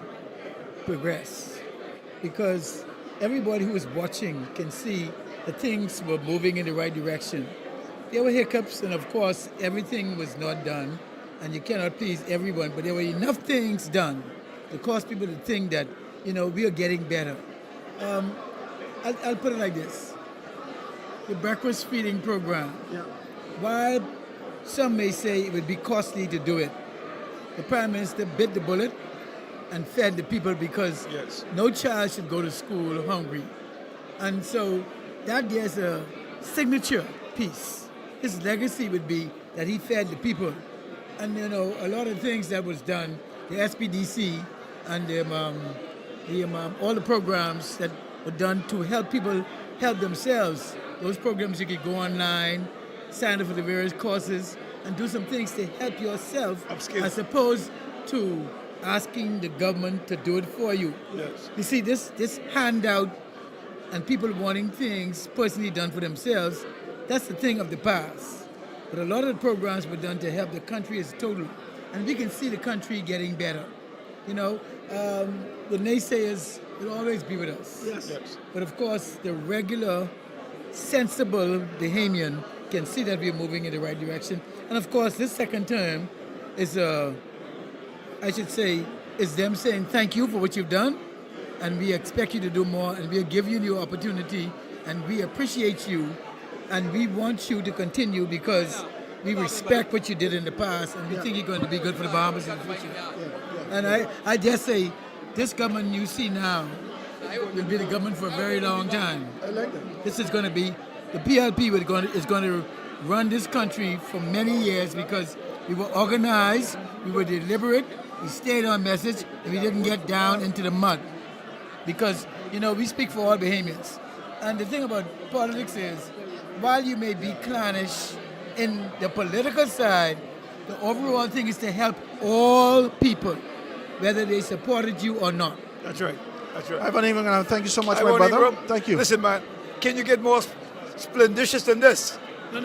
Speaker 6: progress because everybody who was watching can see that things were moving in the right direction. There were hiccups, and of course, everything was not done, and you cannot please everyone, but there were enough things done to cause people to think that, we are getting better. I'll put it like this. The breakfast feeding program, while some may say it would be costly to do it, the Prime Minister bit the bullet and fed the people because no child should go to school hungry. And so that there's a signature piece. His legacy would be that he fed the people. And a lot of things that was done, the SPDC and all the programs that were done to help people help themselves. Those programs you could go online, sign up for the various courses, and do some things to help yourself as opposed to asking the government to do it for you.
Speaker 4: Yes.
Speaker 6: You see, this handout and people wanting things personally done for themselves, that's the thing of the past. But a lot of the programs were done to help the country as a total. And we can see the country getting better. The naysayers will always be with us.
Speaker 4: Yes.
Speaker 6: But of course, the regular, sensible Bahamian can see that we're moving in the right direction. And of course, this second term is, is them saying thank you for what you've done, and we expect you to do more, and we'll give you your opportunity, and we appreciate you, and we want you to continue because we respect what you did in the past, and we think you're going to be good for the Bahamas in the future. And I just say, this government you see now will be the government for a very long time.
Speaker 1: I like that.
Speaker 6: This is going to be, the PLP is going to run this country for many years because we were organized, we were deliberate, we stayed on message, and we didn't get down into the mud. Because, we speak for all Bahamians. And the thing about politics is, while you may be clannish in the political side, the overall thing is to help all people, whether they supported you or not.
Speaker 4: That's right.
Speaker 1: Ivon Ingram, thank you so much, my brother.
Speaker 4: Ingram,
Speaker 1: thank you.
Speaker 4: Listen, man, can you get more splendicious than this?
Speaker 6: No.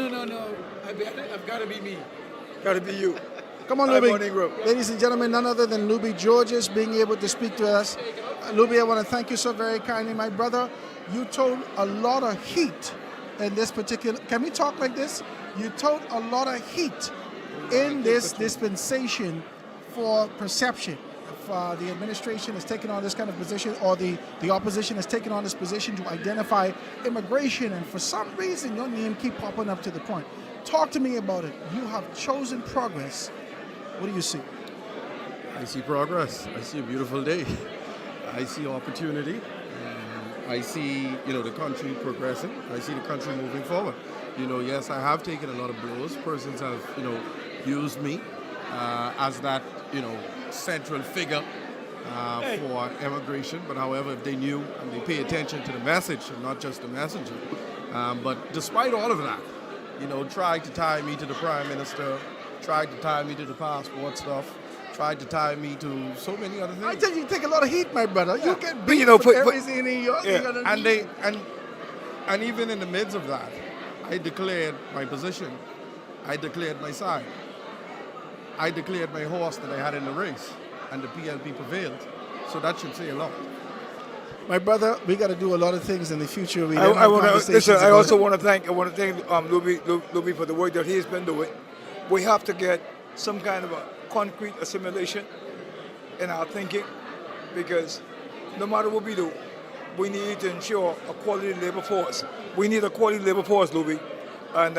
Speaker 6: I've got to be me.
Speaker 4: Got to be you.
Speaker 1: Come on, Luby. Ladies and gentlemen, none other than Luby Georges being able to speak to us. Luby, I want to thank you so very kindly, my brother. You told a lot of heat in this particular... Can we talk like this? You told a lot of heat in this dispensation for perception. If the administration has taken on this kind of position, or the opposition has taken on this position to identify immigration, and for some reason your name keep popping up to the point. Talk to me about it. You have chosen progress. What do you see?
Speaker 10: I see progress. I see a beautiful day. I see opportunity. I see, the country progressing. I see the country moving forward. Yes, I have taken a lot of blows. Persons have, used me as that, central figure for immigration. But however, if they knew and they pay attention to the message and not just the messenger. But despite all of that, tried to tie me to the Prime Minister, tried to tie me to the passport stuff, tried to tie me to so many other things.
Speaker 1: I tell you, take a lot of heat, my brother. You get beat for everything in your...
Speaker 10: And even in the midst of that, I declared my position. I declared my side. I declared my horse that I had in the race, and the PLP prevailed. So that should say a lot.
Speaker 1: My brother, we got to do a lot of things in the future. We
Speaker 4: I also want to thank Louis for the work that he's been doing. We have to get some kind of a concrete assimilation in our thinking, because no matter what we do, we need to ensure a quality labor force. We need a quality labor force, Louis. And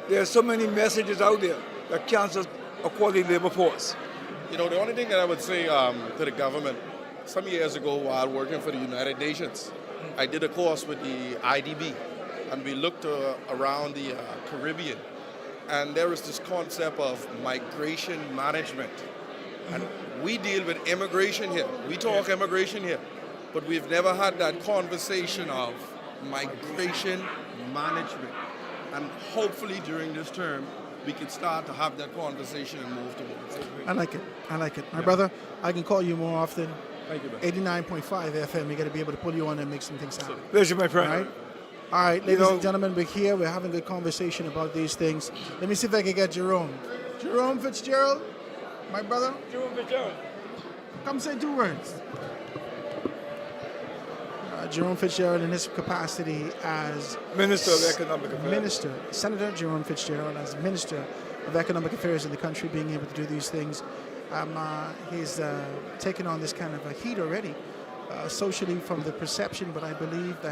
Speaker 4: there are so many messages out there that cancel a quality labor force.
Speaker 10: You know, the only thing that I would say to the government, some years ago while working for the United Nations, I did a course with the IDB, and we looked around the Caribbean, and there is this concept of migration management. And we deal with immigration here. We talk immigration here, but we've never had that conversation of migration management. And hopefully during this term, we can start to have that conversation and move towards it.
Speaker 1: I like it. I like it. My brother, I can call you more often.
Speaker 10: Thank you, man.
Speaker 1: 89.5 FM. We got to be able to pull you on and make some things happen.
Speaker 4: Pleasure, my friend.
Speaker 1: All right. All right, ladies and gentlemen, we're here. We're having a good conversation about these things. Let me see if I can get Jerome. Jerome Fitzgerald, my brother.
Speaker 4: Jerome Fitzgerald.
Speaker 1: Come say 2 words. Jerome Fitzgerald in his capacity as
Speaker 4: Minister of Economic Affairs.
Speaker 1: Senator Jerome Fitzgerald as Minister of Economic Affairs in the country, being able to do these things. He's taken on this kind of a heat already, socially from the perception, but I believe that